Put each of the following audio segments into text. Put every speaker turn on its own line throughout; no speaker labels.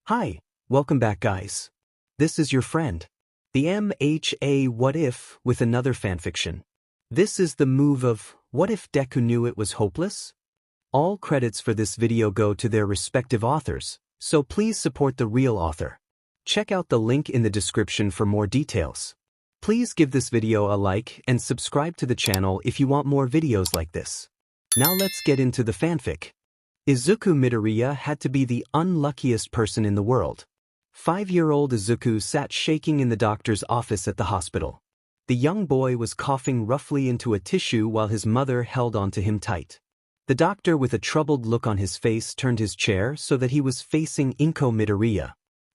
Hi, welcome back guys. This is your friend, the MHA What If with another fanfiction. This is the move of, what if Deku knew it was hopeless? All credits for this video go to their respective authors, so please support the real author. Check out the link in the description for more details. Please give this video a like and subscribe to the channel if you want more videos like this. Now let's get into the fanfic. Izuku Midoriya had to be the unluckiest person in the world. 5-year-old Izuku sat shaking in the doctor's office at the hospital. The young boy was coughing roughly into a tissue while his mother held onto him tight. The doctor with a troubled look on his face turned his chair so that he was facing Inko Midoriya.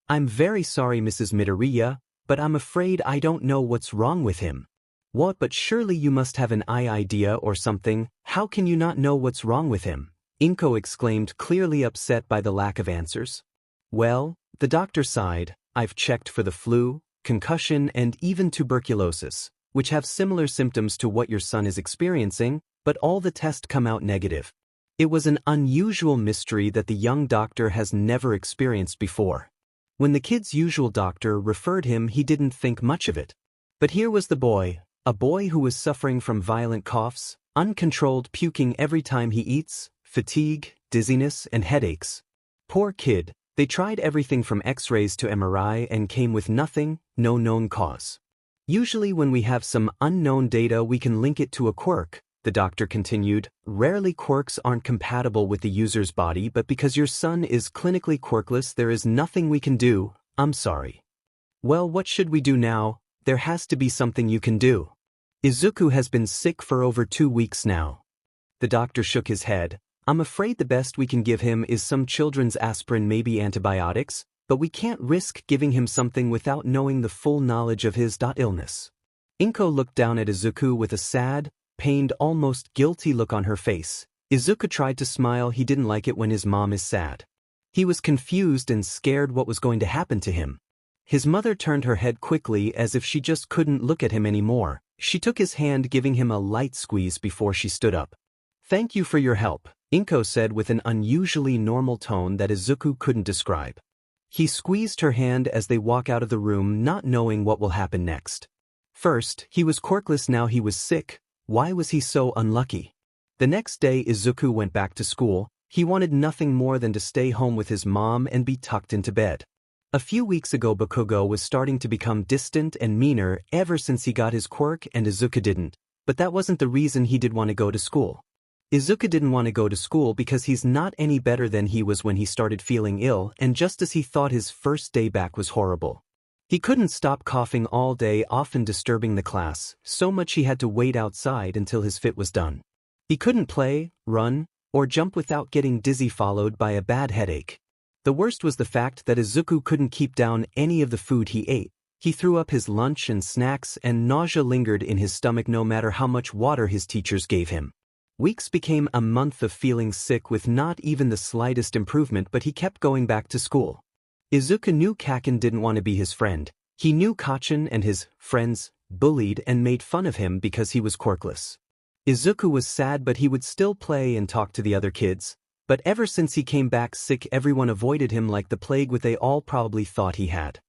"I'm very sorry, Mrs. Midoriya, but I'm afraid I don't know what's wrong with him." "What? But surely you must have an idea or something. How can you not know what's wrong with him?" Inko exclaimed, clearly upset by the lack of answers. "Well," the doctor sighed, "I've checked for the flu, concussion and even tuberculosis, which have similar symptoms to what your son is experiencing, but all the tests come out negative." It was an unusual mystery that the young doctor has never experienced before. When the kid's usual doctor referred him, he didn't think much of it. But here was the boy, a boy who was suffering from violent coughs, uncontrolled puking every time he eats, fatigue, dizziness, and headaches. Poor kid, they tried everything from X-rays to MRI and came with nothing, no known cause. "Usually when we have some unknown data we can link it to a quirk," the doctor continued. "Rarely quirks aren't compatible with the user's body, but because your son is clinically quirkless there is nothing we can do, I'm sorry." "Well, what should we do now? There has to be something you can do. Izuku has been sick for over 2 weeks now." The doctor shook his head. "I'm afraid the best we can give him is some children's aspirin, maybe antibiotics, but we can't risk giving him something without knowing the full knowledge of his illness." Inko looked down at Izuku with a sad, pained, almost guilty look on her face. Izuku tried to smile. He didn't like it when his mom is sad. He was confused and scared what was going to happen to him. His mother turned her head quickly as if she just couldn't look at him anymore. She took his hand, giving him a light squeeze before she stood up. "Thank you for your help," Inko said with an unusually normal tone that Izuku couldn't describe. He squeezed her hand as they walk out of the room, not knowing what will happen next. First, he was quirkless, now he was sick. Why was he so unlucky? The next day Izuku went back to school. He wanted nothing more than to stay home with his mom and be tucked into bed. A few weeks ago Bakugo was starting to become distant and meaner ever since he got his quirk, and Izuku didn't. But that wasn't the reason he did want to go to school. Izuku didn't want to go to school because he's not any better than he was when he started feeling ill, and just as he thought, his first day back was horrible. He couldn't stop coughing all day, often disturbing the class, so much he had to wait outside until his fit was done. He couldn't play, run, or jump without getting dizzy, followed by a bad headache. The worst was the fact that Izuku couldn't keep down any of the food he ate. He threw up his lunch and snacks, and nausea lingered in his stomach no matter how much water his teachers gave him. Weeks became a month of feeling sick with not even the slightest improvement, but he kept going back to school. Izuku knew Kaken didn't want to be his friend. He knew Kachen and his friends bullied and made fun of him because he was quirkless. Izuku was sad, but he would still play and talk to the other kids. But ever since he came back sick, everyone avoided him like the plague, they all probably thought he had.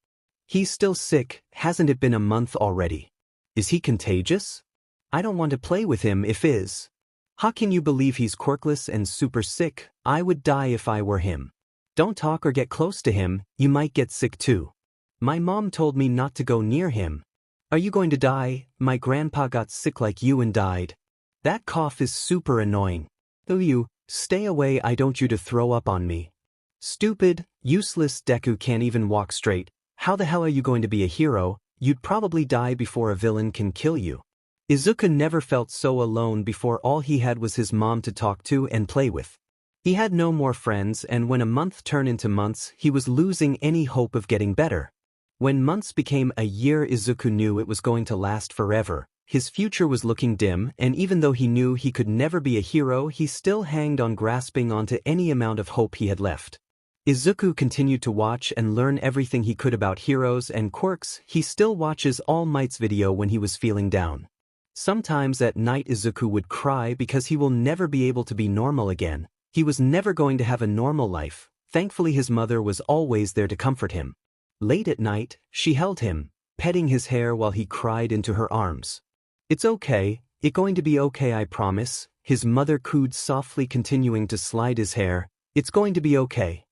"He's still sick, hasn't it been a month already? Is he contagious? I don't want to play with him if is. How can you believe he's quirkless and super sick? I would die if I were him. Don't talk or get close to him, you might get sick too. My mom told me not to go near him. Are you going to die? My grandpa got sick like you and died. That cough is super annoying. Though you, stay away, I don't you to throw up on me. Stupid, useless Deku can't even walk straight. How the hell are you going to be a hero? You'd probably die before a villain can kill you." Izuku never felt so alone before. All he had was his mom to talk to and play with. He had no more friends, and when a month turned into months, he was losing any hope of getting better. When months became a year, Izuku knew it was going to last forever. His future was looking dim, and even though he knew he could never be a hero, he still hanged on, grasping onto any amount of hope he had left. Izuku continued to watch and learn everything he could about heroes and quirks. He still watches All Might's video when he was feeling down. Sometimes at night Izuku would cry because he will never be able to be normal again. He was never going to have a normal life. Thankfully his mother was always there to comfort him. Late at night, she held him, petting his hair while he cried into her arms. "It's okay, it's going to be okay, I promise," his mother cooed softly, continuing to slide his hair. "It's going to be okay."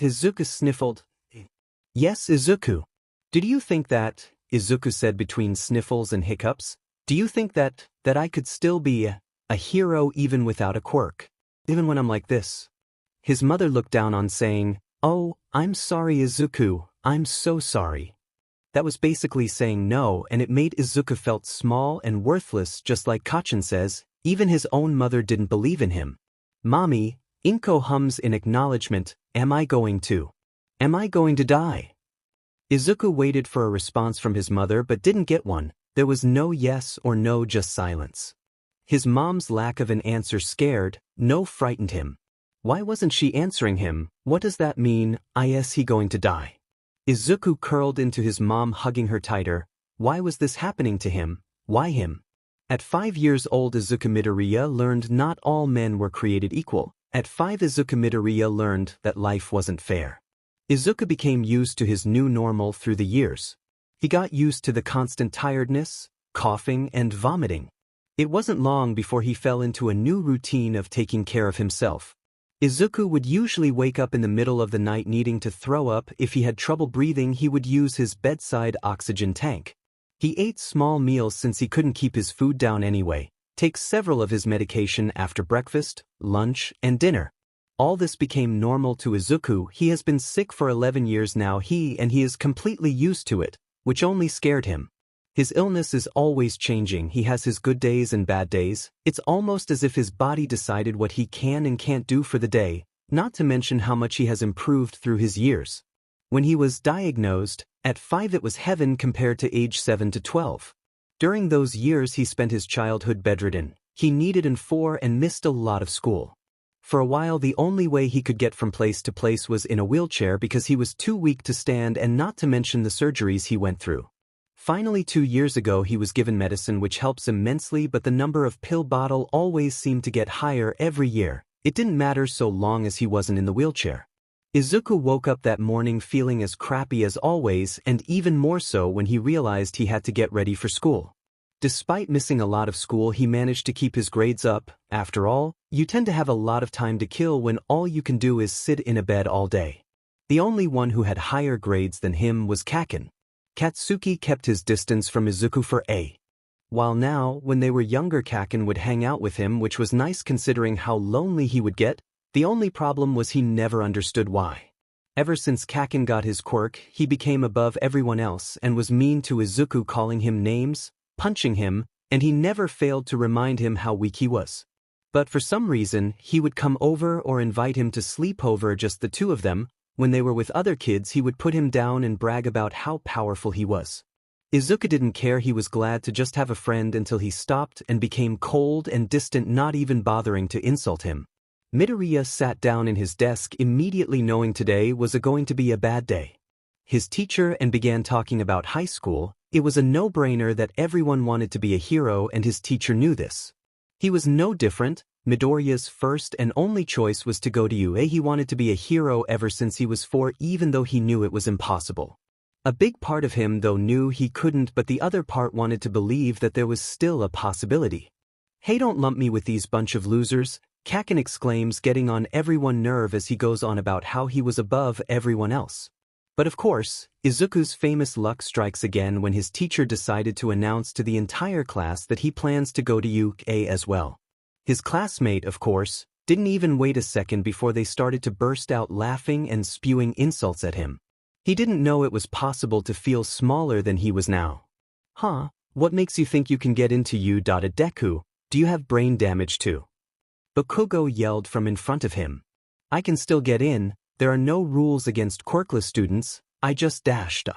Izuku sniffled. "Yes, Izuku. Did you think that," Izuku said between sniffles and hiccups, "do you think that I could still be a hero even without a quirk? Even when I'm like this?" His mother looked down on saying, "Oh, I'm sorry Izuku, I'm so sorry." That was basically saying no, and it made Izuku felt small and worthless, just like Kachin says. Even his own mother didn't believe in him. "Mommy," Inko hums in acknowledgement, am I going to die?" Izuku waited for a response from his mother but didn't get one. There was no yes or no, just silence. His mom's lack of an answer scared, no frightened him. Why wasn't she answering him? What does that mean? Is he going to die? Izuku curled into his mom, hugging her tighter. Why was this happening to him? Why him? At 5 years old, Izuku Midoriya learned not all men were created equal. At 5, Izuku Midoriya learned that life wasn't fair. Izuku became used to his new normal through the years. He got used to the constant tiredness, coughing, and vomiting. It wasn't long before he fell into a new routine of taking care of himself. Izuku would usually wake up in the middle of the night needing to throw up. If he had trouble breathing, he would use his bedside oxygen tank. He ate small meals since he couldn't keep his food down anyway, takes several of his medication after breakfast, lunch, and dinner. All this became normal to Izuku. He has been sick for 11 years now, he is completely used to it, which only scared him. His illness is always changing. He has his good days and bad days. It's almost as if his body decided what he can and can't do for the day, not to mention how much he has improved through his years. When he was diagnosed, at 5 it was heaven compared to age 7 to 12. During those years he spent his childhood bedridden. He needed and missed a lot of school. For a while the only way he could get from place to place was in a wheelchair because he was too weak to stand, and not to mention the surgeries he went through. Finally 2 years ago he was given medicine which helps immensely, but the number of pill bottle always seemed to get higher every year. It didn't matter so long as he wasn't in the wheelchair. Izuku woke up that morning feeling as crappy as always, and even more so when he realized he had to get ready for school. Despite missing a lot of school, he managed to keep his grades up. After all, you tend to have a lot of time to kill when all you can do is sit in a bed all day. The only one who had higher grades than him was Kaken. Katsuki kept his distance from Izuku for a while now. When they were younger, Kaken would hang out with him, which was nice considering how lonely he would get. The only problem was he never understood why. Ever since Kaken got his quirk, he became above everyone else and was mean to Izuku, calling him names, punching him, and he never failed to remind him how weak he was. But for some reason, he would come over or invite him to sleep over, just the two of them. When they were with other kids, he would put him down and brag about how powerful he was. Izuku didn't care. He was glad to just have a friend until he stopped and became cold and distant, not even bothering to insult him. Midoriya sat down in his desk immediately, knowing today was going to be a bad day. His teacher and began talking about high school. It was a no-brainer that everyone wanted to be a hero, and his teacher knew this. He was no different. Midoriya's first and only choice was to go to UA. He wanted to be a hero ever since he was 4, even though he knew it was impossible. A big part of him, though, knew he couldn't, but the other part wanted to believe that there was still a possibility. "Hey, don't lump me with these bunch of losers," Kaken exclaims, getting on everyone's nerve as he goes on about how he was above everyone else. But of course, Izuku's famous luck strikes again when his teacher decided to announce to the entire class that he plans to go to UA as well. His classmate, of course, didn't even wait a second before they started to burst out laughing and spewing insults at him. He didn't know it was possible to feel smaller than he was now. "Huh? What makes you think you can get into U.S.J? Deku? Do you have brain damage too?" Bakugo yelled from in front of him. "I can still get in. There are no rules against quirkless students. I just dashed.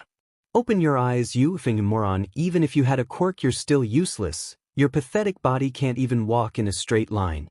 Open your eyes, you effing moron. Even if you had a quirk, you're still useless. Your pathetic body can't even walk in a straight line."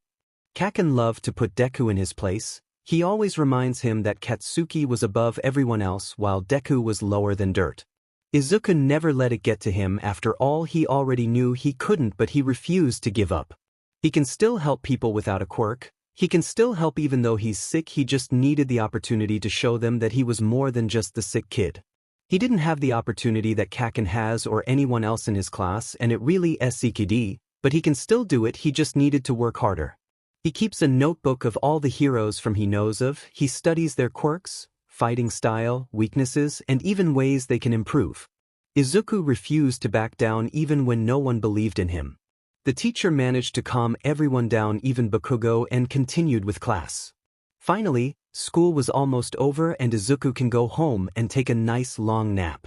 Kaken loved to put Deku in his place. He always reminds him that Katsuki was above everyone else while Deku was lower than dirt. Izuku never let it get to him. After all, he already knew he couldn't, but he refused to give up. He can still help people without a quirk. He can still help even though he's sick. He just needed the opportunity to show them that he was more than just the sick kid. He didn't have the opportunity that Kaken has or anyone else in his class, and it really SCKD, but he can still do it. He just needed to work harder. He keeps a notebook of all the heroes from he knows of. He studies their quirks, fighting style, weaknesses, and even ways they can improve. Izuku refused to back down even when no one believed in him. The teacher managed to calm everyone down, even Bakugo, and continued with class. Finally, school was almost over and Izuku can go home and take a nice long nap.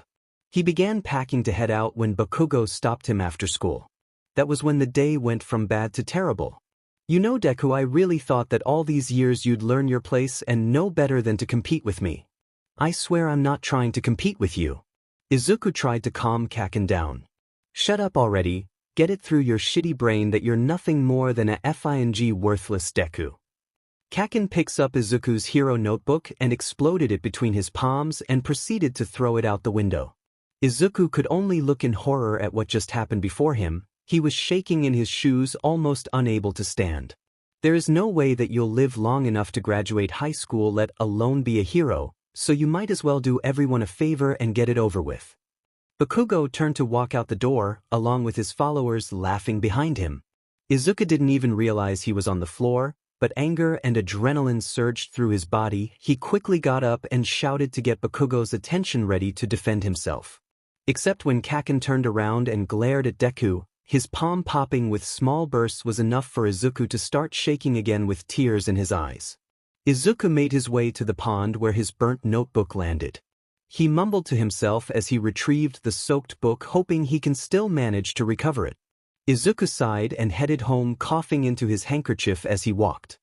He began packing to head out when Bakugo stopped him after school. That was when the day went from bad to terrible. You know, Deku, I really thought that all these years you'd learn your place and know better than to compete with me. I swear I'm not trying to compete with you. Izuku tried to calm Kaken down. Shut up already, get it through your shitty brain that you're nothing more than a FING worthless Deku. Kaken picks up Izuku's hero notebook and exploded it between his palms and proceeded to throw it out the window. Izuku could only look in horror at what just happened before him. He was shaking in his shoes, almost unable to stand. There is no way that you'll live long enough to graduate high school, let alone be a hero, so you might as well do everyone a favor and get it over with. Bakugo turned to walk out the door, along with his followers laughing behind him. Izuku didn't even realize he was on the floor, but anger and adrenaline surged through his body. He quickly got up and shouted to get Bakugo's attention, ready to defend himself. Except when Kaken turned around and glared at Deku, his palm popping with small bursts was enough for Izuku to start shaking again with tears in his eyes. Izuku made his way to the pond where his burnt notebook landed. He mumbled to himself as he retrieved the soaked book, hoping he can still manage to recover it. Izuku sighed and headed home, coughing into his handkerchief as he walked.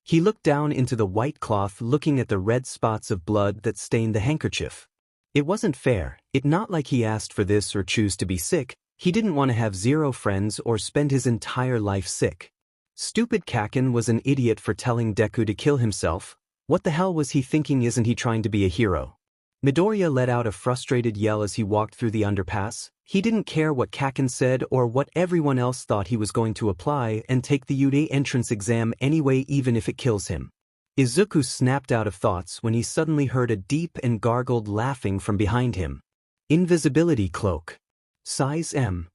He looked down into the white cloth, looking at the red spots of blood that stained the handkerchief. It wasn't fair. It not like he asked for this or choose to be sick. He didn't want to have 0 friends or spend his entire life sick. Stupid Kaken was an idiot for telling Deku to kill himself. What the hell was he thinking? Isn't he trying to be a hero? Midoriya let out a frustrated yell as he walked through the underpass. He didn't care what Kaken said or what everyone else thought. He was going to apply and take the U.S.J entrance exam anyway, even if it kills him. Izuku snapped out of thoughts when he suddenly heard a deep and gargled laughing from behind him. Invisibility cloak. Size M.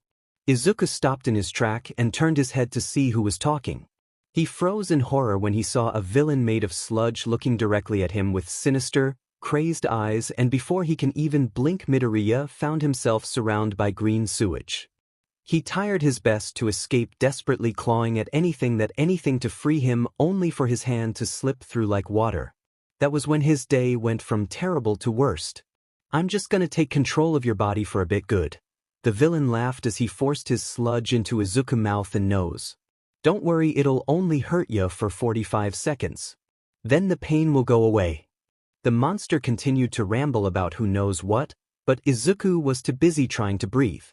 Izuku stopped in his track and turned his head to see who was talking. He froze in horror when he saw a villain made of sludge looking directly at him with sinister, crazed eyes, and before he can even blink, Midoriya found himself surrounded by green sewage. He tried his best to escape, desperately clawing at anything to free him, only for his hand to slip through like water. That was when his day went from terrible to worst. I'm just gonna take control of your body for a bit, good. The villain laughed as he forced his sludge into Izuku's mouth and nose. Don't worry, it'll only hurt you for 45 seconds. Then the pain will go away. The monster continued to ramble about who knows what, but Izuku was too busy trying to breathe.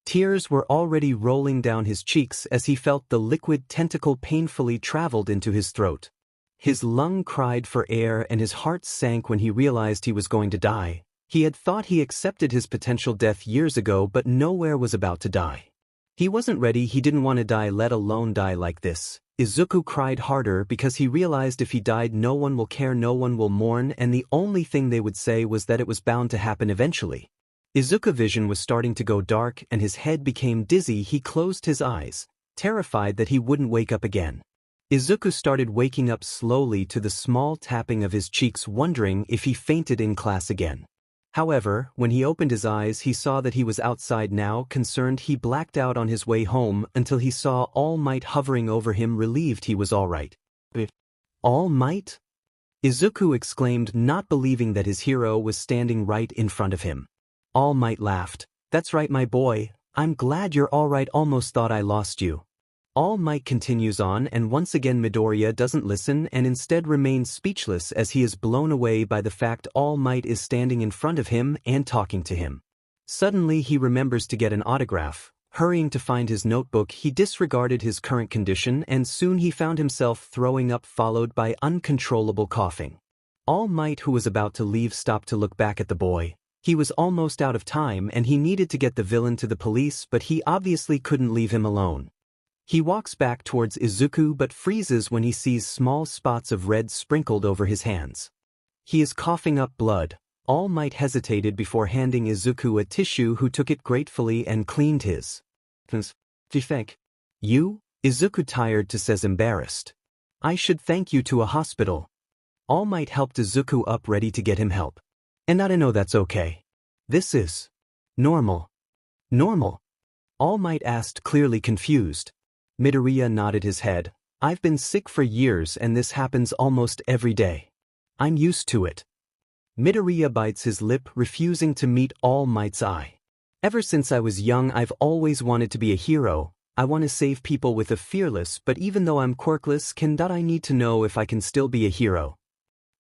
Tears were already rolling down his cheeks as he felt the liquid tentacle painfully traveled into his throat. His lung cried for air and his heart sank when he realized he was going to die. He had thought he accepted his potential death years ago, but nowhere was about to die. He wasn't ready. He didn't want to die, let alone die like this. Izuku cried harder because he realized if he died, no one will care, no one will mourn, and the only thing they would say was that it was bound to happen eventually. Izuku's vision was starting to go dark and his head became dizzy. He closed his eyes, terrified that he wouldn't wake up again. Izuku started waking up slowly to the small tapping of his cheeks, wondering if he fainted in class again. However, when he opened his eyes, he saw that he was outside now. Concerned, he blacked out on his way home until he saw All Might hovering over him, relieved he was all right. All Might? Izuku exclaimed, not believing that his hero was standing right in front of him. All Might laughed. That's right, my boy. I'm glad you're all right. Almost thought I lost you. All Might continues on, and once again Midoriya doesn't listen and instead remains speechless as he is blown away by the fact All Might is standing in front of him and talking to him. Suddenly he remembers to get an autograph. Hurrying to find his notebook, he disregarded his current condition and soon he found himself throwing up, followed by uncontrollable coughing. All Might, who was about to leave, stopped to look back at the boy. He was almost out of time and he needed to get the villain to the police, but he obviously couldn't leave him alone. He walks back towards Izuku but freezes when he sees small spots of red sprinkled over his hands. He is coughing up blood. All Might hesitated before handing Izuku a tissue, who took it gratefully and cleaned his. "Do you think? You?" Izuku tired to says, embarrassed. "I should thank you to a hospital." All Might helped Izuku up, ready to get him help. "And I don't know, that's okay. This is normal." "Normal?" All Might asked, clearly confused. Midoriya nodded his head. "I've been sick for years and this happens almost every day. I'm used to it." Midoriya bites his lip, refusing to meet All Might's eye. "Ever since I was young I've always wanted to be a hero. I want to save people with a fearless, but even though I'm quirkless, I need to know if I can still be a hero."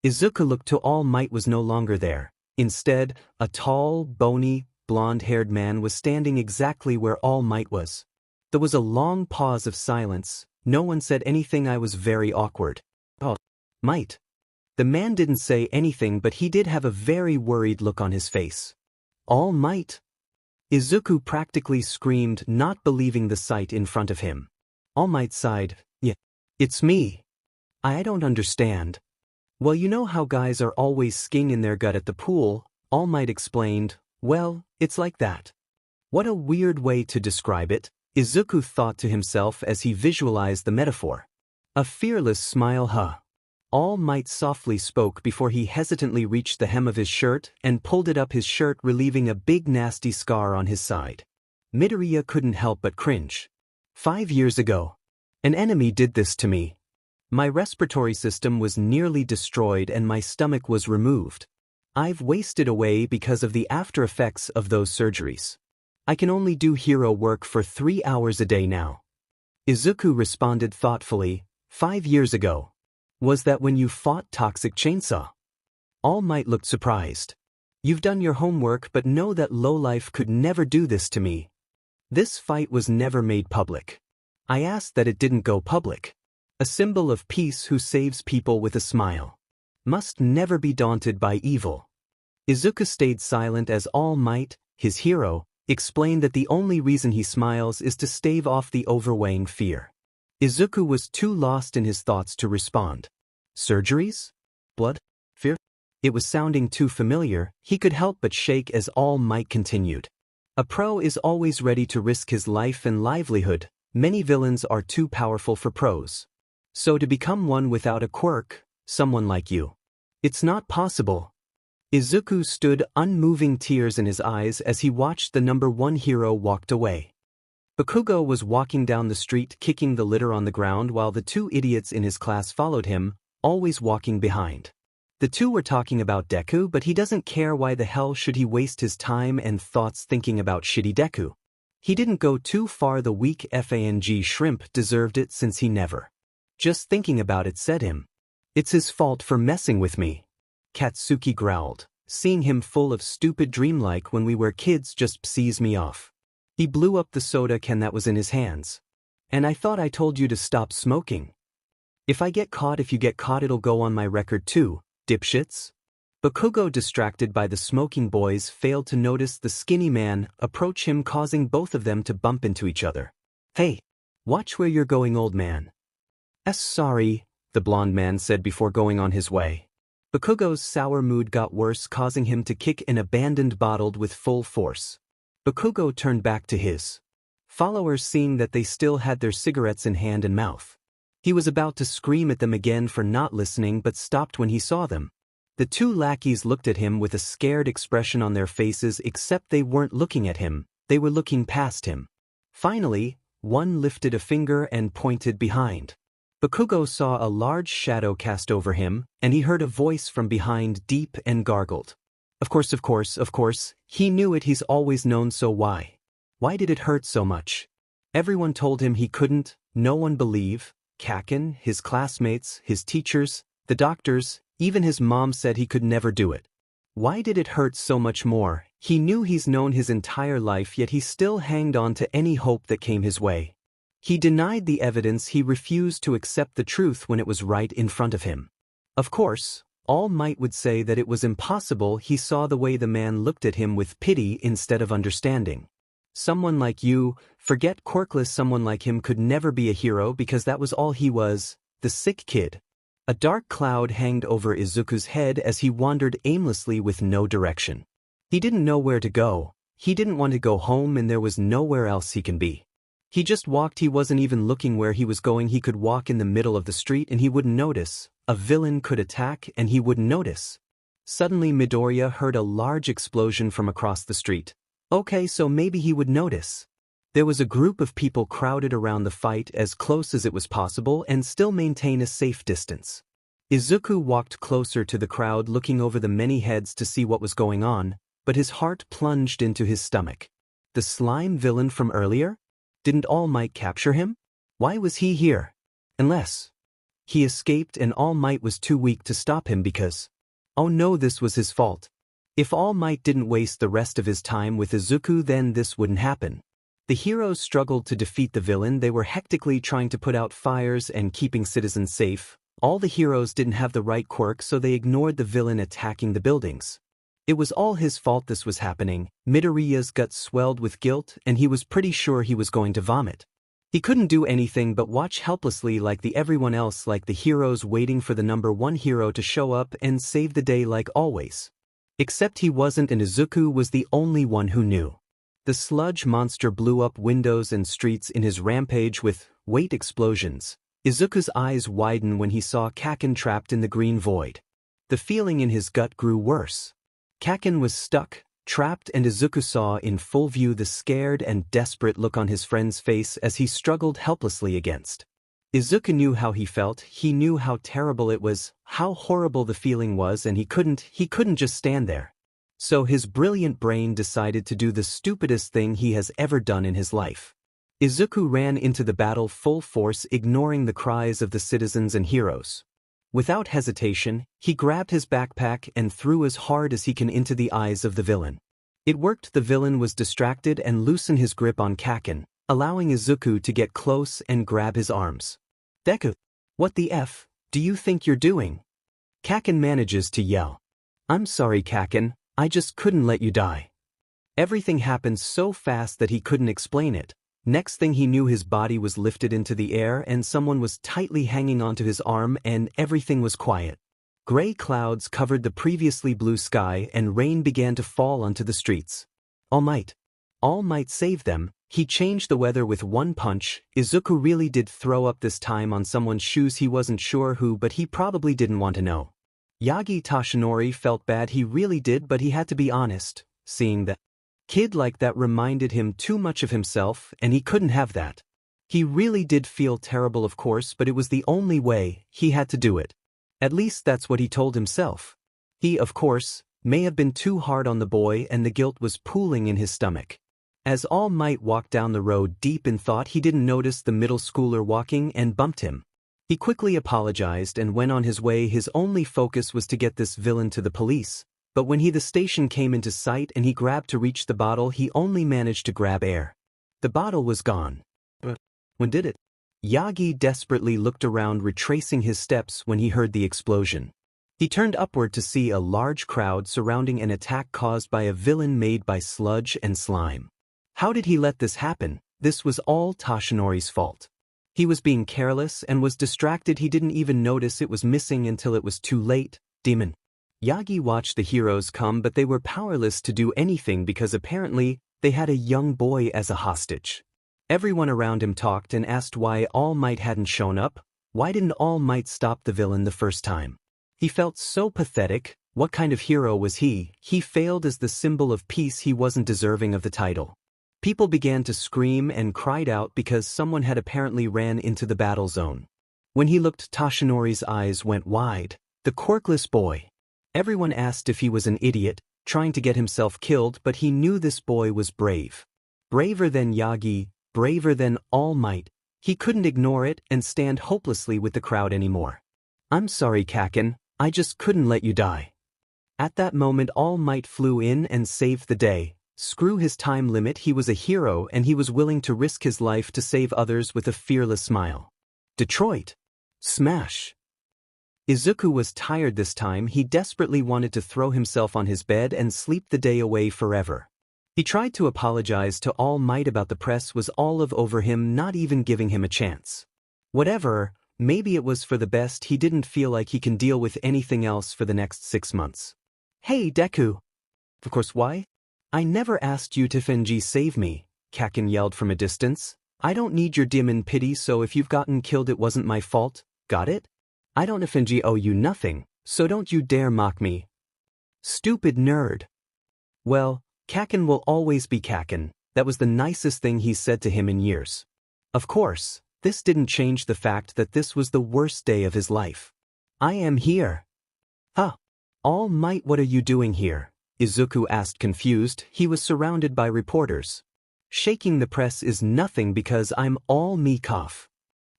Izuku looked to All Might was no longer there. Instead, a tall, bony, blonde-haired man was standing exactly where All Might was. There was a long pause of silence. No one said anything. I was very awkward. "Oh, Might." The man didn't say anything, but he did have a very worried look on his face. "All Might?" Izuku practically screamed, not believing the sight in front of him. All Might sighed. "Yeah, it's me. I don't understand." "Well, you know how guys are always skiing in their gut at the pool," All Might explained. "Well, it's like that." What a weird way to describe it, Izuku thought to himself as he visualized the metaphor. A fearless smile, huh? All Might softly spoke before he hesitantly reached the hem of his shirt and pulled it up his shirt, relieving a big nasty scar on his side. Midoriya couldn't help but cringe. 5 years ago, an enemy did this to me. My respiratory system was nearly destroyed and my stomach was removed. I've wasted away because of the after effects of those surgeries. I can only do hero work for 3 hours a day now." Izuku responded thoughtfully. 5 years ago. Was that when you fought Toxic Chainsaw?" All Might looked surprised. "You've done your homework, but know that lowlife could never do this to me. This fight was never made public. I asked that it didn't go public. A symbol of peace who saves people with a smile. Must never be daunted by evil." Izuku stayed silent as All Might, his hero, explained that the only reason he smiles is to stave off the overweighing fear. Izuku was too lost in his thoughts to respond. Surgeries? Blood? Fear? It was sounding too familiar. He could help but shake as All Might continued. "A pro is always ready to risk his life and livelihood. Many villains are too powerful for pros. So to become one without a quirk, someone like you, it's not possible." Izuku stood, unmoving, tears in his eyes as he watched the number 1 hero walked away. Bakugo was walking down the street, kicking the litter on the ground, while the 2 idiots in his class followed him, always walking behind. The 2 were talking about Deku, but he doesn't care. Why the hell should he waste his time and thoughts thinking about shitty Deku? He didn't go too far. The weak FANG shrimp deserved it, since he never. Just thinking about it set him. "It's his fault for messing with me." Katsuki growled. "Seeing him full of stupid dreamlike when we were kids just pisses me off." He blew up the soda can that was in his hands. "And I thought I told you to stop smoking. If you get caught it'll go on my record too, dipshits." Bakugo, distracted by the smoking boys, failed to notice the skinny man approach him, causing both of them to bump into each other. "Hey, watch where you're going, old man." Sorry," the blonde man said before going on his way. Bakugo's sour mood got worse, causing him to kick an abandoned bottle with full force. Bakugo turned back to his followers, seeing that they still had their cigarettes in hand and mouth. He was about to scream at them again for not listening, but stopped when he saw them. The 2 lackeys looked at him with a scared expression on their faces, except they weren't looking at him, they were looking past him. Finally, one lifted a finger and pointed behind. Bakugo saw a large shadow cast over him, and he heard a voice from behind, deep and gargled. Of course, he knew it. He's always known. So why? Why did it hurt so much? Everyone told him he couldn't. No one believed. Kaken, his classmates, his teachers, the doctors, even his mom said he could never do it. Why did it hurt so much more? He knew he's known his entire life, yet he still hanged on to any hope that came his way. He denied the evidence. He refused to accept the truth when it was right in front of him. Of course, All Might would say that it was impossible. He saw the way the man looked at him with pity instead of understanding. Someone like you, forget quirkless, someone like him could never be a hero because that was all he was, the sick kid. A dark cloud hanged over Izuku's head as he wandered aimlessly with no direction. He didn't know where to go, he didn't want to go home, and there was nowhere else he can be. He just walked, he wasn't even looking where he was going. He could walk in the middle of the street and he wouldn't notice. A villain could attack and he wouldn't notice. Suddenly Midoriya heard a large explosion from across the street. Okay, so maybe he would notice. There was a group of people crowded around the fight as close as it was possible and still maintain a safe distance. Izuku walked closer to the crowd, looking over the many heads to see what was going on, but his heart plunged into his stomach. The slime villain from earlier? Didn't All Might capture him? Why was he here? Unless he escaped and All Might was too weak to stop him because… Oh no, this was his fault. If All Might didn't waste the rest of his time with Izuku, then this wouldn't happen. The heroes struggled to defeat the villain. They were hectically trying to put out fires and keeping citizens safe. All the heroes didn't have the right quirk, so they ignored the villain attacking the buildings. It was all his fault this was happening. Midoriya's gut swelled with guilt, and he was pretty sure he was going to vomit. He couldn't do anything but watch helplessly like everyone else, like the heroes, waiting for the number one hero to show up and save the day like always. Except he wasn't, and Izuku was the only one who knew. The sludge monster blew up windows and streets in his rampage with weight explosions. Izuku's eyes widened when he saw Kaken trapped in the green void. The feeling in his gut grew worse. Kaken was stuck, trapped, and Izuku saw in full view the scared and desperate look on his friend's face as he struggled helplessly against. Izuku knew how he felt, he knew how terrible it was, how horrible the feeling was, and he couldn't just stand there. So his brilliant brain decided to do the stupidest thing he has ever done in his life. Izuku ran into the battle full force, ignoring the cries of the citizens and heroes. Without hesitation, he grabbed his backpack and threw as hard as he can into the eyes of the villain. It worked. The villain was distracted and loosened his grip on Kaken, allowing Izuku to get close and grab his arms. Deku, what the F do you think you're doing? Kaken manages to yell. I'm sorry, Kaken, I just couldn't let you die. Everything happened so fast that he couldn't explain it. Next thing he knew, his body was lifted into the air and someone was tightly hanging onto his arm, and everything was quiet. Gray clouds covered the previously blue sky and rain began to fall onto the streets. All Might saved them. He changed the weather with one punch. Izuku really did throw up this time on someone's shoes. He wasn't sure who, but he probably didn't want to know. Yagi Toshinori felt bad, he really did, but he had to be honest. Seeing that kid like that reminded him too much of himself, and he couldn't have that. He really did feel terrible, of course, but it was the only way. He had to do it. At least that's what he told himself. He, of course, may have been too hard on the boy, and the guilt was pooling in his stomach. As All Might walked down the road deep in thought, he didn't notice the middle schooler walking and bumped him. He quickly apologized and went on his way. His only focus was to get this villain to the police. But when the station came into sight and he grabbed to reach the bottle, he only managed to grab air. The bottle was gone. But when did it? Yagi desperately looked around, retracing his steps when he heard the explosion. He turned upward to see a large crowd surrounding an attack caused by a villain made by sludge and slime. How did he let this happen? This was all Toshinori's fault. He was being careless and was distracted. He didn't even notice it was missing until it was too late. Demon. Yagi watched the heroes come, but they were powerless to do anything because apparently they had a young boy as a hostage. Everyone around him talked and asked why All Might hadn't shown up. Why didn't All Might stop the villain the first time? He felt so pathetic. What kind of hero was he? He failed as the symbol of peace. He wasn't deserving of the title. People began to scream and cried out because someone had apparently ran into the battle zone. When he looked, Toshinori's eyes went wide. The quirkless boy. Everyone asked if he was an idiot, trying to get himself killed, but he knew this boy was brave. Braver than Yagi, braver than All Might. He couldn't ignore it and stand hopelessly with the crowd anymore. I'm sorry, Kaken, I just couldn't let you die. At that moment, All Might flew in and saved the day. Screw his time limit, he was a hero and he was willing to risk his life to save others with a fearless smile. Detroit. Smash. Izuku was tired this time. He desperately wanted to throw himself on his bed and sleep the day away forever. He tried to apologize to All Might about the press was all over him, not even giving him a chance. Whatever, maybe it was for the best. He didn't feel like he can deal with anything else for the next 6 months. Hey, Deku. Of course, why? I never asked you to Fenji save me, Kaken yelled from a distance. I don't need your demon pity, so if you've gotten killed it wasn't my fault, got it? I don't Fenji owe you nothing, so don't you dare mock me. Stupid nerd. Well, Kaken will always be Kaken. That was the nicest thing he's said to him in years. Of course, this didn't change the fact that this was the worst day of his life. I am here. Huh. All Might, what are you doing here? Izuku asked confused. He was surrounded by reporters. Shaking the press is nothing because I'm All Me cough.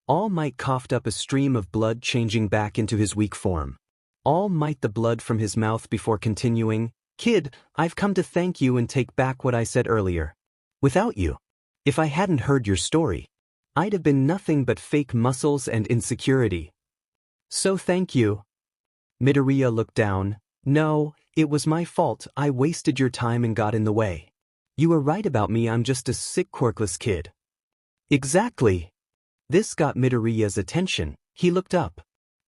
All Might coughed up a stream of blood, changing back into his weak form. All Might the blood from his mouth before continuing. Kid, I've come to thank you and take back what I said earlier. Without you, if I hadn't heard your story, I'd have been nothing but fake muscles and insecurity. So thank you. Midoriya looked down. No, it was my fault. I wasted your time and got in the way. You were right about me. I'm just a sick, quirkless kid. Exactly. This got Midoriya's attention. He looked up.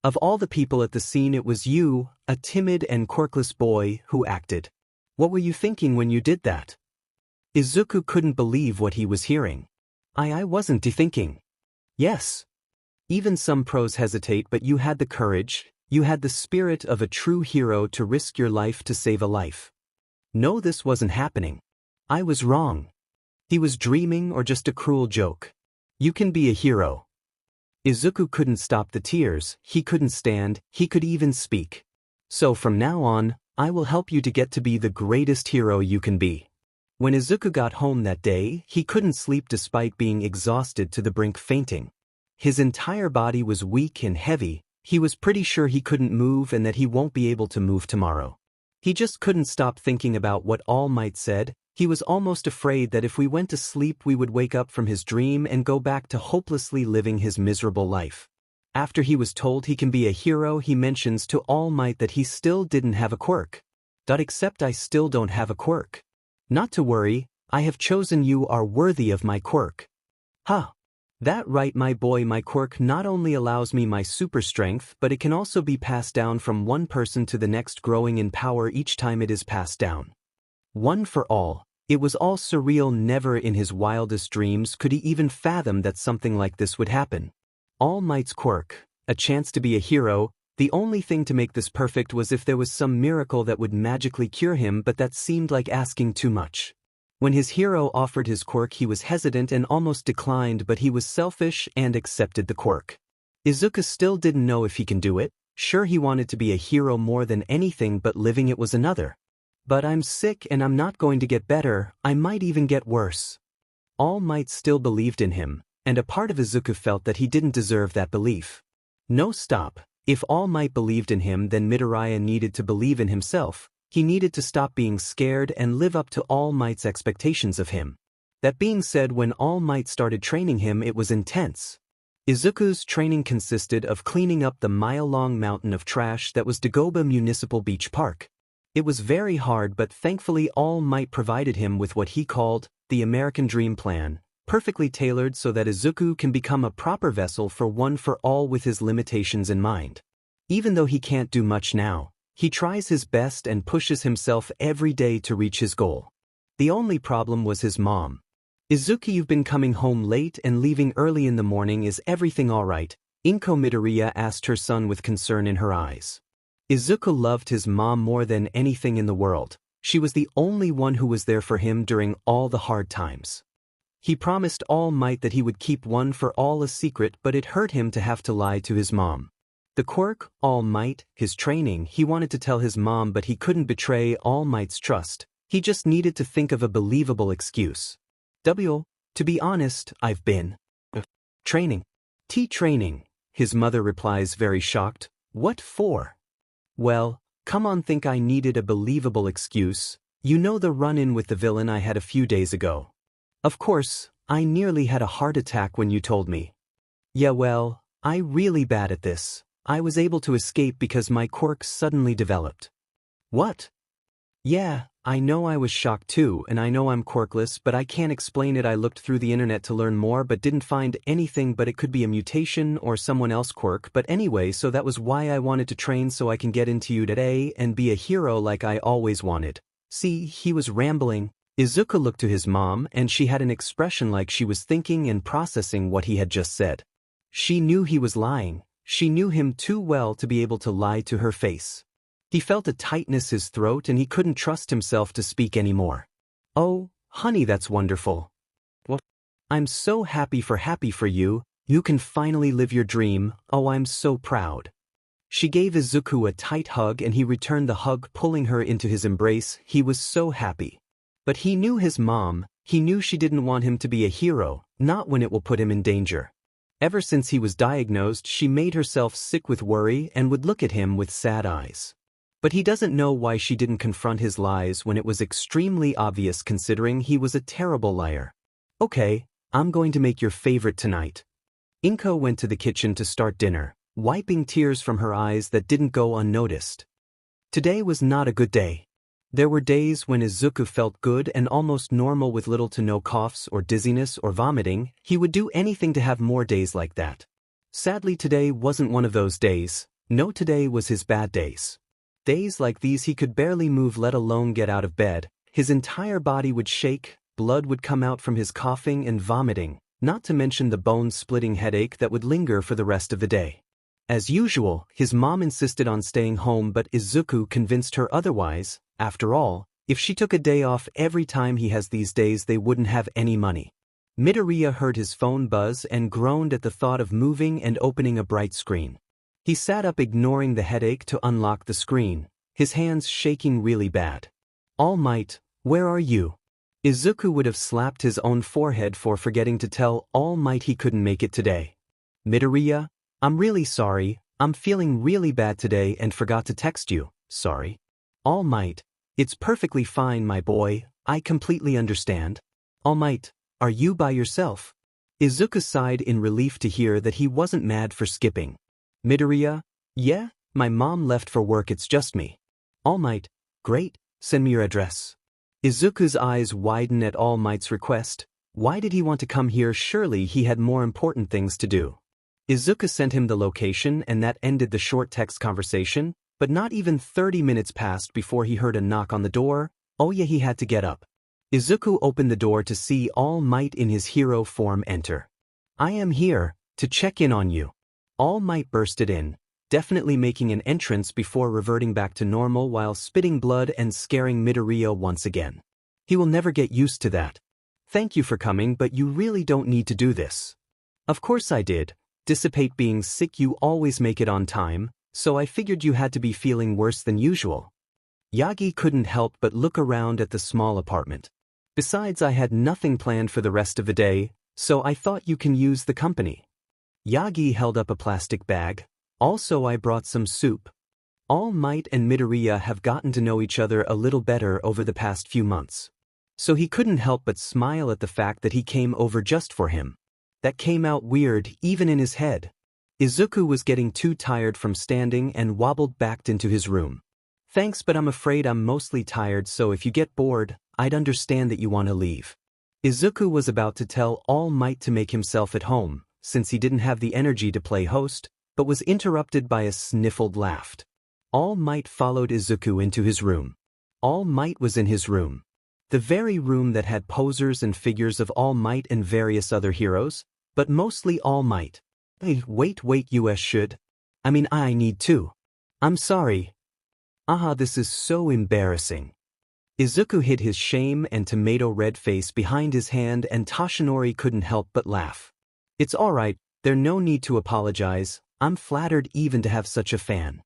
Of all the people at the scene, it was you, a timid and quirkless boy, who acted. What were you thinking when you did that? Izuku couldn't believe what he was hearing. I wasn't thinking. Yes. Even some pros hesitate, but you had the courage, you had the spirit of a true hero to risk your life to save a life. No, this wasn't happening. I was wrong. He was dreaming or just a cruel joke. You can be a hero. Izuku couldn't stop the tears, he couldn't stand, he could even speak. So from now on, I will help you to get to be the greatest hero you can be. When Izuku got home that day, he couldn't sleep despite being exhausted to the brink, fainting. His entire body was weak and heavy. He was pretty sure he couldn't move and that he won't be able to move tomorrow. He just couldn't stop thinking about what All Might said. He was almost afraid that if we went to sleep we would wake up from his dream and go back to hopelessly living his miserable life. After he was told he can be a hero, he mentions to All Might that he still didn't have a quirk. Except I still don't have a quirk. Not to worry, I have chosen you are worthy of my quirk. Huh. That right, my boy. My quirk not only allows me my super strength, but it can also be passed down from one person to the next, growing in power each time it is passed down. One for all. It was all surreal. Never in his wildest dreams could he even fathom that something like this would happen. All Might's quirk, a chance to be a hero. The only thing to make this perfect was if there was some miracle that would magically cure him, but that seemed like asking too much. When his hero offered his quirk he was hesitant and almost declined, but he was selfish and accepted the quirk. Izuku still didn't know if he can do it. Sure, he wanted to be a hero more than anything, but living it was another. But I'm sick and I'm not going to get better, I might even get worse. All Might still believed in him, and a part of Izuku felt that he didn't deserve that belief. No, stop. If All Might believed in him, then Midoriya needed to believe in himself. He needed to stop being scared and live up to All Might's expectations of him. That being said, when All Might started training him, it was intense. Izuku's training consisted of cleaning up the mile-long mountain of trash that was Dagoba Municipal Beach Park. It was very hard, but thankfully All Might provided him with what he called the American Dream Plan, perfectly tailored so that Izuku can become a proper vessel for One for All with his limitations in mind. Even though he can't do much now, he tries his best and pushes himself every day to reach his goal. The only problem was his mom. Izuku, you've been coming home late and leaving early in the morning. Is everything alright? Inko Midoriya asked her son with concern in her eyes. Izuku loved his mom more than anything in the world. She was the only one who was there for him during all the hard times. He promised All Might that he would keep One for All a secret, but it hurt him to have to lie to his mom. The quirk, All Might, his training, he wanted to tell his mom, but he couldn't betray All Might's trust. He just needed to think of a believable excuse. To be honest, I've been training. Training, his mother replies, very shocked. What for? Well, come on, think I needed a believable excuse. You know the run-in with the villain I had a few days ago. Of course, I nearly had a heart attack when you told me. Yeah, well, I'm really bad at this. I was able to escape because my quirk suddenly developed. What? Yeah, I know I was shocked too, and I know I'm quirkless, but I can't explain it. I looked through the internet to learn more but didn't find anything, but it could be a mutation or someone else quirk. But anyway, so that was why I wanted to train so I can get into U today and be a hero like I always wanted. See, he was rambling. Izuku looked to his mom and she had an expression like she was thinking and processing what he had just said. She knew he was lying. She knew him too well to be able to lie to her face. He felt a tightness in his throat and he couldn't trust himself to speak anymore. Oh, honey, that's wonderful. What? I'm so happy for you. You can finally live your dream. Oh, I'm so proud. She gave Izuku a tight hug and he returned the hug, pulling her into his embrace. He was so happy. But he knew his mom. He knew she didn't want him to be a hero, not when it will put him in danger. Ever since he was diagnosed, she made herself sick with worry and would look at him with sad eyes. But he doesn't know why she didn't confront his lies when it was extremely obvious, considering he was a terrible liar. Okay, I'm going to make your favorite tonight. Inko went to the kitchen to start dinner, wiping tears from her eyes that didn't go unnoticed. Today was not a good day. There were days when Izuku felt good and almost normal with little to no coughs or dizziness or vomiting. He would do anything to have more days like that. Sadly, today wasn't one of those days. No, today was his bad days. Days like these he could barely move, let alone get out of bed. His entire body would shake, blood would come out from his coughing and vomiting, not to mention the bone-splitting headache that would linger for the rest of the day. As usual, his mom insisted on staying home, but Izuku convinced her otherwise. After all, if she took a day off every time he has these days, they wouldn't have any money. Midoriya heard his phone buzz and groaned at the thought of moving and opening a bright screen. He sat up, ignoring the headache, to unlock the screen, his hands shaking really bad. All Might, where are you? Izuku would have slapped his own forehead for forgetting to tell All Might he couldn't make it today. Midoriya, I'm really sorry, I'm feeling really bad today and forgot to text you, sorry. All Might, it's perfectly fine, my boy, I completely understand. All Might, are you by yourself? Izuku sighed in relief to hear that he wasn't mad for skipping. Midoriya, yeah, my mom left for work, it's just me. All Might, great, send me your address. Izuku's eyes widened at All Might's request. Why did he want to come here? Surely he had more important things to do. Izuku sent him the location and that ended the short text conversation, but not even 30 minutes passed before he heard a knock on the door. Oh yeah, he had to get up. Izuku opened the door to see All Might in his hero form enter. I am here to check in on you. All Might bursted in, definitely making an entrance before reverting back to normal while spitting blood and scaring Midoriya once again. He will never get used to that. Thank you for coming, but you really don't need to do this. Of course I did. Dissipate being sick, you always make it on time, so I figured you had to be feeling worse than usual. Yagi couldn't help but look around at the small apartment. Besides, I had nothing planned for the rest of the day, so I thought you can use the company. Yagi held up a plastic bag. Also, I brought some soup. All Might and Midoriya have gotten to know each other a little better over the past few months. So he couldn't help but smile at the fact that he came over just for him. That came out weird even in his head. Izuku was getting too tired from standing and wobbled back into his room. Thanks, but I'm afraid I'm mostly tired, so if you get bored, I'd understand that you want to leave. Izuku was about to tell All Might to make himself at home, since he didn't have the energy to play host, but was interrupted by a sniffled laugh. All Might followed Izuku into his room. All Might was in his room. The very room that had posers and figures of All Might and various other heroes, but mostly All Might. Hey, wait, U.S.J. I need to. I'm sorry. This is so embarrassing. Izuku hid his shame and tomato-red face behind his hand, and Toshinori couldn't help but laugh. It's alright, there's no need to apologize. I'm flattered even to have such a fan.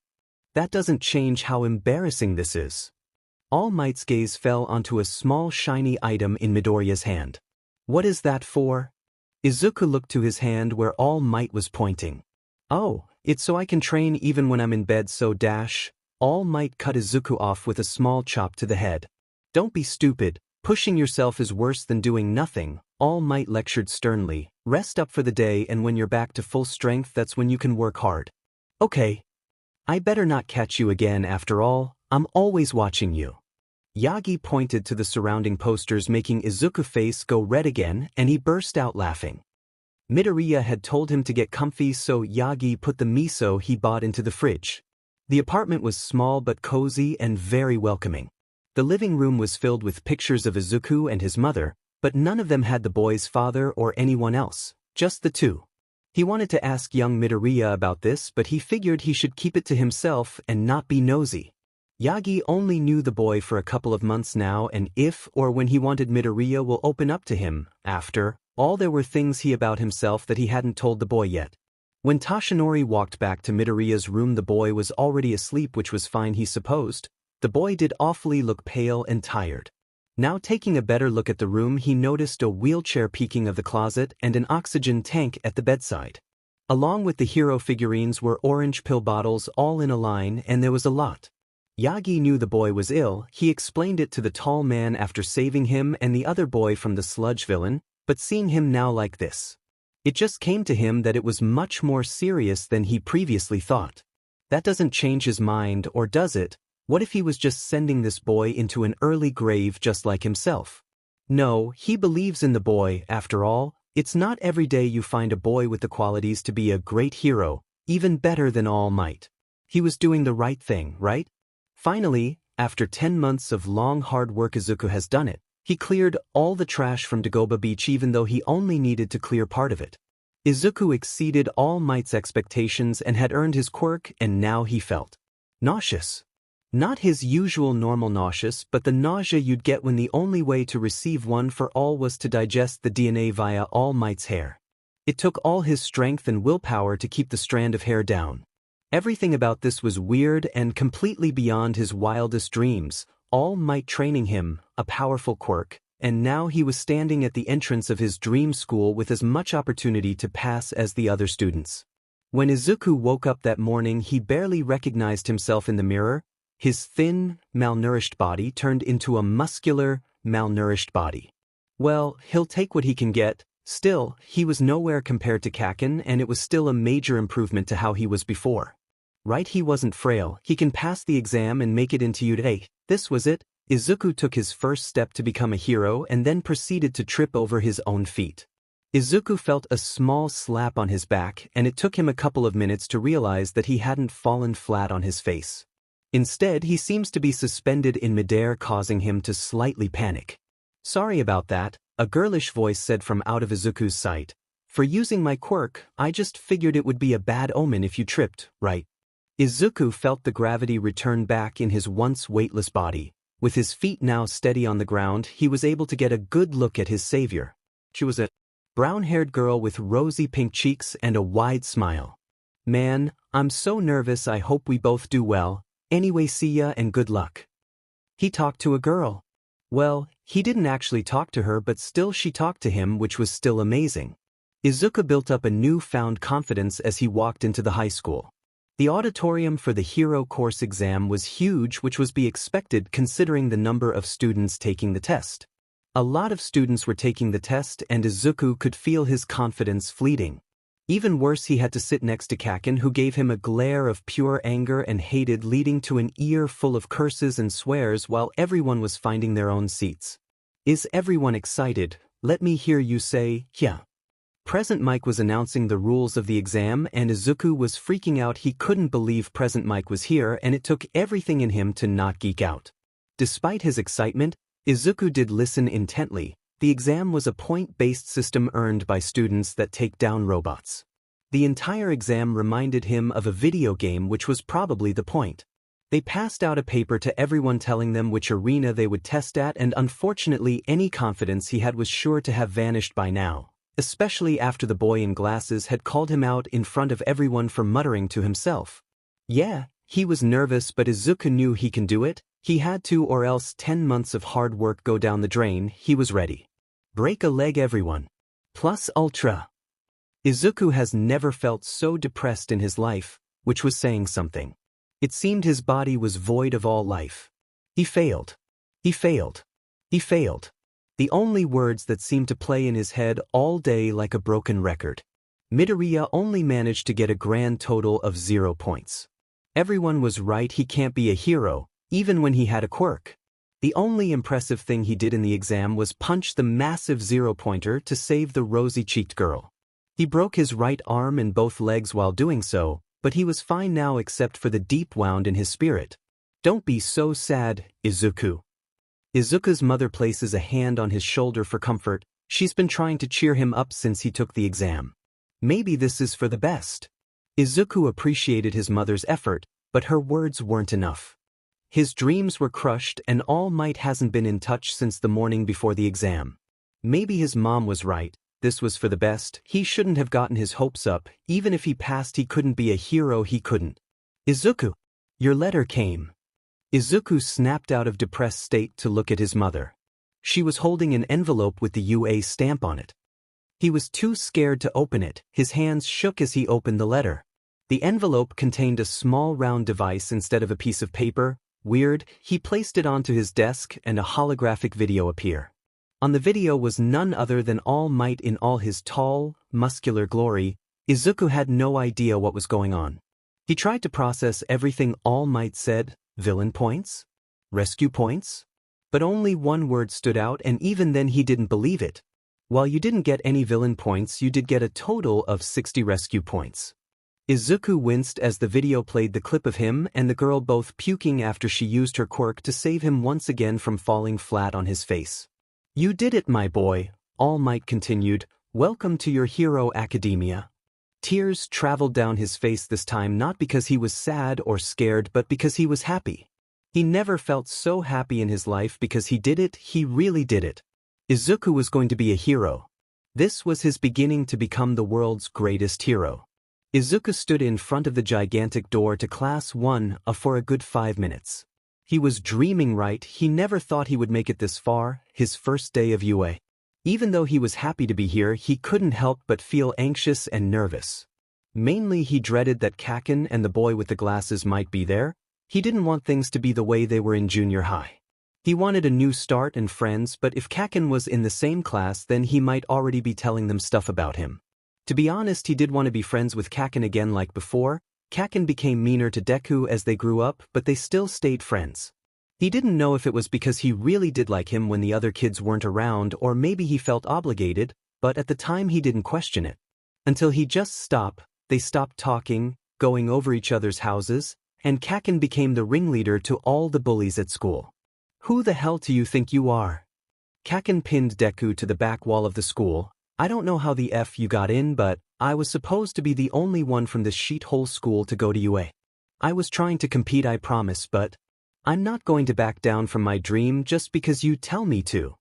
That doesn't change how embarrassing this is. All Might's gaze fell onto a small shiny item in Midoriya's hand. What is that for? Izuku looked to his hand where All Might was pointing. Oh, it's so I can train even when I'm in bed, so dash. All Might cut Izuku off with a small chop to the head. Don't be stupid, pushing yourself is worse than doing nothing, All Might lectured sternly. Rest up for the day, and when you're back to full strength, that's when you can work hard. Okay. I better not catch you again. After all, I'm always watching you. Yagi pointed to the surrounding posters, making Izuku's face go red again, and he burst out laughing. Midoriya had told him to get comfy, so Yagi put the miso he bought into the fridge. The apartment was small but cozy and very welcoming. The living room was filled with pictures of Izuku and his mother, but none of them had the boy's father or anyone else, just the two. He wanted to ask young Midoriya about this, but he figured he should keep it to himself and not be nosy. Yagi only knew the boy for a couple of months now, and if or when he wanted, Midoriya will open up to him. After all, there were things about himself that he hadn't told the boy yet. When Toshinori walked back to Midoriya's room, the boy was already asleep, which was fine, he supposed. The boy did awfully look pale and tired. Now, taking a better look at the room, he noticed a wheelchair peeking of the closet and an oxygen tank at the bedside. Along with the hero figurines were orange pill bottles all in a line, and there was a lot. Yagi knew the boy was ill. He explained it to the tall man after saving him and the other boy from the sludge villain, but seeing him now like this, it just came to him that it was much more serious than he previously thought. That doesn't change his mind, or does it? What if he was just sending this boy into an early grave just like himself? No, he believes in the boy. After all, it's not every day you find a boy with the qualities to be a great hero, even better than All Might. He was doing the right thing, right? Finally, after 10 months of long hard work, Izuku has done it. He cleared all the trash from Dagoba Beach, even though he only needed to clear part of it. Izuku exceeded All Might's expectations and had earned his quirk, and now he felt nauseous. Not his usual normal nauseous, but the nausea you'd get when the only way to receive one for all was to digest the DNA via All Might's hair. It took all his strength and willpower to keep the strand of hair down. Everything about this was weird and completely beyond his wildest dreams. All Might training him, a powerful quirk, and now he was standing at the entrance of his dream school with as much opportunity to pass as the other students. When Izuku woke up that morning, he barely recognized himself in the mirror. His thin, malnourished body turned into a muscular, malnourished body. Well, he'll take what he can get. Still, he was nowhere compared to Kaken, and it was still a major improvement to how he was before. Right, he wasn't frail. He can pass the exam and make it into U.S.J. This was it. Izuku took his first step to become a hero and then proceeded to trip over his own feet. Izuku felt a small slap on his back, and it took him a couple of minutes to realize that he hadn't fallen flat on his face. Instead, he seems to be suspended in midair, causing him to slightly panic. "Sorry about that," a girlish voice said from out of Izuku's sight. "For using my quirk, I just figured it would be a bad omen if you tripped, right?" Izuku felt the gravity return back in his once weightless body. With his feet now steady on the ground, he was able to get a good look at his savior. She was a brown-haired girl with rosy pink cheeks and a wide smile. "Man, I'm so nervous. I hope we both do well. Anyway, see ya and good luck." He talked to a girl. Well, he didn't actually talk to her, but still she talked to him, which was still amazing. Izuku built up a newfound confidence as he walked into the high school. The auditorium for the hero course exam was huge, which was be expected considering the number of students taking the test. A lot of students were taking the test, and Izuku could feel his confidence fleeting. Even worse, he had to sit next to Kaken, who gave him a glare of pure anger and hated, leading to an ear full of curses and swears while everyone was finding their own seats. "Is everyone excited? Let me hear you say, yeah." Present Mike was announcing the rules of the exam, and Izuku was freaking out. He couldn't believe Present Mike was here, and it took everything in him to not geek out. Despite his excitement, Izuku did listen intently. The exam was a point-based system earned by students that take down robots. The entire exam reminded him of a video game, which was probably the point. They passed out a paper to everyone telling them which arena they would test at, and unfortunately any confidence he had was sure to have vanished by now, especially after the boy in glasses had called him out in front of everyone for muttering to himself. Yeah, he was nervous, but Izuku knew he can do it. He had to, or else 10 months of hard work go down the drain. He was ready. Break a leg, everyone. Plus ultra. Izuku has never felt so depressed in his life, which was saying something. It seemed his body was void of all life. He failed. He failed. He failed. The only words that seemed to play in his head all day like a broken record. Midoriya only managed to get a grand total of 0 points. Everyone was right, he can't be a hero, even when he had a quirk. The only impressive thing he did in the exam was punch the massive zero-pointer to save the rosy-cheeked girl. He broke his right arm and both legs while doing so, but he was fine now except for the deep wound in his spirit. Don't be so sad, Izuku. Izuku's mother places a hand on his shoulder for comfort. She's been trying to cheer him up since he took the exam. Maybe this is for the best. Izuku appreciated his mother's effort, but her words weren't enough. His dreams were crushed and All Might hasn't been in touch since the morning before the exam. Maybe his mom was right, this was for the best, he shouldn't have gotten his hopes up, even if he passed he couldn't be a hero he couldn't. Izuku! Your letter came. Izuku snapped out of depressed state to look at his mother. She was holding an envelope with the UA stamp on it. He was too scared to open it, his hands shook as he opened the letter. The envelope contained a small round device instead of a piece of paper. Weird, he placed it onto his desk and a holographic video appeared. On the video was none other than All Might in all his tall, muscular glory. Izuku had no idea what was going on. He tried to process everything All Might said, villain points? Rescue points? But only one word stood out and even then he didn't believe it. While you didn't get any villain points, you did get a total of 60 rescue points. Izuku winced as the video played the clip of him and the girl both puking after she used her quirk to save him once again from falling flat on his face. You did it, my boy, All Might continued. Welcome to your hero academia. Tears traveled down his face this time not because he was sad or scared but because he was happy. He never felt so happy in his life because he did it, he really did it. Izuku was going to be a hero. This was his beginning to become the world's greatest hero. Izuku stood in front of the gigantic door to Class 1 for a good 5 minutes. He was dreaming, right? He never thought he would make it this far, his first day of UA. Even though he was happy to be here, he couldn't help but feel anxious and nervous. Mainly he dreaded that Kaken and the boy with the glasses might be there. He didn't want things to be the way they were in junior high. He wanted a new start and friends, but if Kaken was in the same class then he might already be telling them stuff about him. To be honest, he did want to be friends with Kaken again like before. Kaken became meaner to Deku as they grew up, but they still stayed friends. He didn't know if it was because he really did like him when the other kids weren't around or maybe he felt obligated, but at the time he didn't question it. Until he just stopped, they stopped talking, going over each other's houses, and Kaken became the ringleader to all the bullies at school. Who the hell do you think you are? Kaken pinned Deku to the back wall of the school. I don't know how the F you got in, but I was supposed to be the only one from this shithole school to go to UA. I was trying to compete, I promise, but I'm not going to back down from my dream just because you tell me to.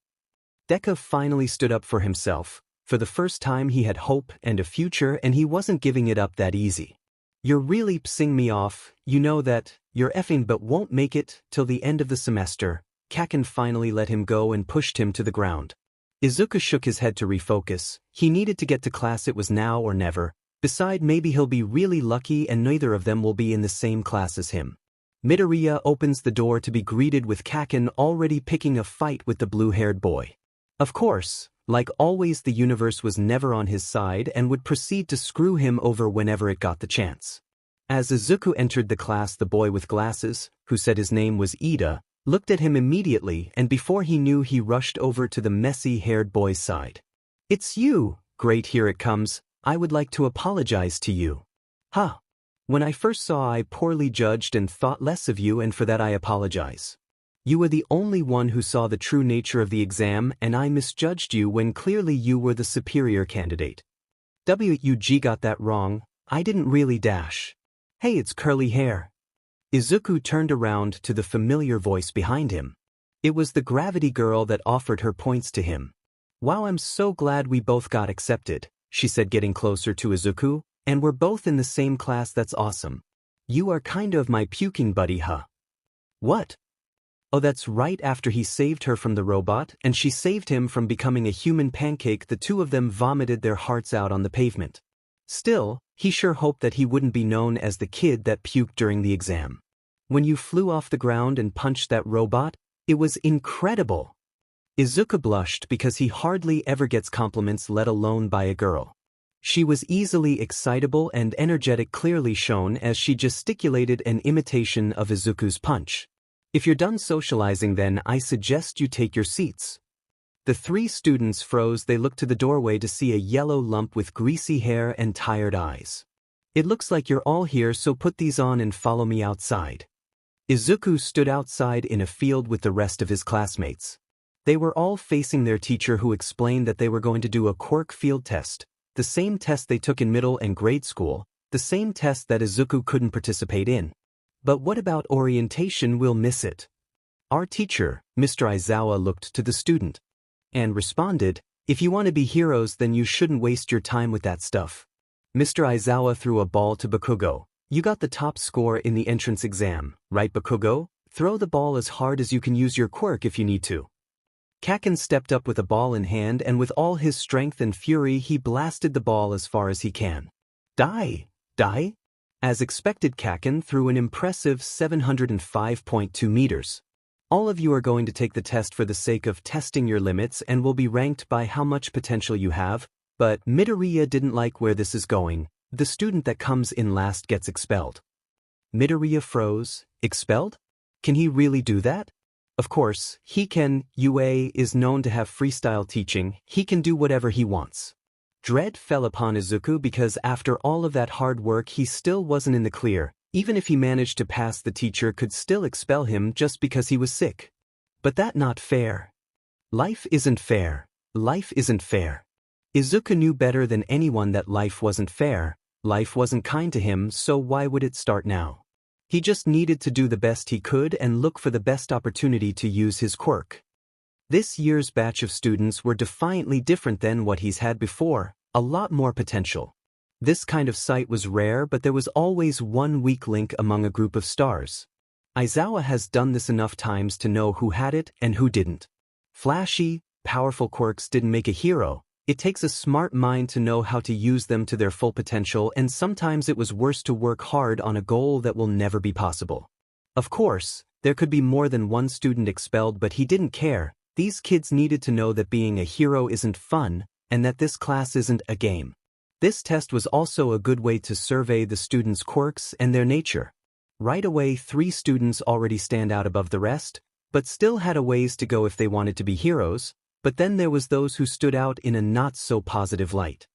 Deku finally stood up for himself. For the first time he had hope and a future and he wasn't giving it up that easy. You're really pissing me off, you know that, you're effing but won't make it till the end of the semester. Kaken finally let him go and pushed him to the ground. Izuku shook his head to refocus. He needed to get to class, it was now or never. Besides, maybe he'll be really lucky and neither of them will be in the same class as him. Midoriya opens the door to be greeted with Kaken already picking a fight with the blue-haired boy. Of course, like always, the universe was never on his side and would proceed to screw him over whenever it got the chance. As Izuku entered the class, the boy with glasses, who said his name was Ida, looked at him immediately and before he knew he rushed over to the messy-haired boy's side. It's you, great, here it comes, I would like to apologize to you. Huh. When I first saw I poorly judged and thought less of you and for that I apologize. You were the only one who saw the true nature of the exam and I misjudged you when clearly you were the superior candidate. U.S.J got that wrong, I didn't really dash. Hey, it's curly hair. Izuku turned around to the familiar voice behind him. It was the gravity girl that offered her points to him. Wow, I'm so glad we both got accepted, she said getting closer to Izuku, and we're both in the same class, that's awesome. You are kind of my puking buddy, huh? What? Oh, that's right, after he saved her from the robot and she saved him from becoming a human pancake, the two of them vomited their hearts out on the pavement. Still, he sure hoped that he wouldn't be known as the kid that puked during the exam. When you flew off the ground and punched that robot, it was incredible. Izuku blushed because he hardly ever gets compliments, let alone by a girl. She was easily excitable and energetic, clearly shown as she gesticulated an imitation of Izuku's punch. If you're done socializing then I suggest you take your seats. The three students froze. They looked to the doorway to see a yellow lump with greasy hair and tired eyes. It looks like you're all here, so put these on and follow me outside. Izuku stood outside in a field with the rest of his classmates. They were all facing their teacher, who explained that they were going to do a Quirk field test, the same test they took in middle and grade school, the same test that Izuku couldn't participate in. But what about orientation? We'll miss it. Our teacher, Mr. Aizawa, looked to the student and responded, if you want to be heroes then you shouldn't waste your time with that stuff. Mr. Aizawa threw a ball to Bakugo. You got the top score in the entrance exam, right Bakugo? Throw the ball as hard as you can, use your quirk if you need to. Kaken stepped up with a ball in hand, and with all his strength and fury he blasted the ball as far as he can. Die! Die! As expected, Kaken threw an impressive 705.2 meters. All of you are going to take the test for the sake of testing your limits and will be ranked by how much potential you have, but Midoriya didn't like where this is going. The student that comes in last gets expelled. Midoriya froze. Expelled? Can he really do that? Of course, he can. UA is known to have freestyle teaching. He can do whatever he wants. Dread fell upon Izuku because after all of that hard work he still wasn't in the clear. Even if he managed to pass, the teacher could still expel him just because he was sick. But that not fair. Life isn't fair. Life isn't fair. Izuku knew better than anyone that life wasn't fair. Life wasn't kind to him, so why would it start now? He just needed to do the best he could and look for the best opportunity to use his quirk. This year's batch of students were defiantly different than what he's had before, a lot more potential. This kind of sight was rare, but there was always one weak link among a group of stars. Aizawa has done this enough times to know who had it and who didn't. Flashy, powerful quirks didn't make a hero. It takes a smart mind to know how to use them to their full potential, and sometimes it was worse to work hard on a goal that will never be possible. Of course, there could be more than one student expelled, but he didn't care. These kids needed to know that being a hero isn't fun, and that this class isn't a game. This test was also a good way to survey the students' quirks and their nature. Right away, 3 students already stand out above the rest, but still had a ways to go if they wanted to be heroes. But then there was those who stood out in a not-so-positive light.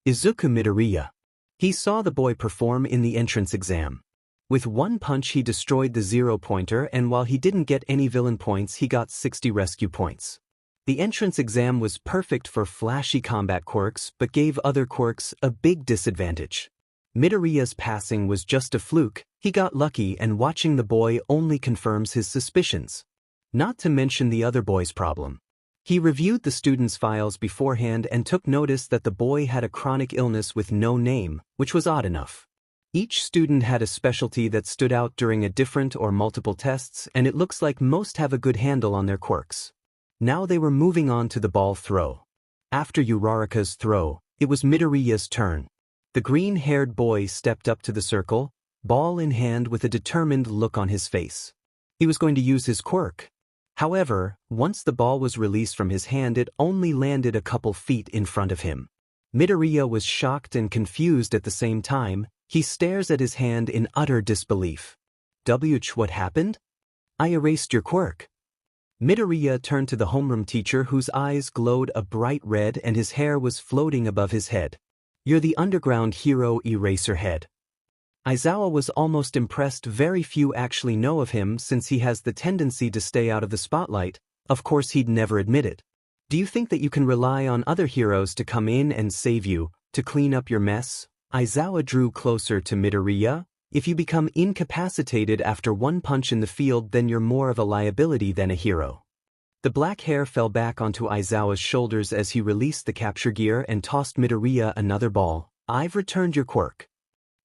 Izuku Midoriya. He saw the boy perform in the entrance exam. With one punch he destroyed the 0-pointer, and while he didn't get any villain points he got 60 rescue points. The entrance exam was perfect for flashy combat quirks, but gave other quirks a big disadvantage. Midoriya's passing was just a fluke. He got lucky, and watching the boy only confirms his suspicions. Not to mention the other boy's problem. He reviewed the students' files beforehand and took notice that the boy had a chronic illness with no name, which was odd enough. Each student had a specialty that stood out during a different or multiple tests, and it looks like most have a good handle on their quirks. Now they were moving on to the ball throw. After Uraraka's throw, it was Midoriya's turn. The green-haired boy stepped up to the circle, ball in hand with a determined look on his face. He was going to use his quirk. However, once the ball was released from his hand it only landed a couple feet in front of him. Midoriya was shocked and confused at the same time. He stares at his hand in utter disbelief. What happened? I erased your quirk. Midoriya turned to the homeroom teacher, whose eyes glowed a bright red and his hair was floating above his head. You're the underground hero Eraserhead. Aizawa was almost impressed. Very few actually know of him since he has the tendency to stay out of the spotlight. Of course he'd never admit it. Do you think that you can rely on other heroes to come in and save you, to clean up your mess? Aizawa drew closer to Midoriya. If you become incapacitated after one punch in the field then you're more of a liability than a hero. The black hair fell back onto Aizawa's shoulders as he released the capture gear and tossed Midoriya another ball. I've returned your quirk.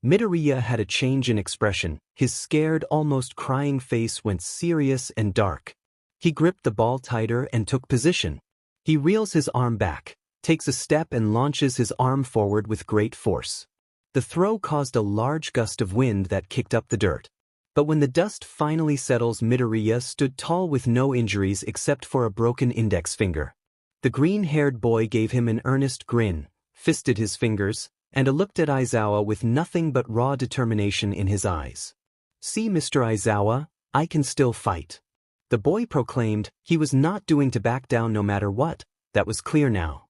Midoriya had a change in expression. His scared, almost crying face went serious and dark. He gripped the ball tighter and took position. He reels his arm back, takes a step and launches his arm forward with great force. The throw caused a large gust of wind that kicked up the dirt. But when the dust finally settles, Midoriya stood tall with no injuries except for a broken index finger. The green-haired boy gave him an earnest grin, fisted his fingers, and looked at Aizawa with nothing but raw determination in his eyes. See, Mr. Aizawa, I can still fight. The boy proclaimed he was not doing to back down no matter what. That was clear now.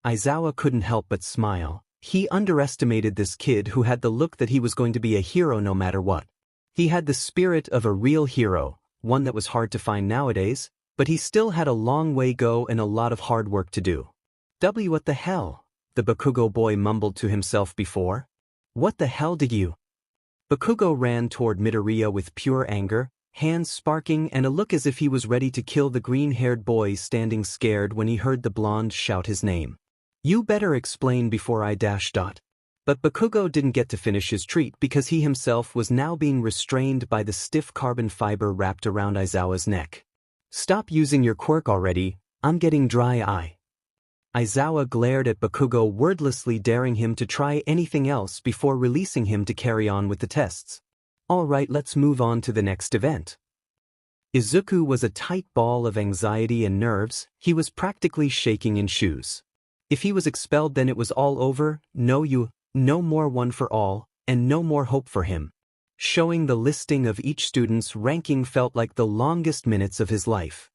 Aizawa couldn't help but smile. He underestimated this kid who had the look that he was going to be a hero no matter what. He had the spirit of a real hero, one that was hard to find nowadays, but he still had a long way go and a lot of hard work to do. What the hell? The Bakugo boy mumbled to himself before. What the hell did you? Bakugo ran toward Midoriya with pure anger, hands sparking and a look as if he was ready to kill the green-haired boy standing scared when he heard the blonde shout his name. You better explain before I dash. But Bakugo didn't get to finish his treat because he himself was now being restrained by the stiff carbon fiber wrapped around Aizawa's neck. Stop using your quirk already, I'm getting dry eye. Aizawa glared at Bakugo wordlessly, daring him to try anything else before releasing him to carry on with the tests. Alright, let's move on to the next event. Izuku was a tight ball of anxiety and nerves. He was practically shaking in shoes. If he was expelled, then it was all over. No more one for all, and no more hope for him. Showing the listing of each student's ranking felt like the longest minutes of his life.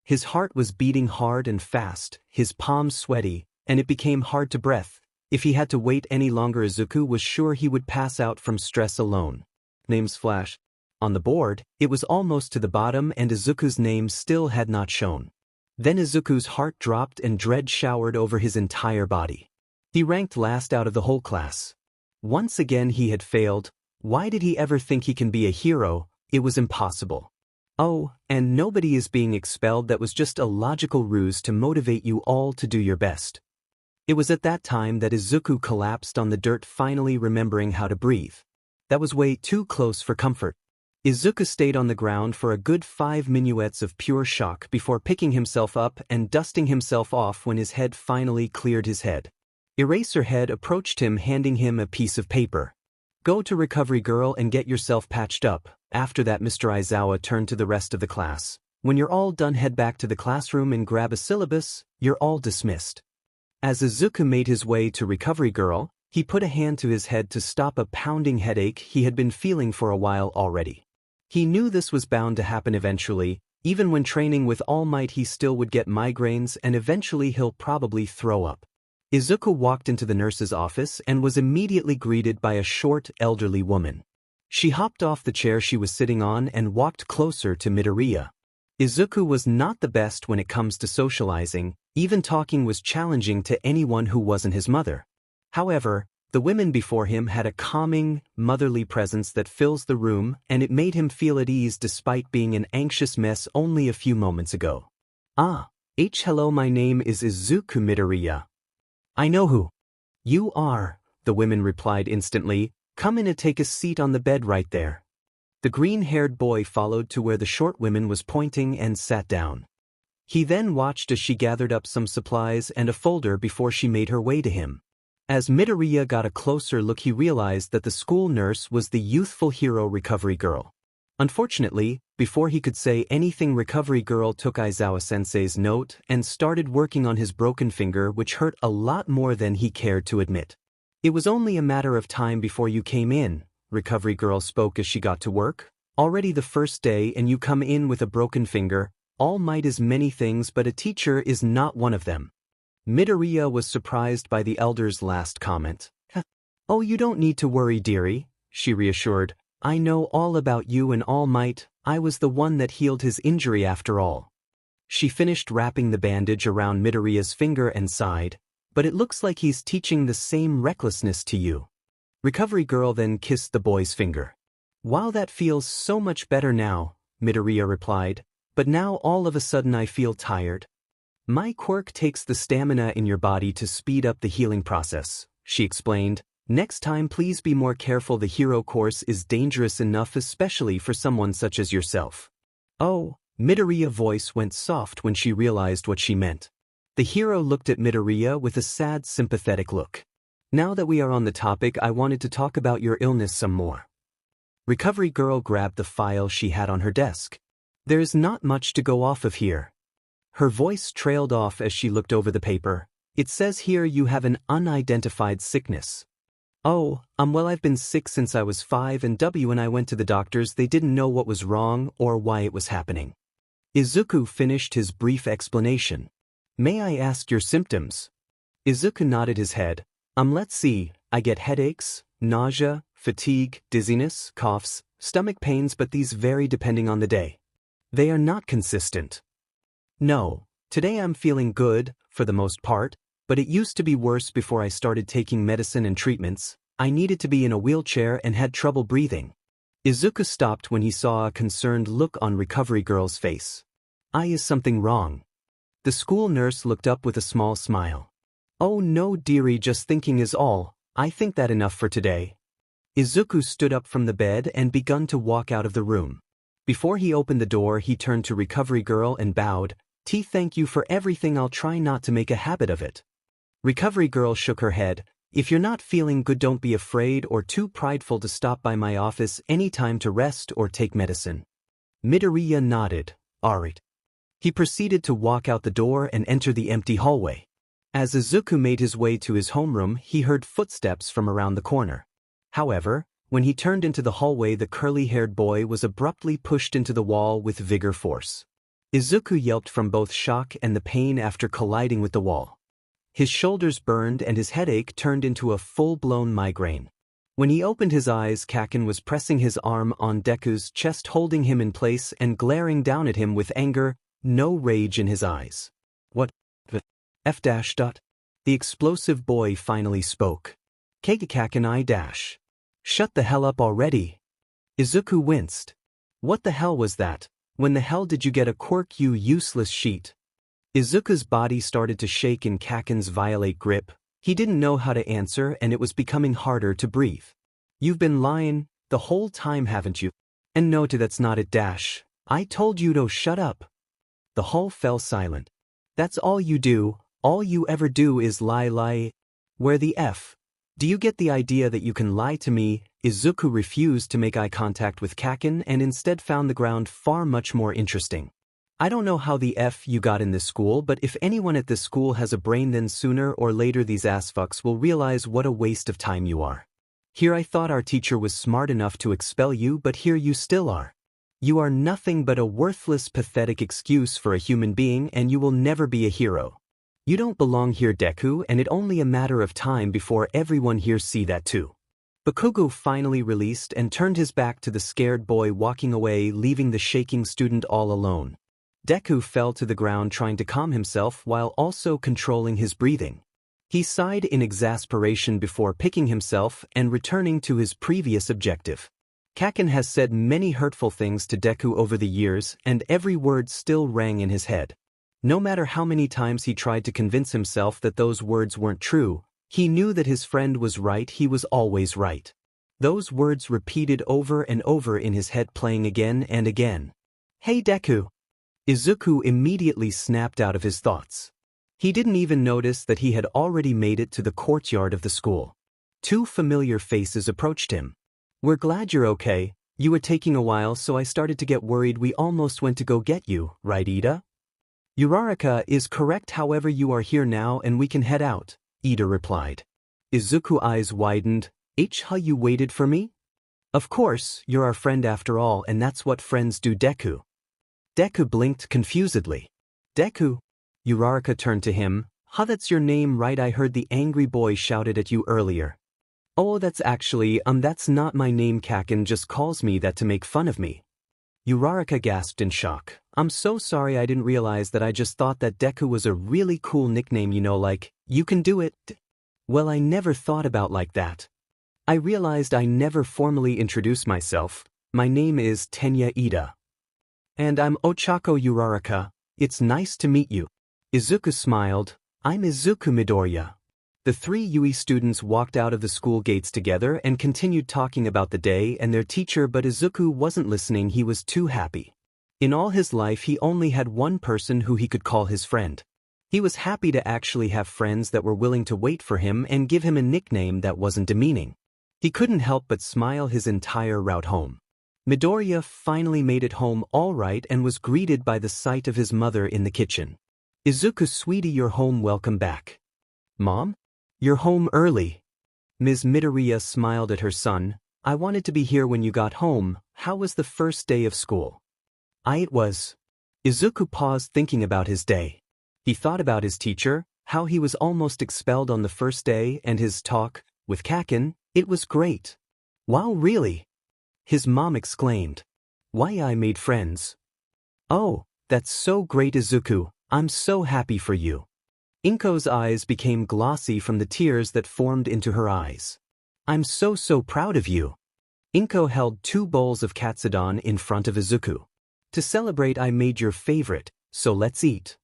His heart was beating hard and fast, his palms sweaty, and it became hard to breathe. If he had to wait any longer, Izuku was sure he would pass out from stress alone. Names flash. On the board, it was almost to the bottom and Izuku's name still had not shown. Then Izuku's heart dropped and dread showered over his entire body. He ranked last out of the whole class. Once again he had failed. Why did he ever think he can be a hero? It was impossible. Oh, and nobody is being expelled. That was just a logical ruse to motivate you all to do your best. It was at that time that Izuku collapsed on the dirt, finally remembering how to breathe. That was way too close for comfort. Izuku stayed on the ground for a good 5 minuets of pure shock before picking himself up and dusting himself off when his head finally cleared his head. Eraserhead approached him, handing him a piece of paper. Go to Recovery Girl and get yourself patched up. After that, Mr. Aizawa turned to the rest of the class. When you're all done, head back to the classroom and grab a syllabus. You're all dismissed. As Izuku made his way to Recovery Girl, he put a hand to his head to stop a pounding headache he had been feeling for a while already. He knew this was bound to happen eventually. Even when training with All Might, he still would get migraines and eventually he'll probably throw up. Izuku walked into the nurse's office and was immediately greeted by a short, elderly woman. She hopped off the chair she was sitting on and walked closer to Midoriya. Izuku was not the best when it comes to socializing. Even talking was challenging to anyone who wasn't his mother. However, the women before him had a calming, motherly presence that fills the room, and it made him feel at ease despite being an anxious mess only a few moments ago. Hello, my name is Izuku Midoriya. I know who you are, the women replied instantly. Come in and take a seat on the bed right there. The green-haired boy followed to where the short woman was pointing and sat down. He then watched as she gathered up some supplies and a folder before she made her way to him. As Midoriya got a closer look, he realized that the school nurse was the youthful hero Recovery Girl. Unfortunately, before he could say anything, Recovery Girl took Aizawa-sensei's note and started working on his broken finger, which hurt a lot more than he cared to admit. It was only a matter of time before you came in, Recovery Girl spoke as she got to work. Already the first day and you come in with a broken finger. All Might is many things, but a teacher is not one of them. Midoriya was surprised by the elder's last comment. Oh, you don't need to worry, dearie, she reassured. I know all about you and All Might. I was the one that healed his injury after all. She finished wrapping the bandage around Midoriya's finger and sighed. But it looks like he's teaching the same recklessness to you. Recovery Girl then kissed the boy's finger. Wow, that feels so much better now, Midoriya replied. But now all of a sudden I feel tired. My quirk takes the stamina in your body to speed up the healing process, she explained. Next time please be more careful. The hero course is dangerous enough, especially for someone such as yourself. Oh, Midoriya's voice went soft when she realized what she meant. The hero looked at Midoriya with a sad, sympathetic look. Now that we are on the topic, I wanted to talk about your illness some more. Recovery Girl grabbed the file she had on her desk. There's not much to go off of here. Her voice trailed off as she looked over the paper. It says here you have an unidentified sickness. Oh, well, I've been sick since I was 5 and when I went to the doctors they didn't know what was wrong or why it was happening. Izuku finished his brief explanation. May I ask your symptoms? Izuku nodded his head. Let's see, I get headaches, nausea, fatigue, dizziness, coughs, stomach pains, but these vary depending on the day. They are not consistent. No, today I'm feeling good, for the most part, but it used to be worse before I started taking medicine and treatments. I needed to be in a wheelchair and had trouble breathing. Izuku stopped when he saw a concerned look on Recovery Girl's face. Is something wrong? The school nurse looked up with a small smile. Oh no dearie, just thinking is all. I think that enough for today. Izuku stood up from the bed and begun to walk out of the room. Before he opened the door, he turned to Recovery Girl and bowed. Thank you for everything, I'll try not to make a habit of it. Recovery Girl shook her head. If you're not feeling good, don't be afraid or too prideful to stop by my office anytime to rest or take medicine. Midoriya nodded. Alright. He proceeded to walk out the door and enter the empty hallway. As Izuku made his way to his homeroom, he heard footsteps from around the corner. However, when he turned into the hallway, the curly-haired boy was abruptly pushed into the wall with vigor force. Izuku yelped from both shock and the pain after colliding with the wall. His shoulders burned and his headache turned into a full-blown migraine. When he opened his eyes, Kaken was pressing his arm on Deku's chest, holding him in place and glaring down at him with anger, no rage in his eyes. What the F-? The explosive boy finally spoke. Kaken I-. Shut the hell up already. Izuku winced. What the hell was that? When the hell did you get a quirk, you useless sheet? Izuku's body started to shake in Kaken's violent grip. He didn't know how to answer and it was becoming harder to breathe. You've been lying the whole time, haven't you? And no, that's not it. I told you to shut up. The hall fell silent. That's all you do, all you ever do is lie. Where the F? Do you get the idea that you can lie to me? Izuku refused to make eye contact with Kaken and instead found the ground far much more interesting. I don't know how the F you got in this school, but if anyone at this school has a brain, then sooner or later these assfucks will realize what a waste of time you are. Here I thought our teacher was smart enough to expel you, but here you still are. You are nothing but a worthless, pathetic excuse for a human being, and you will never be a hero. You don't belong here, Deku, and it's only a matter of time before everyone here see that too. Bakugo finally released and turned his back to the scared boy, walking away, leaving the shaking student all alone. Deku fell to the ground trying to calm himself while also controlling his breathing. He sighed in exasperation before picking himself and returning to his previous objective. Kaken has said many hurtful things to Deku over the years, and every word still rang in his head. No matter how many times he tried to convince himself that those words weren't true, he knew that his friend was right. He was always right. Those words repeated over and over in his head, playing again and again. Hey Deku! Izuku immediately snapped out of his thoughts. He didn't even notice that he had already made it to the courtyard of the school. Two familiar faces approached him. We're glad you're okay. You were taking a while, so I started to get worried. We almost went to go get you, right Ida? Uraraka is correct, however you are here now and we can head out, Ida replied. Izuku's eyes widened. How you waited for me? Of course, you're our friend after all, and that's what friends do, Deku. Deku blinked confusedly. Deku? Uraraka turned to him. That's your name, right? I heard the angry boy shouted at you earlier. Oh, that's not my name. Kaken just calls me that to make fun of me. Uraraka gasped in shock. I'm so sorry, I didn't realize that. I just thought that Deku was a really cool nickname, like, you can do it. Well, I never thought about like that. I realized I never formally introduced myself. My name is Tenya Ida. And I'm Ochako Uraraka. It's nice to meet you. Izuku smiled. I'm Izuku Midoriya. The three UE students walked out of the school gates together and continued talking about the day and their teacher, but Izuku wasn't listening. He was too happy. In all his life, he only had one person who he could call his friend. He was happy to actually have friends that were willing to wait for him and give him a nickname that wasn't demeaning. He couldn't help but smile his entire route home. Midoriya finally made it home all right and was greeted by the sight of his mother in the kitchen. Izuku, sweetie, you're home, welcome back. Mom? You're home early. Ms. Midoriya smiled at her son. I wanted to be here when you got home. How was the first day of school? It was. Izuku paused thinking about his day. He thought about his teacher, how he was almost expelled on the first day, and his talk with Kaken. It was great. Wow, really? His mom exclaimed. Why, I made friends. Oh, that's so great, Izuku. I'm so happy for you. Inko's eyes became glossy from the tears that formed into her eyes. I'm so proud of you. Inko held 2 bowls of katsudon in front of Izuku. To celebrate, I made your favorite, so let's eat.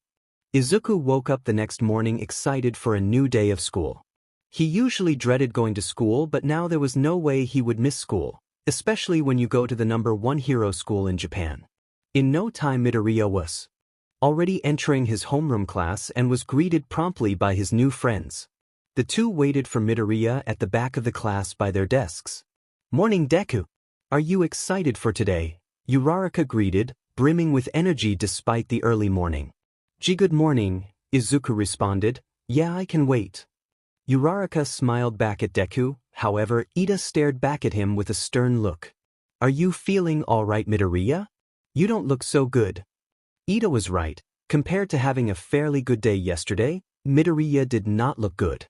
Izuku woke up the next morning excited for a new day of school. He usually dreaded going to school, but now there was no way he would miss school, especially when you go to the #1 hero school in Japan. In no time, Midoriya was already entering his homeroom class and was greeted promptly by his new friends. The two waited for Midoriya at the back of the class by their desks. Morning, Deku. Are you excited for today? Uraraka greeted, brimming with energy despite the early morning. Good morning, Izuku responded. Yeah, I can wait. Uraraka smiled back at Deku, however, Ida stared back at him with a stern look. Are you feeling all right, Midoriya? You don't look so good. Ida was right. Compared to having a fairly good day yesterday, Midoriya did not look good.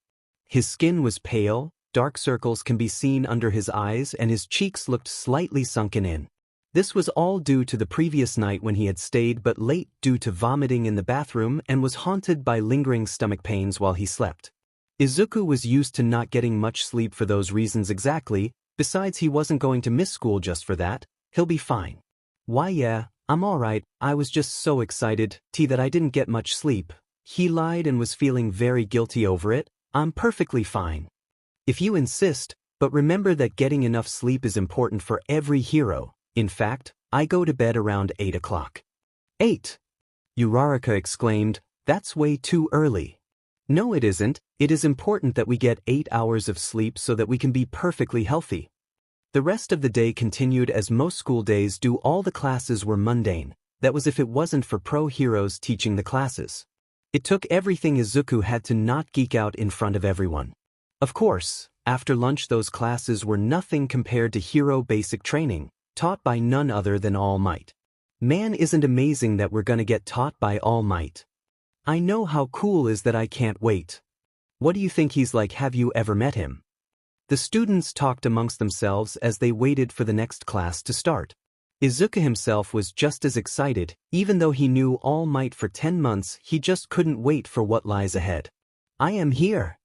His skin was pale, dark circles can be seen under his eyes, and his cheeks looked slightly sunken in. This was all due to the previous night when he had stayed but late due to vomiting in the bathroom and was haunted by lingering stomach pains while he slept. Izuku was used to not getting much sleep for those reasons exactly, besides he wasn't going to miss school just for that. He'll be fine. Why, yeah, I'm alright, I was just so excited, that I didn't get much sleep. He lied and was feeling very guilty over it. I'm perfectly fine. If you insist, but remember that getting enough sleep is important for every hero. In fact, I go to bed around 8 o'clock. 8! Uraraka exclaimed, that's way too early. No, it isn't. It is important that we get 8 hours of sleep so that we can be perfectly healthy. The rest of the day continued as most school days do. All the classes were mundane. That was if it wasn't for pro heroes teaching the classes. It took everything Izuku had to not geek out in front of everyone. Of course, after lunch those classes were nothing compared to hero basic training, taught by none other than All Might. Man, isn't amazing that we're gonna get taught by All Might. I know how cool is that. I can't wait. What do you think he's like? Have you ever met him? The students talked amongst themselves as they waited for the next class to start. Izuku himself was just as excited, even though he knew All Might for 10 months, he just couldn't wait for what lies ahead. I am here.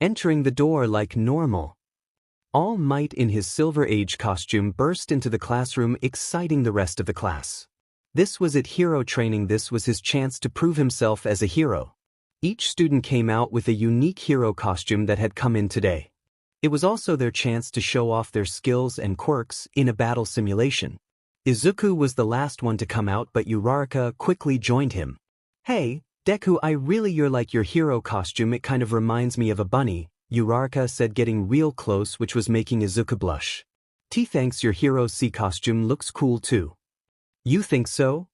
Entering the door like normal. All Might in his Silver Age costume burst into the classroom, exciting the rest of the class. This was at hero training. This was his chance to prove himself as a hero. Each student came out with a unique hero costume that had come in today. It was also their chance to show off their skills and quirks in a battle simulation. Izuku was the last one to come out, but Uraraka quickly joined him. Hey, Deku, you're like your hero costume, it kind of reminds me of a bunny, Uraraka said, getting real close, which was making Izuku blush. Thanks, your hero C costume looks cool too. You think so?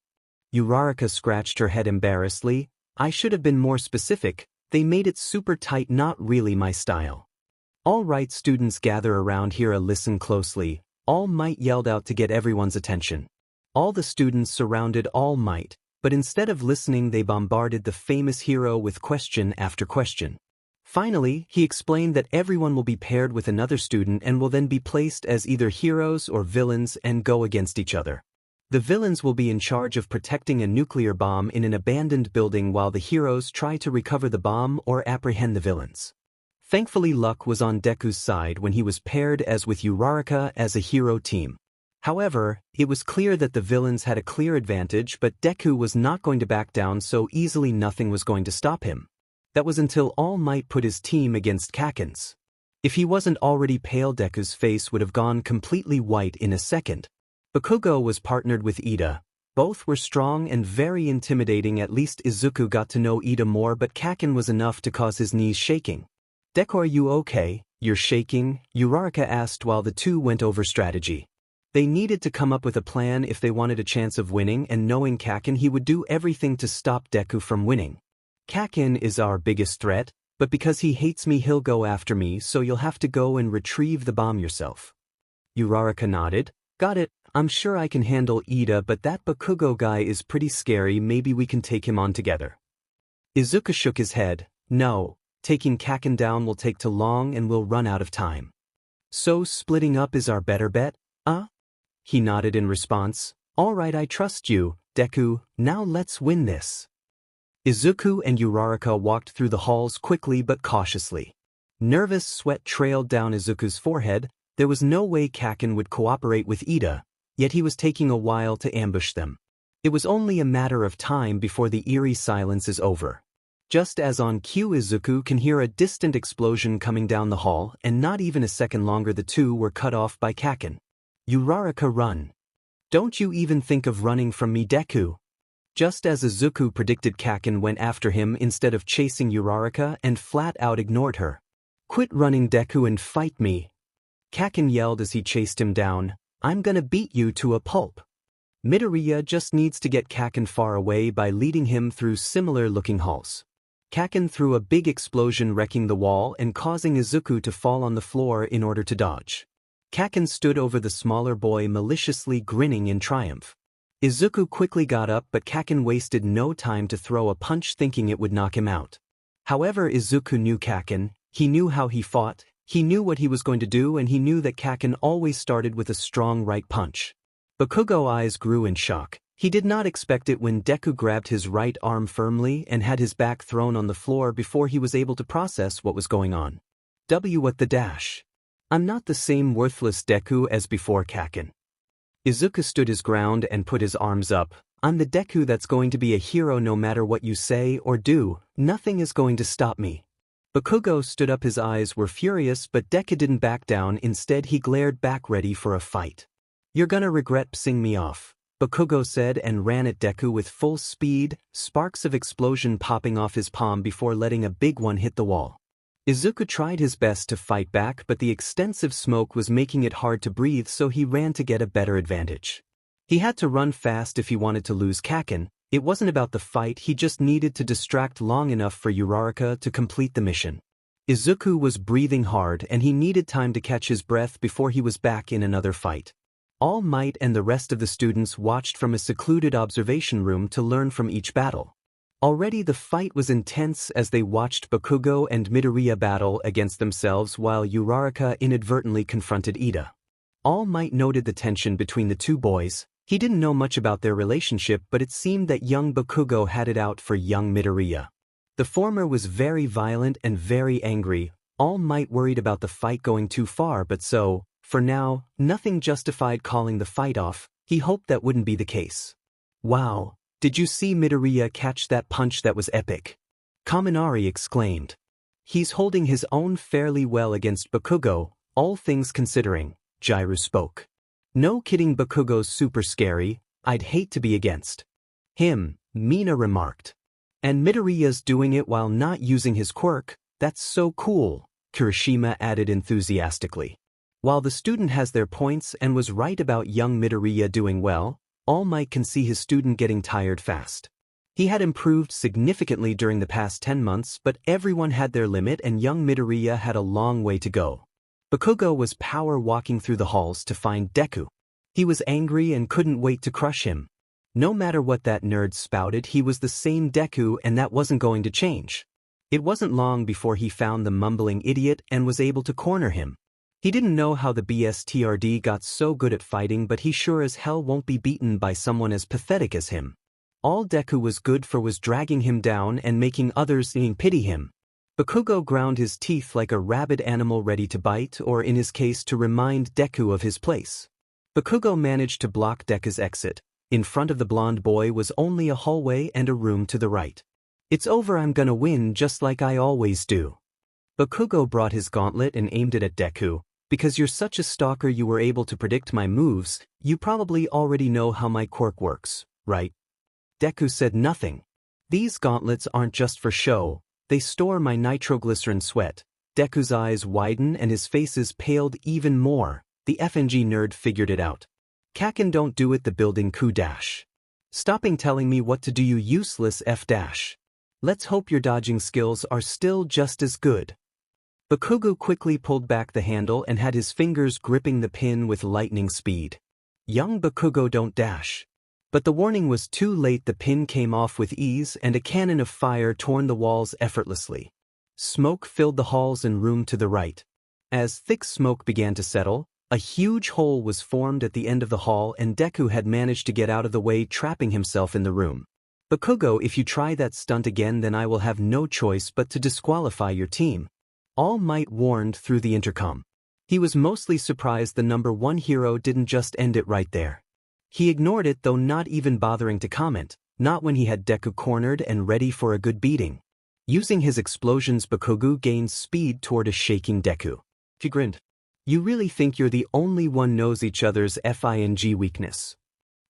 Uraraka scratched her head embarrassedly. I should have been more specific. They made it super tight, not really my style. All right, students, gather around here, listen closely. All Might yelled out to get everyone's attention. All the students surrounded All Might, but instead of listening they bombarded the famous hero with question after question. Finally, he explained that everyone will be paired with another student and will then be placed as either heroes or villains and go against each other. The villains will be in charge of protecting a nuclear bomb in an abandoned building while the heroes try to recover the bomb or apprehend the villains. Thankfully, luck was on Deku's side when he was paired as with Uraraka as a hero team. However, it was clear that the villains had a clear advantage, but Deku was not going to back down so easily. Nothing was going to stop him. That was until All Might put his team against Kaken's. If he wasn't already pale, Deku's face would have gone completely white in a second. Bakugo was partnered with Ida. Both were strong and very intimidating. At least Izuku got to know Ida more, but Kaken was enough to cause his knees shaking. Deku, are you okay? You're shaking? Uraraka asked while the two went over strategy. They needed to come up with a plan if they wanted a chance of winning, and knowing Kaken, he would do everything to stop Deku from winning. Kaken is our biggest threat, but because he hates me he'll go after me, so you'll have to go and retrieve the bomb yourself. Uraraka nodded. Got it, I'm sure I can handle Ida, but that Bakugo guy is pretty scary, maybe we can take him on together. Izuku shook his head. No, taking Kaken down will take too long and we'll run out of time. So splitting up is our better bet, He nodded in response. Alright, I trust you, Deku, now let's win this. Izuku and Uraraka walked through the halls quickly but cautiously. Nervous sweat trailed down Izuku's forehead. There was no way Kaken would cooperate with Ida, yet he was taking a while to ambush them. It was only a matter of time before the eerie silence is over. Just as on cue, Izuku can hear a distant explosion coming down the hall, and not even a second longer the two were cut off by Kaken. Uraraka, run. Don't you even think of running from me, Deku. Just as Izuku predicted, Kaken went after him instead of chasing Uraraka and flat out ignored her. Quit running, Deku, and fight me. Kaken yelled as he chased him down. I'm gonna beat you to a pulp. Midoriya just needs to get Kaken far away by leading him through similar-looking halls. Kaken threw a big explosion, wrecking the wall and causing Izuku to fall on the floor in order to dodge. Kaken stood over the smaller boy, maliciously grinning in triumph. Izuku quickly got up, but Kaken wasted no time to throw a punch, thinking it would knock him out. However, Izuku knew Kaken. He knew how he fought, he knew what he was going to do, and he knew that Kaken always started with a strong right punch. Bakugo's eyes grew in shock. He did not expect it when Deku grabbed his right arm firmly and had his back thrown on the floor before he was able to process what was going on. What the dash? I'm not the same worthless Deku as before, Kaken. Izuku stood his ground and put his arms up. I'm the Deku that's going to be a hero no matter what you say or do. Nothing is going to stop me. Bakugo stood up, his eyes were furious, but Deku didn't back down. Instead, he glared back, ready for a fight. You're gonna regret pissing me off, Bakugo said, and ran at Deku with full speed, sparks of explosion popping off his palm before letting a big one hit the wall. Izuku tried his best to fight back, but the extensive smoke was making it hard to breathe, so he ran to get a better advantage. He had to run fast if he wanted to lose Kaken. It wasn't about the fight, he just needed to distract long enough for Uraraka to complete the mission. Izuku was breathing hard and he needed time to catch his breath before he was back in another fight. All Might and the rest of the students watched from a secluded observation room to learn from each battle. Already the fight was intense as they watched Bakugo and Midoriya battle against themselves while Uraraka inadvertently confronted Ida. All Might noted the tension between the two boys. He didn't know much about their relationship, but it seemed that young Bakugo had it out for young Midoriya. The former was very violent and very angry. All Might worried about the fight going too far, but for now, nothing justified calling the fight off. He hoped that wouldn't be the case. Wow, did you see Midoriya catch that punch? That was epic. Kaminari exclaimed. He's holding his own fairly well against Bakugo, all things considering, Jiru spoke. No kidding, Bakugo's super scary. I'd hate to be against him, Mina remarked. And Midoriya's doing it while not using his quirk. That's so cool, Kirishima added enthusiastically. While the student has their points and was right about young Midoriya doing well, All Might can see his student getting tired fast. He had improved significantly during the past 10 months, but everyone had their limit and young Midoriya had a long way to go. Bakugo was power walking through the halls to find Deku. He was angry and couldn't wait to crush him. No matter what that nerd spouted, he was the same Deku and that wasn't going to change. It wasn't long before he found the mumbling idiot and was able to corner him. He didn't know how the BSTRD got so good at fighting, but he sure as hell won't be beaten by someone as pathetic as him. All Deku was good for was dragging him down and making others pity him. Bakugo ground his teeth like a rabid animal ready to bite, or in his case to remind Deku of his place. Bakugo managed to block Deku's exit. In front of the blonde boy was only a hallway and a room to the right. It's over, I'm gonna win just like I always do. Bakugo brought his gauntlet and aimed it at Deku. Because you're such a stalker, you were able to predict my moves. You probably already know how my quirk works, right? Deku said nothing. These gauntlets aren't just for show. They store my nitroglycerin sweat. Deku's eyes widened and his faces paled even more. The FNG nerd figured it out. Kaken, don't do it, the building coup dash. Stopping telling me what to do, you useless F dash. Let's hope your dodging skills are still just as good. Bakugo quickly pulled back the handle and had his fingers gripping the pin with lightning speed. Young Bakugo don't dash. But the warning was too late. The pin came off with ease and a cannon of fire torn the walls effortlessly. Smoke filled the halls and room to the right. As thick smoke began to settle, a huge hole was formed at the end of the hall and Deku had managed to get out of the way, trapping himself in the room. Bakugo, if you try that stunt again then I will have no choice but to disqualify your team. All Might warned through the intercom. He was mostly surprised the number 1 hero didn't just end it right there. He ignored it, though not even bothering to comment, not when he had Deku cornered and ready for a good beating. Using his explosions, Bakugo gained speed toward a shaking Deku. He grinned. You really think you're the only one knows each other's FING weakness?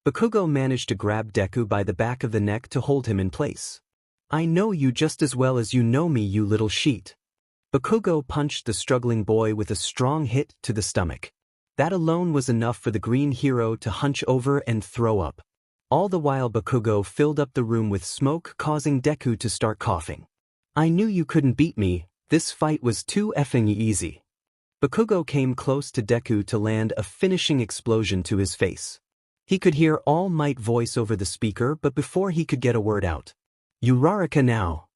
Bakugo managed to grab Deku by the back of the neck to hold him in place. I know you just as well as you know me, you little sheet. Bakugo punched the struggling boy with a strong hit to the stomach. That alone was enough for the green hero to hunch over and throw up. All the while Bakugo filled up the room with smoke, causing Deku to start coughing. I knew you couldn't beat me, this fight was too effing easy. Bakugo came close to Deku to land a finishing explosion to his face. He could hear All Might voice over the speaker, but before he could get a word out. Uraraka now.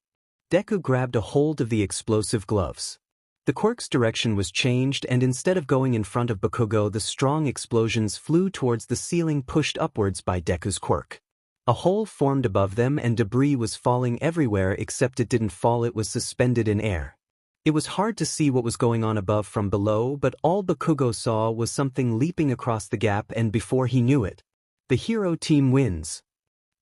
Deku grabbed a hold of the explosive gloves. The Quirk's direction was changed and instead of going in front of Bakugo, the strong explosions flew towards the ceiling, pushed upwards by Deku's Quirk. A hole formed above them and debris was falling everywhere, except it didn't fall, it was suspended in air. It was hard to see what was going on above from below, but all Bakugo saw was something leaping across the gap, and before he knew it, the hero team wins.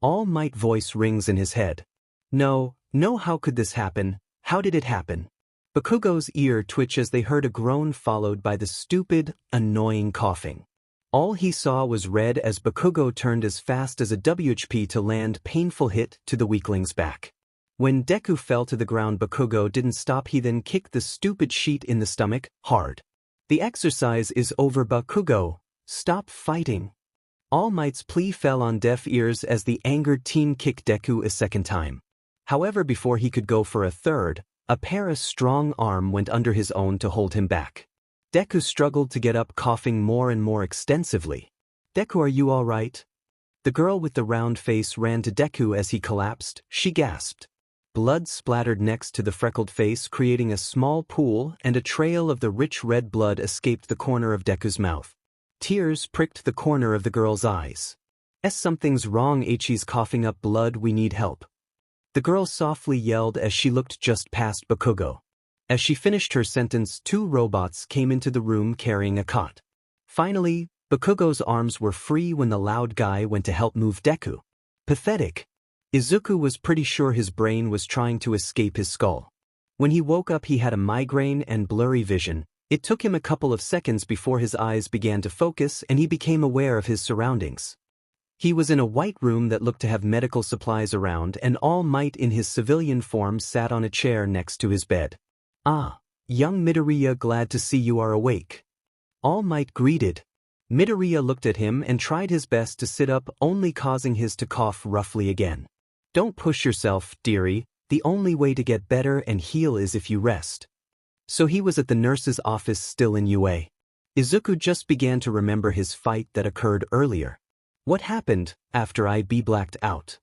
All Might voice rings in his head. No, how could this happen? How did it happen? Bakugo's ear twitched as they heard a groan followed by the stupid, annoying coughing. All he saw was red as Bakugo turned as fast as a WHP to land painful hit to the weakling's back. When Deku fell to the ground, Bakugo didn't stop, he then kicked the stupid sheet in the stomach, hard. The exercise is over, Bakugo. Stop fighting. All Might's plea fell on deaf ears as the angered team kicked Deku a second time. However, before he could go for a third, a pair's strong arm went under his own to hold him back. Deku struggled to get up, coughing more and more extensively. Deku, are you all right? The girl with the round face ran to Deku as he collapsed. She gasped. Blood splattered next to the freckled face, creating a small pool, and a trail of the rich red blood escaped the corner of Deku's mouth. Tears pricked the corner of the girl's eyes. Something's wrong, He's coughing up blood, we need help. The girl softly yelled as she looked just past Bakugo. As she finished her sentence, 2 robots came into the room carrying a cot. Finally, Bakugo's arms were free when the loud guy went to help move Deku. Pathetic. Izuku was pretty sure his brain was trying to escape his skull. When he woke up, he had a migraine and blurry vision. It took him a couple of seconds before his eyes began to focus and he became aware of his surroundings. He was in a white room that looked to have medical supplies around, and All Might in his civilian form sat on a chair next to his bed. Ah, young Midoriya, glad to see you are awake. All Might greeted. Midoriya looked at him and tried his best to sit up, only causing his to cough roughly again. Don't push yourself, dearie, the only way to get better and heal is if you rest. So he was at the nurse's office still in UA. Izuku just began to remember his fight that occurred earlier. What happened after I be blacked out?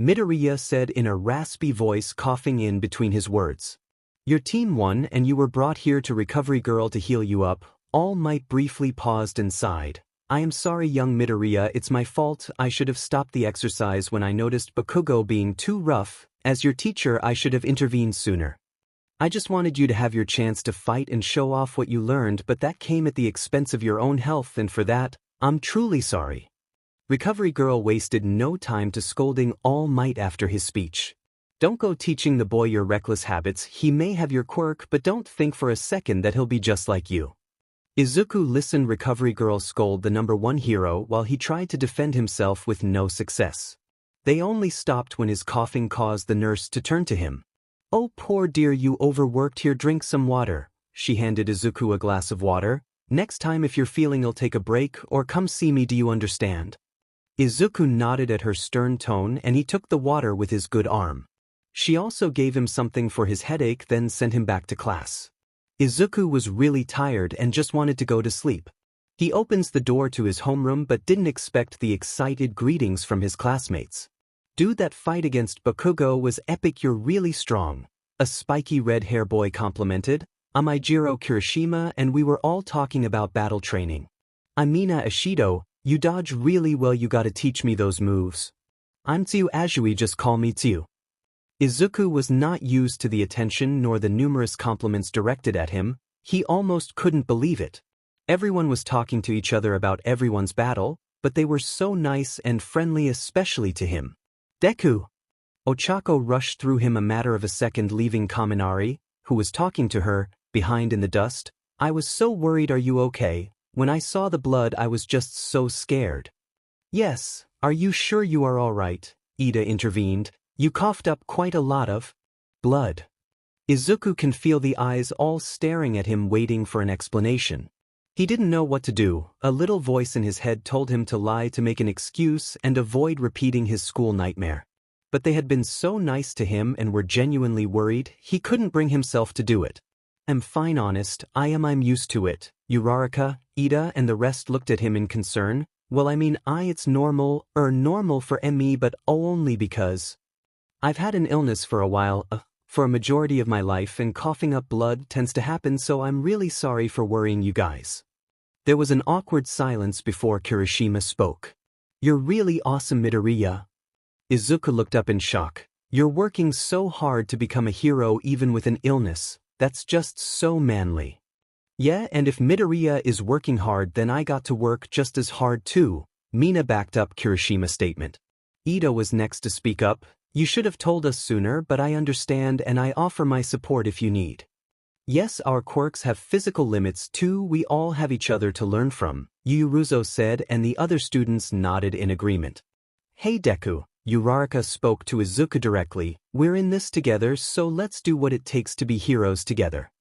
Midoriya said in a raspy voice, coughing in between his words. Your team won and you were brought here to Recovery Girl to heal you up. All Might briefly paused and sighed. I am sorry, young Midoriya, it's my fault. I should have stopped the exercise when I noticed Bakugo being too rough. As your teacher, I should have intervened sooner. I just wanted you to have your chance to fight and show off what you learned, but that came at the expense of your own health, and for that, I'm truly sorry. Recovery Girl wasted no time to scolding All Might after his speech. Don't go teaching the boy your reckless habits. He may have your quirk, but don't think for a second that he'll be just like you. Izuku listened Recovery Girl scold the number 1 hero while he tried to defend himself with no success. They only stopped when his coughing caused the nurse to turn to him. Oh, poor dear, you overworked, here, drink some water. She handed Izuku a glass of water. Next time if you're feeling ill, take a break or come see me, do you understand? Izuku nodded at her stern tone and he took the water with his good arm. She also gave him something for his headache, then sent him back to class. Izuku was really tired and just wanted to go to sleep. He opens the door to his homeroom but didn't expect the excited greetings from his classmates. "Dude, that fight against Bakugo was epic, you're really strong," a spiky red hair boy complimented. "I'm Ijiro Kirishima and we were all talking about battle training. I'm Mina Ishido, you dodge really well, you gotta teach me those moves." "I'm Tsuyu Azui, just call me Tsuyu." Izuku was not used to the attention nor the numerous compliments directed at him. He almost couldn't believe it. Everyone was talking to each other about everyone's battle, but they were so nice and friendly, especially to him. "Deku!" Ochako rushed through him a matter of a second, leaving Kaminari, who was talking to her, behind in the dust. "I was so worried, are you okay? When I saw the blood I was just so scared." "Yes, are you sure you are all right?" Ida intervened. "You coughed up quite a lot of blood." Izuku can feel the eyes all staring at him, waiting for an explanation. He didn't know what to do. A little voice in his head told him to lie to make an excuse and avoid repeating his school nightmare. But they had been so nice to him and were genuinely worried, he couldn't bring himself to do it. "I'm fine, honest, I'm used to it." Uraraka, Ida and the rest looked at him in concern. "Well, I mean, it's normal for me, but only because I've had an illness for a while, for a majority of my life, and coughing up blood tends to happen, so I'm really sorry for worrying you guys." There was an awkward silence before Kirishima spoke. "You're really awesome, Midoriya." Izuku looked up in shock. "You're working so hard to become a hero even with an illness. That's just so manly." "Yeah, and if Midoriya is working hard, then I got to work just as hard too," Mina backed up Kirishima's statement. Ida was next to speak up. "You should have told us sooner, but I understand and I offer my support if you need." "Yes, our quirks have physical limits too, we all have each other to learn from," Yuruzo said, and the other students nodded in agreement. "Hey Deku," Uraraka spoke to Izuku directly, "we're in this together, so let's do what it takes to be heroes together."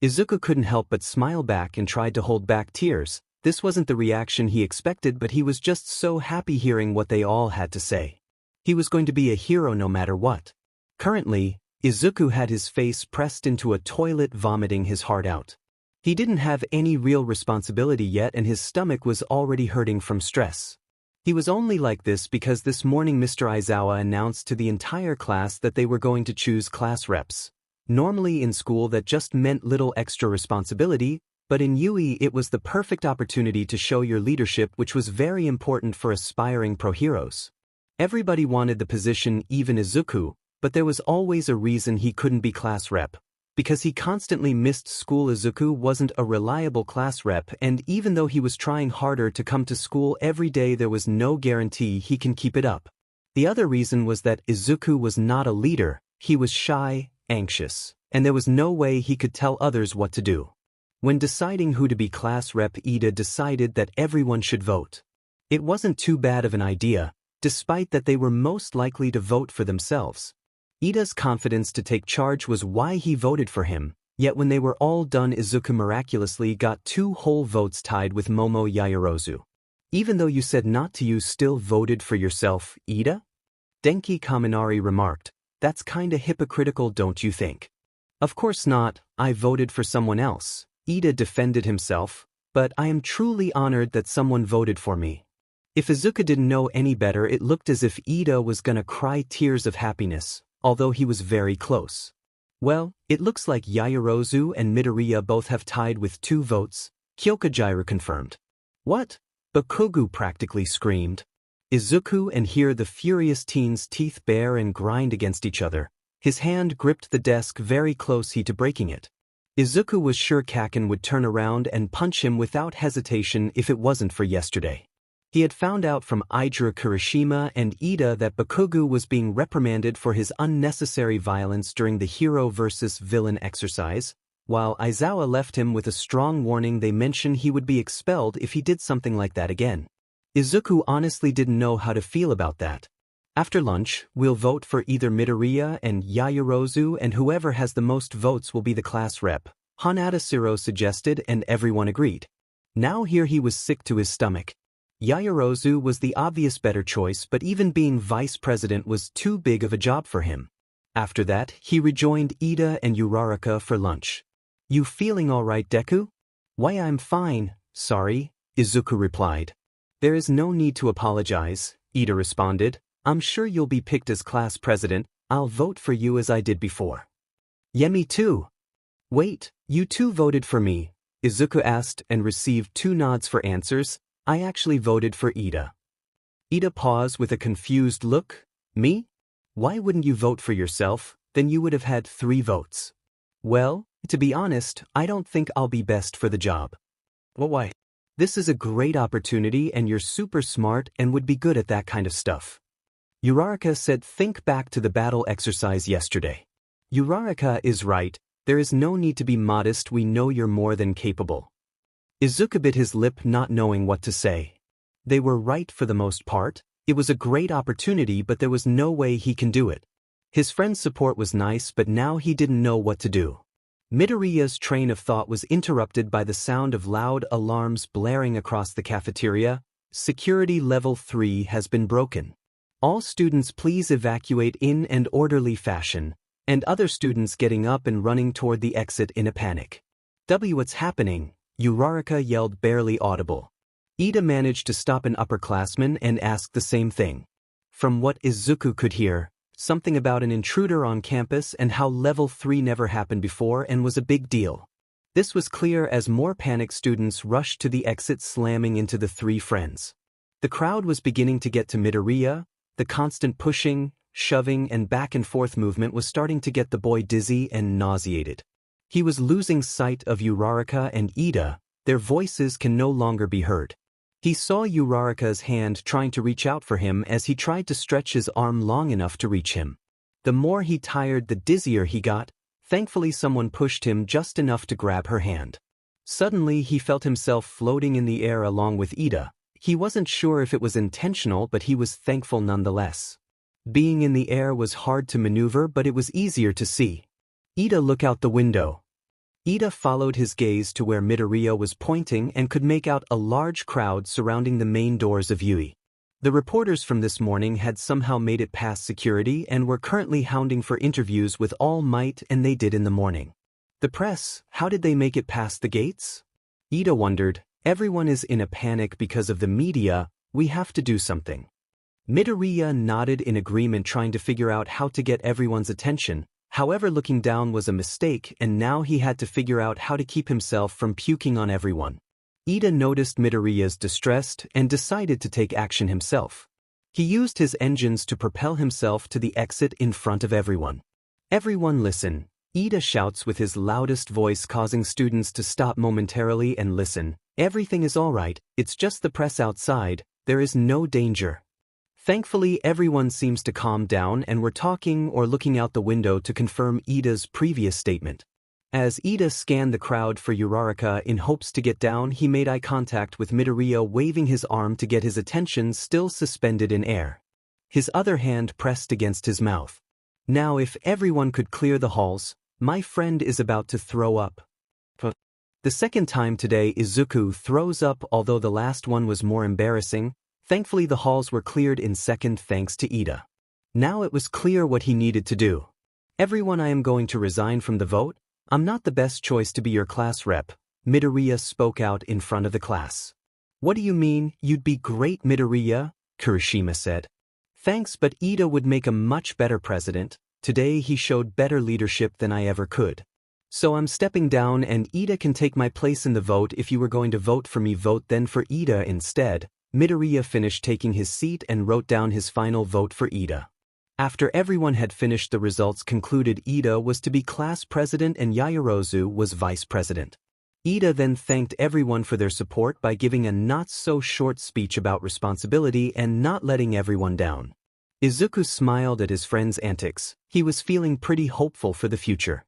Izuku couldn't help but smile back and tried to hold back tears. This wasn't the reaction he expected, but he was just so happy hearing what they all had to say. He was going to be a hero no matter what. Currently, Izuku had his face pressed into a toilet, vomiting his heart out. He didn't have any real responsibility yet and his stomach was already hurting from stress. He was only like this because this morning Mr. Aizawa announced to the entire class that they were going to choose class reps. Normally in school that just meant little extra responsibility, but in UE it was the perfect opportunity to show your leadership, which was very important for aspiring pro heroes. Everybody wanted the position, even Izuku, but there was always a reason he couldn't be class rep. Because he constantly missed school. Izuku wasn't a reliable class rep, and even though he was trying harder to come to school every day, there was no guarantee he can keep it up. The other reason was that Izuku was not a leader. He was shy, anxious, and there was no way he could tell others what to do. When deciding who to be class rep, Ida decided that everyone should vote. It wasn't too bad of an idea, despite that they were most likely to vote for themselves. Ida's confidence to take charge was why he voted for him, yet when they were all done, Izuku miraculously got 2 whole votes, tied with Momo Yaoyorozu. "Even though you said not to, you still voted for yourself, Ida?" Denki Kaminari remarked. "That's kinda hypocritical, don't you think?" "Of course not, I voted for someone else," Ida defended himself, "but I am truly honored that someone voted for me." If Izuku didn't know any better, it looked as if Ida was gonna cry tears of happiness, although he was very close. "Well, it looks like Yaoyorozu and Midoriya both have tied with 2 votes, Kyokajiru confirmed. "What?" Bakugo practically screamed. Izuku and hear the furious teen's teeth bare and grind against each other. His hand gripped the desk very close to breaking it. Izuku was sure Kaken would turn around and punch him without hesitation if it wasn't for yesterday. He had found out from Ijiro Kirishima and Ida that Bakugo was being reprimanded for his unnecessary violence during the hero versus villain exercise, while Aizawa left him with a strong warning. They mentioned he would be expelled if he did something like that again. Izuku honestly didn't know how to feel about that. "After lunch, we'll vote for either Midoriya and Yaoyorozu, and whoever has the most votes will be the class rep," Hanadasiro suggested, and everyone agreed. Now here he was sick to his stomach. Yaoyorozu was the obvious better choice, but even being vice president was too big of a job for him. After that, he rejoined Ida and Uraraka for lunch. "You feeling all right, Deku?" "Why, I'm fine, sorry," Izuku replied. There is no need to apologize, Ida responded. I'm sure you'll be picked as class president. I'll vote for you as I did before. Yeah, me too. Wait, you two voted for me? Izuku asked and received 2 nods for answers. I actually voted for Ida. Ida paused with a confused look. Me? Why wouldn't you vote for yourself? Then you would have had 3 votes. Well, to be honest, I don't think I'll be best for the job. Well, why? This is a great opportunity and you're super smart and would be good at that kind of stuff. Uraraka said, think back to the battle exercise yesterday. Uraraka is right, there is no need to be modest, we know you're more than capable. Izuku bit his lip, not knowing what to say. They were right for the most part. It was a great opportunity, but there was no way he can do it. His friend's support was nice, but now he didn't know what to do. Midoriya's train of thought was interrupted by the sound of loud alarms blaring across the cafeteria. Security level 3 has been broken. All students please evacuate in an orderly fashion, and other students getting up and running toward the exit in a panic. What's happening? Uraraka yelled, barely audible. Ida managed to stop an upperclassman and ask the same thing. From what Izuku could hear, something about an intruder on campus and how level 3 never happened before and was a big deal. This was clear as more panicked students rushed to the exit, slamming into the 3 friends. The crowd was beginning to get to Midoriya. The constant pushing, shoving and back and forth movement was starting to get the boy dizzy and nauseated. He was losing sight of Uraraka and Ida. Their voices can no longer be heard. He saw Uraraka's hand trying to reach out for him as he tried to stretch his arm long enough to reach him. The more he tired, the dizzier he got. Thankfully, someone pushed him just enough to grab her hand. Suddenly, he felt himself floating in the air along with Ida. He wasn't sure if it was intentional, but he was thankful nonetheless. Being in the air was hard to maneuver, but it was easier to see. Ida, look out the window. Ida followed his gaze to where Midoriya was pointing and could make out a large crowd surrounding the main doors of UI. The reporters from this morning had somehow made it past security and were currently hounding for interviews with all might, and they did in the morning. The press, how did they make it past the gates? Ida wondered. Everyone is in a panic because of the media, we have to do something. Midoriya nodded in agreement, trying to figure out how to get everyone's attention. However, looking down was a mistake, and now he had to figure out how to keep himself from puking on everyone. Ida noticed Midoriya's distress and decided to take action himself. He used his engines to propel himself to the exit in front of everyone. Everyone listen, Ida shouts with his loudest voice, causing students to stop momentarily and listen. Everything is all right, it's just the press outside, there is no danger. Thankfully, everyone seems to calm down and were talking or looking out the window to confirm Ida's previous statement. As Ida scanned the crowd for Uraraka in hopes to get down, he made eye contact with Midoriya, waving his arm to get his attention, still suspended in air. His other hand pressed against his mouth. Now, if everyone could clear the halls, my friend is about to throw up. The second time today, Izuku throws up, although the last one was more embarrassing. Thankfully, the halls were cleared in second thanks to Ida. Now it was clear what he needed to do. Everyone, I am going to resign from the vote. I'm not the best choice to be your class rep, Midoriya spoke out in front of the class. What do you mean? You'd be great, Midoriya, Kirishima said. Thanks, but Ida would make a much better president. Today he showed better leadership than I ever could. So I'm stepping down and Ida can take my place in the vote. If you were going to vote for me, vote then for Ida instead. Midoriya finished taking his seat and wrote down his final vote for Ida. After everyone had finished, the results concluded Ida was to be class president and Yaoyorozu was vice president. Ida then thanked everyone for their support by giving a not-so-short speech about responsibility and not letting everyone down. Izuku smiled at his friend's antics. He was feeling pretty hopeful for the future.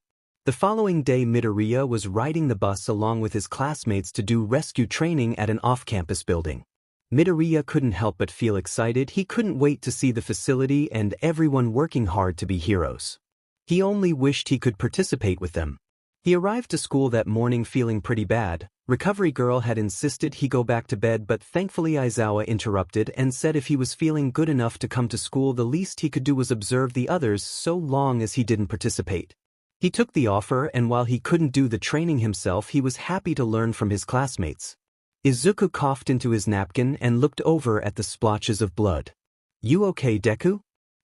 The following day, Midoriya was riding the bus along with his classmates to do rescue training at an off-campus building. Midoriya couldn't help but feel excited. He couldn't wait to see the facility and everyone working hard to be heroes. He only wished he could participate with them. He arrived to school that morning feeling pretty bad. Recovery girl had insisted he go back to bed, but thankfully Aizawa interrupted and said if he was feeling good enough to come to school, the least he could do was observe the others so long as he didn't participate. He took the offer, and while he couldn't do the training himself, he was happy to learn from his classmates. Izuku coughed into his napkin and looked over at the splotches of blood. You okay, Deku?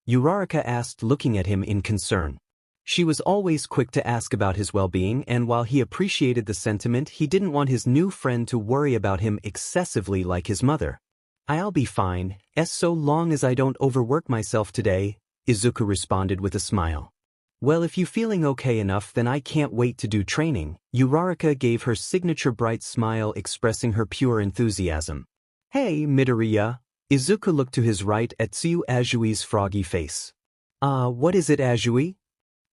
Uraraka asked, looking at him in concern. She was always quick to ask about his well-being, and while he appreciated the sentiment, he didn't want his new friend to worry about him excessively like his mother. I'll be fine, so long as I don't overwork myself today, Izuku responded with a smile. Well, if you feeling okay enough, then I can't wait to do training. Uraraka gave her signature bright smile expressing her pure enthusiasm. Hey, Midoriya. Izuku looked to his right at U.S.J's froggy face. What is it, Azui?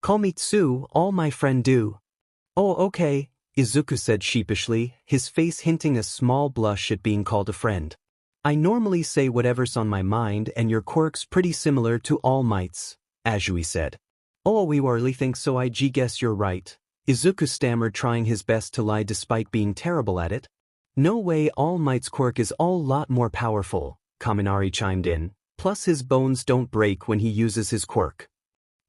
Call me Tsu, all my friend do. Oh, okay, Izuku said sheepishly, his face hinting a small blush at being called a friend. I normally say whatever's on my mind, and your quirk's pretty similar to All Might's, Azui said. Oh, we really think so. I guess you're right, Izuku stammered, trying his best to lie despite being terrible at it. No way, All Might's quirk is all lot more powerful, Kaminari chimed in, plus his bones don't break when he uses his quirk.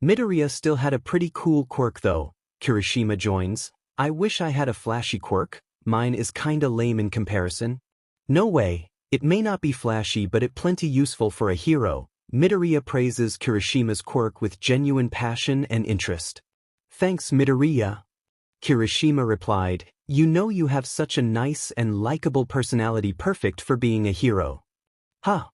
Midoriya still had a pretty cool quirk though, Kirishima joins. I wish I had a flashy quirk, mine is kinda lame in comparison. No way. It may not be flashy, but it plenty useful for a hero. Midoriya praises Kirishima's quirk with genuine passion and interest. Thanks, Midoriya. Kirishima replied, you know you have such a nice and likable personality, perfect for being a hero. Huh.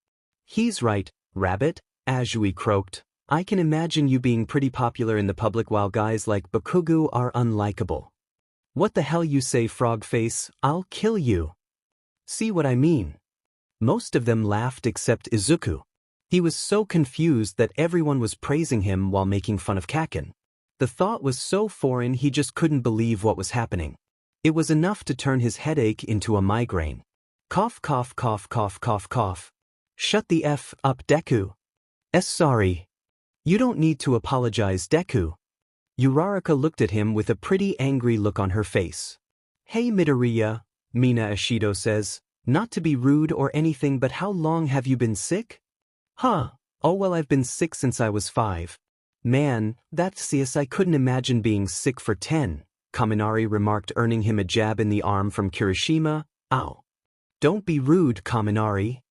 He's right, Rabbit, Azui croaked. I can imagine you being pretty popular in the public while guys like Bakugo are unlikable. What the hell you say, Frogface? I'll kill you. See what I mean? Most of them laughed except Izuku. He was so confused that everyone was praising him while making fun of Kaken. The thought was so foreign he just couldn't believe what was happening. It was enough to turn his headache into a migraine. Cough, cough, cough, cough, cough, cough. Shut the F up, Deku. Sorry. You don't need to apologize, Deku. Uraraka looked at him with a pretty angry look on her face. Hey, Midoriya, Mina Ashido says. Not to be rude or anything, but how long have you been sick? Huh, oh well, I've been sick since I was 5. Man, that's serious. I couldn't imagine being sick for 10, Kaminari remarked, earning him a jab in the arm from Kirishima. Ow. Don't be rude, Kaminari.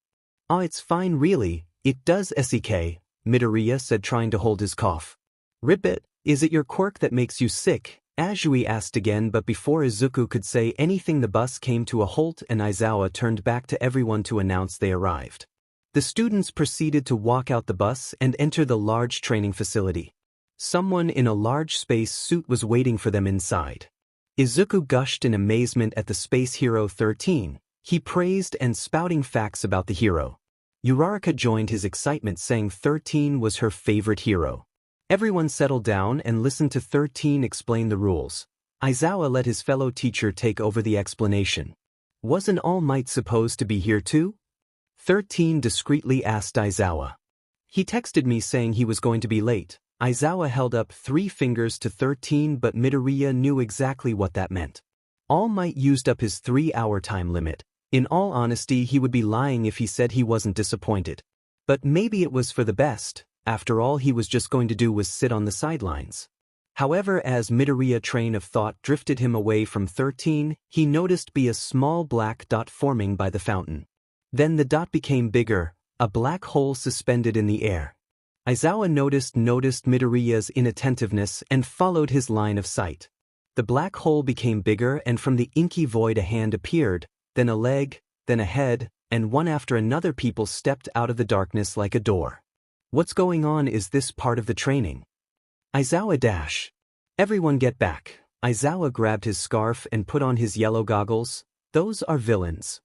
Oh, it's fine really, it does SEK, Midoriya said, trying to hold his cough. Ribbit, is it your quirk that makes you sick? Azui asked again, but before Izuku could say anything the bus came to a halt and Aizawa turned back to everyone to announce they arrived. The students proceeded to walk out the bus and enter the large training facility. Someone in a large space suit was waiting for them inside. Izuku gushed in amazement at the space hero 13. He praised and spouting facts about the hero. Uraraka joined his excitement, saying 13 was her favorite hero. Everyone settled down and listened to 13 explain the rules. Aizawa let his fellow teacher take over the explanation. Wasn't All Might supposed to be here too? 13 discreetly asked Aizawa. He texted me saying he was going to be late. Aizawa held up 3 fingers to 13, but Midoriya knew exactly what that meant. All Might used up his 3-hour time limit. In all honesty, he would be lying if he said he wasn't disappointed. But maybe it was for the best. After all, he was just going to do was sit on the sidelines. However, as Midoriya's train of thought drifted him away from 13, he noticed a small black dot forming by the fountain. Then the dot became bigger, a black hole suspended in the air. Aizawa noticed Midoriya's inattentiveness and followed his line of sight. The black hole became bigger, and from the inky void a hand appeared, then a leg, then a head, and one after another people stepped out of the darkness like a door. What's going on? Is this part of the training? Aizawa dash. Everyone get back. Aizawa grabbed his scarf and put on his yellow goggles. Those are villains.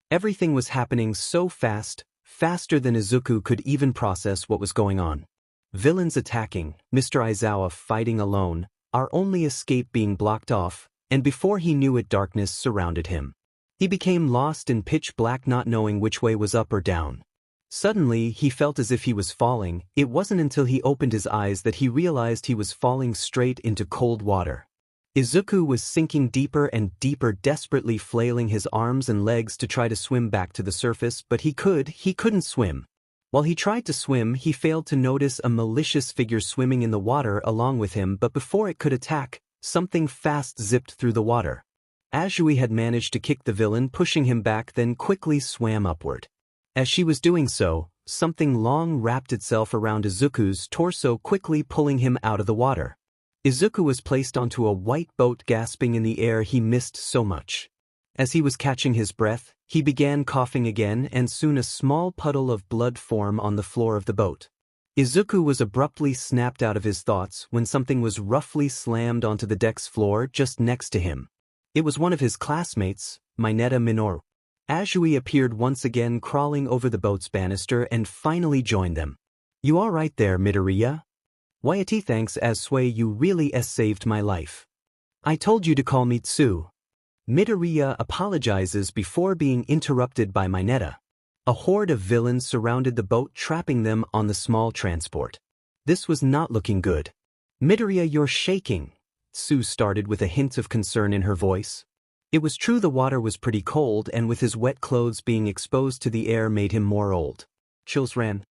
Everything was happening so fast, faster than Izuku could even process what was going on. Villains attacking, Mr. Aizawa fighting alone, our only escape being blocked off, and before he knew it, darkness surrounded him. He became lost in pitch black, not knowing which way was up or down. Suddenly, he felt as if he was falling. It wasn't until he opened his eyes that he realized he was falling straight into cold water. Izuku was sinking deeper and deeper, desperately flailing his arms and legs to try to swim back to the surface, but he couldn't swim. While he tried to swim, he failed to notice a malicious figure swimming in the water along with him, but before it could attack, something fast zipped through the water. Azui had managed to kick the villain, pushing him back, then quickly swam upward. As she was doing so, something long wrapped itself around Izuku's torso, quickly pulling him out of the water. Izuku was placed onto a white boat, gasping in the air. He missed so much. As he was catching his breath, he began coughing again, and soon a small puddle of blood formed on the floor of the boat. Izuku was abruptly snapped out of his thoughts when something was roughly slammed onto the deck's floor just next to him. It was one of his classmates, Mineta Minoru. Azui appeared once again, crawling over the boat's banister, and finally joined them. "You all right there, Midoriya?" "Yt, thanks Azui, you really saved my life. I told you to call me Tsu." Midoriya apologizes before being interrupted by Mineta. A horde of villains surrounded the boat, trapping them on the small transport. This was not looking good. "Midoriya, you're shaking," Tsu started with a hint of concern in her voice. It was true the water was pretty cold, and with his wet clothes being exposed to the air made him more old. Chills ran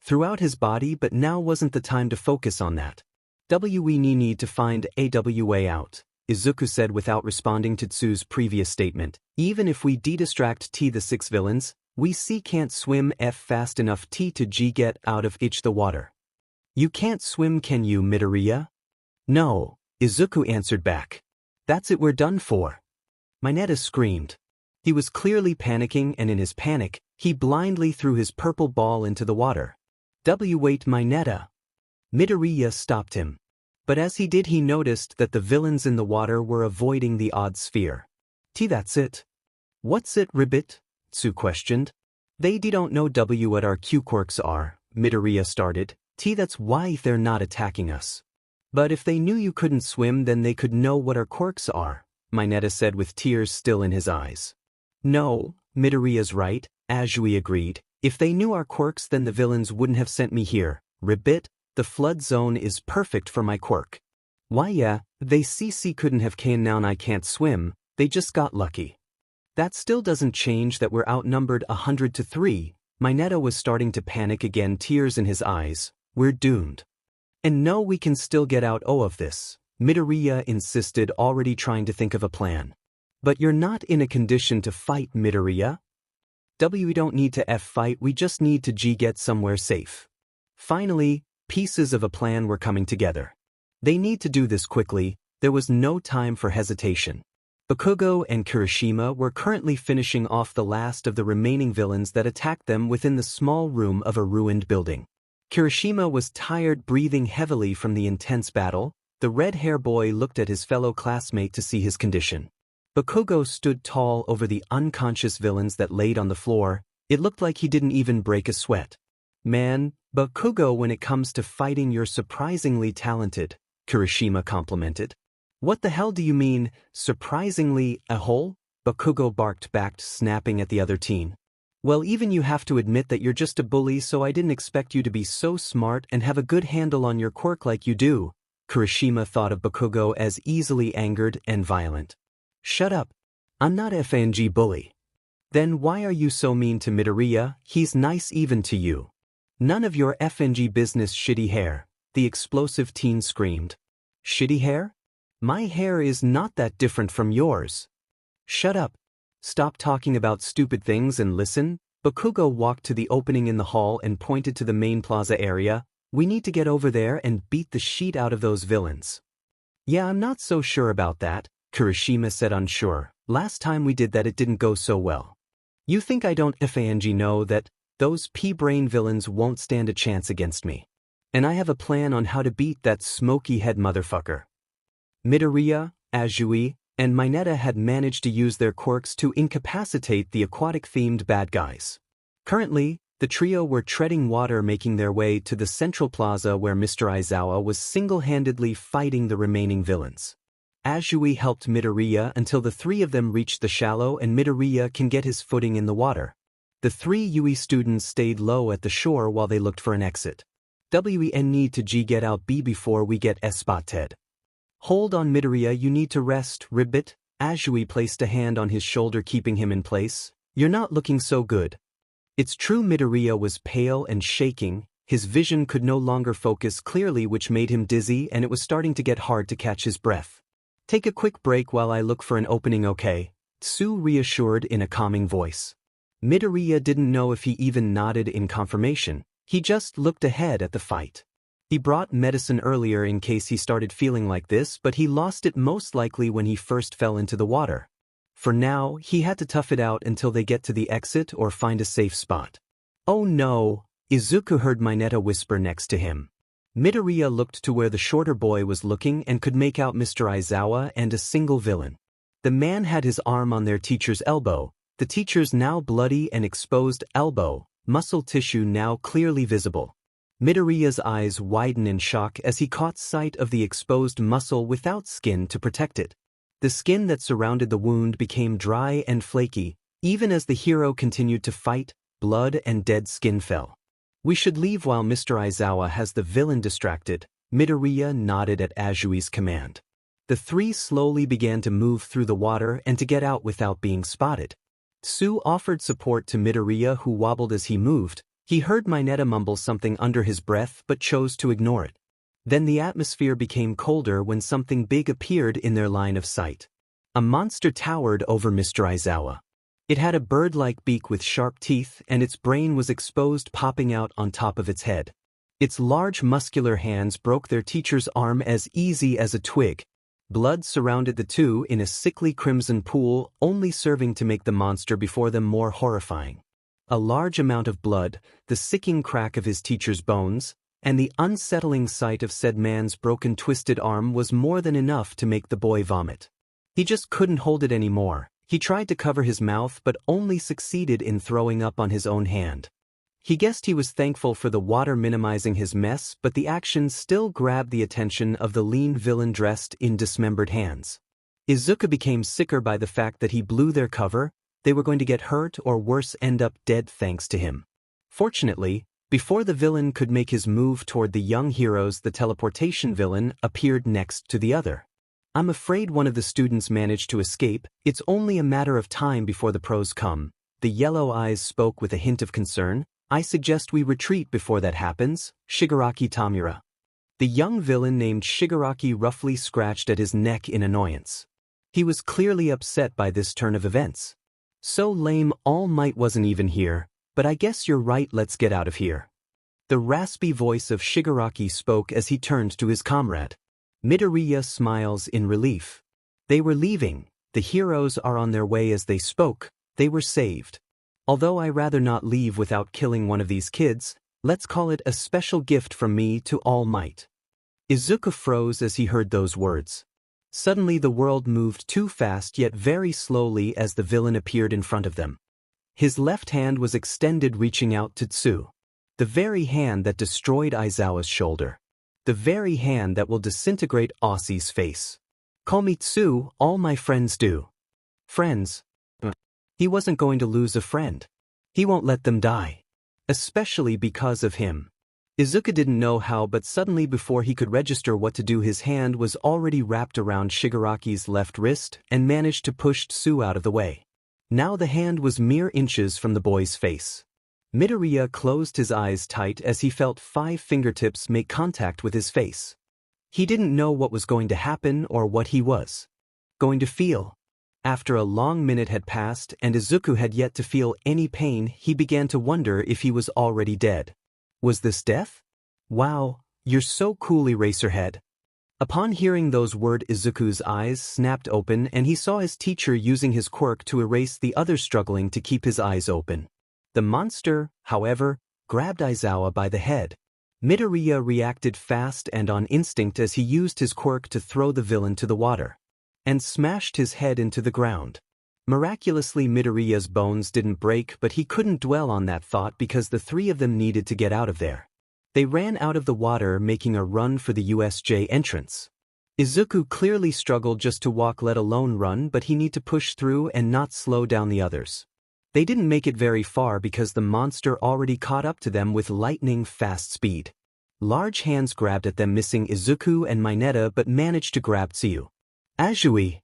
throughout his body, but now wasn't the time to focus on that. "We need to find a way out," Izuku said without responding to Tsu's previous statement. "Even if we distract the 6 villains, we can't swim fast enough to get out of the water." "You can't swim, can you, Midoriya?" "No," Izuku answered back. "That's it, we're done for." Mineta screamed. He was clearly panicking, and in his panic, he blindly threw his purple ball into the water. "Wait, Mineta." Midoriya stopped him. But as he did, he noticed that the villains in the water were avoiding the odd sphere. That's it." "What's it, Ribbit?" Tsu questioned. "They don't know what our Q-quirks are," Midoriya started. "That's why they're not attacking us." "But if they knew you couldn't swim, then they could know what our quirks are," Mineta said with tears still in his eyes. "No, Midoriya's right," Azui agreed. "If they knew our quirks, then the villains wouldn't have sent me here. Ribbit, the flood zone is perfect for my quirk." "Why yeah, they couldn't have can now I can't swim, they just got lucky." "That still doesn't change that we're outnumbered 100-3, Mineta was starting to panic again, tears in his eyes. "We're doomed. And no, we can still get out of this," Midoriya insisted, already trying to think of a plan. "But you're not in a condition to fight, Midoriya." "We don't need to fight, we just need to get somewhere safe." Finally, pieces of a plan were coming together. They need to do this quickly, there was no time for hesitation. Bakugo and Kirishima were currently finishing off the last of the remaining villains that attacked them within the small room of a ruined building. Kirishima was tired, breathing heavily from the intense battle. The red-hair boy looked at his fellow classmate to see his condition. Bakugo stood tall over the unconscious villains that laid on the floor. It looked like he didn't even break a sweat. "Man, Bakugo, when it comes to fighting you're surprisingly talented," Kirishima complimented. "What the hell do you mean, surprisingly, a hole?" Bakugo barked back, snapping at the other teen. "Well, even you have to admit that you're just a bully, so I didn't expect you to be so smart and have a good handle on your quirk like you do." Kirishima thought of Bakugo as easily angered and violent. "Shut up. I'm not FNG bully." "Then why are you so mean to Midoriya? He's nice even to you." "None of your FNG business, shitty hair," the explosive teen screamed. "Shitty hair? My hair is not that different from yours." "Shut up. Stop talking about stupid things and listen." Bakugo walked to the opening in the hall and pointed to the main plaza area. "We need to get over there and beat the shit out of those villains." "Yeah, I'm not so sure about that," Kirishima said, unsure. "Last time we did that it didn't go so well." "You think I don't FNG know that those pea-brain villains won't stand a chance against me. And I have a plan on how to beat that smoky-head motherfucker." Midoriya, Azui, and Mineta had managed to use their quirks to incapacitate the aquatic-themed bad guys. Currently, the trio were treading water, making their way to the central plaza where Mr. Aizawa was single-handedly fighting the remaining villains. Azui helped Midoriya until the three of them reached the shallow and Midoriya can get his footing in the water. The 3 UE students stayed low at the shore while they looked for an exit. "We need to get out before we get spotted." "Hold on, Midoriya, you need to rest, Ribbit." Azui placed a hand on his shoulder, keeping him in place. "You're not looking so good." It's true, Midoriya was pale and shaking, his vision could no longer focus clearly, which made him dizzy, and it was starting to get hard to catch his breath. Take a quick break while I look for an opening, okay? Tsu reassured in a calming voice. Midoriya didn't know if he even nodded in confirmation, he just looked ahead at the fight. He brought medicine earlier in case he started feeling like this, but he lost it most likely when he first fell into the water. For now, he had to tough it out until they get to the exit or find a safe spot. Oh no, Izuku heard Mineta whisper next to him. Midoriya looked to where the shorter boy was looking and could make out Mr. Aizawa and a single villain. The man had his arm on their teacher's elbow, the teacher's now bloody and exposed elbow, muscle tissue now clearly visible. Midoriya's eyes widened in shock as he caught sight of the exposed muscle without skin to protect it. The skin that surrounded the wound became dry and flaky, even as the hero continued to fight, blood and dead skin fell. We should leave while Mr. Aizawa has the villain distracted, Midoriya nodded at Ajui's command. The three slowly began to move through the water and to get out without being spotted. Tsu offered support to Midoriya, who wobbled as he moved. He heard Mineta mumble something under his breath but chose to ignore it. Then the atmosphere became colder when something big appeared in their line of sight. A monster towered over Mr. Aizawa. It had a bird-like beak with sharp teeth and its brain was exposed, popping out on top of its head. Its large muscular hands broke their teacher's arm as easy as a twig. Blood surrounded the two in a sickly crimson pool, only serving to make the monster before them more horrifying. A large amount of blood, the sicking crack of his teacher's bones, and the unsettling sight of said man's broken twisted arm was more than enough to make the boy vomit. He just couldn't hold it anymore. He tried to cover his mouth but only succeeded in throwing up on his own hand. He guessed he was thankful for the water minimizing his mess, but the action still grabbed the attention of the lean villain dressed in dismembered hands. Izuku became sicker by the fact that he blew their cover. They were going to get hurt or worse, end up dead thanks to him. Fortunately, before the villain could make his move toward the young heroes, the teleportation villain appeared next to the other. I'm afraid one of the students managed to escape. It's only a matter of time before the pros come. The yellow eyes spoke with a hint of concern. I suggest we retreat before that happens, Shigaraki Tamura. The young villain named Shigaraki roughly scratched at his neck in annoyance. He was clearly upset by this turn of events. So lame, All Might wasn't even here, but I guess you're right, let's get out of here. The raspy voice of Shigaraki spoke as he turned to his comrade. Midoriya smiles in relief. They were leaving, the heroes are on their way. As they spoke, they were saved. Although I rather not leave without killing one of these kids, let's call it a special gift from me to All Might. Izuku froze as he heard those words. Suddenly the world moved too fast yet very slowly as the villain appeared in front of them. His left hand was extended, reaching out to Tsu. The very hand that destroyed Aizawa's shoulder. The very hand that will disintegrate Aussie's face. Call me Tsu, all my friends do. Friends? He wasn't going to lose a friend. He won't let them die. Especially because of him. Izuku didn't know how, but suddenly before he could register what to do, his hand was already wrapped around Shigaraki's left wrist and managed to push Tsu out of the way. Now the hand was mere inches from the boy's face. Midoriya closed his eyes tight as he felt 5 fingertips make contact with his face. He didn't know what was going to happen or what he was going to feel. After a long minute had passed and Izuku had yet to feel any pain, he began to wonder if he was already dead. Was this death? Wow, you're so cool, Eraserhead. Upon hearing those words, Izuku's eyes snapped open and he saw his teacher using his quirk to erase the other struggling to keep his eyes open. The monster, however, grabbed Aizawa by the head. Midoriya reacted fast and on instinct as he used his quirk to throw the villain to the water. And smashed his head into the ground. Miraculously, Midoriya's bones didn't break, but he couldn't dwell on that thought because the 3 of them needed to get out of there. They ran out of the water, making a run for the U.S.J entrance. Izuku clearly struggled just to walk, let alone run, but he needed to push through and not slow down the others. They didn't make it very far because the monster already caught up to them with lightning-fast speed. Large hands grabbed at them, missing Izuku and Mineta, but managed to grab Tsu. Ajui!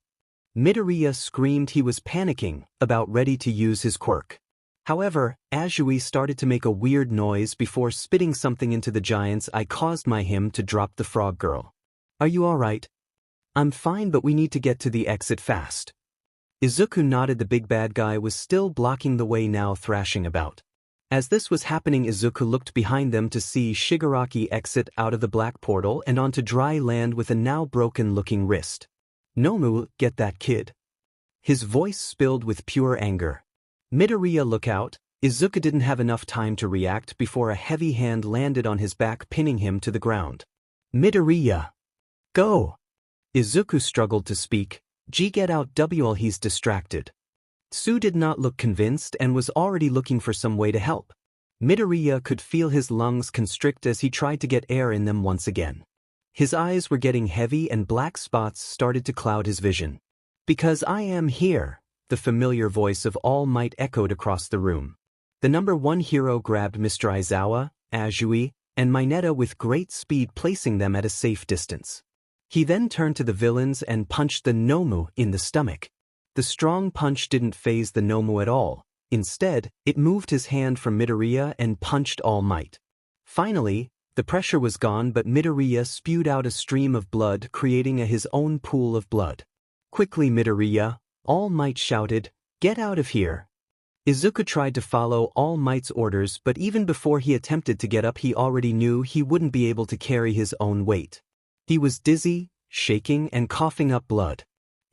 Midoriya screamed. He was panicking, about ready to use his quirk. However, Ajui started to make a weird noise before spitting something into the giant's eye, caused him to drop the frog girl. Are you alright? I'm fine, but we need to get to the exit fast. Izuku nodded. The big bad guy was still blocking the way, now thrashing about. As this was happening, Izuku looked behind them to see Shigaraki exit out of the black portal and onto dry land with a now broken-looking wrist. Nomu, get that kid. His voice spilled with pure anger. Midoriya, look out. Izuku didn't have enough time to react before a heavy hand landed on his back, pinning him to the ground. Midoriya. Go. Izuku struggled to speak. Get out, while he's distracted. Tsu did not look convinced and was already looking for some way to help. Midoriya could feel his lungs constrict as he tried to get air in them once again. His eyes were getting heavy and black spots started to cloud his vision. Because I am here, the familiar voice of All Might echoed across the room. The number 1 hero grabbed Mr. Aizawa, Azui, and Mineta with great speed, placing them at a safe distance. He then turned to the villains and punched the Nomu in the stomach. The strong punch didn't faze the Nomu at all. Instead, it moved his hand from Midoriya and punched All Might. Finally, the pressure was gone, but Midoriya spewed out a stream of blood, creating his own pool of blood. Quickly, Midoriya, All Might shouted, get out of here. Izuku tried to follow All Might's orders, but even before he attempted to get up, he already knew he wouldn't be able to carry his own weight. He was dizzy, shaking, and coughing up blood.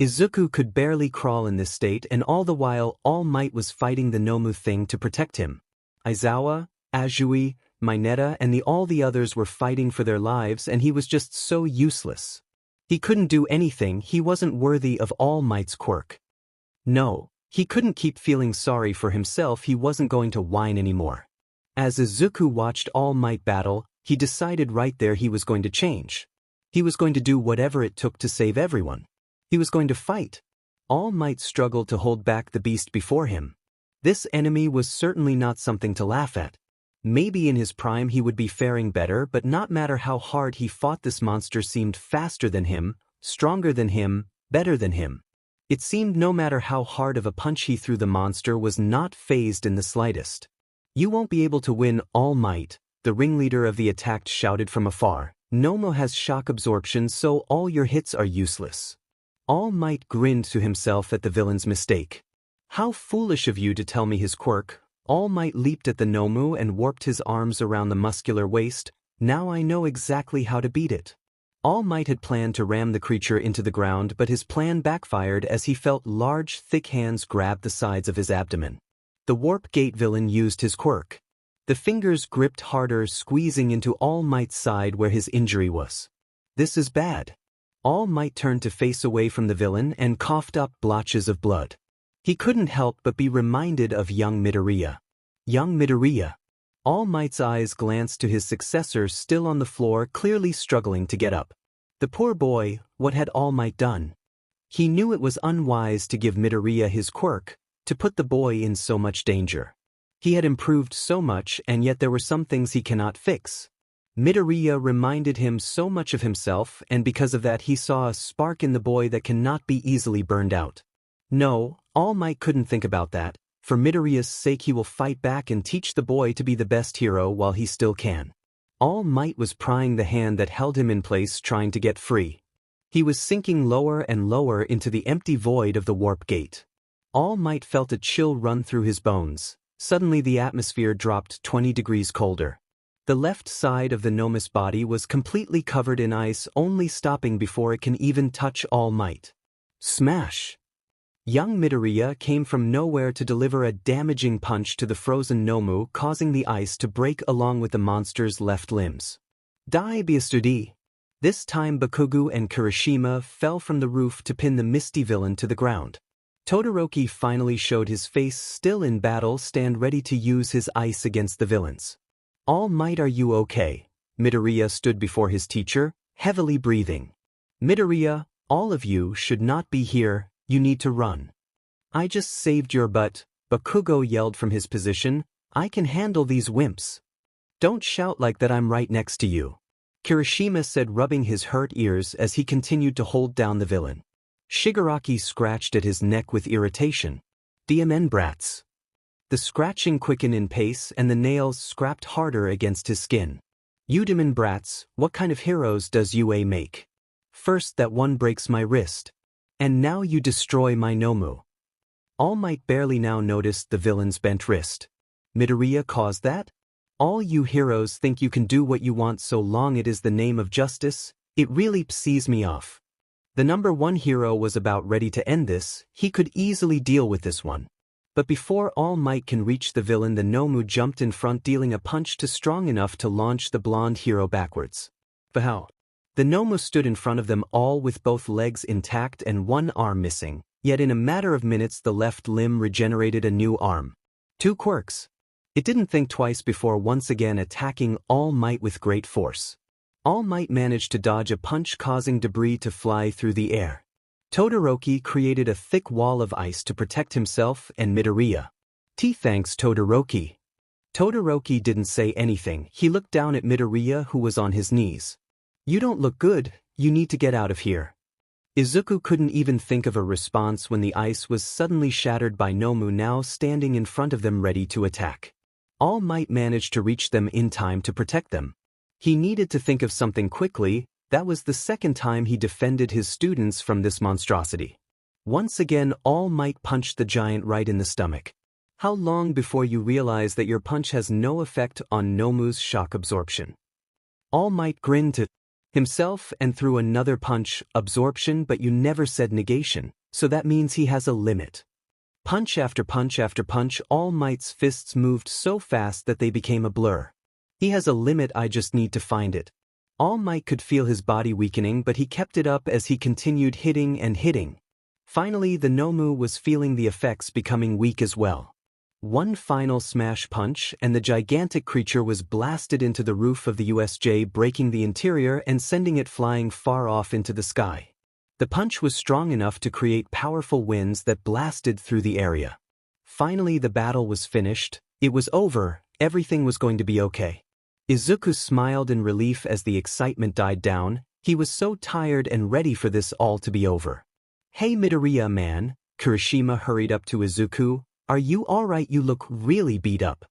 Izuku could barely crawl in this state, and all the while All Might was fighting the Nomu thing to protect him. Aizawa, Azui, Mineta, and all the others were fighting for their lives, and he was just so useless. He couldn't do anything. He wasn't worthy of All Might's quirk. No, he couldn't keep feeling sorry for himself. He wasn't going to whine anymore. As Izuku watched All Might battle, he decided right there he was going to change. He was going to do whatever it took to save everyone. He was going to fight. All Might struggled to hold back the beast before him. This enemy was certainly not something to laugh at. Maybe in his prime he would be faring better, but not matter how hard he fought, this monster seemed faster than him, stronger than him, better than him. It seemed no matter how hard of a punch he threw, the monster was not fazed in the slightest. You won't be able to win, All Might, the ringleader of the attacked shouted from afar. Nomu has shock absorption, so all your hits are useless. All Might grinned to himself at the villain's mistake. How foolish of you to tell me his quirk. All Might leaped at the Nomu and warped his arms around the muscular waist. Now I know exactly how to beat it. All Might had planned to ram the creature into the ground, but his plan backfired as he felt large, thick hands grab the sides of his abdomen. The Warp Gate villain used his quirk. The fingers gripped harder, squeezing into All Might's side where his injury was. This is bad. All Might turned to face away from the villain and coughed up blotches of blood. He couldn't help but be reminded of young Midoriya. Young Midoriya. All Might's eyes glanced to his successor still on the floor, clearly struggling to get up. The poor boy, what had All Might done? He knew it was unwise to give Midoriya his quirk, to put the boy in so much danger. He had improved so much, and yet there were some things he cannot fix. Midoriya reminded him so much of himself, and because of that he saw a spark in the boy that cannot be easily burned out. No, All Might couldn't think about that. For Midoriya's sake he will fight back and teach the boy to be the best hero while he still can. All Might was prying the hand that held him in place, trying to get free. He was sinking lower and lower into the empty void of the Warp Gate. All Might felt a chill run through his bones. Suddenly the atmosphere dropped 20 degrees colder. The left side of the Nomus body was completely covered in ice, only stopping before it can even touch All Might. Smash! Young Midoriya came from nowhere to deliver a damaging punch to the frozen Nomu, causing the ice to break along with the monster's left limbs. Die Biastudi! This time Bakugo and Kirishima fell from the roof to pin the misty villain to the ground. Todoroki finally showed his face, still in battle, stand ready to use his ice against the villains. All Might, are you okay? Midoriya stood before his teacher, heavily breathing. Midoriya, all of you should not be here, you need to run. I just saved your butt, Bakugo yelled from his position. I can handle these wimps. Don't shout like that, I'm right next to you. Kirishima said, rubbing his hurt ears as he continued to hold down the villain. Shigaraki scratched at his neck with irritation. DMN brats. The scratching quickened in pace and the nails scrapped harder against his skin. You demon brats, what kind of heroes does UA make? First that one breaks my wrist. And now you destroy my Nomu. All Might barely now noticed the villain's bent wrist. Midoriya caused that? All you heroes think you can do what you want so long it is the name of justice? It really pisses me off. The number one hero was about ready to end this, he could easily deal with this one. But before All Might can reach the villain, the Nomu jumped in front, dealing a punch strong enough to launch the blonde hero backwards. How? The Nomu stood in front of them all with both legs intact and one arm missing, yet in a matter of minutes the left limb regenerated a new arm. 2 quirks. It didn't think twice before once again attacking All Might with great force. All Might managed to dodge a punch, causing debris to fly through the air. Todoroki created a thick wall of ice to protect himself and Midoriya. Thanks Todoroki. Todoroki didn't say anything, he looked down at Midoriya who was on his knees. You don't look good, you need to get out of here. Izuku couldn't even think of a response when the ice was suddenly shattered by Nomu now standing in front of them ready to attack. All Might managed to reach them in time to protect them. He needed to think of something quickly. That was the second time he defended his students from this monstrosity. Once again All Might punched the giant right in the stomach. How long before you realize that your punch has no effect on Nomu's shock absorption? All Might grinned to himself and threw another punch, absorption, but you never said negation, so that means he has a limit. Punch after punch after punch, All Might's fists moved so fast that they became a blur. He has a limit, I just need to find it. All Might could feel his body weakening, but he kept it up as he continued hitting and hitting. Finally the Nomu was feeling the effects, becoming weak as well. One final smash punch and the gigantic creature was blasted into the roof of the U.S.J, breaking the interior and sending it flying far off into the sky. The punch was strong enough to create powerful winds that blasted through the area. Finally the battle was finished, it was over, everything was going to be okay. Izuku smiled in relief as the excitement died down, he was so tired and ready for this all to be over. Hey Midoriya man, Kirishima hurried up to Izuku. Are you alright? You look really beat up.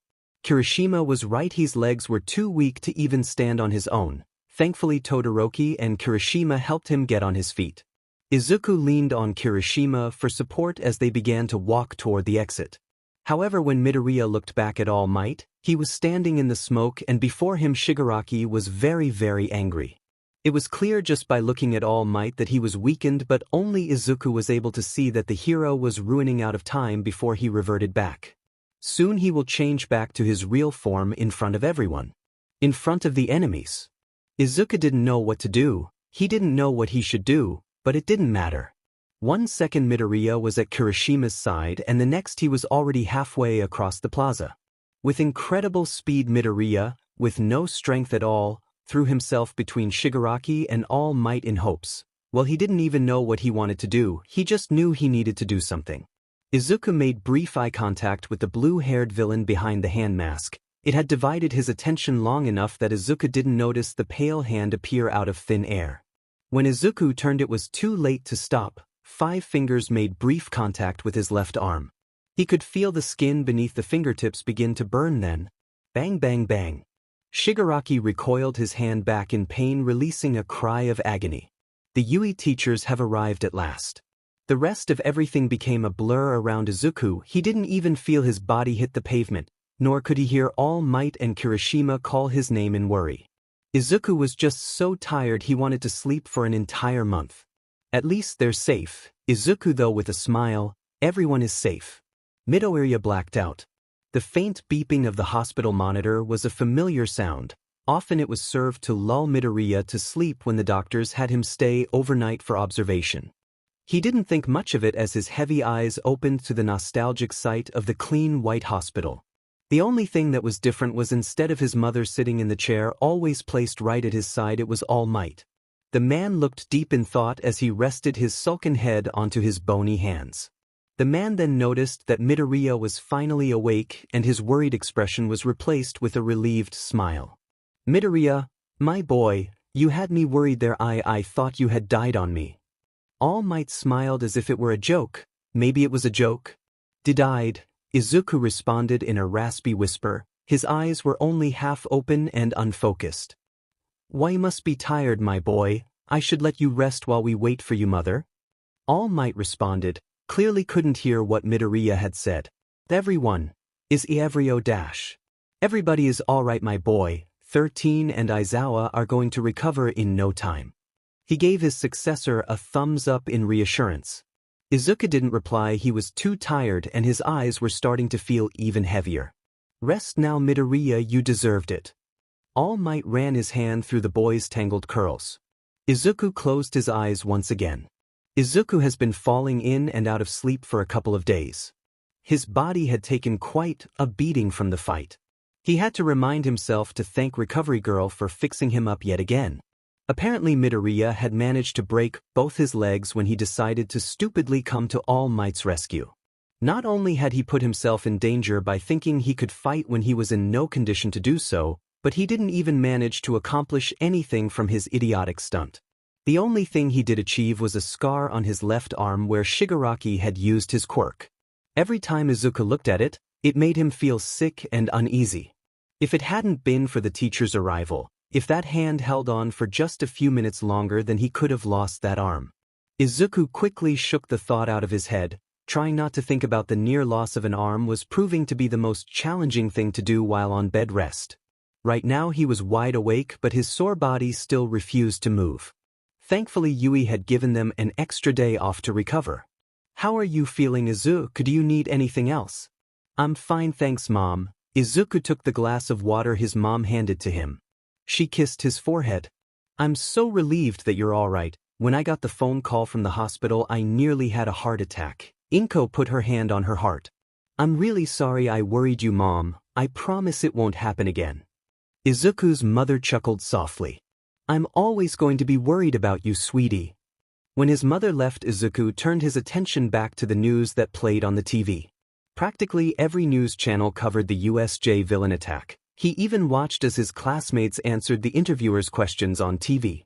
Kirishima was right, his legs were too weak to even stand on his own. Thankfully Todoroki and Kirishima helped him get on his feet. Izuku leaned on Kirishima for support as they began to walk toward the exit. However, when Midoriya looked back at All Might, he was standing in the smoke, and before him Shigaraki was very angry. It was clear just by looking at All Might that he was weakened, but only Izuku was able to see that the hero was running out of time before he reverted back. Soon he will change back to his real form in front of everyone. In front of the enemies. Izuku didn't know what to do, he didn't know what he should do, but it didn't matter. 1 second Midoriya was at Kirishima's side and the next he was already halfway across the plaza. With incredible speed Midoriya, with no strength at all, threw himself between Shigaraki and All Might in hopes. Well, he didn't even know what he wanted to do, he just knew he needed to do something. Izuku made brief eye contact with the blue-haired villain behind the hand mask. It had divided his attention long enough that Izuku didn't notice the pale hand appear out of thin air. When Izuku turned, it was too late to stop. 5 fingers made brief contact with his left arm. He could feel the skin beneath the fingertips begin to burn then. Bang bang bang. Shigaraki recoiled his hand back in pain, releasing a cry of agony. The UE teachers have arrived at last. The rest of everything became a blur around Izuku. He didn't even feel his body hit the pavement, nor could he hear All Might and Kirishima call his name in worry. Izuku was just so tired he wanted to sleep for an entire month. At least they're safe. Izuku though with a smile, everyone is safe. Midoriya blacked out. The faint beeping of the hospital monitor was a familiar sound. Often it was served to lull Midoriya to sleep when the doctors had him stay overnight for observation. He didn't think much of it as his heavy eyes opened to the nostalgic sight of the clean white hospital. The only thing that was different was instead of his mother sitting in the chair always placed right at his side, it was All Might. The man looked deep in thought as he rested his sullen head onto his bony hands. The man then noticed that Midoriya was finally awake and his worried expression was replaced with a relieved smile. Midoriya, my boy, you had me worried there. I thought you had died on me. All Might smiled as if it were a joke. Maybe it was a joke. Died, Izuku responded in a raspy whisper. His eyes were only half open and unfocused. Why, you must be tired, my boy. I should let you rest while we wait for you, mother. All Might responded, clearly couldn't hear what Midoriya had said. Everyone. Is Ievrio dash. Everybody is alright, my boy. 13 and Aizawa are going to recover in no time. He gave his successor a thumbs up in reassurance. Izuku didn't reply. He was too tired and his eyes were starting to feel even heavier. Rest now, Midoriya, you deserved it. All Might ran his hand through the boy's tangled curls. Izuku closed his eyes once again. Izuku has been falling in and out of sleep for a couple of days. His body had taken quite a beating from the fight. He had to remind himself to thank Recovery Girl for fixing him up yet again. Apparently Midoriya had managed to break both his legs when he decided to stupidly come to All Might's rescue. Not only had he put himself in danger by thinking he could fight when he was in no condition to do so, but he didn't even manage to accomplish anything from his idiotic stunt. The only thing he did achieve was a scar on his left arm where Shigaraki had used his quirk. Every time Izuku looked at it, it made him feel sick and uneasy. If it hadn't been for the teacher's arrival, if that hand held on for just a few minutes longer, then he could have lost that arm. Izuku quickly shook the thought out of his head. Trying not to think about the near loss of an arm was proving to be the most challenging thing to do while on bed rest. Right now he was wide awake, but his sore body still refused to move. Thankfully Yui had given them an extra day off to recover. How are you feeling, Izuku? Do you need anything else? I'm fine, thanks, Mom. Izuku took the glass of water his mom handed to him. She kissed his forehead. I'm so relieved that you're all right. When I got the phone call from the hospital, I nearly had a heart attack. Inko put her hand on her heart. I'm really sorry I worried you, Mom. I promise it won't happen again. Izuku's mother chuckled softly. I'm always going to be worried about you, sweetie. When his mother left, Izuku turned his attention back to the news that played on the TV. Practically every news channel covered the U.S.J villain attack. He even watched as his classmates answered the interviewers' questions on TV.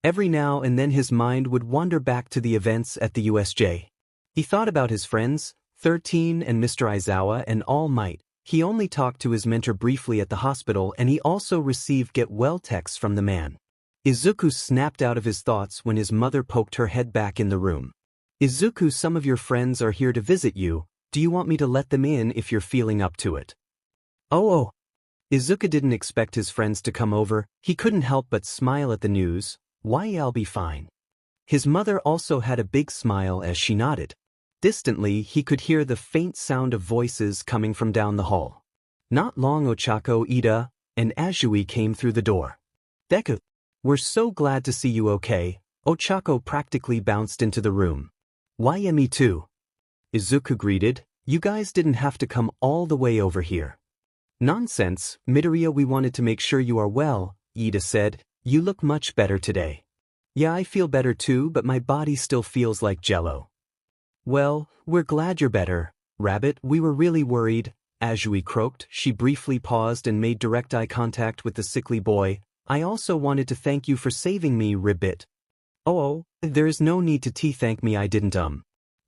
Every now and then his mind would wander back to the events at the U.S.J. He thought about his friends, 13 and Mr. Aizawa and All Might. He only talked to his mentor briefly at the hospital, and he also received get-well texts from the man. Izuku snapped out of his thoughts when his mother poked her head back in the room. Izuku, some of your friends are here to visit you. Do you want me to let them in if you're feeling up to it? Oh. Izuku didn't expect his friends to come over. He couldn't help but smile at the news. Why, I'll be fine. His mother also had a big smile as she nodded. Distantly, he could hear the faint sound of voices coming from down the hall. Not long Ochako, Ida, and Azui came through the door. Deku, we're so glad to see you okay. Ochako practically bounced into the room. Why, me too. Izuku greeted. You guys didn't have to come all the way over here. Nonsense, Midoriya, we wanted to make sure you are well, Ida said. You look much better today. Yeah, I feel better too, but my body still feels like jello. Well, we're glad you're better, Rabbit. We were really worried, Azui croaked. She briefly paused and made direct eye contact with the sickly boy. I also wanted to thank you for saving me, Ribbit. Oh, there is no need to thank me. I didn't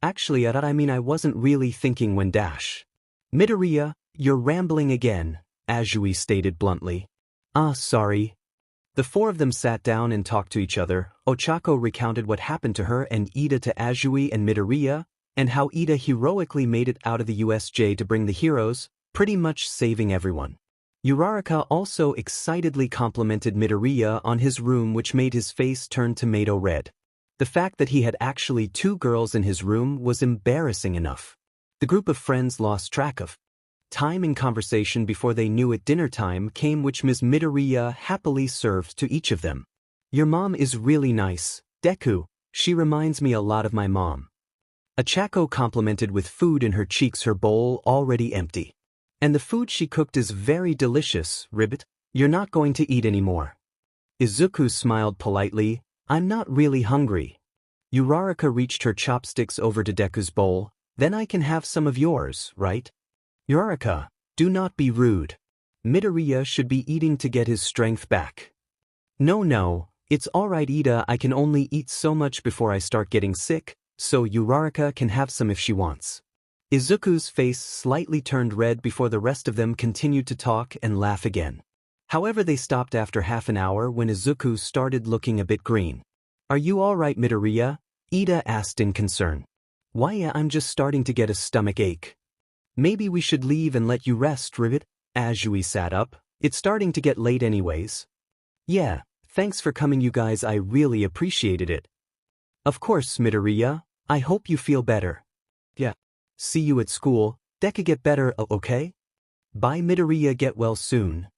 Actually, I wasn't really thinking when dash. Midoriya, you're rambling again, Azui stated bluntly. Sorry. The four of them sat down and talked to each other. Ochako recounted what happened to her and Ida to Azui and Midoriya, and how Ida heroically made it out of the U.S.J to bring the heroes, pretty much saving everyone. Uraraka also excitedly complimented Midoriya on his room, which made his face turn tomato red. The fact that he had actually 2 girls in his room was embarrassing enough. The group of friends lost track of time in conversation before they knew it. Dinner time came, which Ms. Midoriya happily served to each of them. Your mom is really nice, Deku. She reminds me a lot of my mom. Ochako complimented with food in her cheeks, her bowl already empty. And the food she cooked is very delicious, Ribbit. You're not going to eat anymore. Izuku smiled politely. I'm not really hungry. Uraraka reached her chopsticks over to Deku's bowl. Then I can have some of yours, right? Uraraka, do not be rude. Midoriya should be eating to get his strength back. No, it's alright, Ida. I can only eat so much before I start getting sick, so Uraraka can have some if she wants. Izuku's face slightly turned red before the rest of them continued to talk and laugh again. However, they stopped after half an hour when Izuku started looking a bit green. Are you alright, Midoriya? Ida asked in concern. Why, I'm just starting to get a stomach ache. Maybe we should leave and let you rest, Rivet? Azui sat up. It's starting to get late anyways. Yeah, thanks for coming you guys, I really appreciated it. Of course, Midoriya, I hope you feel better. Yeah. See you at school, Deku, get better, okay? Bye Midoriya, get well soon.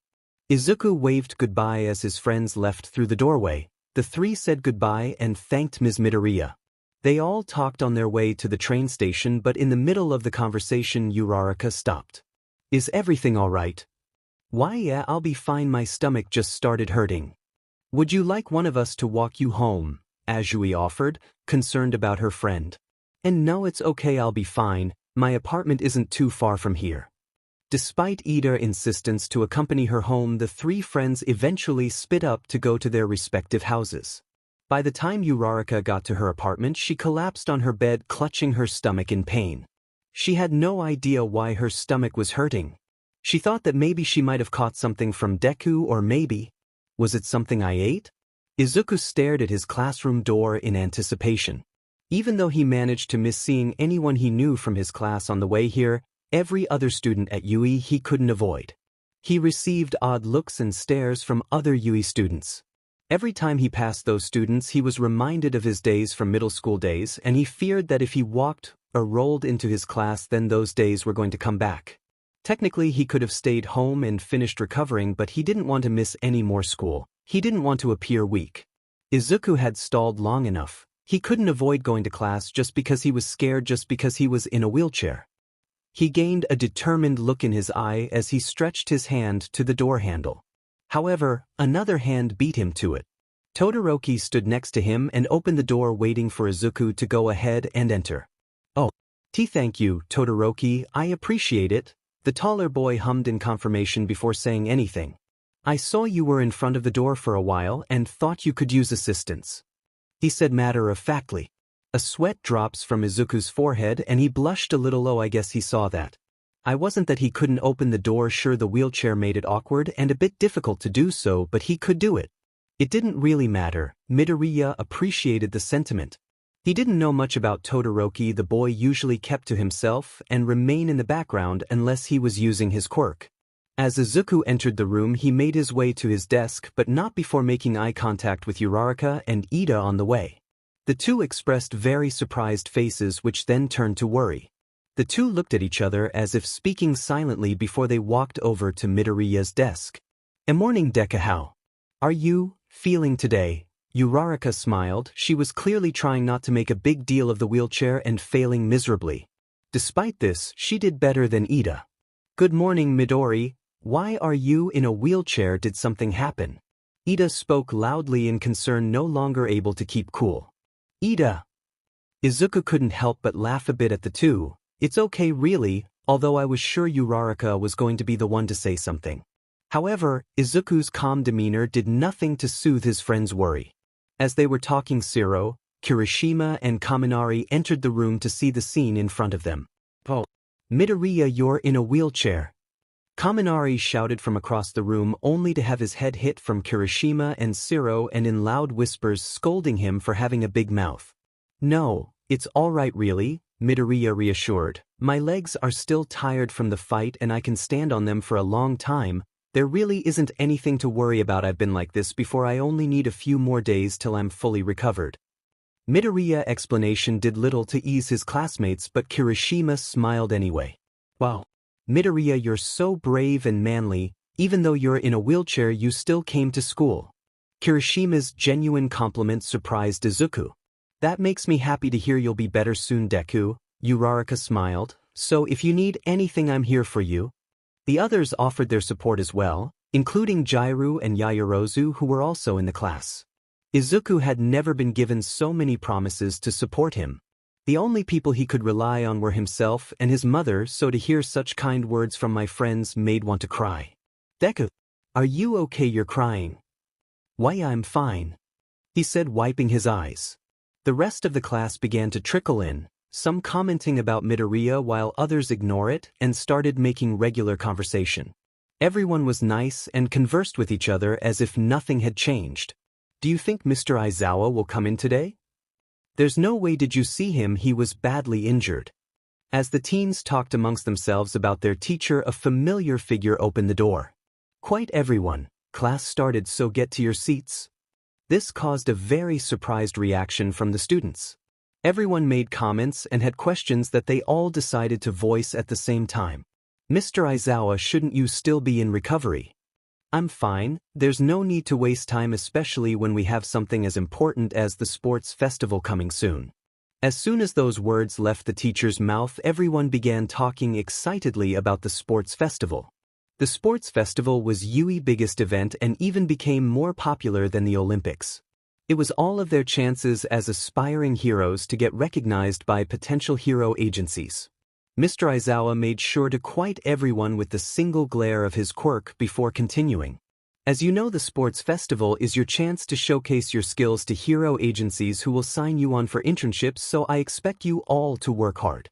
Izuku waved goodbye as his friends left through the doorway. The three said goodbye and thanked Ms. Midoriya. They all talked on their way to the train station, but in the middle of the conversation Uraraka stopped. Is everything alright? Why, yeah, I'll be fine, my stomach just started hurting. Would you like one of us to walk you home? Azui offered, concerned about her friend. And no, it's okay, I'll be fine, my apartment isn't too far from here. Despite Ida's insistence to accompany her home, the three friends eventually split up to go to their respective houses. By the time Uraraka got to her apartment, she collapsed on her bed, clutching her stomach in pain. She had no idea why her stomach was hurting. She thought that maybe she might have caught something from Deku, or maybe, was it something I ate? Izuku stared at his classroom door in anticipation. Even though he managed to miss seeing anyone he knew from his class on the way here, every other student at UE he couldn't avoid. He received odd looks and stares from other UE students. Every time he passed those students, he was reminded of his days from middle school days, and he feared that if he walked or rolled into his class, then those days were going to come back. Technically, he could have stayed home and finished recovering, but he didn't want to miss any more school. He didn't want to appear weak. Izuku had stalled long enough. He couldn't avoid going to class just because he was scared, just because he was in a wheelchair. He gained a determined look in his eye as he stretched his hand to the door handle. However, another hand beat him to it. Todoroki stood next to him and opened the door, waiting for Izuku to go ahead and enter. Oh, thank you, Todoroki, I appreciate it, the taller boy hummed in confirmation before saying anything. I saw you were in front of the door for a while and thought you could use assistance, he said matter-of-factly. A sweat drops from Izuku's forehead and he blushed a little. Oh, I guess he saw that. I wasn't that he couldn't open the door, sure the wheelchair made it awkward and a bit difficult to do so, but he could do it. It didn't really matter. Midoriya appreciated the sentiment. He didn't know much about Todoroki. The boy usually kept to himself and remained in the background unless he was using his quirk. As Izuku entered the room, he made his way to his desk, but not before making eye contact with Uraraka and Ida on the way. The two expressed very surprised faces, which then turned to worry. The two looked at each other as if speaking silently before they walked over to Midoriya's desk. Morning, Deku, how are you feeling today? Uraraka smiled. She was clearly trying not to make a big deal of the wheelchair and failing miserably. Despite this, she did better than Ida. Good morning, Midori. Why are you in a wheelchair? Did something happen? Ida spoke loudly in concern, no longer able to keep cool. Ida. Izuku couldn't help but laugh a bit at the two. It's okay really, although I was sure Uraraka was going to be the one to say something. However, Izuku's calm demeanor did nothing to soothe his friend's worry. As they were talking, Shiro, Kirishima and Kaminari entered the room to see the scene in front of them. Oh, Midoriya, you're in a wheelchair. Kaminari shouted from across the room, only to have his head hit from Kirishima and Shiro and in loud whispers scolding him for having a big mouth. No, it's alright really, Midoriya reassured. My legs are still tired from the fight and I can stand on them for a long time. There really isn't anything to worry about. I've been like this before. I only need a few more days till I'm fully recovered. Midoriya's explanation did little to ease his classmates, but Kirishima smiled anyway. Wow. Midoriya, you're so brave and manly. Even though you're in a wheelchair, you still came to school. Kirishima's genuine compliment surprised Izuku. That makes me happy to hear. You'll be better soon, Deku. Uraraka smiled. So if you need anything, I'm here for you. The others offered their support as well, including Jairu and Yaoyorozu, who were also in the class. Izuku had never been given so many promises to support him. The only people he could rely on were himself and his mother, so to hear such kind words from my friends made want to cry. Deku, are you okay? You're crying. Why, I'm fine, he said, wiping his eyes. The rest of the class began to trickle in, some commenting about Midoriya while others ignore it and started making regular conversation. Everyone was nice and conversed with each other as if nothing had changed. Do you think Mr. Aizawa will come in today? There's no way. Did you see him? He was badly injured. As the teens talked amongst themselves about their teacher, a familiar figure opened the door. Quite everyone. Class started, so get to your seats. This caused a very surprised reaction from the students. Everyone made comments and had questions that they all decided to voice at the same time. Mr. Aizawa, shouldn't you still be in recovery? I'm fine, there's no need to waste time, especially when we have something as important as the sports festival coming soon. As soon as those words left the teacher's mouth, everyone began talking excitedly about the sports festival. The sports festival was UE's biggest event and even became more popular than the Olympics. It was all of their chances as aspiring heroes to get recognized by potential hero agencies. Mr. Aizawa made sure to quiet everyone with the single glare of his quirk before continuing. As you know, the sports festival is your chance to showcase your skills to hero agencies who will sign you on for internships, so I expect you all to work hard.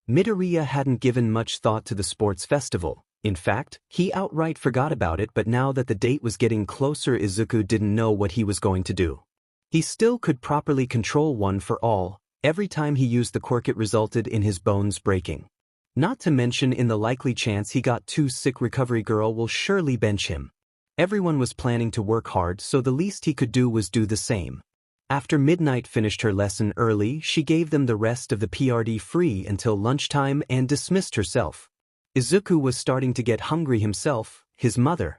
Midoriya hadn't given much thought to the sports festival. In fact, he outright forgot about it, but now that the date was getting closer, Izuku didn't know what he was going to do. He still could properly control one for all. Every time he used the quirk, it resulted in his bones breaking. Not to mention, in the likely chance he got too sick, recovery girl will surely bench him. Everyone was planning to work hard, so the least he could do was do the same. After Midnight finished her lesson early, she gave them the rest of the PRD free until lunchtime and dismissed herself. Izuku was starting to get hungry himself. His mother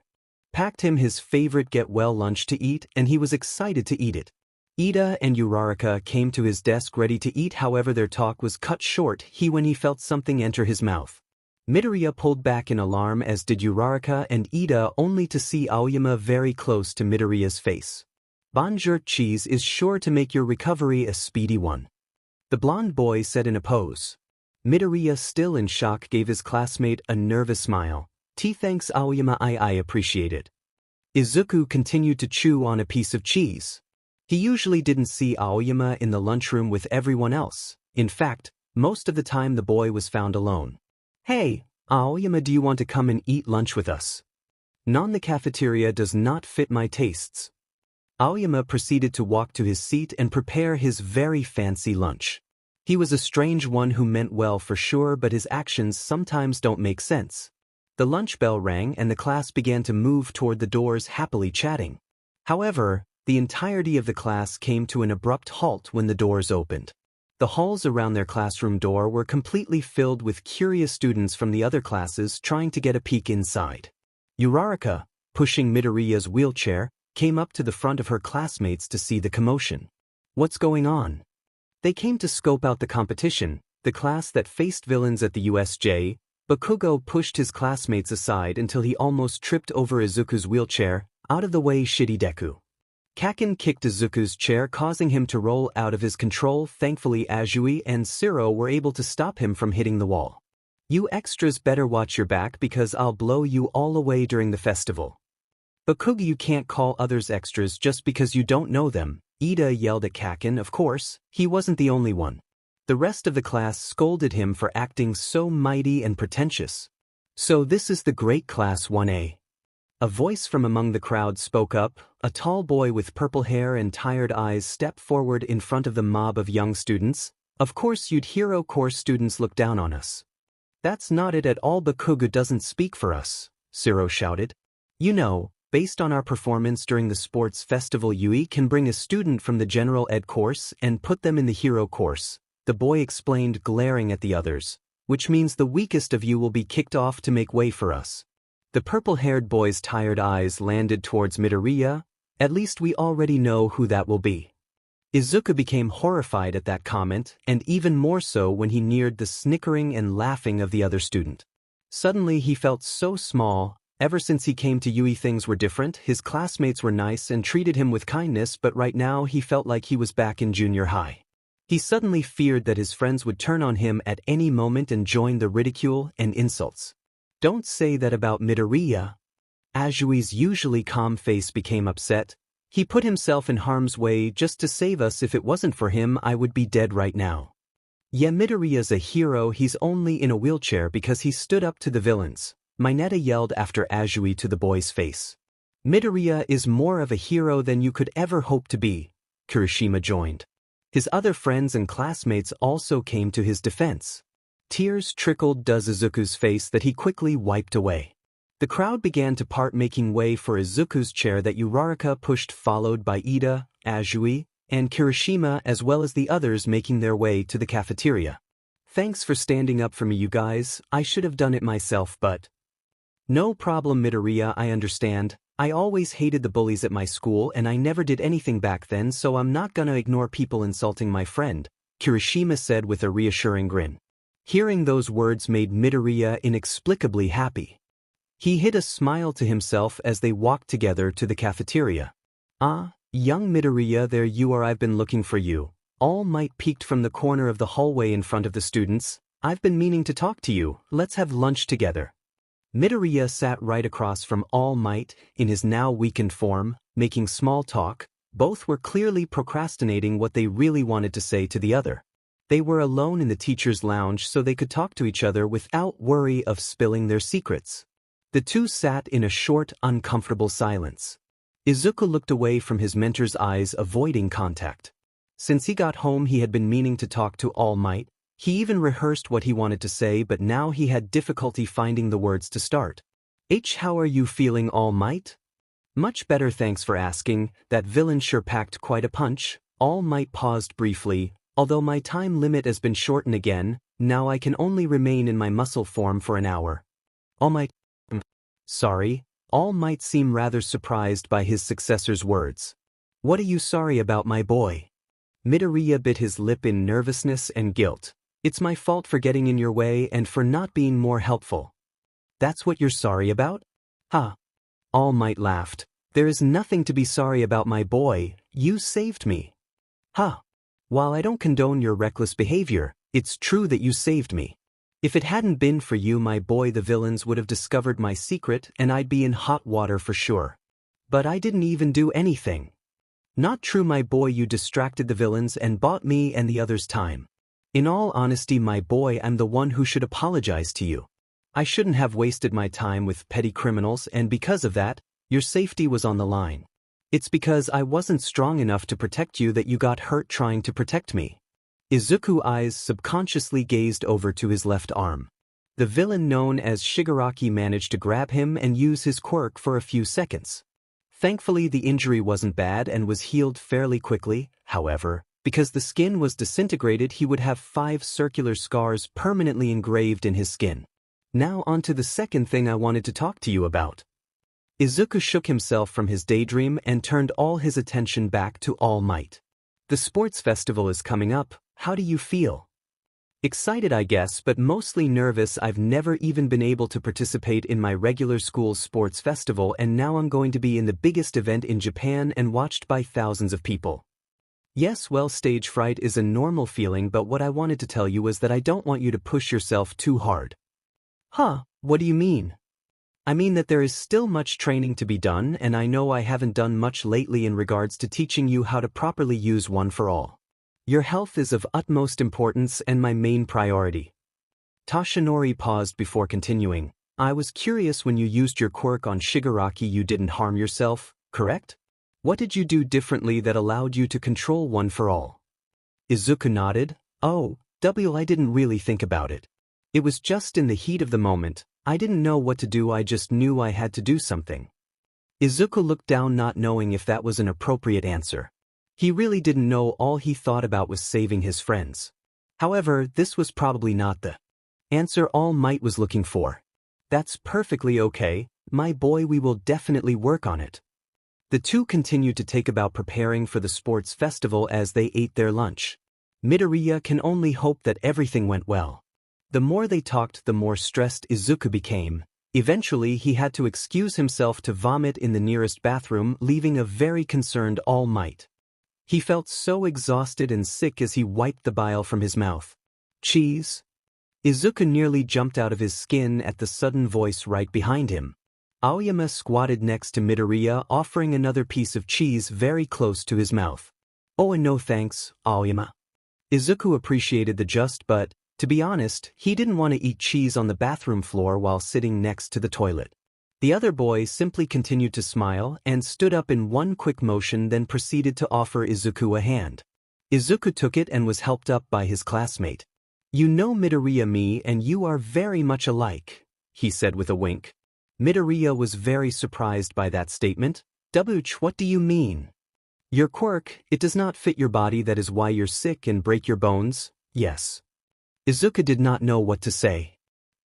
packed him his favorite get-well lunch to eat, and he was excited to eat it. Ida and Uraraka came to his desk ready to eat, however their talk was cut short when he felt something enter his mouth. Midoriya pulled back in alarm, as did Uraraka and Ida, only to see Aoyama very close to Midoriya's face. Bonjour, cheese is sure to make your recovery a speedy one, the blonde boy said in a pose. Midoriya, still in shock, gave his classmate a nervous smile. Thanks Aoyama, I appreciate it. Izuku continued to chew on a piece of cheese. He usually didn't see Aoyama in the lunchroom with everyone else. In fact, most of the time the boy was found alone. Hey, Aoyama, do you want to come and eat lunch with us? The cafeteria does not fit my tastes. Aoyama proceeded to walk to his seat and prepare his very fancy lunch. He was a strange one who meant well for sure, but his actions sometimes don't make sense. The lunch bell rang and the class began to move toward the doors, happily chatting. However, the entirety of the class came to an abrupt halt when the doors opened. The halls around their classroom door were completely filled with curious students from the other classes trying to get a peek inside. Uraraka, pushing Midoriya's wheelchair, came up to the front of her classmates to see the commotion. What's going on? They came to scope out the competition, the class that faced villains at the U.S.J. Bakugo pushed his classmates aside until he almost tripped over Izuku's wheelchair. Out of the way, shitty Deku. Kaken kicked Izuku's chair, causing him to roll out of his control. Thankfully, U.S.J and Siro were able to stop him from hitting the wall. You extras better watch your back, because I'll blow you all away during the festival. Bakugo, you can't call others extras just because you don't know them, Ida yelled at Kaken. Of course, he wasn't the only one. The rest of the class scolded him for acting so mighty and pretentious. So this is the great class 1A. A voice from among the crowd spoke up. A tall boy with purple hair and tired eyes stepped forward in front of the mob of young students. Of course, you'd hero course students look down on us. That's not it at all. Bakugo doesn't speak for us, Siro shouted. You know, based on our performance during the sports festival, UE can bring a student from the general ed course and put them in the hero course, the boy explained, glaring at the others, which means the weakest of you will be kicked off to make way for us. The purple-haired boy's tired eyes landed towards Midoriya. At least we already know who that will be. Izuku became horrified at that comment, and even more so when he neared the snickering and laughing of the other student. Suddenly he felt so small. Ever since he came to UE, things were different. His classmates were nice and treated him with kindness, but right now he felt like he was back in junior high. He suddenly feared that his friends would turn on him at any moment and join the ridicule and insults. Don't say that about Midoriya. U.S.J's usually calm face became upset. He put himself in harm's way just to save us. If it wasn't for him, I would be dead right now. Yeah, Midoriya's a hero. He's only in a wheelchair because he stood up to the villains, Mineta yelled after U.S.J to the boy's face. Midoriya is more of a hero than you could ever hope to be, Kirishima joined. His other friends and classmates also came to his defense. Tears trickled down Izuku's face that he quickly wiped away. The crowd began to part, making way for Izuku's chair that Uraraka pushed, followed by Ida, Azui, and Kirishima, as well as the others making their way to the cafeteria. Thanks for standing up for me, you guys. I should have done it myself, but... No problem, Midoriya, I understand. I always hated the bullies at my school and I never did anything back then, so I'm not gonna ignore people insulting my friend, Kirishima said with a reassuring grin. Hearing those words made Midoriya inexplicably happy. He hid a smile to himself as they walked together to the cafeteria. Ah, young Midoriya, there you are, I've been looking for you. All Might peeked from the corner of the hallway in front of the students. I've been meaning to talk to you, let's have lunch together. Midoriya sat right across from All Might, in his now weakened form, making small talk. Both were clearly procrastinating what they really wanted to say to the other. They were alone in the teacher's lounge so they could talk to each other without worry of spilling their secrets. The two sat in a short, uncomfortable silence. Izuku looked away from his mentor's eyes, avoiding contact. Since he got home, he had been meaning to talk to All Might. He even rehearsed what he wanted to say, but now he had difficulty finding the words to start. How are you feeling, All Might? Much better, thanks for asking. That villain sure packed quite a punch. All Might paused briefly. Although my time limit has been shortened again, now I can only remain in my muscle form for an hour. All Might... Sorry. All Might seemed rather surprised by his successor's words. What are you sorry about, my boy? Midoriya bit his lip in nervousness and guilt. It's my fault for getting in your way and for not being more helpful. That's what you're sorry about? Huh. All Might laughed. There is nothing to be sorry about, my boy. You saved me. Huh. While I don't condone your reckless behavior, it's true that you saved me. If it hadn't been for you, my boy, the villains would have discovered my secret and I'd be in hot water for sure. But I didn't even do anything. Not true, my boy, you distracted the villains and bought me and the others time. In all honesty, my boy, I'm the one who should apologize to you. I shouldn't have wasted my time with petty criminals, and because of that, your safety was on the line. It's because I wasn't strong enough to protect you that you got hurt trying to protect me. Izuku's eyes subconsciously gazed over to his left arm. The villain known as Shigaraki managed to grab him and use his quirk for a few seconds. Thankfully, the injury wasn't bad and was healed fairly quickly. However, because the skin was disintegrated, he would have 5 circular scars permanently engraved in his skin. Now on to the second thing I wanted to talk to you about. Izuku shook himself from his daydream and turned all his attention back to All Might. The sports festival is coming up. How do you feel? Excited, I guess, but mostly nervous. I've never even been able to participate in my regular school's sports festival, and now I'm going to be in the biggest event in Japan and watched by thousands of people. Yes, well, stage fright is a normal feeling, but what I wanted to tell you was that I don't want you to push yourself too hard. Huh, what do you mean? I mean that there is still much training to be done, and I know I haven't done much lately in regards to teaching you how to properly use One for All. Your health is of utmost importance and my main priority. Toshinori paused before continuing. I was curious, when you used your quirk on Shigaraki you didn't harm yourself, correct? What did you do differently that allowed you to control One for All? Izuku nodded. Oh, I didn't really think about it. It was just in the heat of the moment. I didn't know what to do, I just knew I had to do something. Izuku looked down, not knowing if that was an appropriate answer. He really didn't know. All he thought about was saving his friends. However, this was probably not the answer All Might was looking for. That's perfectly okay, my boy, we will definitely work on it. The two continued to take about preparing for the sports festival as they ate their lunch. Midoriya can only hope that everything went well. The more they talked, the more stressed Izuku became. Eventually, he had to excuse himself to vomit in the nearest bathroom, leaving a very concerned All Might. He felt so exhausted and sick as he wiped the bile from his mouth. Cheese? Izuku nearly jumped out of his skin at the sudden voice right behind him. Aoyama squatted next to Midoriya, offering another piece of cheese very close to his mouth. Oh, and no thanks, Aoyama. Izuku appreciated the gest, but, to be honest, he didn't want to eat cheese on the bathroom floor while sitting next to the toilet. The other boy simply continued to smile and stood up in one quick motion, then proceeded to offer Izuku a hand. Izuku took it and was helped up by his classmate. "You know Midoriya me and you are very much alike," he said with a wink. Midoriya was very surprised by that statement. "Wh, what do you mean?" "Your quirk, it does not fit your body, that is why you're sick and break your bones, yes." Izuku did not know what to say.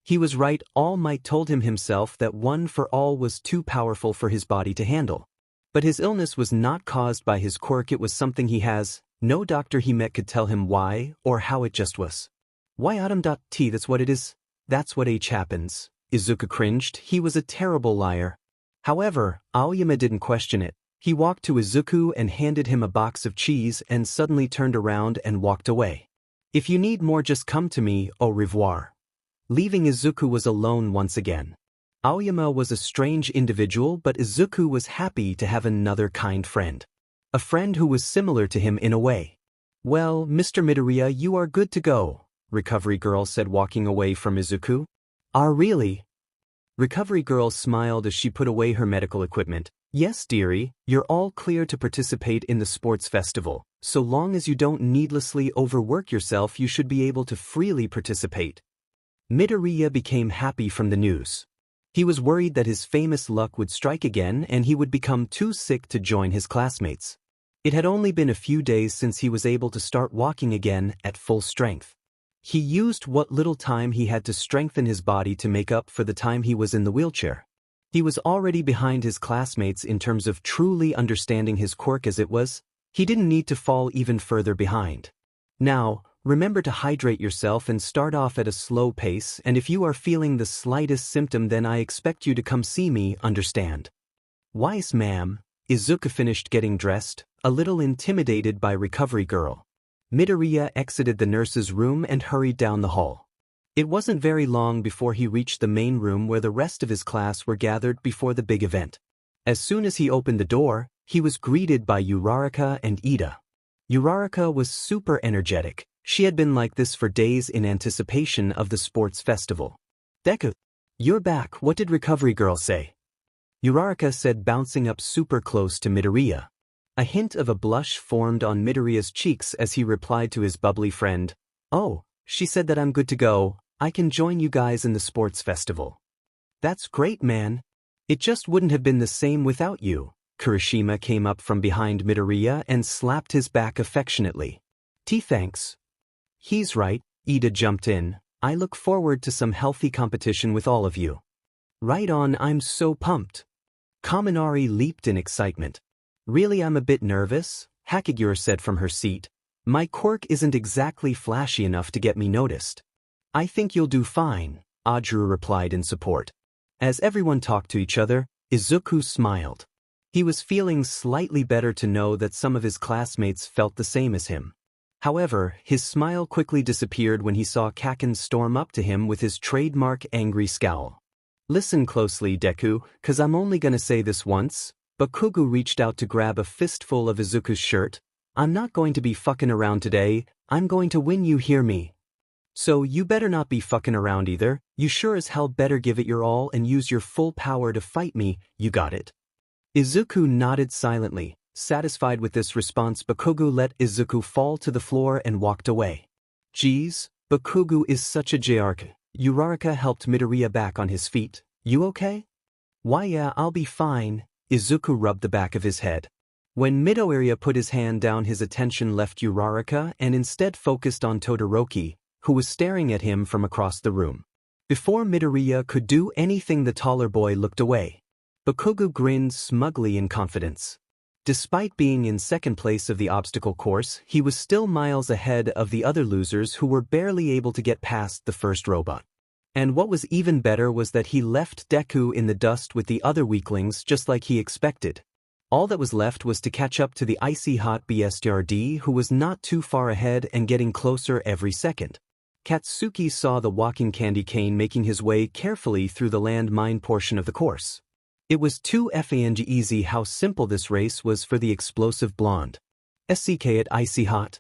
He was right. All Might told him himself that One for All was too powerful for his body to handle. But his illness was not caused by his quirk, it was something he has. No doctor he met could tell him why or how, it just was. "Why Autumn.T, that's what it is. That's what happens." Izuku cringed. He was a terrible liar. However, Aoyama didn't question it. He walked to Izuku and handed him a box of cheese and suddenly turned around and walked away. "If you need more, just come to me, au revoir." Leaving, Izuku was alone once again. Aoyama was a strange individual, but Izuku was happy to have another kind friend. A friend who was similar to him in a way. "Well, Mr. Midoriya, you are good to go," Recovery Girl said, walking away from Izuku. "Ah, really?" Recovery Girl smiled as she put away her medical equipment. "Yes, dearie, you're all clear to participate in the sports festival. So long as you don't needlessly overwork yourself, you should be able to freely participate." Midoriya became happy from the news. He was worried that his famous luck would strike again and he would become too sick to join his classmates. It had only been a few days since he was able to start walking again at full strength. He used what little time he had to strengthen his body to make up for the time he was in the wheelchair. He was already behind his classmates in terms of truly understanding his quirk as it was. He didn't need to fall even further behind. Now, remember to hydrate yourself and start off at a slow pace, and if you are feeling the slightest symptom, then I expect you to come see me, understand? "Wise, ma'am." Izuku finished getting dressed, a little intimidated by Recovery Girl. Midoriya exited the nurse's room and hurried down the hall. It wasn't very long before he reached the main room where the rest of his class were gathered before the big event. As soon as he opened the door, he was greeted by Uraraka and Ida. Uraraka was super energetic. She had been like this for days in anticipation of the sports festival. "Deku, you're back. What did Recovery Girl say?" Uraraka said, bouncing up super close to Midoriya. A hint of a blush formed on Midoriya's cheeks as he replied to his bubbly friend. "Oh, she said that I'm good to go. I can join you guys in the sports festival." "That's great, man. It just wouldn't have been the same without you." Kirishima came up from behind Midoriya and slapped his back affectionately. "Thanks." "He's right," Ida jumped in. "I look forward to some healthy competition with all of you." "Right on, I'm so pumped." Kaminari leaped in excitement. "Really, I'm a bit nervous," Hakigure said from her seat. "My quirk isn't exactly flashy enough to get me noticed." "I think you'll do fine," Ajuru replied in support. As everyone talked to each other, Izuku smiled. He was feeling slightly better to know that some of his classmates felt the same as him. However, his smile quickly disappeared when he saw Kaken storm up to him with his trademark angry scowl. "Listen closely, Deku, 'cause I'm only gonna say this once." Bakugo reached out to grab a fistful of Izuku's shirt. "I'm not going to be fucking around today. I'm going to win, you hear me? So you better not be fucking around either. You sure as hell better give it your all and use your full power to fight me, you got it?" Izuku nodded silently. Satisfied with this response, Bakugo let Izuku fall to the floor and walked away. "Geez, Bakugo is such a jerk." Uraraka helped Midoriya back on his feet. "You okay?" "Why yeah, I'll be fine." Izuku rubbed the back of his head. When Midoriya put his hand down, his attention left Uraraka and instead focused on Todoroki, who was staring at him from across the room. Before Midoriya could do anything, the taller boy looked away. Bakugo grinned smugly in confidence. Despite being in second place of the obstacle course, he was still miles ahead of the other losers who were barely able to get past the first robot. And what was even better was that he left Deku in the dust with the other weaklings just like he expected. All that was left was to catch up to the icy hot BSTRD, who was not too far ahead and getting closer every second. Katsuki saw the walking candy cane making his way carefully through the landmine portion of the course. It was too effing easy how simple this race was for the explosive blonde. "SCK at icy hot?"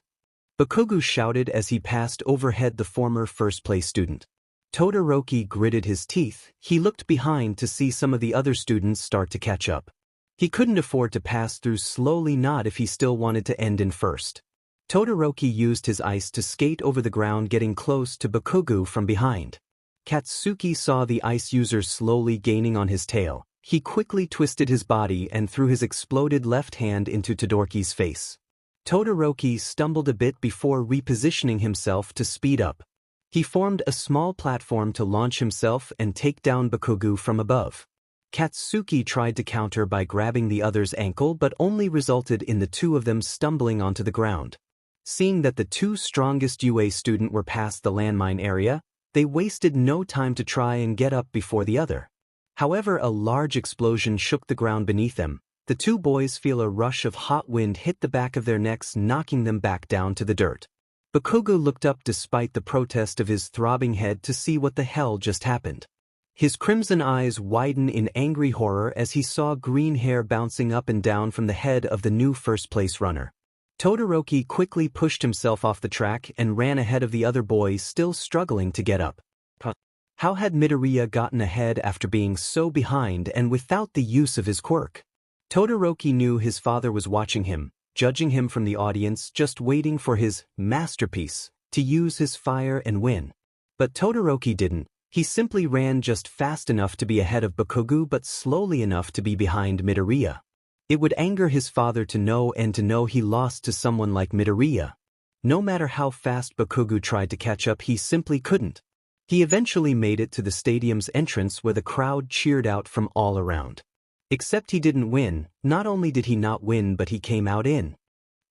Bakugo shouted as he passed overhead the former first-place student. Todoroki gritted his teeth. He looked behind to see some of the other students start to catch up. He couldn't afford to pass through slowly, not if he still wanted to end in first. Todoroki used his ice to skate over the ground, getting close to Bakugo from behind. Katsuki saw the ice user slowly gaining on his tail. He quickly twisted his body and threw his exploded left hand into Todoroki's face. Todoroki stumbled a bit before repositioning himself to speed up. He formed a small platform to launch himself and take down Bakugo from above. Katsuki tried to counter by grabbing the other's ankle, but only resulted in the two of them stumbling onto the ground. Seeing that the two strongest UA students were past the landmine area, they wasted no time to try and get up before the other. However, a large explosion shook the ground beneath them. The two boys feel a rush of hot wind hit the back of their necks, knocking them back down to the dirt. Bakugo looked up despite the protest of his throbbing head to see what the hell just happened. His crimson eyes widened in angry horror as he saw green hair bouncing up and down from the head of the new first-place runner. Todoroki quickly pushed himself off the track and ran ahead of the other boys still struggling to get up. How had Midoriya gotten ahead after being so behind and without the use of his quirk? Todoroki knew his father was watching him, judging him from the audience, just waiting for his masterpiece to use his fire and win. But Todoroki didn't. He simply ran just fast enough to be ahead of Bakugo but slowly enough to be behind Midoriya. It would anger his father to know he lost to someone like Midoriya. No matter how fast Bakugo tried to catch up, he simply couldn't. He eventually made it to the stadium's entrance where the crowd cheered out from all around. Except he didn't win. Not only did he not win, but he came out in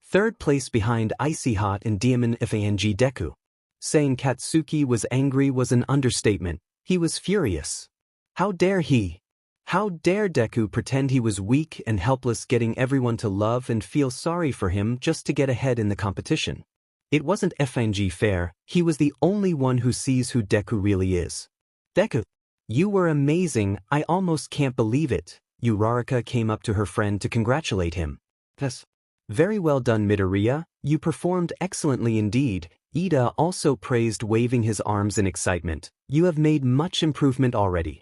third place behind Icy Hot and Diamond Fang Deku. Saying Katsuki was angry was an understatement. He was furious. How dare he? How dare Deku pretend he was weak and helpless, getting everyone to love and feel sorry for him just to get ahead in the competition. It wasn't Fang fair. He was the only one who sees who Deku really is. Deku, you were amazing. I almost can't believe it. Uraraka came up to her friend to congratulate him. Yes. Very well done, Midoriya. You performed excellently indeed. Ida also praised, waving his arms in excitement. You have made much improvement already.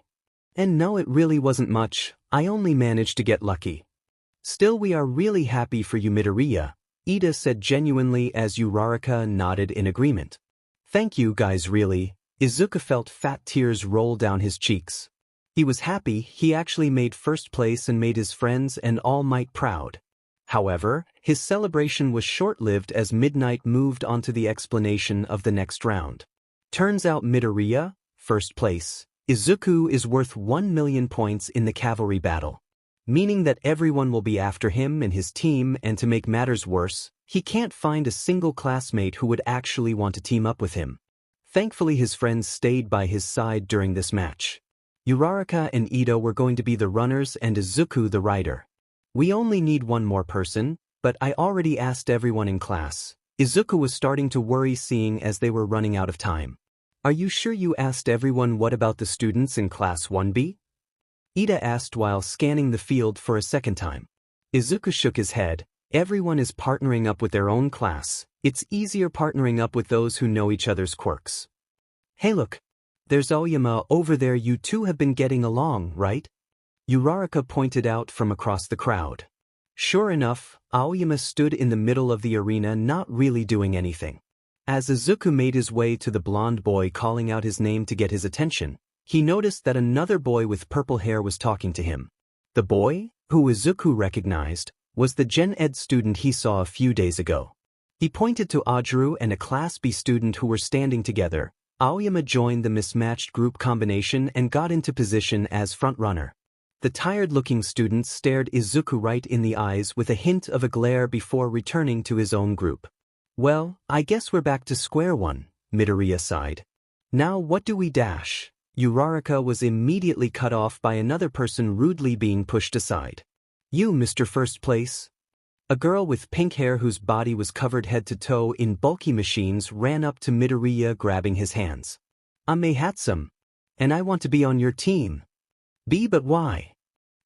And no, it really wasn't much. I only managed to get lucky. Still, we are really happy for you, Midoriya, Ida said genuinely as Uraraka nodded in agreement. Thank you guys, really. Izuku felt fat tears roll down his cheeks. He was happy. He actually made first place and made his friends and All Might proud. However, his celebration was short-lived as Midnight moved on to the explanation of the next round. Turns out Midoriya, first place. Izuku is worth 1 million points in the Cavalry battle, meaning that everyone will be after him and his team, and to make matters worse, he can't find a single classmate who would actually want to team up with him. Thankfully, his friends stayed by his side during this match. Uraraka and Ida were going to be the runners and Izuku the rider. We only need one more person, but I already asked everyone in class. Izuku was starting to worry, seeing as they were running out of time. Are you sure you asked everyone? What about the students in Class 1B? Ida asked while scanning the field for a second time. Izuku shook his head. Everyone is partnering up with their own class. It's easier partnering up with those who know each other's quirks. Hey look, there's Aoyama over there. You two have been getting along, right? Uraraka pointed out from across the crowd. Sure enough, Aoyama stood in the middle of the arena, not really doing anything. As Izuku made his way to the blonde boy calling out his name to get his attention, he noticed that another boy with purple hair was talking to him. The boy, who Izuku recognized, was the Gen Ed student he saw a few days ago. He pointed to Ajaru and a Class B student who were standing together. Aoyama joined the mismatched group combination and got into position as front-runner. The tired-looking student stared Izuku right in the eyes with a hint of a glare before returning to his own group. Well, I guess we're back to square one, Midoriya sighed. Now what do we dash? Uraraka was immediately cut off by another person rudely being pushed aside. You, Mr. First Place? A girl with pink hair whose body was covered head to toe in bulky machines ran up to Midoriya, grabbing his hands. I'm Handsome, and I want to be on your team. But why?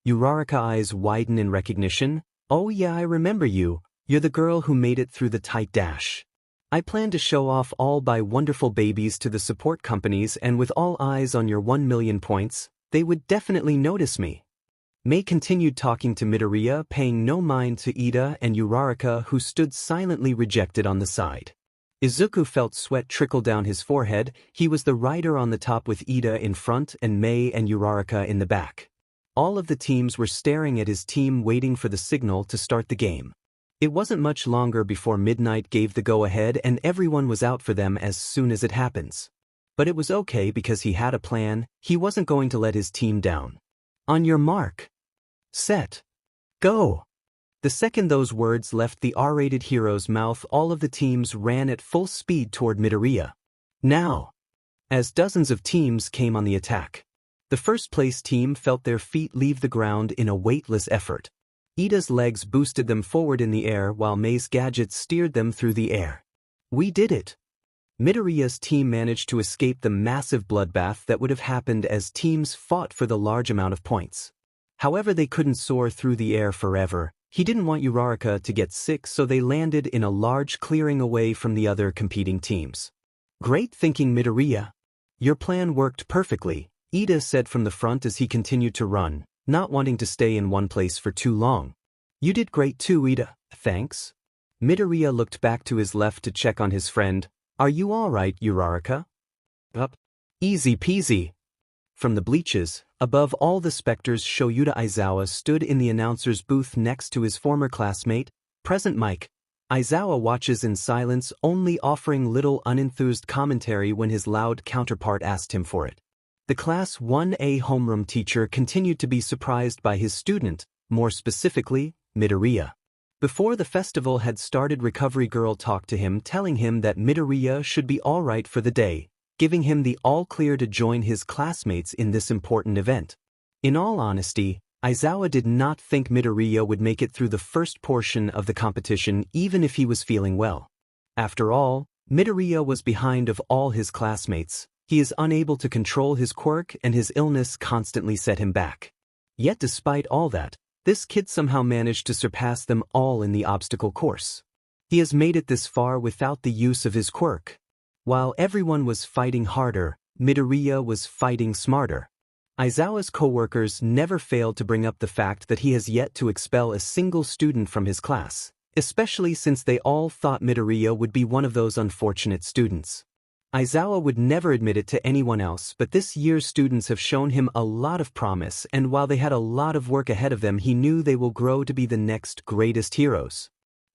Uraraka eyes widen in recognition. Oh yeah, I remember you. You're the girl who made it through the tight dash. I plan to show off all by wonderful babies to the support companies, and with all eyes on your 1 million points, they would definitely notice me. Mei continued talking to Midoriya, paying no mind to Ida and Uraraka, who stood silently rejected on the side. Izuku felt sweat trickle down his forehead. He was the rider on the top with Ida in front and Mei and Uraraka in the back. All of the teams were staring at his team, waiting for the signal to start the game. It wasn't much longer before midnight gave the go-ahead, and everyone was out for them as soon as it happens. But it was okay because he had a plan. He wasn't going to let his team down. On your mark. Set. Go. The second those words left the R-rated hero's mouth, all of the teams ran at full speed toward Midoriya. Now. As dozens of teams came on the attack. The first-place team felt their feet leave the ground in a weightless effort. Ida's legs boosted them forward in the air while Mei's gadgets steered them through the air. We did it! Midoriya's team managed to escape the massive bloodbath that would have happened as teams fought for the large amount of points. However, they couldn't soar through the air forever. He didn't want Uraraka to get sick, so they landed in a large clearing away from the other competing teams. Great thinking, Midoriya. Your plan worked perfectly, Ida said from the front as he continued to run, not wanting to stay in one place for too long. You did great too, Ida, thanks. Midoriya looked back to his left to check on his friend. Are you alright, Uraraka? Up. Easy peasy. From the bleachers, above all the specters, Shoyuta Aizawa stood in the announcer's booth next to his former classmate, present Mike. Aizawa watches in silence, only offering little unenthused commentary when his loud counterpart asked him for it. The Class 1A homeroom teacher continued to be surprised by his student, more specifically, Midoriya. Before the festival had started, Recovery Girl talked to him, telling him that Midoriya should be alright for the day, giving him the all-clear to join his classmates in this important event. In all honesty, Aizawa did not think Midoriya would make it through the first portion of the competition even if he was feeling well. After all, Midoriya was behind of all his classmates. He is unable to control his quirk, and his illness constantly set him back. Yet despite all that, this kid somehow managed to surpass them all in the obstacle course. He has made it this far without the use of his quirk. While everyone was fighting harder, Midoriya was fighting smarter. Aizawa's co-workers never failed to bring up the fact that he has yet to expel a single student from his class, especially since they all thought Midoriya would be one of those unfortunate students. Aizawa would never admit it to anyone else, but this year's students have shown him a lot of promise, and while they had a lot of work ahead of them, he knew they will grow to be the next greatest heroes.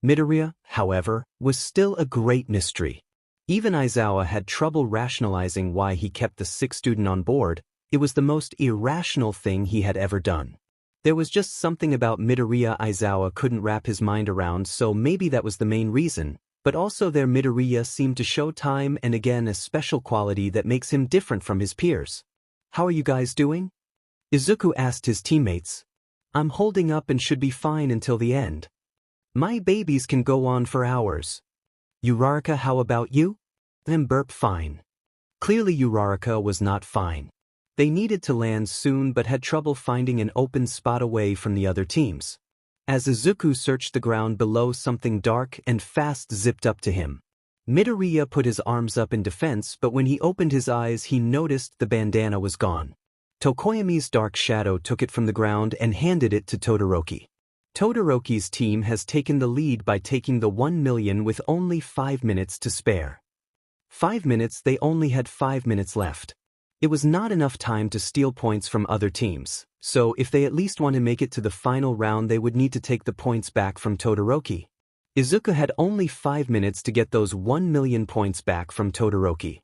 Midoriya, however, was still a great mystery. Even Aizawa had trouble rationalizing why he kept the sick student on board. It was the most irrational thing he had ever done. There was just something about Midoriya Aizawa couldn't wrap his mind around, so maybe that was the main reason. But also their Midoriya seemed to show time and again a special quality that makes him different from his peers. How are you guys doing? Izuku asked his teammates. I'm holding up and should be fine until the end. My babies can go on for hours. Uraraka, how about you? Burp fine. Clearly Uraraka was not fine. They needed to land soon but had trouble finding an open spot away from the other teams. As Izuku searched the ground below, something dark and fast zipped up to him. Midoriya put his arms up in defense, but when he opened his eyes he noticed the bandana was gone. Tokoyami's dark shadow took it from the ground and handed it to Todoroki. Todoroki's team has taken the lead by taking the 1 million with only 5 minutes to spare. 5 minutes, they only had 5 minutes left. It was not enough time to steal points from other teams, so if they at least want to make it to the final round they would need to take the points back from Todoroki. Izuku had only 5 minutes to get those 1 million points back from Todoroki.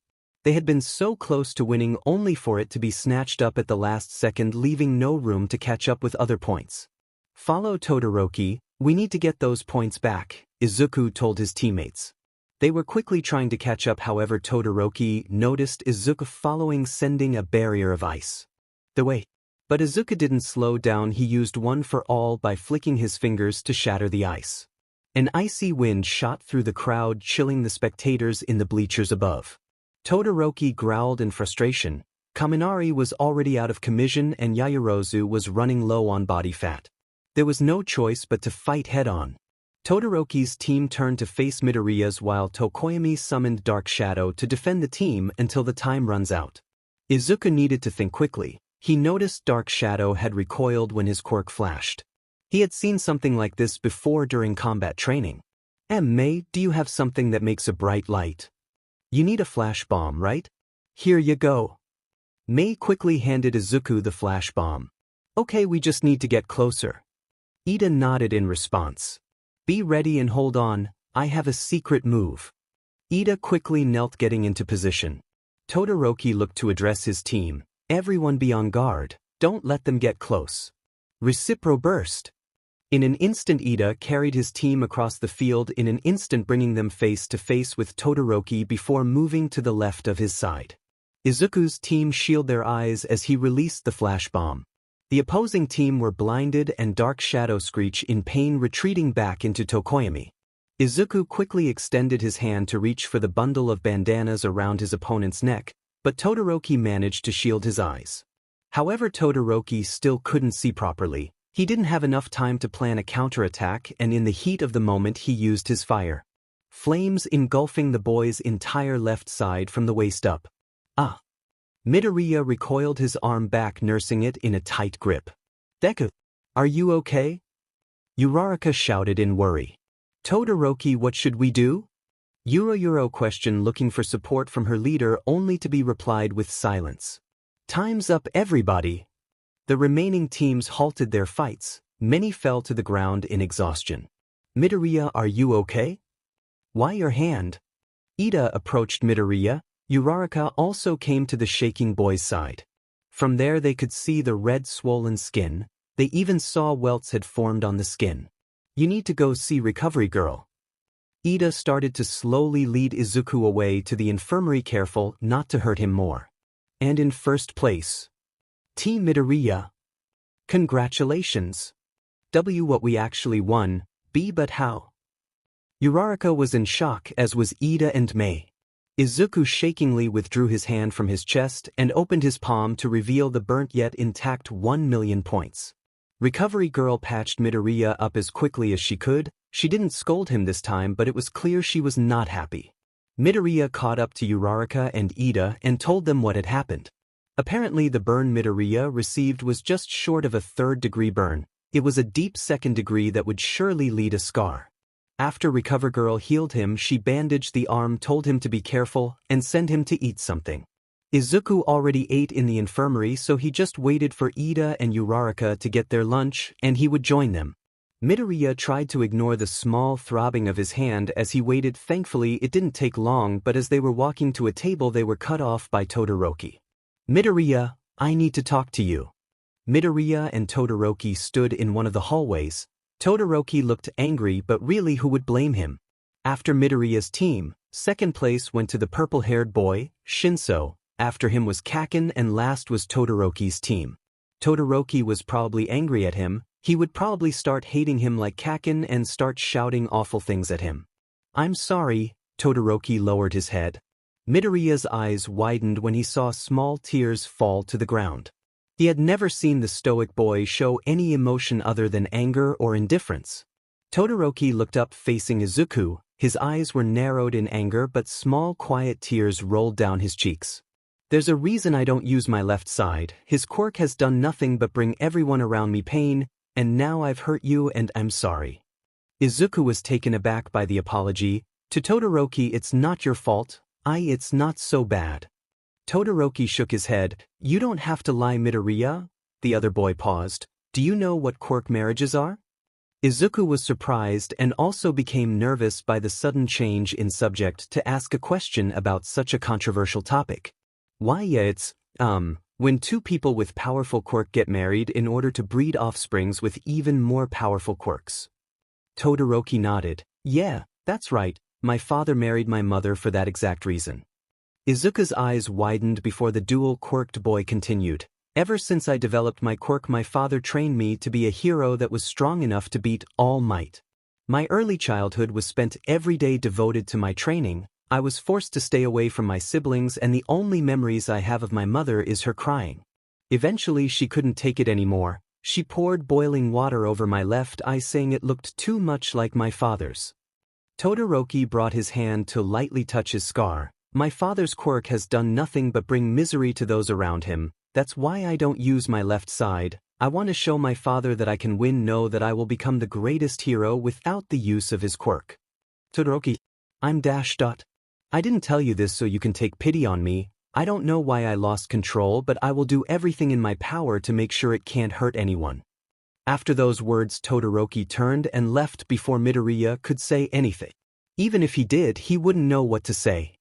They had been so close to winning only for it to be snatched up at the last second, leaving no room to catch up with other points. Follow Todoroki, we need to get those points back, Izuku told his teammates. They were quickly trying to catch up, however Todoroki noticed Izuku following, sending a barrier of ice. But Izuku didn't slow down, he used one for all by flicking his fingers to shatter the ice. An icy wind shot through the crowd, chilling the spectators in the bleachers above. Todoroki growled in frustration. Kaminari was already out of commission and Yaoyorozu was running low on body fat. There was no choice but to fight head-on. Todoroki's team turned to face Midoriya's while Tokoyami summoned Dark Shadow to defend the team until the time runs out. Izuku needed to think quickly. He noticed Dark Shadow had recoiled when his quirk flashed. He had seen something like this before during combat training. May, do you have something that makes a bright light? You need a flash bomb, right? Here you go. May quickly handed Izuku the flash bomb. Okay, we just need to get closer. Ida nodded in response. Be ready and hold on, I have a secret move. Ida quickly knelt getting into position. Todoroki looked to address his team. Everyone be on guard, don't let them get close. Recipro burst. In an instant Ida carried his team across the field in an instant bringing them face to face with Todoroki before moving to the left of his side. Izuku's team shielded their eyes as he released the flash bomb. The opposing team were blinded and Dark Shadow screech in pain retreating back into Tokoyami. Izuku quickly extended his hand to reach for the bundle of bandanas around his opponent's neck, but Todoroki managed to shield his eyes. However, Todoroki still couldn't see properly. He didn't have enough time to plan a counterattack and in the heat of the moment he used his fire. Flames engulfing the boy's entire left side from the waist up. Ah! Midoriya recoiled his arm back nursing it in a tight grip. Deku, are you okay? Uraraka shouted in worry. Todoroki, what should we do? Yuro questioned looking for support from her leader only to be replied with silence. Time's up everybody. The remaining teams halted their fights, many fell to the ground in exhaustion. Midoriya, are you okay? Why your hand? Ida approached Midoriya. Uraraka also came to the shaking boy's side. From there they could see the red swollen skin, they even saw welts had formed on the skin. You need to go see Recovery Girl. Ida started to slowly lead Izuku away to the infirmary, careful not to hurt him more. And in first place, Team Midoriya. Congratulations. W, what we actually won, B, but how? Uraraka was in shock as was Ida and May. Izuku shakingly withdrew his hand from his chest and opened his palm to reveal the burnt yet intact 1,000,000 points. Recovery Girl patched Midoriya up as quickly as she could. She didn't scold him this time, but it was clear she was not happy. Midoriya caught up to Uraraka and Ida and told them what had happened. Apparently the burn Midoriya received was just short of a third-degree burn. It was a deep second degree that would surely lead a scar. After Recover Girl healed him, she bandaged the arm, told him to be careful, and send him to eat something. Izuku already ate in the infirmary, so he just waited for Ida and Uraraka to get their lunch, and he would join them. Midoriya tried to ignore the small throbbing of his hand as he waited. Thankfully, it didn't take long, but as they were walking to a table they were cut off by Todoroki. Midoriya, I need to talk to you. Midoriya and Todoroki stood in one of the hallways. Todoroki looked angry, but really who would blame him? After Midoriya's team, second place went to the purple-haired boy, Shinso, after him was Kaken, and last was Todoroki's team. Todoroki was probably angry at him. He would probably start hating him like Kaken and start shouting awful things at him. I'm sorry, Todoroki lowered his head. Midoriya's eyes widened when he saw small tears fall to the ground. He had never seen the stoic boy show any emotion other than anger or indifference. Todoroki looked up facing Izuku. His eyes were narrowed in anger, but small quiet tears rolled down his cheeks. There's a reason I don't use my left side. His quirk has done nothing but bring everyone around me pain, and now I've hurt you and I'm sorry. Izuku was taken aback by the apology. To Todoroki, it's not your fault. It's not so bad. Todoroki shook his head. You don't have to lie, Midoriya. The other boy paused. Do you know what quirk marriages are? Izuku was surprised and also became nervous by the sudden change in subject to ask a question about such a controversial topic. Why, yeah, it's, when two people with powerful quirk get married in order to breed offsprings with even more powerful quirks. Todoroki nodded. Yeah, that's right. My father married my mother for that exact reason. Izuku's eyes widened before the dual-quirked boy continued. Ever since I developed my quirk, my father trained me to be a hero that was strong enough to beat All Might. My early childhood was spent every day devoted to my training. I was forced to stay away from my siblings, and the only memories I have of my mother is her crying. Eventually she couldn't take it anymore. She poured boiling water over my left eye, saying it looked too much like my father's. Todoroki brought his hand to lightly touch his scar. My father's quirk has done nothing but bring misery to those around him. That's why I don't use my left side. I want to show my father that I can win, know that I will become the greatest hero without the use of his quirk. Todoroki, I'm dash dot. I didn't tell you this so you can take pity on me. I don't know why I lost control, but I will do everything in my power to make sure it can't hurt anyone. After those words, Todoroki turned and left before Midoriya could say anything. Even if he did, he wouldn't know what to say.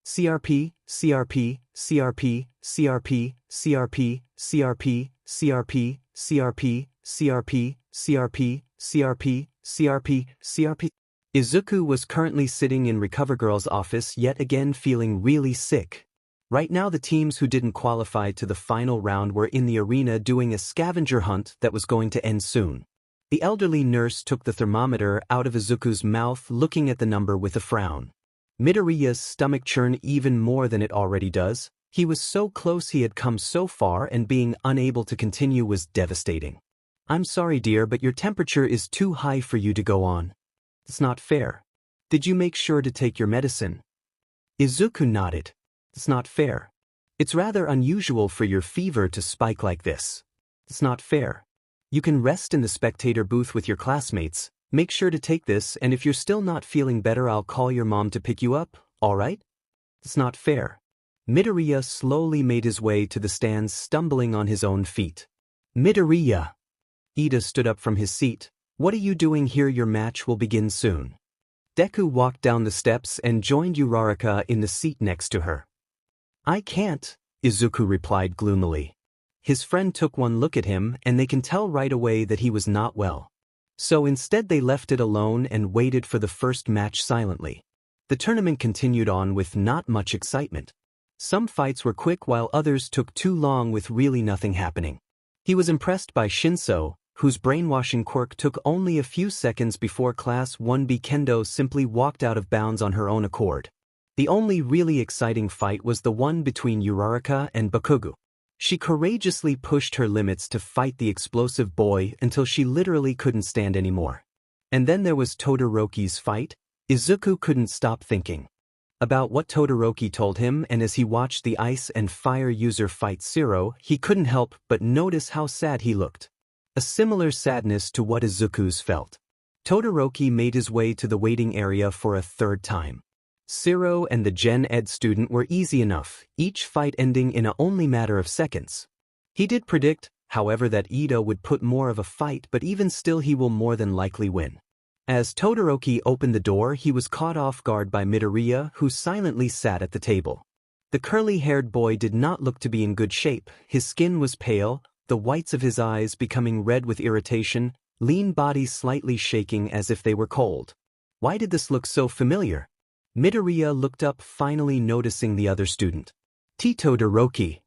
CRP, CRP, CRP, CRP, CRP, CRP, CRP, CRP, CRP, CRP, CRP, CRP, CRP. Izuku was currently sitting in Recover Girl's office, yet again feeling really sick. Right now the teams who didn't qualify to the final round were in the arena doing a scavenger hunt that was going to end soon. The elderly nurse took the thermometer out of Izuku's mouth, looking at the number with a frown. Midoriya's stomach churned even more than it already does. He was so close, he had come so far, and being unable to continue was devastating. I'm sorry dear, but your temperature is too high for you to go on. It's not fair. Did you make sure to take your medicine? Izuku nodded. It's not fair. It's rather unusual for your fever to spike like this. It's not fair. You can rest in the spectator booth with your classmates. Make sure to take this, and if you're still not feeling better, I'll call your mom to pick you up, alright? It's not fair. Midoriya slowly made his way to the stands, stumbling on his own feet. Midoriya! Ida stood up from his seat. What are you doing here? Your match will begin soon. Deku walked down the steps and joined Uraraka in the seat next to her. I can't, Izuku replied gloomily. His friend took one look at him, and they can tell right away that he was not well. So instead they left it alone and waited for the first match silently. The tournament continued on with not much excitement. Some fights were quick while others took too long with really nothing happening. He was impressed by Shinso, whose brainwashing quirk took only a few seconds before Class 1B Kendo simply walked out of bounds on her own accord. The only really exciting fight was the one between Uraraka and Bakugo. She courageously pushed her limits to fight the explosive boy until she literally couldn't stand anymore. And then there was Todoroki's fight. Izuku couldn't stop thinking about what Todoroki told him, and as he watched the ice and fire user fight Zero, he couldn't help but notice how sad he looked. A similar sadness to what Izuku's felt. Todoroki made his way to the waiting area for a third time. Zero and the Gen Ed student were easy enough, each fight ending in a only matter of seconds. He did predict, however, that Ida would put more of a fight, but even still he will more than likely win. As Todoroki opened the door, he was caught off guard by Midoriya, who silently sat at the table. The curly-haired boy did not look to be in good shape. His skin was pale, the whites of his eyes becoming red with irritation, lean body slightly shaking as if they were cold. Why did this look so familiar? Midoriya looked up, finally noticing the other student. Todoroki.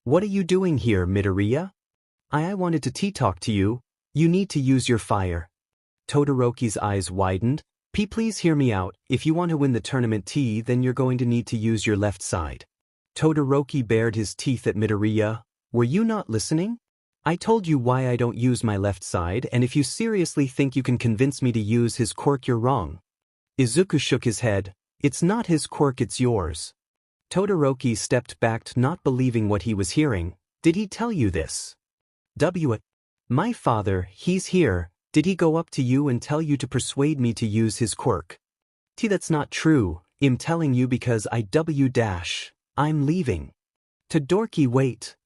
What are you doing here, Midoriya? I wanted to talk to you. You need to use your fire. Todoroki's eyes widened. Please hear me out. If you want to win the tournament, then you're going to need to use your left side. Todoroki bared his teeth at Midoriya. Were you not listening? I told you why I don't use my left side, and if you seriously think you can convince me to use his quirk, you're wrong. Izuku shook his head. It's not his quirk, it's yours. Todoroki stepped back, not believing what he was hearing. Did he tell you this? My father, he's here. Did he go up to you and tell you to persuade me to use his quirk? That's not true. I'm telling you because I'm leaving. Todoroki, wait.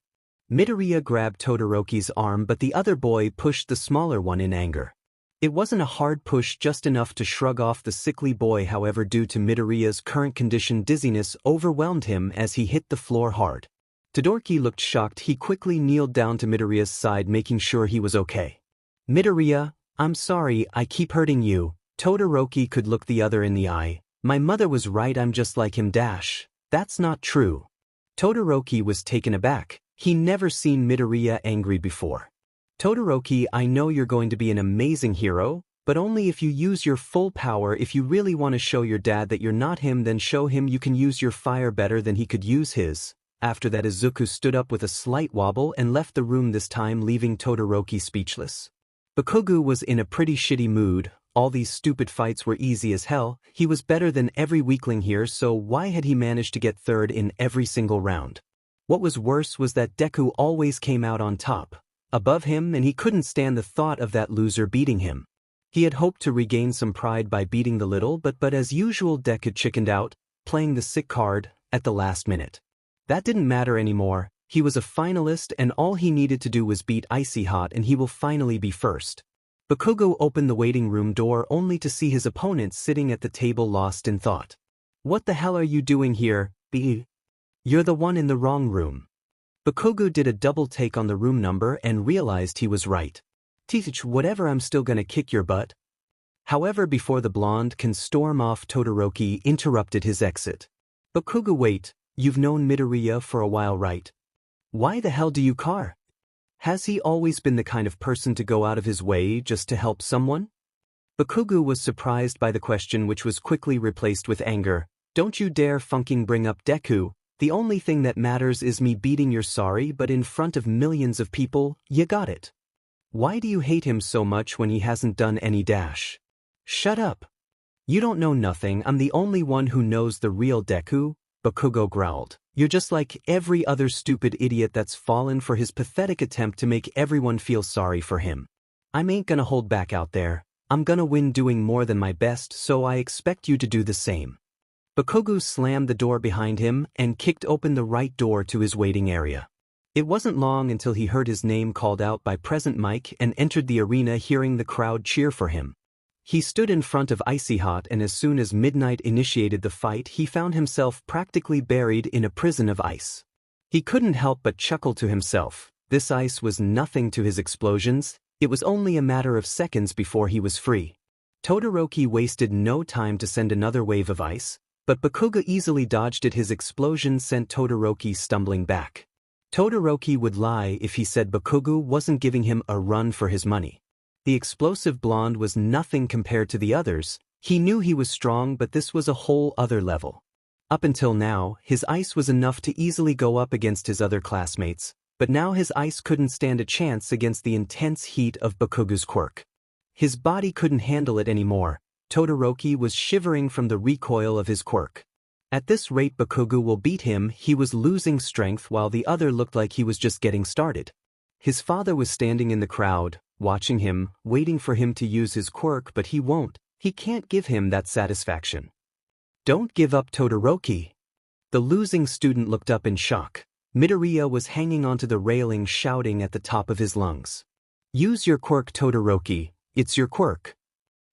Midoriya grabbed Todoroki's arm, but the other boy pushed the smaller one in anger. It wasn't a hard push, just enough to shrug off the sickly boy. However, due to Midoriya's current condition, dizziness overwhelmed him as he hit the floor hard. Todoroki looked shocked. He quickly kneeled down to Midoriya's side, making sure he was okay. Midoriya, I'm sorry I keep hurting you. Todoroki could look the other in the eye. My mother was right, I'm just like him. That's not true. Todoroki was taken aback. He never seen Midoriya angry before. Todoroki, I know you're going to be an amazing hero, but only if you use your full power. If you really want to show your dad that you're not him, then show him you can use your fire better than he could use his. After that, Izuku stood up with a slight wobble and left the room, this time leaving Todoroki speechless. Bakugo was in a pretty shitty mood. All these stupid fights were easy as hell. He was better than every weakling here, so why had he managed to get third in every single round? What was worse was that Deku always came out on top, above him, and he couldn't stand the thought of that loser beating him. He had hoped to regain some pride by beating the little, but as usual Deku chickened out, playing the sick card at the last minute. That didn't matter anymore. He was a finalist and all he needed to do was beat Icy Hot and he will finally be first. Bakugo opened the waiting room door only to see his opponent sitting at the table lost in thought. "What the hell are you doing here, B? You're the one in the wrong room." Bakugo did a double take on the room number and realized he was right. "Teach whatever, I'm still gonna kick your butt." However, before the blonde can storm off, Todoroki interrupted his exit. "Bakugo, wait, you've known Midoriya for a while, right? Why the hell do you care? Has he always been the kind of person to go out of his way just to help someone?" Bakugo was surprised by the question, which was quickly replaced with anger. "Don't you dare funking bring up Deku. The only thing that matters is me beating your sorry, but in front of millions of people, you got it. Why do you hate him so much when he hasn't done any dash?" "Shut up. You don't know nothing, I'm the only one who knows the real Deku," Bakugo growled. "You're just like every other stupid idiot that's fallen for his pathetic attempt to make everyone feel sorry for him. I ain't gonna hold back out there. I'm gonna win doing more than my best, so I expect you to do the same." Bakugo slammed the door behind him and kicked open the right door to his waiting area. It wasn't long until he heard his name called out by Present Mike and entered the arena, hearing the crowd cheer for him. He stood in front of Icy Hot, and as soon as Midnight initiated the fight, he found himself practically buried in a prison of ice. He couldn't help but chuckle to himself. This ice was nothing to his explosions. It was only a matter of seconds before he was free. Todoroki wasted no time to send another wave of ice, but Bakugo easily dodged it. His explosion sent Todoroki stumbling back. Todoroki would lie if he said Bakugo wasn't giving him a run for his money. The explosive blonde was nothing compared to the others. He knew he was strong, but this was a whole other level. Up until now, his ice was enough to easily go up against his other classmates, but now his ice couldn't stand a chance against the intense heat of Bakugo's quirk. His body couldn't handle it anymore. Todoroki was shivering from the recoil of his quirk. At this rate, Bakugo will beat him. He was losing strength while the other looked like he was just getting started. His father was standing in the crowd, watching him, waiting for him to use his quirk, but he won't. He can't give him that satisfaction. "Don't give up, Todoroki." The losing student looked up in shock. Midoriya was hanging onto the railing, shouting at the top of his lungs. "Use your quirk, Todoroki. It's your quirk."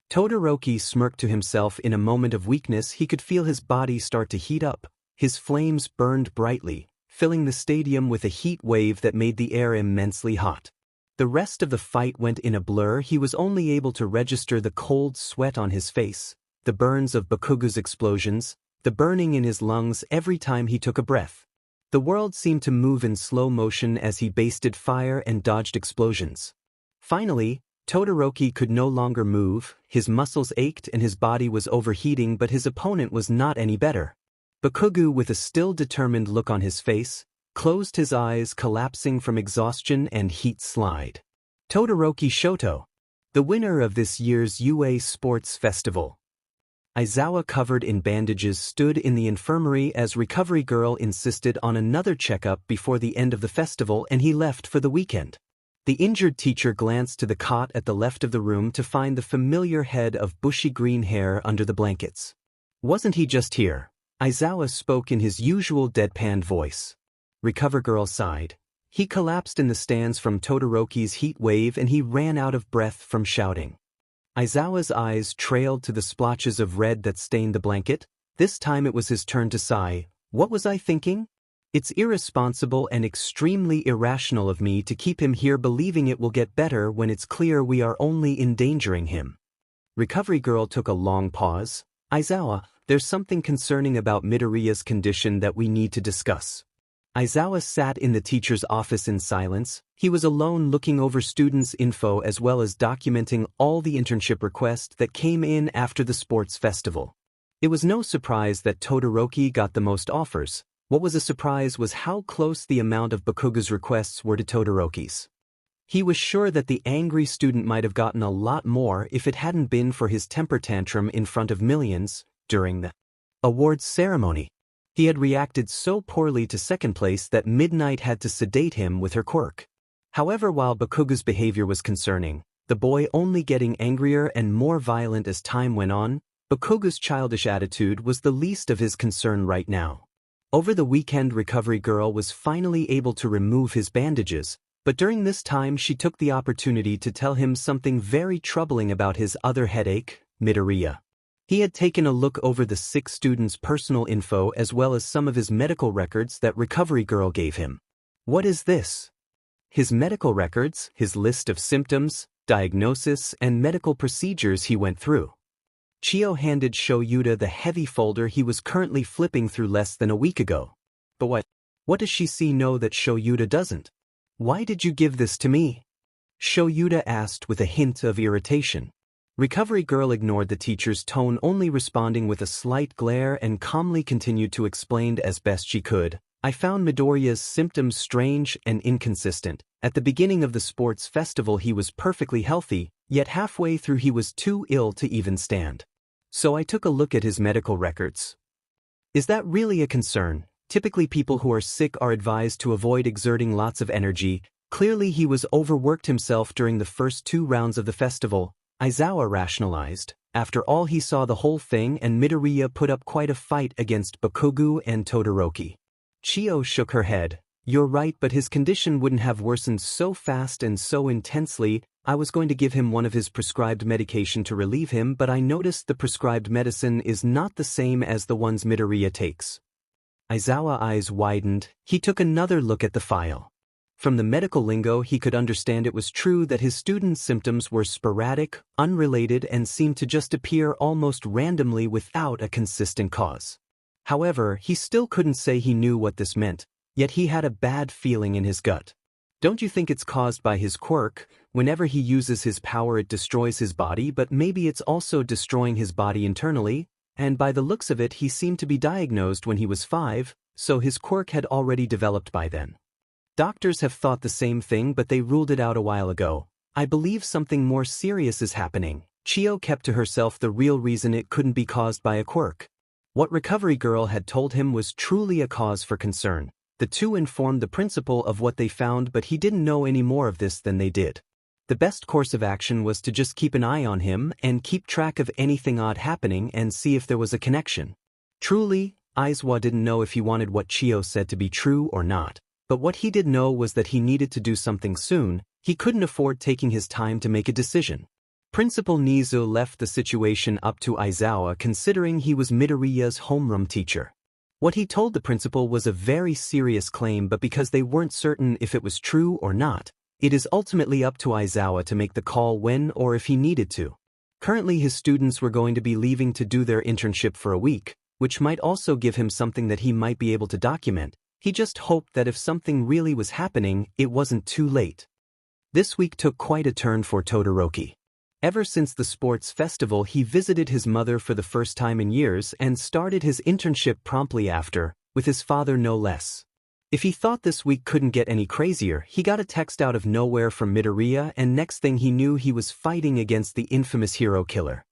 Todoroki smirked to himself. In a moment of weakness, he could feel his body start to heat up. His flames burned brightly, filling the stadium with a heat wave that made the air immensely hot. The rest of the fight went in a blur. He was only able to register the cold sweat on his face, the burns of Bakugo's explosions, the burning in his lungs every time he took a breath. The world seemed to move in slow motion as he basted fire and dodged explosions. Finally, Todoroki could no longer move. His muscles ached and his body was overheating, but his opponent was not any better. Bakugo, with a still determined look on his face, closed his eyes, collapsing from exhaustion and heat slide. Todoroki Shoto, the winner of this year's UA Sports Festival. Aizawa, covered in bandages, stood in the infirmary as Recovery Girl insisted on another checkup before the end of the festival, and he left for the weekend. The injured teacher glanced to the cot at the left of the room to find the familiar head of bushy green hair under the blankets. "Wasn't he just here?" Aizawa spoke in his usual deadpan voice. Recover Girl sighed. He collapsed in the stands from Todoroki's heat wave and he ran out of breath from shouting. Aizawa's eyes trailed to the splotches of red that stained the blanket. This time it was his turn to sigh. "What was I thinking? It's irresponsible and extremely irrational of me to keep him here believing it will get better when it's clear we are only endangering him." Recovery Girl took a long pause. "Aizawa, there's something concerning about Midoriya's condition that we need to discuss." Aizawa sat in the teacher's office in silence. He was alone, looking over students' info as well as documenting all the internship requests that came in after the sports festival. It was no surprise that Todoroki got the most offers. What was a surprise was how close the amount of Bakugo's requests were to Todoroki's. He was sure that the angry student might have gotten a lot more if it hadn't been for his temper tantrum in front of millions during the awards ceremony. He had reacted so poorly to second place that Midnight had to sedate him with her quirk. However, while Bakugo's behavior was concerning, the boy only getting angrier and more violent as time went on, Bakugo's childish attitude was the least of his concern right now. Over the weekend, Recovery Girl was finally able to remove his bandages, but during this time she took the opportunity to tell him something very troubling about his other headache, Midoriya. He had taken a look over the 6 students' personal info as well as some of his medical records that Recovery Girl gave him. What is this? His medical records, his list of symptoms, diagnosis, and medical procedures he went through. Chio handed Shoyuta the heavy folder he was currently flipping through less than a week ago. But what does she know that Shoyuta doesn't? Why did you give this to me? Shoyuta asked with a hint of irritation. Recovery Girl ignored the teacher's tone, only responding with a slight glare and calmly continued to explain as best she could. I found Midoriya's symptoms strange and inconsistent. At the beginning of the sports festival he was perfectly healthy, yet halfway through he was too ill to even stand. So I took a look at his medical records. Is that really a concern? Typically people who are sick are advised to avoid exerting lots of energy. Clearly he was overworked himself during the first 2 rounds of the festival, Aizawa rationalized. After all, he saw the whole thing and Midoriya put up quite a fight against Bakugo and Todoroki. Chio shook her head. You're right, but his condition wouldn't have worsened so fast and so intensely. I was going to give him one of his prescribed medication to relieve him, but I noticed the prescribed medicine is not the same as the ones Midoriya takes. Aizawa's eyes widened. He took another look at the file. From the medical lingo he could understand it was true that his student's symptoms were sporadic, unrelated, and seemed to just appear almost randomly without a consistent cause. However, he still couldn't say he knew what this meant, yet he had a bad feeling in his gut. Don't you think it's caused by his quirk? Whenever he uses his power it destroys his body, but maybe it's also destroying his body internally, and by the looks of it he seemed to be diagnosed when he was 5, so his quirk had already developed by then. Doctors have thought the same thing, but they ruled it out a while ago. I believe something more serious is happening. Chio kept to herself the real reason it couldn't be caused by a quirk. What Recovery Girl had told him was truly a cause for concern. The two informed the principal of what they found, but he didn't know any more of this than they did. The best course of action was to just keep an eye on him and keep track of anything odd happening and see if there was a connection. Truly, Aizawa didn't know if he wanted what Chio said to be true or not. But what he did know was that he needed to do something soon. He couldn't afford taking his time to make a decision. Principal Nizu left the situation up to Aizawa, considering he was Midoriya's homeroom teacher. What he told the principal was a very serious claim, but because they weren't certain if it was true or not, it is ultimately up to Aizawa to make the call when or if he needed to. Currently his students were going to be leaving to do their internship for a week, which might also give him something that he might be able to document. He just hoped that if something really was happening, it wasn't too late. This week took quite a turn for Todoroki. Ever since the sports festival he visited his mother for the first time in years and started his internship promptly after, with his father no less. If he thought this week couldn't get any crazier, he got a text out of nowhere from Midoriya, and next thing he knew he was fighting against the infamous hero killer.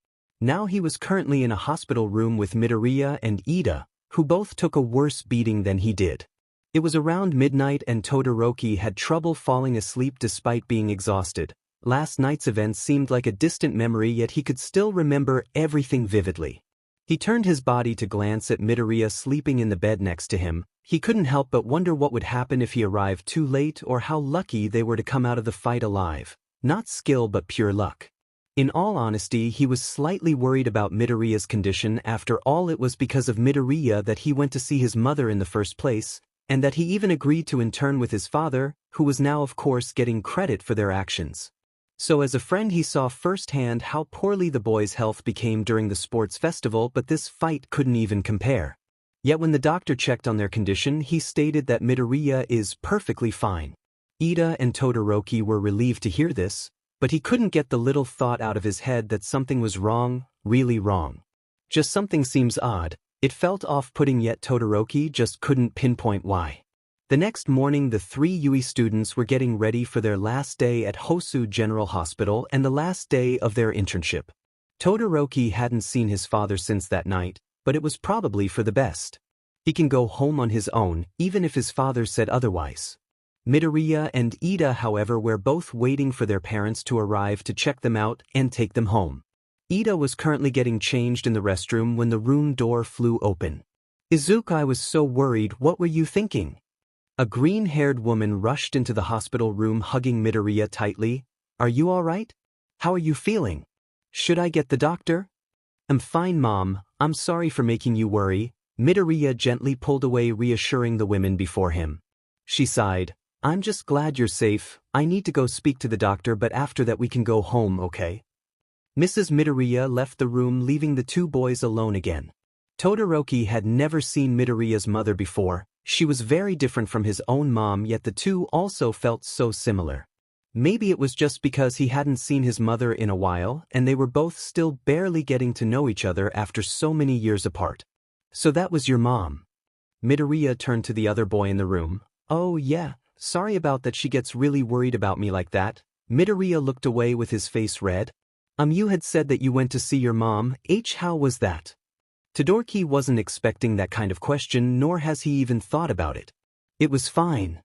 Now he was currently in a hospital room with Midoriya and Ida, who both took a worse beating than he did. It was around midnight and Todoroki had trouble falling asleep despite being exhausted. Last night's events seemed like a distant memory, yet he could still remember everything vividly. He turned his body to glance at Midoriya sleeping in the bed next to him. He couldn't help but wonder what would happen if he arrived too late, or how lucky they were to come out of the fight alive. Not skill but pure luck. In all honesty, he was slightly worried about Midoriya's condition. After all, it was because of Midoriya that he went to see his mother in the first place, and that he even agreed to intern with his father, who was now of course getting credit for their actions. So as a friend he saw firsthand how poorly the boy's health became during the sports festival, but this fight couldn't even compare. Yet when the doctor checked on their condition, he stated that Midoriya is perfectly fine. Ida and Todoroki were relieved to hear this, but he couldn't get the little thought out of his head that something was wrong, really wrong. Just something seems odd. It felt off-putting, yet Todoroki just couldn't pinpoint why. The next morning, the 3 UE students were getting ready for their last day at Hosu General Hospital and the last day of their internship. Todoroki hadn't seen his father since that night, but it was probably for the best. He can go home on his own, even if his father said otherwise. Midoriya and Ida, however, were both waiting for their parents to arrive to check them out and take them home. Ida was currently getting changed in the restroom when the room door flew open. Izuku, I was so worried, what were you thinking? A green-haired woman rushed into the hospital room hugging Midoriya tightly. Are you all right? How are you feeling? Should I get the doctor? I'm fine, Mom. I'm sorry for making you worry. Midoriya gently pulled away, reassuring the women before him. She sighed. I'm just glad you're safe. I need to go speak to the doctor, but after that we can go home, okay? Mrs. Midoriya left the room, leaving the 2 boys alone again. Todoroki had never seen Midoriya's mother before. She was very different from his own mom, yet the two also felt so similar. Maybe it was just because he hadn't seen his mother in a while and they were both still barely getting to know each other after so many years apart. So that was your mom? Midoriya turned to the other boy in the room. Oh yeah, sorry about that, she gets really worried about me like that. Midoriya looked away with his face red. You had said that you went to see your mom. How was that? Todoroki wasn't expecting that kind of question, nor has he even thought about it. It was fine.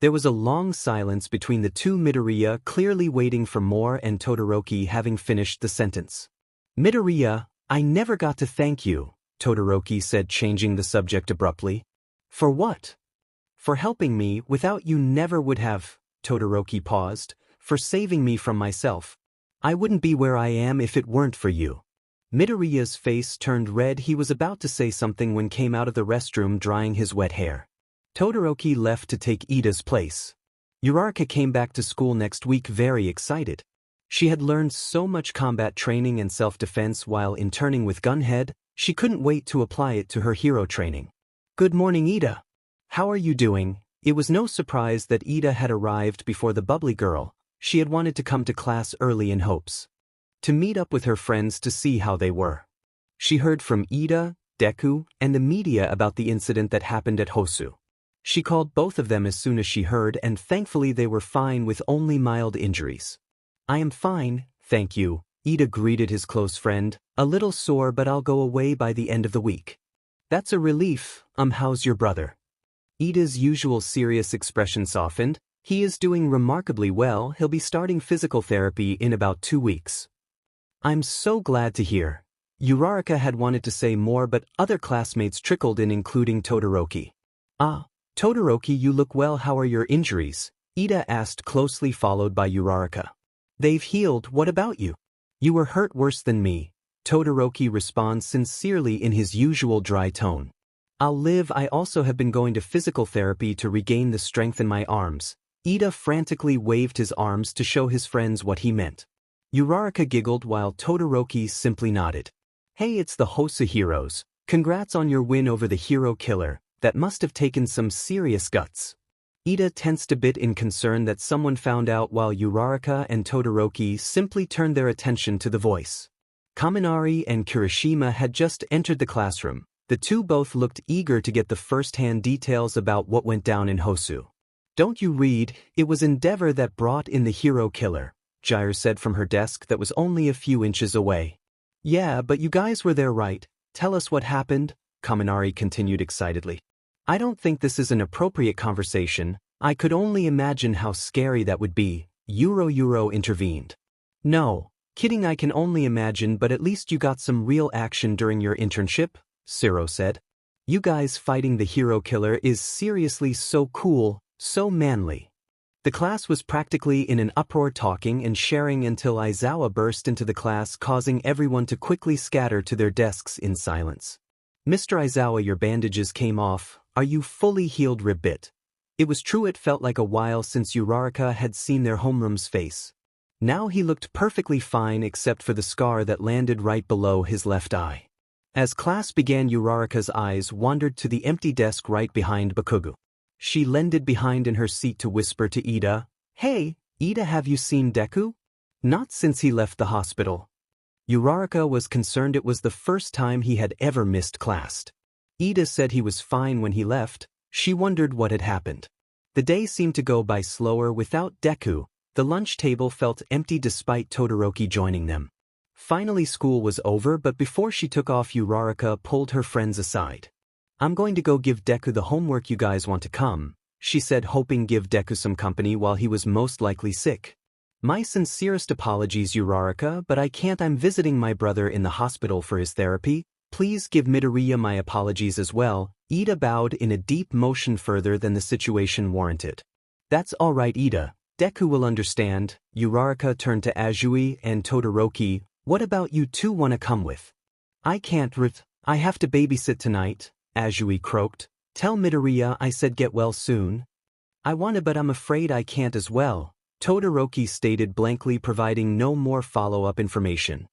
There was a long silence between the 2, Midoriya clearly waiting for more and Todoroki having finished the sentence. Midoriya, I never got to thank you, Todoroki said, changing the subject abruptly. For what? For helping me. Without you never would have. Todoroki paused. For saving me from myself. I wouldn't be where I am if it weren't for you. Midoriya's face turned red. He was about to say something when came out of the restroom drying his wet hair. Todoroki left to take Ida's place. Uraraka came back to school next week very excited. She had learned so much combat training and self-defense while interning with Gunhead, she couldn't wait to apply it to her hero training. Good morning, Ida. How are you doing? It was no surprise that Ida had arrived before the bubbly girl. She had wanted to come to class early in hopes to meet up with her friends to see how they were. She heard from Ida, Deku, and the media about the incident that happened at Hosu. She called both of them as soon as she heard, and thankfully they were fine with only mild injuries. I am fine, thank you, Ida greeted his close friend. A little sore, but I'll go away by the end of the week. That's a relief. How's your brother? Ida's usual serious expression softened. He is doing remarkably well. He'll be starting physical therapy in about 2 weeks. I'm so glad to hear. Uraraka had wanted to say more, but other classmates trickled in, including Todoroki. Ah, Todoroki, you look well. How are your injuries? Ida asked, closely followed by Uraraka. They've healed. What about you? You were hurt worse than me. Todoroki responds sincerely in his usual dry tone. I'll live. I also have been going to physical therapy to regain the strength in my arms. Ida frantically waved his arms to show his friends what he meant. Uraraka giggled while Todoroki simply nodded. Hey, it's the Hosu heroes. Congrats on your win over the hero killer. That must have taken some serious guts. Ida tensed a bit in concern that someone found out, while Uraraka and Todoroki simply turned their attention to the voice. Kaminari and Kirishima had just entered the classroom. The two both looked eager to get the first-hand details about what went down in Hosu. Don't you read? It was Endeavor that brought in the hero killer, Jair said from her desk that was only a few inches away. Yeah, but you guys were there, right? Tell us what happened, Kaminari continued excitedly. I don't think this is an appropriate conversation. I could only imagine how scary that would be, Yuro intervened. No, kidding, I can only imagine, but at least you got some real action during your internship, Siro said. You guys fighting the hero killer is seriously so cool, so manly. The class was practically in an uproar, talking and sharing until Aizawa burst into the class, causing everyone to quickly scatter to their desks in silence. Mr. Aizawa, your bandages came off. Are you fully healed? Ribbit. It was true, it felt like a while since Uraraka had seen their homeroom's face. Now he looked perfectly fine except for the scar that landed right below his left eye. As class began, Uraraka's eyes wandered to the empty desk right behind Bakugo. She leaned behind in her seat to whisper to Ida, Hey, Ida, have you seen Deku? Not since he left the hospital. Uraraka was concerned it was the first time he had ever missed class. Ida said he was fine when he left. She wondered what had happened. The day seemed to go by slower without Deku. The lunch table felt empty despite Todoroki joining them. Finally school was over, but before she took off, Uraraka pulled her friends aside. "I'm going to go give Deku the homework. You guys want to come?" she said, hoping give Deku some company while he was most likely sick. "My sincerest apologies, Uraraka, but I can't. I'm visiting my brother in the hospital for his therapy. Please give Midoriya my apologies as well." Ida bowed in a deep motion further than the situation warranted. "That's all right, Ida. Deku will understand." Uraraka turned to Azui and Todoroki. "What about you two, wanna come with?" "I can't, I have to babysit tonight," Azui croaked. "Tell Midoriya I said get well soon." "I wanna, but I'm afraid I can't as well," Todoroki stated blankly, providing no more follow-up information.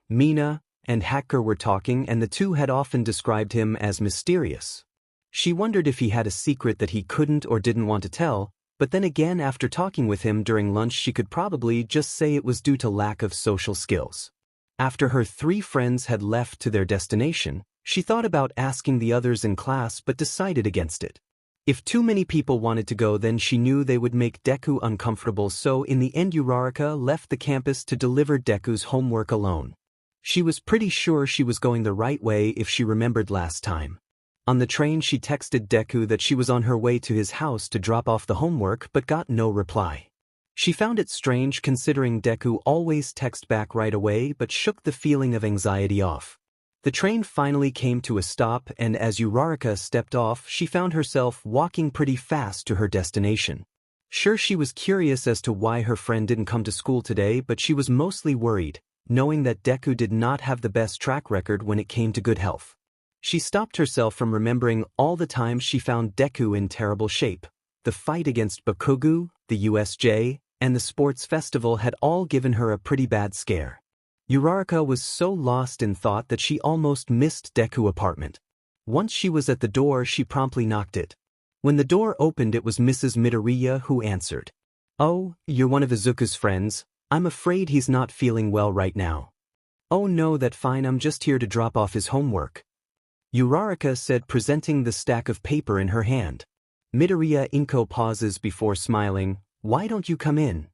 Mina, and Hacker were talking, and the two had often described him as mysterious. She wondered if he had a secret that he couldn't or didn't want to tell, but then again, after talking with him during lunch, she could probably just say it was due to lack of social skills. After her three friends had left to their destination, she thought about asking the others in class but decided against it. If too many people wanted to go, then she knew they would make Deku uncomfortable, so in the end Uraraka left the campus to deliver Deku's homework alone. She was pretty sure she was going the right way if she remembered last time. On the train she texted Deku that she was on her way to his house to drop off the homework but got no reply. She found it strange considering Deku always texted back right away, but shook the feeling of anxiety off. The train finally came to a stop, and as Uraraka stepped off, she found herself walking pretty fast to her destination. Sure, she was curious as to why her friend didn't come to school today, but she was mostly worried, knowing that Deku did not have the best track record when it came to good health. She stopped herself from remembering all the times she found Deku in terrible shape. The fight against Bakugo, the U.S.J, and the sports festival had all given her a pretty bad scare. Uraraka was so lost in thought that she almost missed Deku's apartment. Once she was at the door, she promptly knocked it. When the door opened, it was Mrs. Midoriya who answered. "Oh, you're one of Izuku's friends. I'm afraid he's not feeling well right now." "Oh no, that's fine, I'm just here to drop off his homework," Uraraka said, presenting the stack of paper in her hand. Midoriya Inko pauses before smiling. "Why don't you come in?"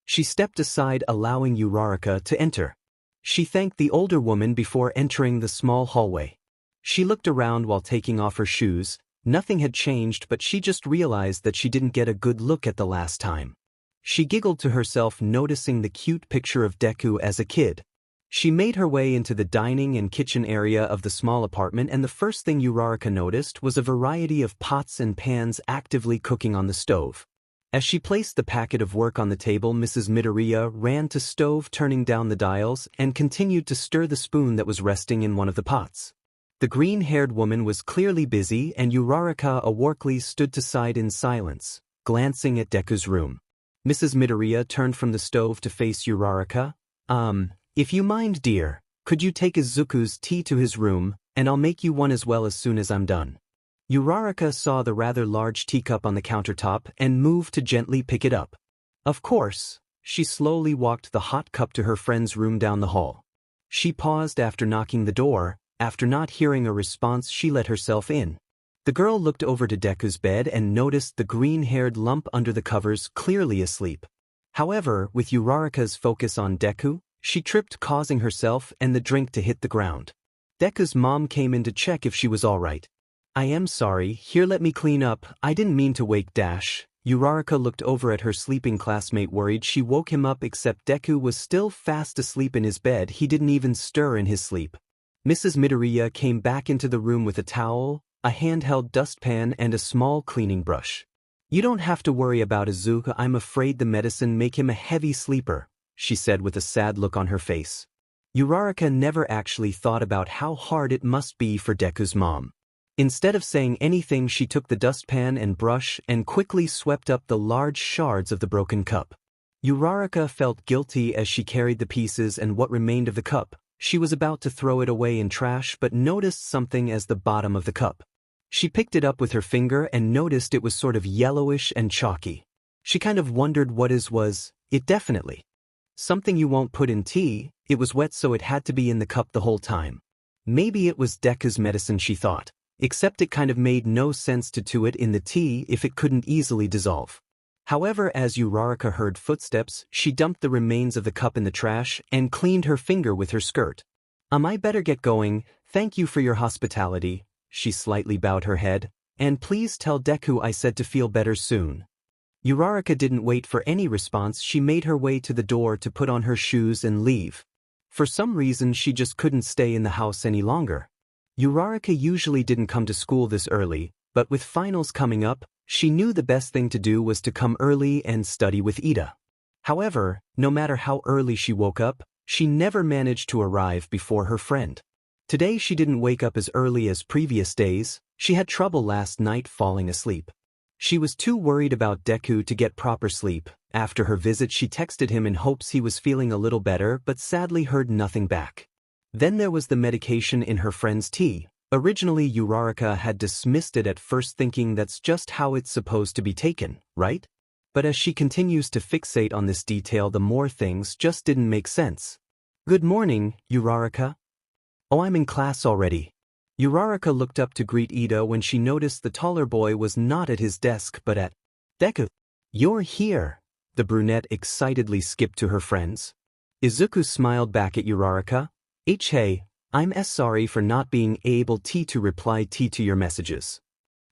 She stepped aside, allowing Uraraka to enter. She thanked the older woman before entering the small hallway. She looked around while taking off her shoes. Nothing had changed, but she just realized that she didn't get a good look at the last time. She giggled to herself, noticing the cute picture of Deku as a kid. She made her way into the dining and kitchen area of the small apartment, and the first thing Uraraka noticed was a variety of pots and pans actively cooking on the stove. As she placed the packet of work on the table, Mrs. Midoriya ran to stove, turning down the dials, and continued to stir the spoon that was resting in one of the pots. The green-haired woman was clearly busy, and Uraraka Awarkli stood to side in silence, glancing at Deku's room. Mrs. Midoriya turned from the stove to face Uraraka. If you mind, dear, could you take Izuku's tea to his room, and I'll make you one as well as soon as I'm done." Uraraka saw the rather large teacup on the countertop and moved to gently pick it up. "Of course." She slowly walked the hot cup to her friend's room down the hall. She paused after knocking the door. After not hearing a response, she let herself in. The girl looked over to Deku's bed and noticed the green-haired lump under the covers, clearly asleep. However, with Uraraka's focus on Deku, she tripped, causing herself and the drink to hit the ground. Deku's mom came in to check if she was all right. "I am sorry, here, let me clean up, I didn't mean to wake Dash." Uraraka looked over at her sleeping classmate, worried she woke him up, except Deku was still fast asleep in his bed. He didn't even stir in his sleep. Mrs. Midoriya came back into the room with a towel, a handheld dustpan, and a small cleaning brush. "You don't have to worry about Izuku, I'm afraid the medicine make him a heavy sleeper," she said with a sad look on her face. Uraraka never actually thought about how hard it must be for Deku's mom. Instead of saying anything, she took the dustpan and brush and quickly swept up the large shards of the broken cup. Uraraka felt guilty as she carried the pieces and what remained of the cup. She was about to throw it away in trash but noticed something as the bottom of the cup. She picked it up with her finger and noticed it was sort of yellowish and chalky. She kind of wondered what it was. It definitely Something you won't put in tea, it was wet so it had to be in the cup the whole time. Maybe it was Deku's medicine, she thought, except it kind of made no sense to it in the tea if it couldn't easily dissolve. However, as Uraraka heard footsteps, she dumped the remains of the cup in the trash and cleaned her finger with her skirt. I better get going, thank you for your hospitality, she slightly bowed her head, and please tell Deku I said to feel better soon. Uraraka didn't wait for any response. She made her way to the door to put on her shoes and leave. For some reason she just couldn't stay in the house any longer. Uraraka usually didn't come to school this early, but with finals coming up, she knew the best thing to do was to come early and study with Ida. However, no matter how early she woke up, she never managed to arrive before her friend. Today she didn't wake up as early as previous days. She had trouble last night falling asleep. She was too worried about Deku to get proper sleep. After her visit she texted him in hopes he was feeling a little better but sadly heard nothing back. Then there was the medication in her friend's tea. Originally Uraraka had dismissed it at first, thinking that's just how it's supposed to be taken, right? But as she continues to fixate on this detail, the more things just didn't make sense. Good morning, Uraraka. Oh, I'm in class already. Uraraka looked up to greet Ida when she noticed the taller boy was not at his desk but at Deku. You're here. The brunette excitedly skipped to her friends. Izuku smiled back at Uraraka. Hey, I'm sorry for not being able to reply to your messages.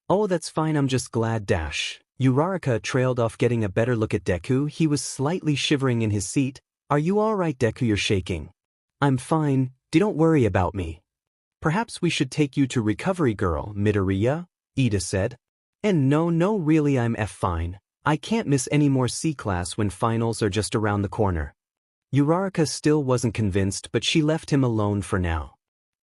Oh, that's fine, I'm just glad. Uraraka trailed off, getting a better look at Deku. He was slightly shivering in his seat. Are you alright, Deku? You're shaking. I'm fine, don't worry about me. Perhaps we should take you to recovery, girl, Midoriya, Ida said. And no, really, I'm fine. I can't miss any more C class when finals are just around the corner. Uraraka still wasn't convinced, but she left him alone for now.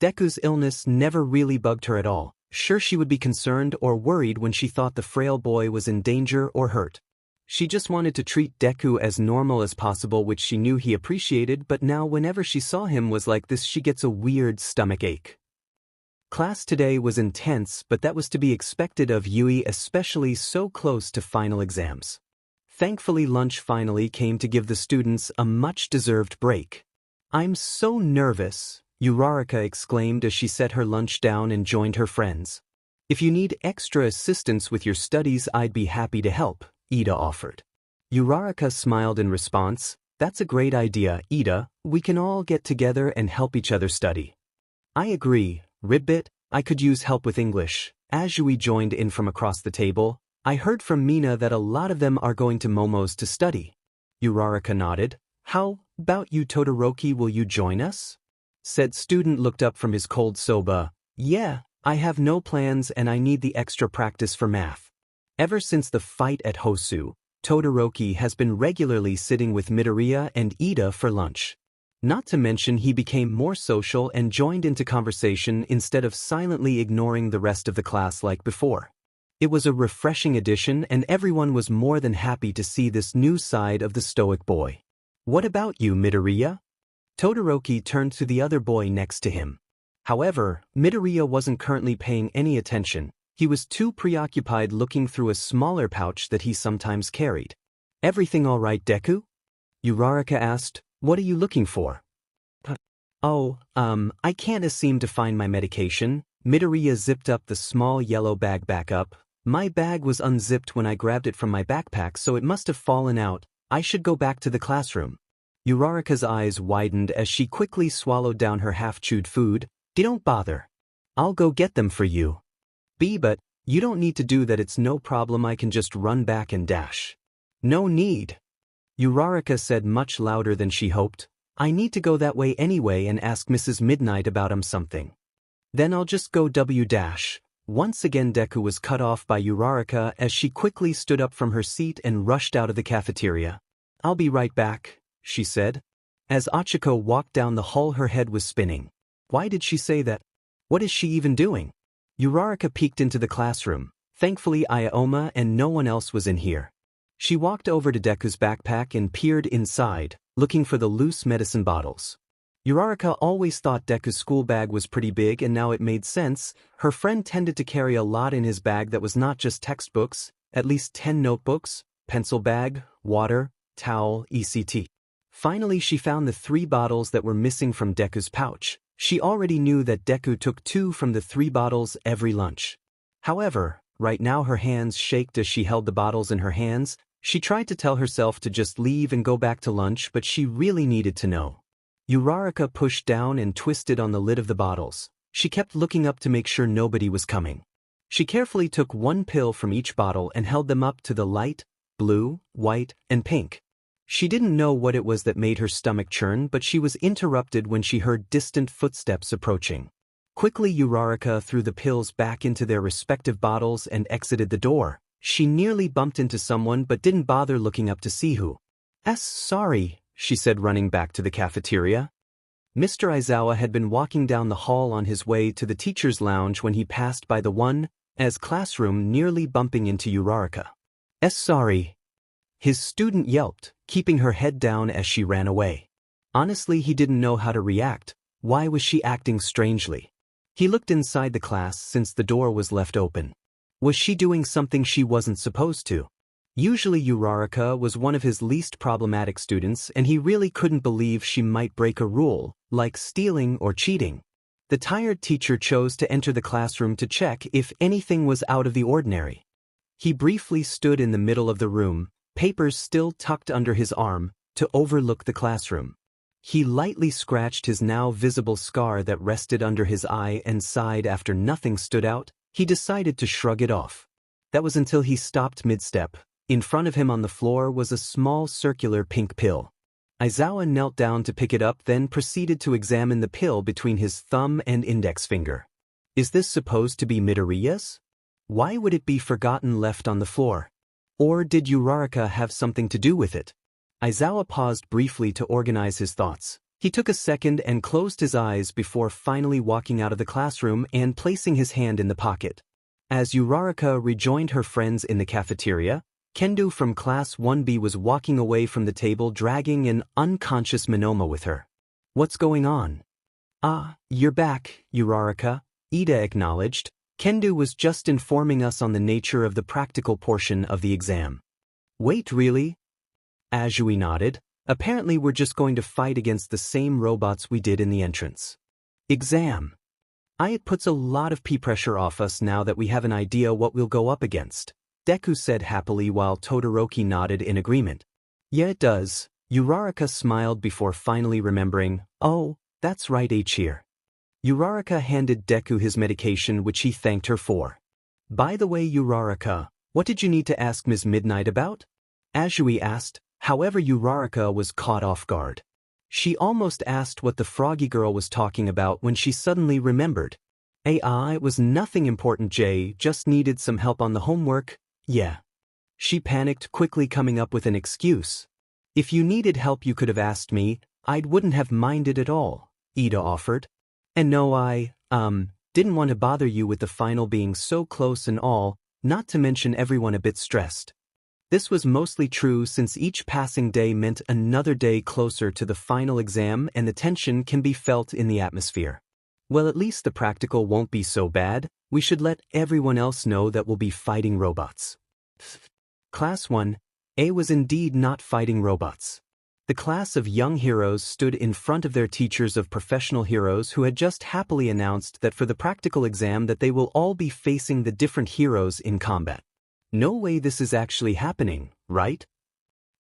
Deku's illness never really bugged her at all. Sure, she would be concerned or worried when she thought the frail boy was in danger or hurt. She just wanted to treat Deku as normal as possible, which she knew he appreciated, but now whenever she saw him was like this, she gets a weird stomach ache. Class today was intense, but that was to be expected of Yui, especially so close to final exams. Thankfully, lunch finally came to give the students a much-deserved break. I'm so nervous, Uraraka exclaimed as she set her lunch down and joined her friends. If you need extra assistance with your studies, I'd be happy to help, Ida offered. Uraraka smiled in response. That's a great idea, Ida. We can all get together and help each other study. I agree, Ribbit. I could use help with English. As Yui joined in from across the table, I heard from Mina that a lot of them are going to Momo's to study. Uraraka nodded. How about you, Todoroki? Will you join us? Said student looked up from his cold soba. Yeah, I have no plans and I need the extra practice for math. Ever since the fight at Hosu, Todoroki has been regularly sitting with Midoriya and Ida for lunch. Not to mention he became more social and joined into conversation instead of silently ignoring the rest of the class like before. It was a refreshing addition and everyone was more than happy to see this new side of the stoic boy. What about you, Midoriya? Todoroki turned to the other boy next to him. However, Midoriya wasn't currently paying any attention. He was too preoccupied looking through a smaller pouch that he sometimes carried. Everything all right, Deku? Uraraka asked. What are you looking for? I can't seem to find my medication. Midoriya zipped up the small yellow bag back up. My bag was unzipped when I grabbed it from my backpack, so it must have fallen out. I should go back to the classroom. Uraraka's eyes widened as she quickly swallowed down her half-chewed food. Don't bother. I'll go get them for you. But you don't need to do that, it's no problem, I can just run back and dash. No need. Uraraka said much louder than she hoped. I need to go that way anyway and ask Mrs. Midnight about something. Then I'll just go dash. Once again Deku was cut off by Uraraka as she quickly stood up from her seat and rushed out of the cafeteria. I'll be right back, she said. As Achiko walked down the hall, her head was spinning. Why did she say that? What is she even doing? Uraraka peeked into the classroom. Thankfully Ioma and no one else was in here. She walked over to Deku's backpack and peered inside, looking for the loose medicine bottles. Uraraka always thought Deku's school bag was pretty big, and now it made sense. Her friend tended to carry a lot in his bag that was not just textbooks, at least 10 notebooks, pencil bag, water, towel, etc. Finally she found the 3 bottles that were missing from Deku's pouch. She already knew that Deku took 2 from the 3 bottles every lunch. However, right now her hands shaked as she held the bottles in her hands. She tried to tell herself to just leave and go back to lunch, but she really needed to know. Uraraka pushed down and twisted on the lid of the bottles. She kept looking up to make sure nobody was coming. She carefully took 1 pill from each bottle and held them up to the light, blue, white, and pink. She didn't know what it was that made her stomach churn, but she was interrupted when she heard distant footsteps approaching. Quickly Uraraka threw the pills back into their respective bottles and exited the door. She nearly bumped into someone but didn't bother looking up to see who. Sorry, she said, running back to the cafeteria. Mr. Aizawa had been walking down the hall on his way to the teacher's lounge when he passed by the 1's classroom, nearly bumping into Uraraka. Sorry. His student yelped, keeping her head down as she ran away. Honestly, he didn't know how to react. Why was she acting strangely? He looked inside the class since the door was left open. Was she doing something she wasn't supposed to? Usually Uraraka was one of his least problematic students, and he really couldn't believe she might break a rule, like stealing or cheating. The tired teacher chose to enter the classroom to check if anything was out of the ordinary. He briefly stood in the middle of the room, papers still tucked under his arm, to overlook the classroom. He lightly scratched his now visible scar that rested under his eye and sighed. After nothing stood out, he decided to shrug it off. That was until he stopped mid-step. In front of him on the floor was a small circular pink pill. Aizawa knelt down to pick it up, then proceeded to examine the pill between his thumb and index finger. Is this supposed to be Midoriya's? Why would it be forgotten left on the floor? Or did Uraraka have something to do with it? Aizawa paused briefly to organize his thoughts. He took a second and closed his eyes before finally walking out of the classroom and placing his hand in the pocket. As Uraraka rejoined her friends in the cafeteria, Kendo from Class 1B was walking away from the table dragging an unconscious Monoma with her. What's going on? Ah, you're back, Uraraka, Ida acknowledged. Kendo was just informing us on the nature of the practical portion of the exam. Wait, really? Azui nodded. Apparently we're just going to fight against the same robots we did in the entrance exam. It puts a lot of pressure off us now that we have an idea what we'll go up against, Deku said happily while Todoroki nodded in agreement. Yeah, it does. Uraraka smiled before finally remembering. Oh, that's right, here. Uraraka handed Deku his medication, which he thanked her for. By the way, Uraraka, what did you need to ask Ms. Midnight about? Azui asked. However, Uraraka was caught off guard. She almost asked what the froggy girl was talking about when she suddenly remembered. It was nothing important, Jay, just needed some help on the homework. Yeah. She panicked, quickly coming up with an excuse. If you needed help you could have asked me, I wouldn't have minded at all, Ida offered. And no, I didn't want to bother you with the final being so close and all, not to mention everyone a bit stressed. This was mostly true since each passing day meant another day closer to the final exam and the tension can be felt in the atmosphere. Well, at least the practical won't be so bad. We should let everyone else know that we'll be fighting robots. Class 1A was indeed not fighting robots. The class of young heroes stood in front of their teachers of professional heroes who had just happily announced that for the practical exam that they will all be facing the different heroes in combat. No way this is actually happening, right?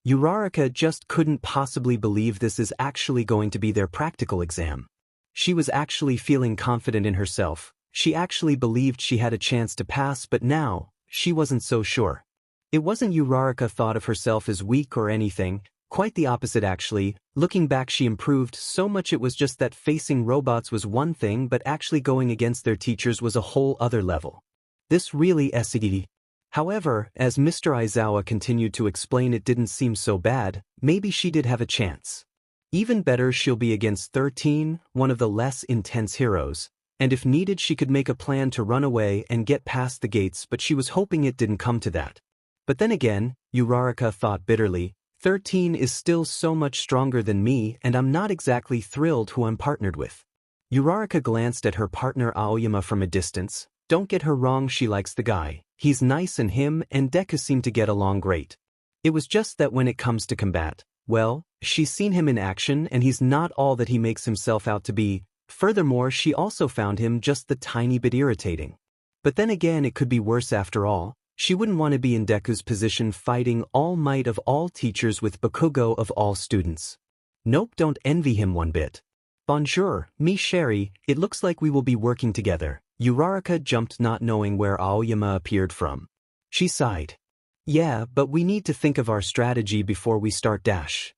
Uraraka just couldn't possibly believe this is actually going to be their practical exam. She was actually feeling confident in herself. She actually believed she had a chance to pass, but now, she wasn't so sure. It wasn't Uraraka thought of herself as weak or anything, quite the opposite actually. Looking back, she improved so much. It was just that facing robots was one thing, but actually going against their teachers was a whole other level. This really SCD. However, as Mr. Aizawa continued to explain, it didn't seem so bad. Maybe she did have a chance. Even better, she'll be against 13, one of the less intense heroes, and if needed she could make a plan to run away and get past the gates, but she was hoping it didn't come to that. But then again, Uraraka thought bitterly, 13 is still so much stronger than me and I'm not exactly thrilled who I'm partnered with. Uraraka glanced at her partner Aoyama from a distance. Don't get her wrong, she likes the guy. He's nice and him and Deku seem to get along great. It was just that when it comes to combat, Well, she's seen him in action and he's not all that he makes himself out to be. Furthermore, she also found him just the tiny bit irritating. But then again, it could be worse after all. She wouldn't want to be in Deku's position fighting All Might of all teachers with Bakugo of all students. Nope, don't envy him one bit. Bonjour, me Sherry, it looks like we will be working together. Uraraka jumped, not knowing where Aoyama appeared from. She sighed. Yeah, but we need to think of our strategy before we start dash.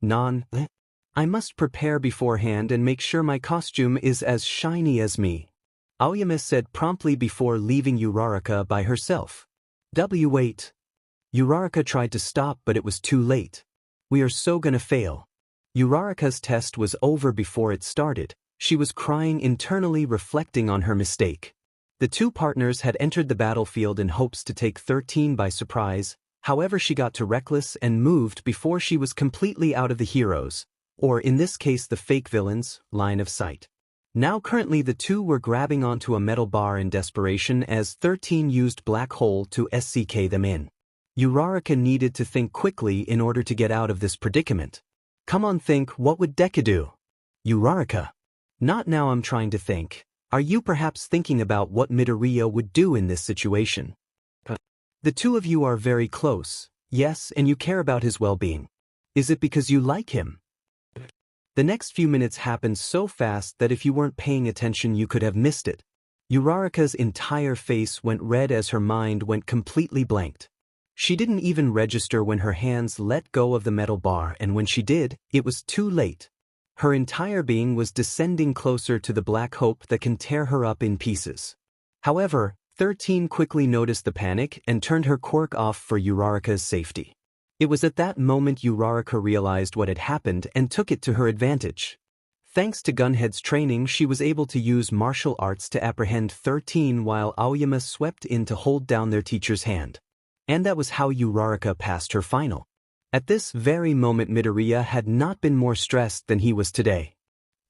I must prepare beforehand and make sure my costume is as shiny as me. Aoyama said promptly before leaving Uraraka by herself. Wait. Uraraka tried to stop, but it was too late. We are so gonna fail. Uraraka's test was over before it started. She was crying internally, reflecting on her mistake. The two partners had entered the battlefield in hopes to take 13 by surprise. However, she got too reckless and moved before she was completely out of the heroes, or in this case the fake villains, line of sight. Now currently the two were grabbing onto a metal bar in desperation as 13 used black hole to SCK them in. Uraraka needed to think quickly in order to get out of this predicament. Come on, think, what would Deku do? Uraraka. Not now, I'm trying to think. Are you perhaps thinking about what Midoriya would do in this situation? The two of you are very close, yes, and you care about his well-being. Is it because you like him? The next few minutes happened so fast that if you weren't paying attention you could have missed it. Uraraka's entire face went red as her mind went completely blanked. She didn't even register when her hands let go of the metal bar, and when she did, it was too late. Her entire being was descending closer to the black hope that can tear her up in pieces. However, 13 quickly noticed the panic and turned her quirk off for Uraraka's safety. It was at that moment Uraraka realized what had happened and took it to her advantage. Thanks to Gunhead's training, she was able to use martial arts to apprehend 13 while Aoyama swept in to hold down their teacher's hand. And that was how Uraraka passed her final. At this very moment Midoriya had not been more stressed than he was today.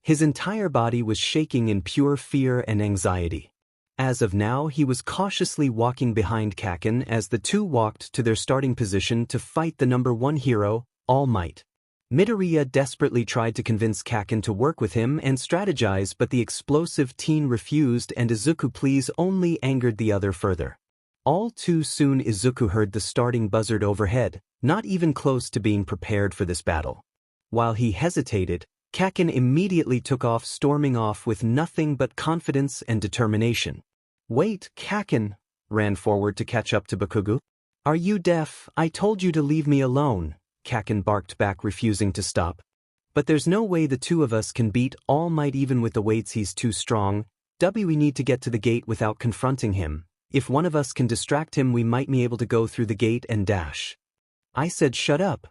His entire body was shaking in pure fear and anxiety. As of now, he was cautiously walking behind Kaken as the two walked to their starting position to fight the #1 hero, All Might. Midoriya desperately tried to convince Kaken to work with him and strategize, but the explosive teen refused, and Izuku pleas only angered the other further. All too soon Izuku heard the starting buzzard overhead, not even close to being prepared for this battle. While he hesitated, Kaken immediately took off, storming off with nothing but confidence and determination. Wait, Kaken ran forward to catch up to Bakugo. Are you deaf? I told you to leave me alone, Kaken barked back, refusing to stop. But there's no way the two of us can beat All Might even with the weights, he's too strong. We need to get to the gate without confronting him. If one of us can distract him, we might be able to go through the gate and dash. I said shut up.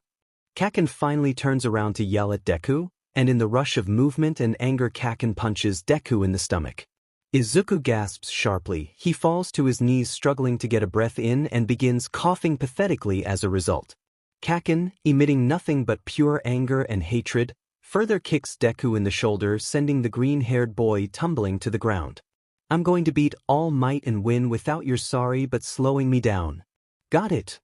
Kaken finally turns around to yell at Deku, and in the rush of movement and anger Kaken punches Deku in the stomach. Izuku gasps sharply, he falls to his knees struggling to get a breath in and begins coughing pathetically as a result. Kaken, emitting nothing but pure anger and hatred, further kicks Deku in the shoulder, sending the green-haired boy tumbling to the ground. I'm going to beat All Might and win without your sorry but slowing me down. Got it.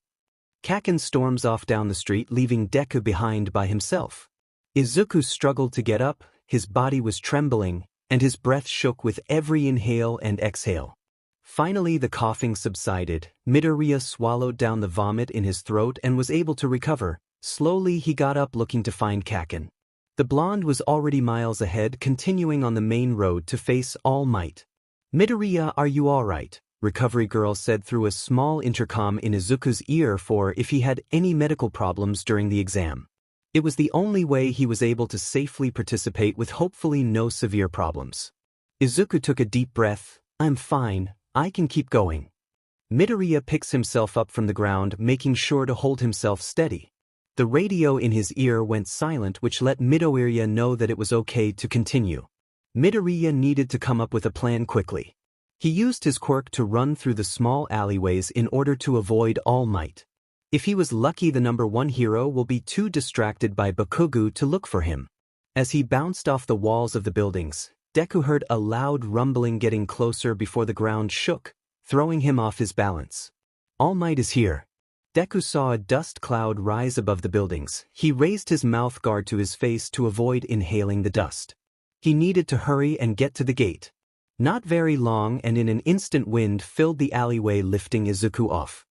Kaken storms off down the street, leaving Deku behind by himself. Izuku struggled to get up, his body was trembling, and his breath shook with every inhale and exhale. Finally the coughing subsided, Midoriya swallowed down the vomit in his throat and was able to recover. Slowly he got up, looking to find Kaken. The blonde was already miles ahead, continuing on the main road to face All Might. Midoriya, are you alright? Recovery Girl said through a small intercom in Izuku's ear for if he had any medical problems during the exam. It was the only way he was able to safely participate with hopefully no severe problems. Izuku took a deep breath. I'm fine, I can keep going. Midoriya picks himself up from the ground, making sure to hold himself steady. The radio in his ear went silent, which let Midoriya know that it was okay to continue. Midoriya needed to come up with a plan quickly. He used his quirk to run through the small alleyways in order to avoid All Might. If he was lucky, the #1 hero will be too distracted by Bakugo to look for him. As he bounced off the walls of the buildings, Deku heard a loud rumbling getting closer before the ground shook, throwing him off his balance. All Might is here. Deku saw a dust cloud rise above the buildings. He raised his mouth guard to his face to avoid inhaling the dust. He needed to hurry and get to the gate. Not very long, and in an instant wind filled the alleyway, lifting Izuku off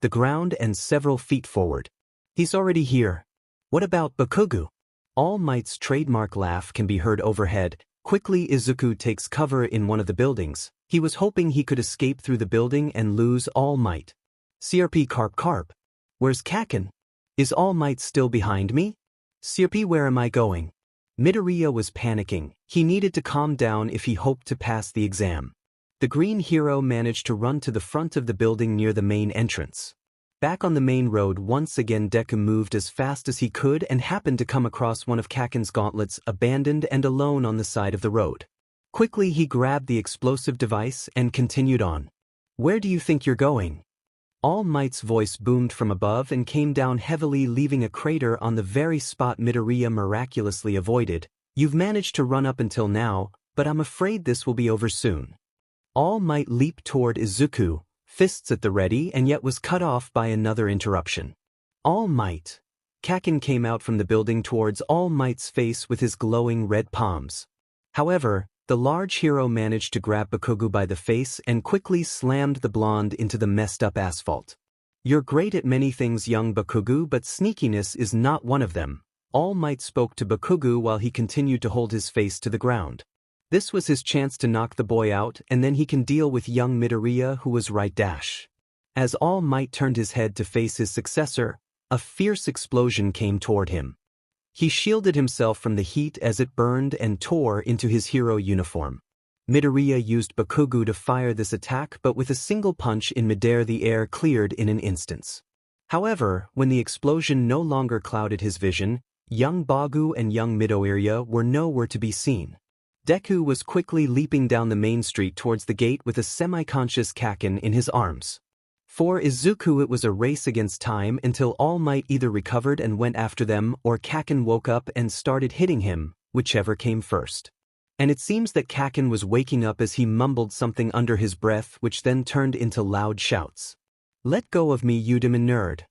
the ground and several feet forward. He's already here. What about Bakugo? All Might's trademark laugh can be heard overhead. Quickly Izuku takes cover in one of the buildings. He was hoping he could escape through the building and lose All Might. CRP Carp. Where's Kaken? Is All Might still behind me? CRP, where am I going? Midoriya was panicking. He needed to calm down if he hoped to pass the exam. The green hero managed to run to the front of the building near the main entrance. Back on the main road once again, Deku moved as fast as he could and happened to come across one of Kaken's gauntlets abandoned and alone on the side of the road. Quickly he grabbed the explosive device and continued on. Where do you think you're going? All Might's voice boomed from above and came down heavily, leaving a crater on the very spot Midoriya miraculously avoided. You've managed to run up until now, but I'm afraid this will be over soon. All Might leaped toward Izuku, fists at the ready, and yet was cut off by another interruption. All Might. Kaken came out from the building towards All Might's face with his glowing red palms. However, the large hero managed to grab Bakugo by the face and quickly slammed the blonde into the messed-up asphalt. You're great at many things, young Bakugo, but sneakiness is not one of them. All Might spoke to Bakugo while he continued to hold his face to the ground. This was his chance to knock the boy out, and then he can deal with young Midoriya, who was right dash. As All Might turned his head to face his successor, a fierce explosion came toward him. He shielded himself from the heat as it burned and tore into his hero uniform. Midoriya used Bakugo to fire this attack, but with a single punch in midair the air cleared in an instant. However, when the explosion no longer clouded his vision, young Bakugo and young Midoriya were nowhere to be seen. Deku was quickly leaping down the main street towards the gate with a semi-conscious Kaken in his arms. For Izuku it was a race against time until All Might either recovered and went after them or Kaken woke up and started hitting him, whichever came first. And it seems that Kaken was waking up as he mumbled something under his breath, which then turned into loud shouts. Let go of me, you demon nerd.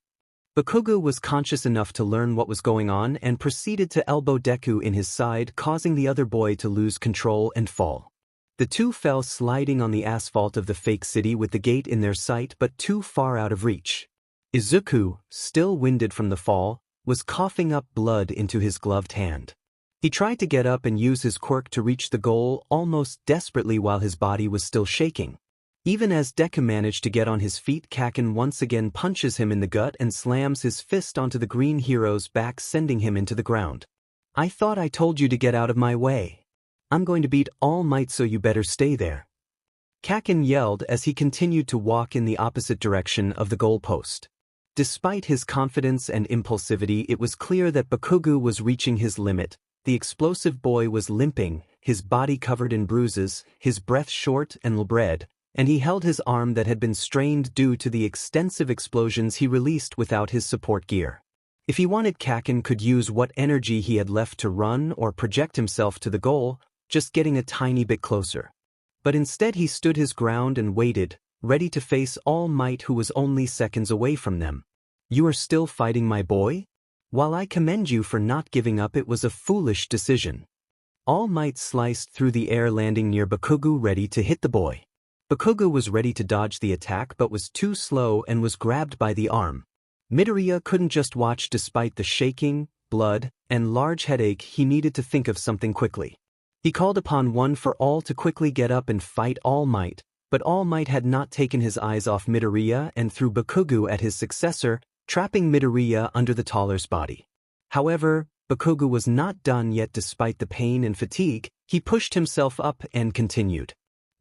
Bakugo was conscious enough to learn what was going on and proceeded to elbow Deku in his side, causing the other boy to lose control and fall. The two fell sliding on the asphalt of the fake city with the gate in their sight but too far out of reach. Izuku, still winded from the fall, was coughing up blood into his gloved hand. He tried to get up and use his quirk to reach the goal almost desperately while his body was still shaking. Even as Deku managed to get on his feet, Kaken once again punches him in the gut and slams his fist onto the green hero's back, sending him into the ground. I thought I told you to get out of my way. I'm going to beat All Might, so you better stay there. Kaken yelled as he continued to walk in the opposite direction of the goalpost. Despite his confidence and impulsivity, it was clear that Bakugo was reaching his limit. The explosive boy was limping, his body covered in bruises, his breath short and labored, and he held his arm that had been strained due to the extensive explosions he released without his support gear. If he wanted, Kaken could use what energy he had left to run or project himself to the goal, just getting a tiny bit closer. But instead he stood his ground and waited, ready to face All Might, who was only seconds away from them. You are still fighting, my boy? While I commend you for not giving up, it was a foolish decision. All Might sliced through the air, landing near Bakugo, ready to hit the boy. Bakugo was ready to dodge the attack but was too slow and was grabbed by the arm. Midoriya couldn't just watch. Despite the shaking, blood, and large headache, he needed to think of something quickly. He called upon One for All to quickly get up and fight All Might, but All Might had not taken his eyes off Midoriya and threw Bakugo at his successor, trapping Midoriya under the taller's body. However, Bakugo was not done yet. Despite the pain and fatigue, he pushed himself up and continued.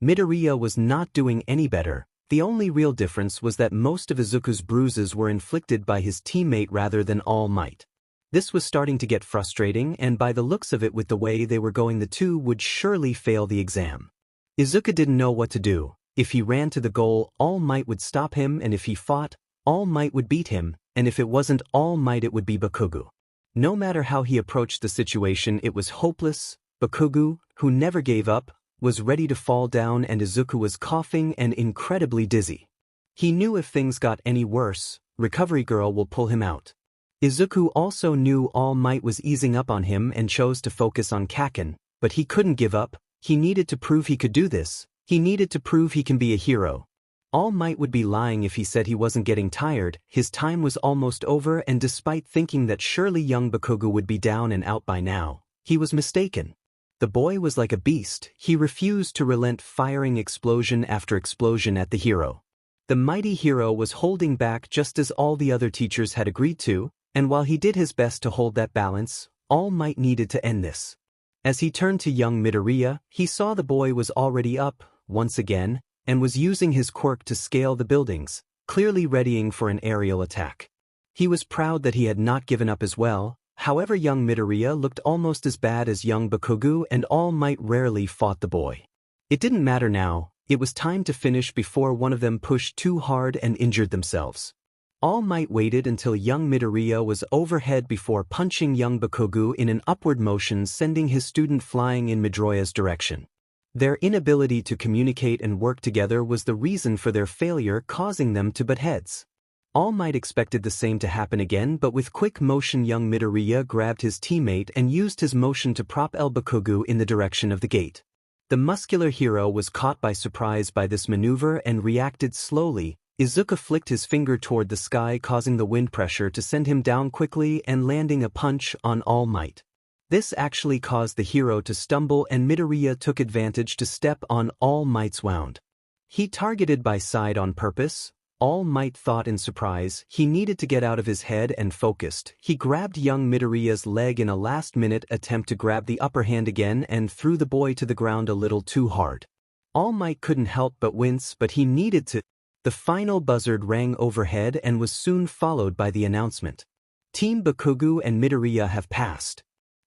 Midoriya was not doing any better. The only real difference was that most of Izuku's bruises were inflicted by his teammate rather than All Might. This was starting to get frustrating, and by the looks of it, with the way they were going, the two would surely fail the exam. Izuku didn't know what to do. If he ran to the goal, All Might would stop him, and if he fought, All Might would beat him, and if it wasn't All Might, it would be Bakugo. No matter how he approached the situation, it was hopeless. Bakugo, who never gave up, was ready to fall down, and Izuku was coughing and incredibly dizzy. He knew if things got any worse, Recovery Girl will pull him out. Izuku also knew All Might was easing up on him and chose to focus on Kaken, but he couldn't give up. He needed to prove he could do this. He needed to prove he can be a hero. All Might would be lying if he said he wasn't getting tired. His time was almost over, and despite thinking that surely young Bakugo would be down and out by now, he was mistaken. The boy was like a beast. He refused to relent, firing explosion after explosion at the hero. The mighty hero was holding back just as all the other teachers had agreed to, and while he did his best to hold that balance, All Might needed to end this. As he turned to young Midoriya, he saw the boy was already up, once again, and was using his quirk to scale the buildings, clearly readying for an aerial attack. He was proud that he had not given up as well. However, young Midoriya looked almost as bad as young Bakugo, and All Might rarely fought the boy. It didn't matter now, it was time to finish before one of them pushed too hard and injured themselves. All Might waited until young Midoriya was overhead before punching young Bakugo in an upward motion, sending his student flying in Midoriya's direction. Their inability to communicate and work together was the reason for their failure, causing them to butt heads. All Might expected the same to happen again, but with quick motion young Midoriya grabbed his teammate and used his motion to propel Bakugo in the direction of the gate. The muscular hero was caught by surprise by this maneuver and reacted slowly. Izuku flicked his finger toward the sky, causing the wind pressure to send him down quickly and landing a punch on All Might. This actually caused the hero to stumble, and Midoriya took advantage to step on All Might's wound. He targeted by side on purpose. All Might thought in surprise. He needed to get out of his head and focused. He grabbed young Midoriya's leg in a last-minute attempt to grab the upper hand again and threw the boy to the ground a little too hard. All Might couldn't help but wince, but he needed to. The final buzzard rang overhead and was soon followed by the announcement. Team Bakugo and Midoriya have passed.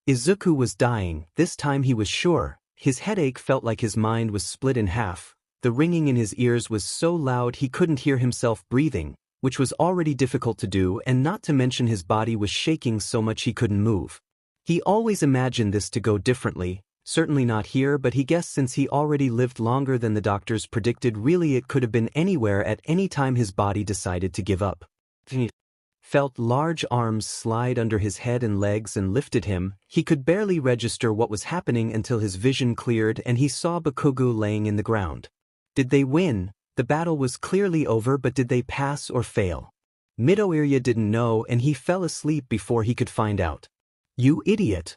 Izuku was dying. This time he was sure. His headache felt like his mind was split in half. The ringing in his ears was so loud he couldn't hear himself breathing, which was already difficult to do, and not to mention his body was shaking so much he couldn't move. He always imagined this to go differently, certainly not here, but he guessed since he already lived longer than the doctors predicted, really it could have been anywhere at any time his body decided to give up. He felt large arms slide under his head and legs and lifted him. He could barely register what was happening until his vision cleared and he saw Bakugo laying in the ground. Did they win? The battle was clearly over, but did they pass or fail? Midoriya didn't know, and he fell asleep before he could find out. You idiot!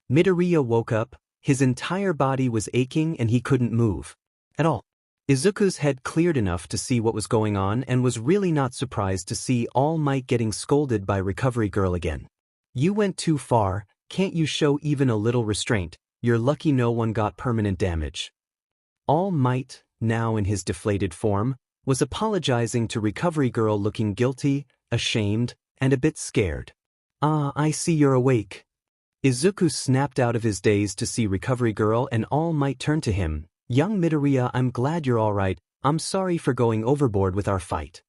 Midoriya woke up. His entire body was aching and he couldn't move at all. Izuku's head cleared enough to see what was going on and was really not surprised to see All Might getting scolded by Recovery Girl again. You went too far. Can't you show even a little restraint? You're lucky no one got permanent damage. All Might, now in his deflated form, was apologizing to Recovery Girl, looking guilty, ashamed, and a bit scared. Ah, I see you're awake. Izuku snapped out of his daze to see Recovery Girl, and All Might turned to him. Young Midoriya, I'm glad you're alright. I'm sorry for going overboard with our fight.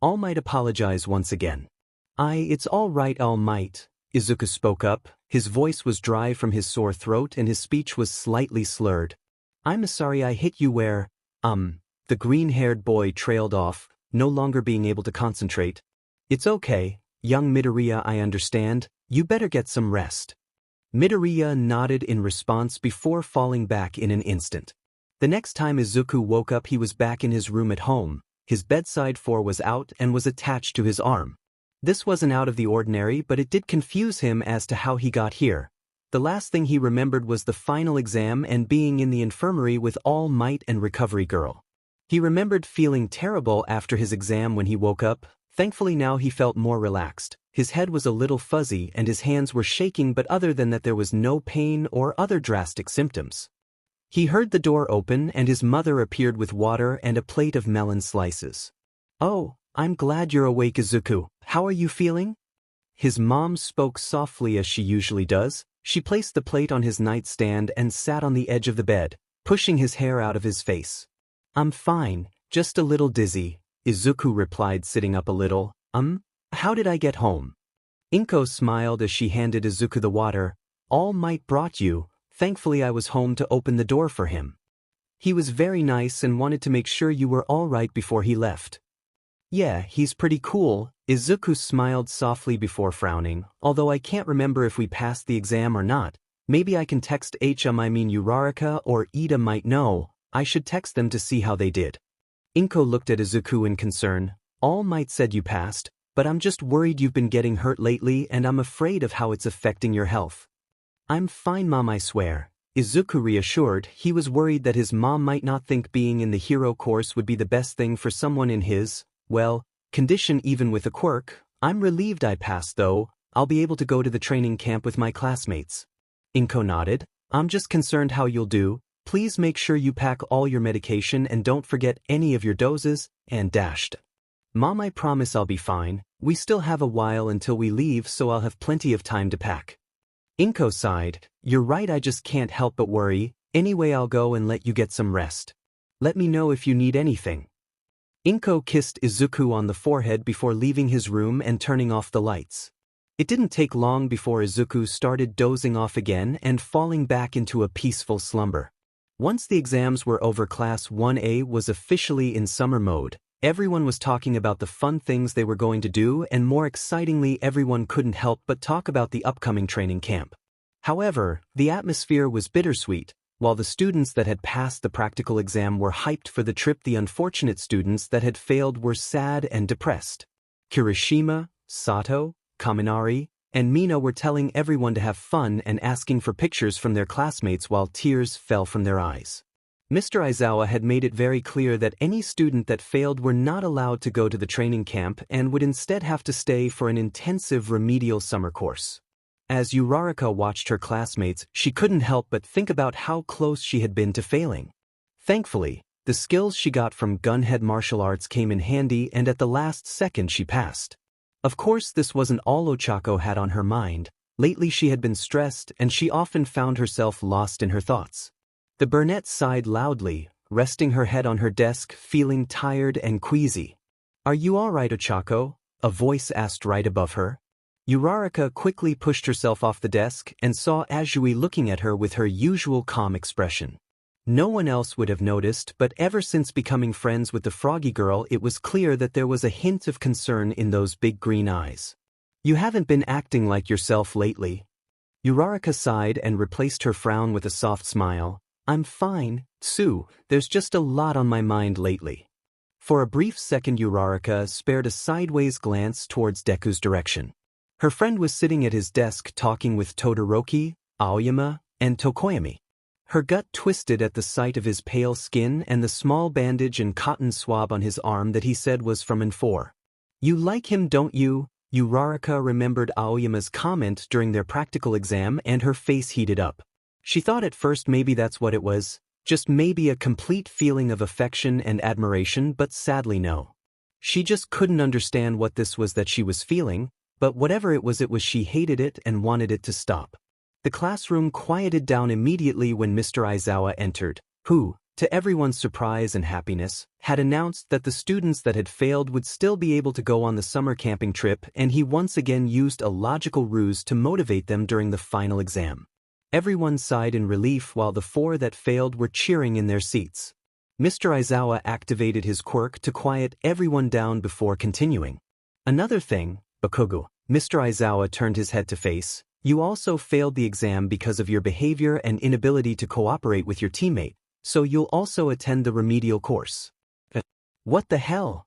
All Might apologized once again. It's all right, All Might. Izuku spoke up. His voice was dry from his sore throat and his speech was slightly slurred. I'm sorry I hit you where, the green-haired boy trailed off, no longer being able to concentrate. It's okay, young Midoriya, I understand. You better get some rest. Midoriya nodded in response before falling back in an instant. The next time Izuku woke up, he was back in his room at home. His bedside fork was out and was attached to his arm. This wasn't out of the ordinary, but it did confuse him as to how he got here. The last thing he remembered was the final exam and being in the infirmary with All Might and Recovery Girl. He remembered feeling terrible after his exam when he woke up. Thankfully now he felt more relaxed. His head was a little fuzzy and his hands were shaking, but other than that there was no pain or other drastic symptoms. He heard the door open and his mother appeared with water and a plate of melon slices. Oh, I'm glad you're awake, Izuku. How are you feeling? His mom spoke softly as she usually does. She placed the plate on his nightstand and sat on the edge of the bed, pushing his hair out of his face. I'm fine, just a little dizzy, Izuku replied, sitting up a little. How did I get home? Inko smiled as she handed Izuku the water. All Might brought you. Thankfully I was home to open the door for him. He was very nice and wanted to make sure you were all right before he left. Yeah, he's pretty cool, Izuku smiled softly before frowning. Although I can't remember if we passed the exam or not. Maybe I can text Uraraka or Ida might know. I should text them to see how they did. Inko looked at Izuku in concern. All Might said you passed, but I'm just worried you've been getting hurt lately and I'm afraid of how it's affecting your health. I'm fine, Mom, I swear. Izuku reassured. He was worried that his mom might not think being in the hero course would be the best thing for someone in his, well, condition even with a quirk. I'm relieved I passed though. I'll be able to go to the training camp with my classmates. Inko nodded. I'm just concerned how you'll do. Please make sure you pack all your medication and don't forget any of your doses, and dashed. Mom, I promise I'll be fine. We still have a while until we leave, so I'll have plenty of time to pack. Inko sighed. You're right, I just can't help but worry. Anyway, I'll go and let you get some rest. Let me know if you need anything. Inko kissed Izuku on the forehead before leaving his room and turning off the lights. It didn't take long before Izuku started dozing off again and falling back into a peaceful slumber. Once the exams were over, Class 1A was officially in summer mode. Everyone was talking about the fun things they were going to do, and more excitingly, everyone couldn't help but talk about the upcoming training camp. However, the atmosphere was bittersweet. While the students that had passed the practical exam were hyped for the trip, the unfortunate students that had failed were sad and depressed. Kirishima, Sato, Kaminari, and Mina were telling everyone to have fun and asking for pictures from their classmates while tears fell from their eyes. Mr. Aizawa had made it very clear that any student that failed were not allowed to go to the training camp and would instead have to stay for an intensive remedial summer course. As Uraraka watched her classmates, she couldn't help but think about how close she had been to failing. Thankfully, the skills she got from gunhead martial arts came in handy, and at the last second she passed. Of course, this wasn't all Ochako had on her mind. Lately she had been stressed and she often found herself lost in her thoughts. The brunette sighed loudly, resting her head on her desk, feeling tired and queasy. Are you all right, Ochako? A voice asked right above her. Uraraka quickly pushed herself off the desk and saw Azui looking at her with her usual calm expression. No one else would have noticed, but ever since becoming friends with the froggy girl, it was clear that there was a hint of concern in those big green eyes. You haven't been acting like yourself lately. Uraraka sighed and replaced her frown with a soft smile. I'm fine, Tsu, there's just a lot on my mind lately. For a brief second, Uraraka spared a sideways glance towards Deku's direction. Her friend was sitting at his desk talking with Todoroki, Aoyama, and Tokoyami. Her gut twisted at the sight of his pale skin and the small bandage and cotton swab on his arm that he said was from N4. You like him, don't you? Uraraka remembered Aoyama's comment during their practical exam, and her face heated up. She thought at first maybe that's what it was, just maybe a complete feeling of affection and admiration, but sadly no. She just couldn't understand what this was that she was feeling, but whatever it was she hated it and wanted it to stop. The classroom quieted down immediately when Mr. Aizawa entered, who, to everyone's surprise and happiness, had announced that the students that had failed would still be able to go on the summer camping trip, and he once again used a logical ruse to motivate them during the final exam. Everyone sighed in relief while the four that failed were cheering in their seats. Mr. Aizawa activated his quirk to quiet everyone down before continuing. Another thing, Bakugo. Mr. Aizawa turned his head to face. You also failed the exam because of your behavior and inability to cooperate with your teammate, so you'll also attend the remedial course. What the hell?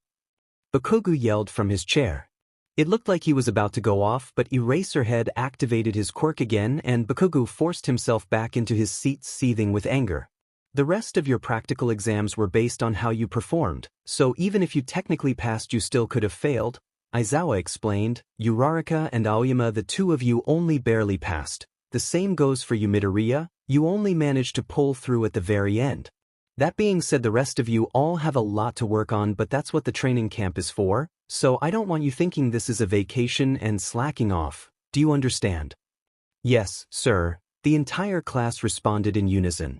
Bakugo yelled from his chair. It looked like he was about to go off, but Eraserhead activated his quirk again and Bakugo forced himself back into his seat, seething with anger. The rest of your practical exams were based on how you performed, so even if you technically passed you still could have failed, Aizawa explained. Uraraka and Aoyama, the two of you only barely passed. The same goes for you, Midoriya, you only managed to pull through at the very end. That being said, the rest of you all have a lot to work on, but that's what the training camp is for, so I don't want you thinking this is a vacation and slacking off. Do you understand? Yes, sir, the entire class responded in unison.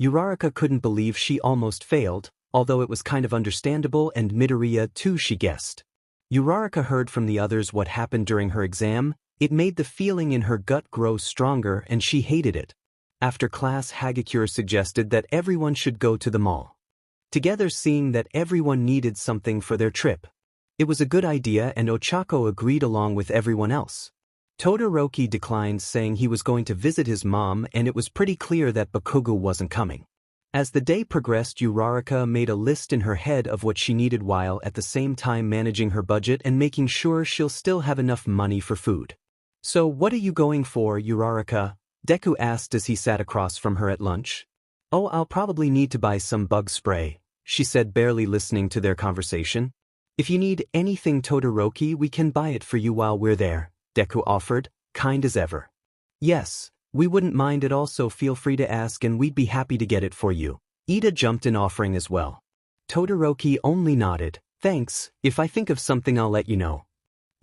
Uraraka couldn't believe she almost failed, although it was kind of understandable, and Midoriya too, she guessed. Uraraka heard from the others what happened during her exam. It made the feeling in her gut grow stronger and she hated it. After class, Hagakure suggested that everyone should go to the mall together, seeing that everyone needed something for their trip. It was a good idea and Ochako agreed along with everyone else. Todoroki declined, saying he was going to visit his mom and it was pretty clear that Bakugo wasn't coming. As the day progressed, Uraraka made a list in her head of what she needed while at the same time managing her budget and making sure she'll still have enough money for food. So what are you going for, Uraraka? Deku asked as he sat across from her at lunch. Oh, I'll probably need to buy some bug spray, she said, barely listening to their conversation. If you need anything, Todoroki, we can buy it for you while we're there, Deku offered, kind as ever. Yes, we wouldn't mind it, also feel free to ask and we'd be happy to get it for you. Ida jumped in, offering as well. Todoroki only nodded. Thanks, if I think of something I'll let you know.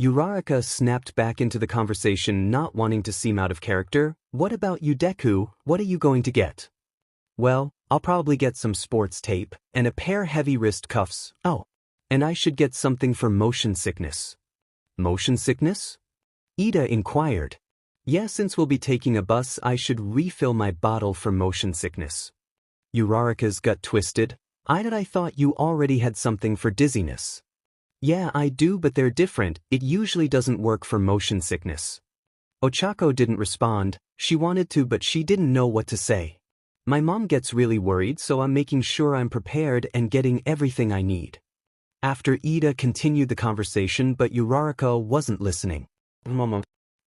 Uraraka snapped back into the conversation, not wanting to seem out of character. What about you, Deku? What are you going to get? Well, I'll probably get some sports tape and a pair heavy wrist cuffs. Oh, and I should get something for motion sickness. Motion sickness? Ida inquired. Yeah, since we'll be taking a bus, I should refill my bottle for motion sickness. Uraraka's gut twisted. I thought you already had something for dizziness. Yeah, I do, but they're different. It usually doesn't work for motion sickness. Ochako didn't respond. She wanted to, but she didn't know what to say. My mom gets really worried, so I'm making sure I'm prepared and getting everything I need. After Ida continued the conversation, but Uraraka wasn't listening.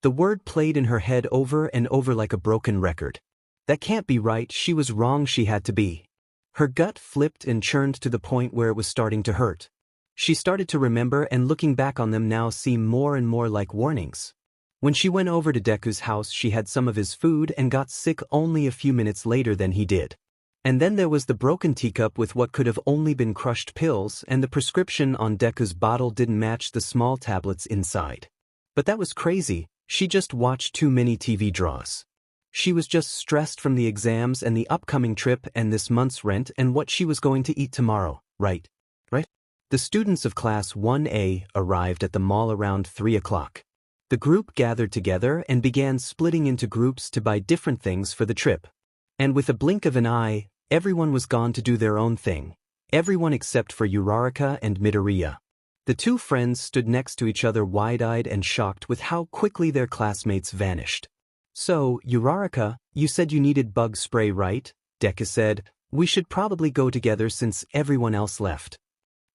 The word played in her head over and over like a broken record. That can't be right, she was wrong, she had to be. Her gut flipped and churned to the point where it was starting to hurt. She started to remember, and looking back on them now seemed more and more like warnings. When she went over to Deku's house, she had some of his food and got sick only a few minutes later than he did. And then there was the broken teacup with what could have only been crushed pills, and the prescription on Deku's bottle didn't match the small tablets inside. But that was crazy, she just watched too many TV draws. She was just stressed from the exams and the upcoming trip and this month's rent and what she was going to eat tomorrow, right? The students of Class 1A arrived at the mall around 3 o'clock. The group gathered together and began splitting into groups to buy different things for the trip. And with a blink of an eye, everyone was gone to do their own thing. Everyone except for Uraraka and Midoriya. The two friends stood next to each other, wide-eyed and shocked with how quickly their classmates vanished. So, Uraraka, you said you needed bug spray, right? Deku said. We should probably go together since everyone else left.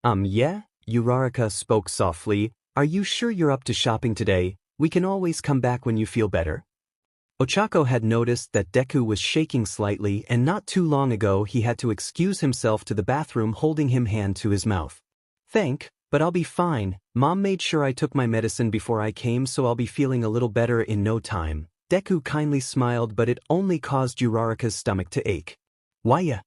Yeah? Uraraka spoke softly. Are you sure you're up to shopping today? We can always come back when you feel better. Ochako had noticed that Deku was shaking slightly, and not too long ago he had to excuse himself to the bathroom holding his hand to his mouth. But I'll be fine. Mom made sure I took my medicine before I came, so I'll be feeling a little better in no time. Deku kindly smiled, but it only caused Uraraka's stomach to ache. Why?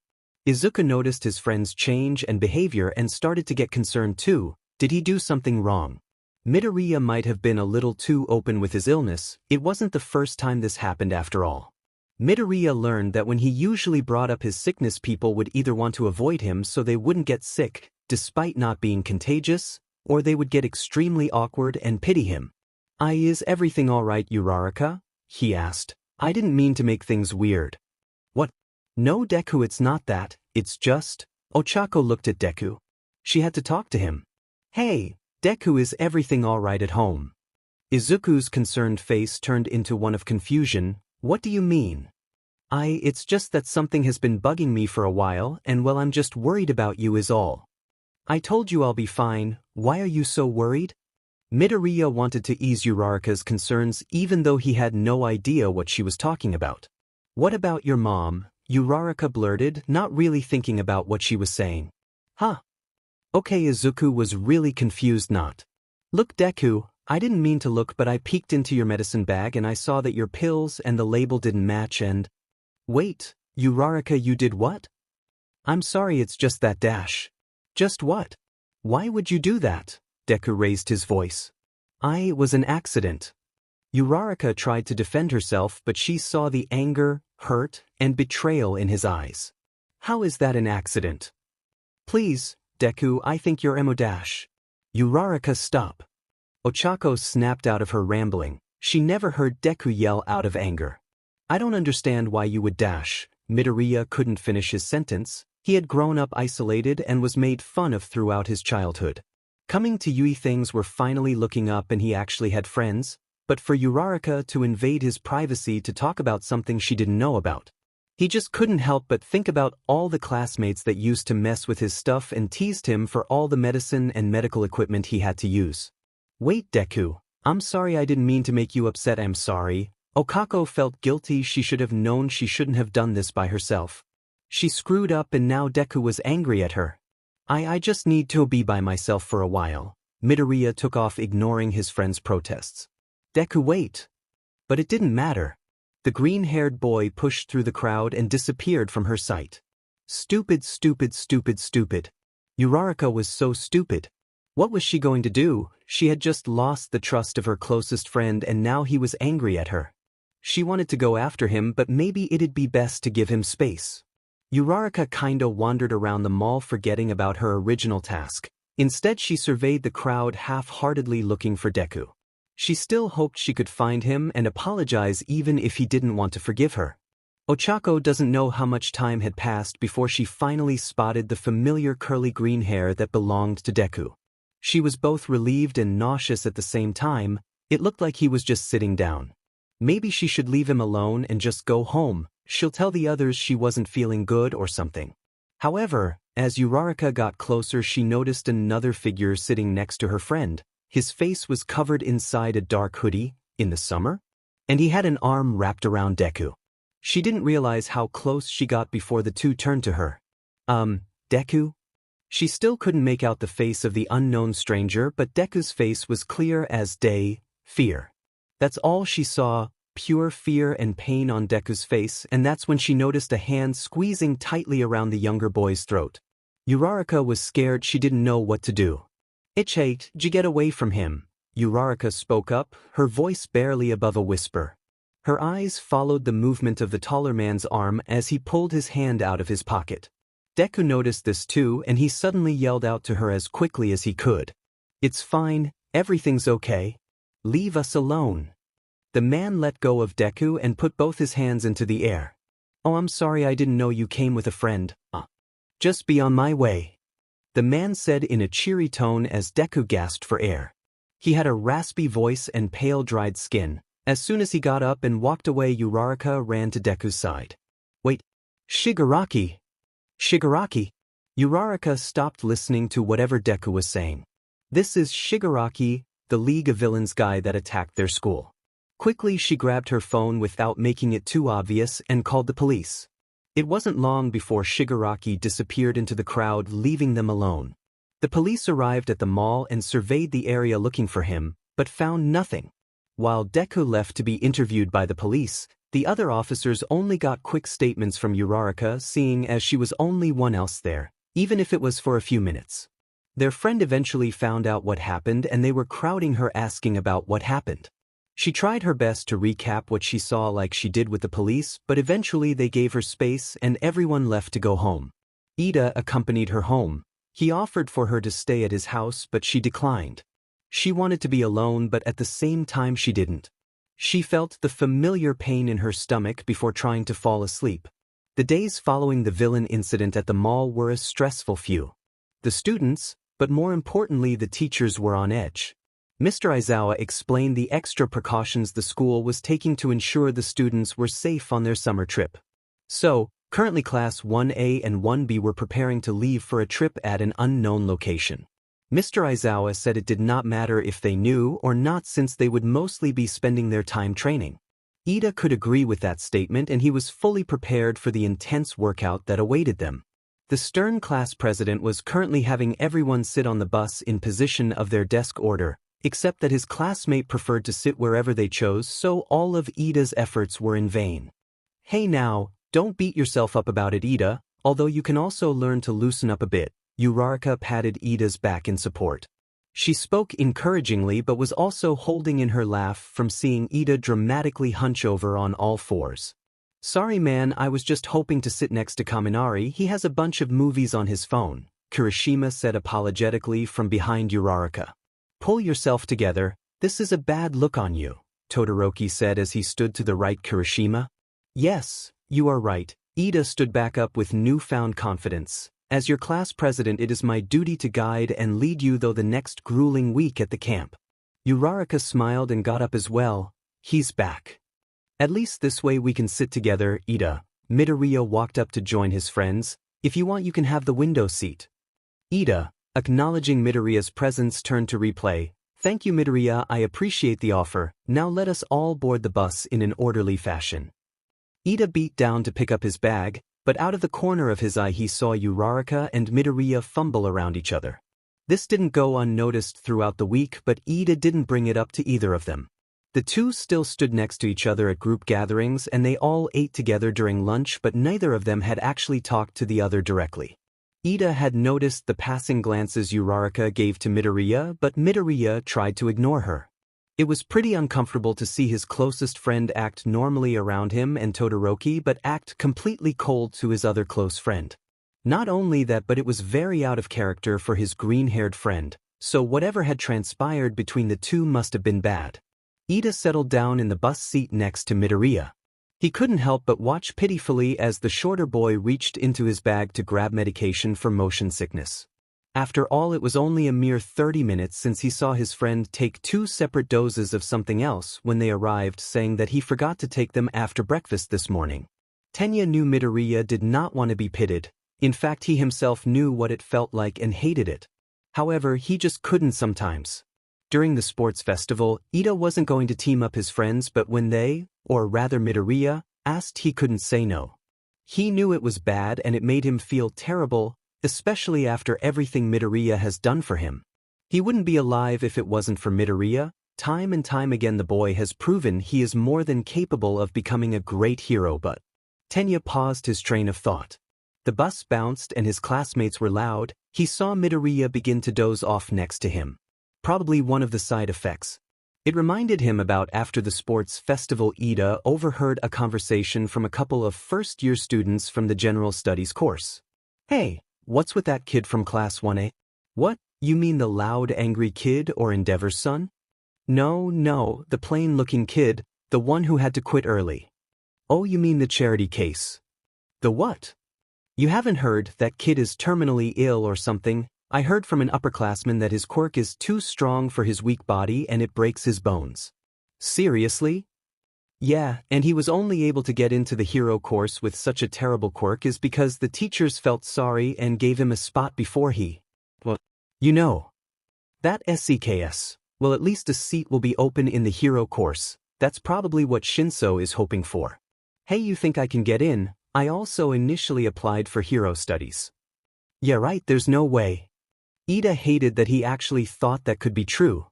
Izuku noticed his friend's change and behavior and started to get concerned too. Did he do something wrong? Midoriya might have been a little too open with his illness. It wasn't the first time this happened after all. Midoriya learned that when he usually brought up his sickness, people would either want to avoid him so they wouldn't get sick, despite not being contagious, or they would get extremely awkward and pity him. Is everything alright, Uraraka? He asked. I didn't mean to make things weird. What? No, Deku, it's not that, it's just... Ochako looked at Deku. She had to talk to him. Hey, Deku, is everything alright at home? Izuku's concerned face turned into one of confusion. What do you mean? It's just that something has been bugging me for a while, and well, I'm just worried about you is all. I told you I'll be fine. Why are you so worried? Midoriya wanted to ease Uraraka's concerns even though he had no idea what she was talking about. What about your mom? Uraraka blurted, not really thinking about what she was saying. Huh? Okay, Izuku was really confused. Not. Look, Deku, I didn't mean to look, but I peeked into your medicine bag and I saw that your pills and the label didn't match and... Wait, Uraraka, you did what? I'm sorry, it's just that dash. Just what? Why would you do that? Deku raised his voice. It was an accident. Uraraka tried to defend herself, but she saw the anger, hurt, and betrayal in his eyes. How is that an accident? Please, Deku, I think you're emo dash. Uraraka, stop. Ochako snapped out of her rambling. She never heard Deku yell out of anger. I don't understand why you would dash. Midoriya couldn't finish his sentence. He had grown up isolated and was made fun of throughout his childhood. Coming to Yui, things were finally looking up and he actually had friends, but for Uraraka to invade his privacy to talk about something she didn't know about. He just couldn't help but think about all the classmates that used to mess with his stuff and teased him for all the medicine and medical equipment he had to use. Wait, Deku, I'm sorry, I didn't mean to make you upset, I'm sorry. Okako felt guilty. She should have known she shouldn't have done this by herself. She screwed up and now Deku was angry at her. I just need to be by myself for a while. Midoriya took off, ignoring his friend's protests. Deku, wait. But it didn't matter. The green-haired boy pushed through the crowd and disappeared from her sight. Stupid, stupid, stupid, stupid. Uraraka was so stupid. What was she going to do? She had just lost the trust of her closest friend and now he was angry at her. She wanted to go after him, but maybe it'd be best to give him space. Uraraka kinda wandered around the mall, forgetting about her original task. Instead, she surveyed the crowd half-heartedly, looking for Deku. She still hoped she could find him and apologize even if he didn't want to forgive her. Ochako doesn't know how much time had passed before she finally spotted the familiar curly green hair that belonged to Deku. She was both relieved and nauseous at the same time. It looked like he was just sitting down. Maybe she should leave him alone and just go home. She'll tell the others she wasn't feeling good or something. However, as Uraraka got closer, she noticed another figure sitting next to her friend. His face was covered inside a dark hoodie, in the summer, and he had an arm wrapped around Deku. She didn't realize how close she got before the two turned to her. Deku? She still couldn't make out the face of the unknown stranger, but Deku's face was clear as day, fear. That's all she saw, pure fear and pain on Deku's face, and that's when she noticed a hand squeezing tightly around the younger boy's throat. Uraraka was scared. She didn't know what to do. "J, get away from him," Uraraka spoke up, her voice barely above a whisper. Her eyes followed the movement of the taller man's arm as he pulled his hand out of his pocket. Deku noticed this too, and he suddenly yelled out to her as quickly as he could. "It's fine, everything's okay. Leave us alone." The man let go of Deku and put both his hands into the air. "Oh, I'm sorry, I didn't know you came with a friend. Just be on my way," the man said in a cheery tone as Deku gasped for air. He had a raspy voice and pale, dried skin. As soon as he got up and walked away, Uraraka ran to Deku's side. "Wait, Shigaraki! Shigaraki!" Uraraka stopped listening to whatever Deku was saying. "This is Shigaraki, the League of Villains guy that attacked their school." Quickly, she grabbed her phone without making it too obvious and called the police. It wasn't long before Shigaraki disappeared into the crowd, leaving them alone. The police arrived at the mall and surveyed the area looking for him, but found nothing. While Deku left to be interviewed by the police, the other officers only got quick statements from Uraraka, seeing as she was only one else there, even if it was for a few minutes. Their friend eventually found out what happened and they were crowding her, asking about what happened. She tried her best to recap what she saw like she did with the police, but eventually they gave her space and everyone left to go home. Ida accompanied her home. He offered for her to stay at his house, but she declined. She wanted to be alone, but at the same time she didn't. She felt the familiar pain in her stomach before trying to fall asleep. The days following the villain incident at the mall were a stressful few. The students, but more importantly the teachers, were on edge. Mr. Aizawa explained the extra precautions the school was taking to ensure the students were safe on their summer trip. So, currently Class 1A and 1B were preparing to leave for a trip at an unknown location. Mr. Aizawa said it did not matter if they knew or not, since they would mostly be spending their time training. Ida could agree with that statement, and he was fully prepared for the intense workout that awaited them. The stern class president was currently having everyone sit on the bus in position of their desk order, except that his classmate preferred to sit wherever they chose, so all of Ida's efforts were in vain. "Hey now, don't beat yourself up about it, Ida, although you can also learn to loosen up a bit." Uraraka patted Ida's back in support. She spoke encouragingly but was also holding in her laugh from seeing Ida dramatically hunch over on all fours. "Sorry man, I was just hoping to sit next to Kaminari. He has a bunch of movies on his phone," Kirishima said apologetically from behind Uraraka. "Pull yourself together, this is a bad look on you," Todoroki said as he stood to the right. Kirishima? "Yes, you are right." Ida stood back up with newfound confidence. As your class president, it is my duty to guide and lead you through the next grueling week at the camp. Uraraka smiled and got up as well. He's back. At least this way we can sit together, Ida. Midoriya walked up to join his friends. If you want, you can have the window seat. Ida, acknowledging Midoriya's presence, turned to replay. Thank you, Midoriya, I appreciate the offer. Now let us all board the bus in an orderly fashion. Ida beat down to pick up his bag, but out of the corner of his eye he saw Uraraka and Midoriya fumble around each other. This didn't go unnoticed throughout the week, but Ida didn't bring it up to either of them. The two still stood next to each other at group gatherings and they all ate together during lunch, but neither of them had actually talked to the other directly. Ida had noticed the passing glances Uraraka gave to Midoriya, but Midoriya tried to ignore her. It was pretty uncomfortable to see his closest friend act normally around him and Todoroki but act completely cold to his other close friend. Not only that, but it was very out of character for his green-haired friend, so whatever had transpired between the two must have been bad. Ida settled down in the bus seat next to Midoriya. He couldn't help but watch pitifully as the shorter boy reached into his bag to grab medication for motion sickness. After all, it was only a mere 30 minutes since he saw his friend take 2 separate doses of something else when they arrived, saying that he forgot to take them after breakfast this morning. Tenya knew Midoriya did not want to be pitted. In fact, he himself knew what it felt like and hated it. However, he just couldn't sometimes. During the sports festival, Ida wasn't going to team up his friends, but when they, or rather Midoriya, asked, he couldn't say no. He knew it was bad and it made him feel terrible, especially after everything Midoriya has done for him. He wouldn't be alive if it wasn't for Midoriya. Time and time again the boy has proven he is more than capable of becoming a great hero, but Tenya paused his train of thought. The bus bounced and his classmates were loud. He saw Midoriya begin to doze off next to him. Probably one of the side effects. It reminded him about after the sports festival. Ida overheard a conversation from a couple of first-year students from the general studies course. Hey, what's with that kid from class 1A? What, you mean the loud angry kid or Endeavor's son? No, the plain-looking kid, the one who had to quit early. Oh, you mean the charity case. The what? You haven't heard? That kid is terminally ill or something. I heard from an upperclassman that his quirk is too strong for his weak body and it breaks his bones. Seriously? Yeah, and he was only able to get into the hero course with such a terrible quirk is because the teachers felt sorry and gave him a spot before he... Well, you know. That SCKS. Well, at least a seat will be open in the hero course. That's probably what Shinso is hoping for. Hey, you think I can get in? I also initially applied for hero studies. Yeah, right, there's no way. Ida hated that he actually thought that could be true.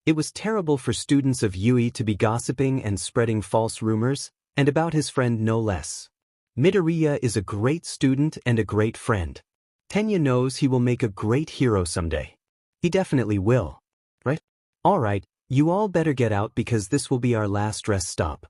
It was terrible for students of UE to be gossiping and spreading false rumors, and about his friend no less. Midoriya is a great student and a great friend. Tenya knows he will make a great hero someday. He definitely will. Right? Alright, you all better get out because this will be our last rest stop.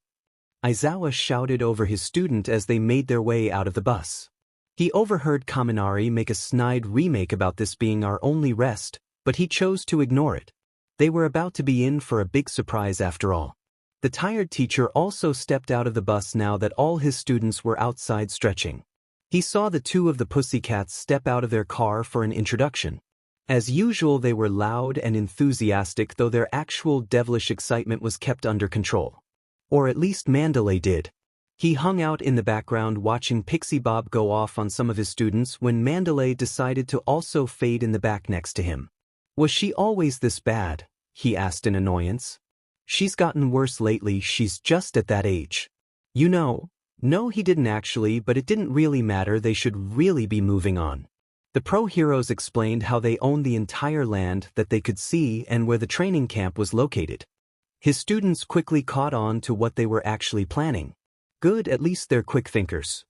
Aizawa shouted over his student as they made their way out of the bus. He overheard Kaminari make a snide remake about this being our only rest, but he chose to ignore it. They were about to be in for a big surprise after all. The tired teacher also stepped out of the bus now that all his students were outside stretching. He saw the two of the pussycats step out of their car for an introduction. As usual, they were loud and enthusiastic, though their actual devilish excitement was kept under control. Or at least Mandalay did. He hung out in the background watching Pixie Bob go off on some of his students when Mandalay decided to also fade in the back next to him. Was she always this bad? He asked in annoyance. She's gotten worse lately, she's just at that age. You know. No, he didn't actually, but it didn't really matter, they should really be moving on. The pro heroes explained how they owned the entire land that they could see and where the training camp was located. His students quickly caught on to what they were actually planning. Good, at least they're quick thinkers.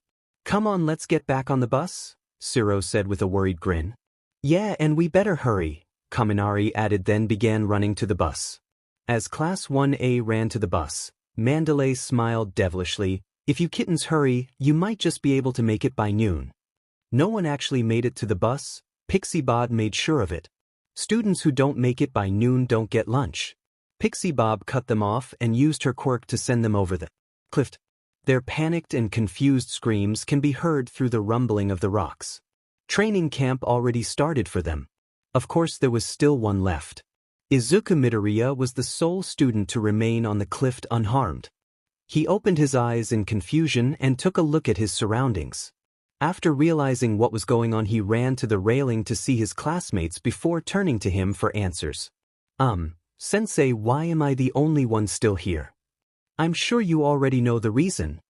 Come on, let's get back on the bus, Siro said with a worried grin. Yeah, and we better hurry, Kaminari added, then began running to the bus. As Class 1A ran to the bus, Mandalay smiled devilishly. If you kittens hurry, you might just be able to make it by noon. No one actually made it to the bus. Pixie Bob made sure of it. Students who don't make it by noon don't get lunch. Pixie Bob cut them off and used her quirk to send them over the cliff. Their panicked and confused screams can be heard through the rumbling of the rocks. Training camp already started for them. Of course there was still one left. Izuku Midoriya was the sole student to remain on the cliff unharmed. He opened his eyes in confusion and took a look at his surroundings. After realizing what was going on, he ran to the railing to see his classmates before turning to him for answers. Sensei, why am I the only one still here? I'm sure you already know the reason.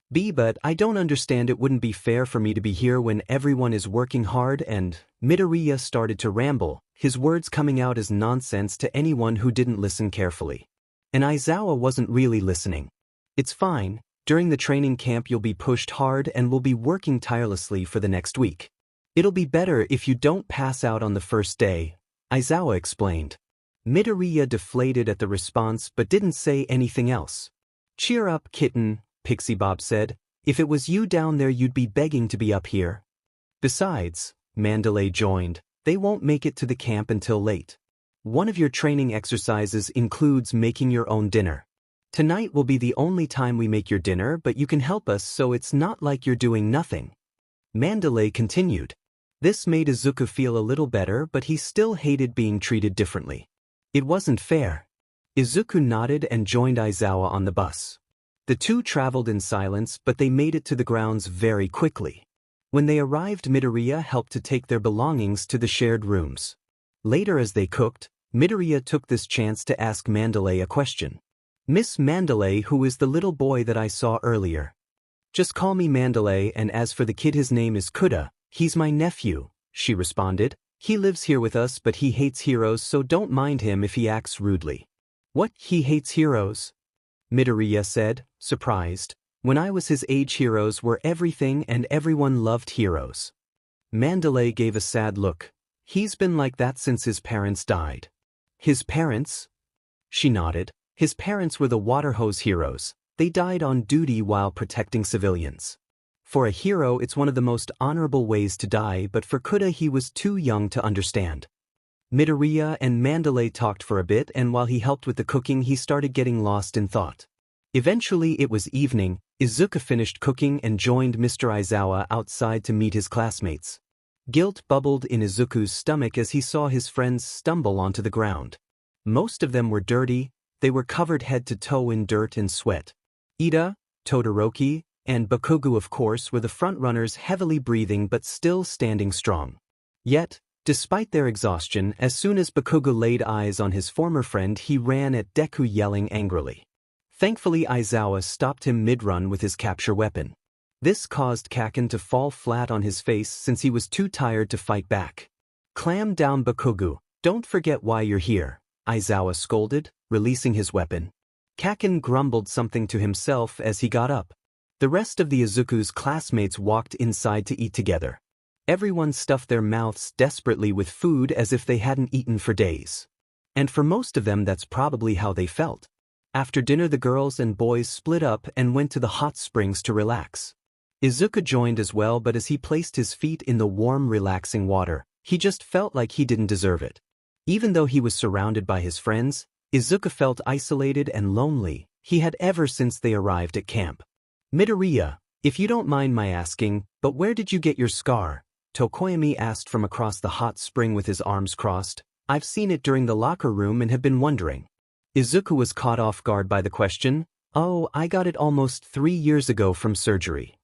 But I don't understand. It wouldn't be fair for me to be here when everyone is working hard. And Midoriya started to ramble, his words coming out as nonsense to anyone who didn't listen carefully. And Aizawa wasn't really listening. It's fine, during the training camp you'll be pushed hard and will be working tirelessly for the next week. It'll be better if you don't pass out on the first day, Aizawa explained. Midoriya deflated at the response but didn't say anything else. Cheer up, kitten, Pixie Bob said. If it was you down there you'd be begging to be up here. Besides, Mandalay joined, they won't make it to the camp until late. One of your training exercises includes making your own dinner. Tonight will be the only time we make your dinner, but you can help us so it's not like you're doing nothing. Mandalay continued. This made Izuku feel a little better, but he still hated being treated differently. It wasn't fair. Izuku nodded and joined Aizawa on the bus. The two traveled in silence, but they made it to the grounds very quickly. When they arrived, Midoriya helped to take their belongings to the shared rooms. Later, as they cooked, Midoriya took this chance to ask Mandalay a question. Miss Mandalay, who is the little boy that I saw earlier? Just call me Mandalay, and as for the kid, his name is Kota. He's my nephew, she responded. He lives here with us, but he hates heroes, so don't mind him if he acts rudely. What, he hates heroes? Midoriya said, surprised. When I was his age, heroes were everything and everyone loved heroes. Mandalay gave a sad look. He's been like that since his parents died. His parents? She nodded. His parents were the water hose heroes. They died on duty while protecting civilians. For a hero, it's one of the most honorable ways to die, but for Kota, he was too young to understand. Midoriya and Mandalay talked for a bit, and while he helped with the cooking, he started getting lost in thought. Eventually, it was evening. Izuku finished cooking and joined Mr. Aizawa outside to meet his classmates. Guilt bubbled in Izuku's stomach as he saw his friends stumble onto the ground. Most of them were dirty. They were covered head to toe in dirt and sweat. Ida, Todoroki, and Bakugo, of course, were the front-runners, heavily breathing but still standing strong. Yet, despite their exhaustion, as soon as Bakugo laid eyes on his former friend, he ran at Deku, yelling angrily. Thankfully, Aizawa stopped him mid-run with his capture weapon. This caused Kaken to fall flat on his face since he was too tired to fight back. Clam down, Bakugo. Don't forget why you're here, Aizawa scolded, releasing his weapon. Kaken grumbled something to himself as he got up. The rest of the Izuku's classmates walked inside to eat together. Everyone stuffed their mouths desperately with food as if they hadn't eaten for days. And for most of them, that's probably how they felt. After dinner, the girls and boys split up and went to the hot springs to relax. Izuku joined as well, but as he placed his feet in the warm, relaxing water, he just felt like he didn't deserve it. Even though he was surrounded by his friends, Izuku felt isolated and lonely. He had ever since they arrived at camp. Midoriya, if you don't mind my asking, but where did you get your scar? Tokoyami asked from across the hot spring with his arms crossed. I've seen it during the locker room and have been wondering. Izuku was caught off guard by the question. Oh, I got it almost 3 years ago from surgery.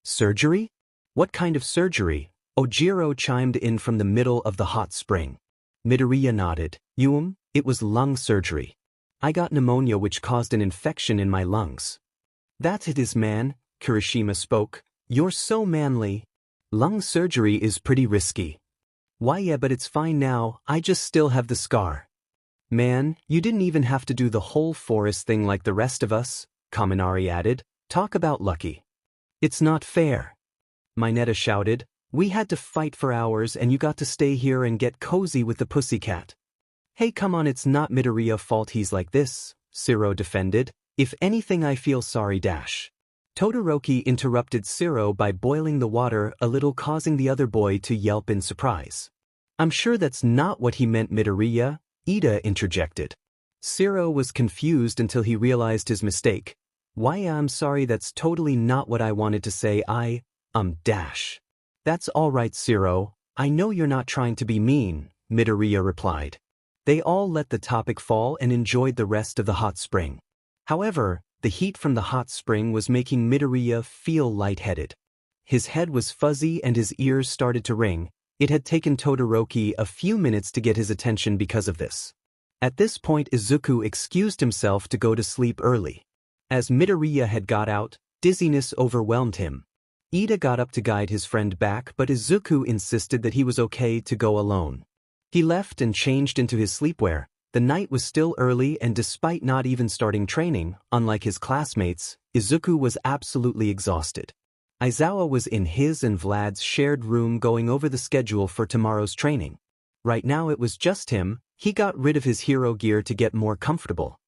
Surgery? What kind of surgery? Ojiro chimed in from the middle of the hot spring. Midoriya nodded. It was lung surgery. I got pneumonia which caused an infection in my lungs. That's it is, man, Kirishima spoke. You're so manly. Lung surgery is pretty risky. Why, yeah, but it's fine now, I just still have the scar. Man, you didn't even have to do the whole forest thing like the rest of us, Kaminari added. Talk about lucky. It's not fair. Mineta shouted. We had to fight for hours and you got to stay here and get cozy with the pussycat. Hey, come on, it's not Midoriya's fault he's like this, Siro defended. If anything, I feel sorry. Todoroki interrupted Siro by boiling the water a little, causing the other boy to yelp in surprise. I'm sure that's not what he meant, Midoriya, Ida interjected. Siro was confused until he realized his mistake. Why, I'm sorry, that's totally not what I wanted to say. That's all right, Zero. I know you're not trying to be mean, Midoriya replied. They all let the topic fall and enjoyed the rest of the hot spring. However, the heat from the hot spring was making Midoriya feel lightheaded. His head was fuzzy and his ears started to ring. It had taken Todoroki a few minutes to get his attention because of this. At this point, Izuku excused himself to go to sleep early. As Midoriya had got out, dizziness overwhelmed him. Ida got up to guide his friend back, but Izuku insisted that he was okay to go alone. He left and changed into his sleepwear. The night was still early and despite not even starting training, unlike his classmates, Izuku was absolutely exhausted. Aizawa was in his and Vlad's shared room going over the schedule for tomorrow's training. Right now it was just him. He got rid of his hero gear to get more comfortable.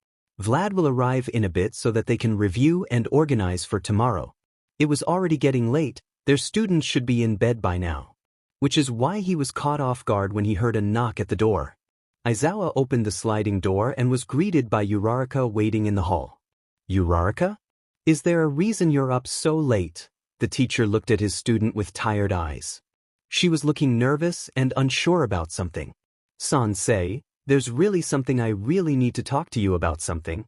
Vlad will arrive in a bit so that they can review and organize for tomorrow. It was already getting late, their students should be in bed by now. Which is why he was caught off guard when he heard a knock at the door. Aizawa opened the sliding door and was greeted by Uraraka waiting in the hall. Uraraka? Is there a reason you're up so late? The teacher looked at his student with tired eyes. She was looking nervous and unsure about something. Sensei, there's really something I really need to talk to you about something.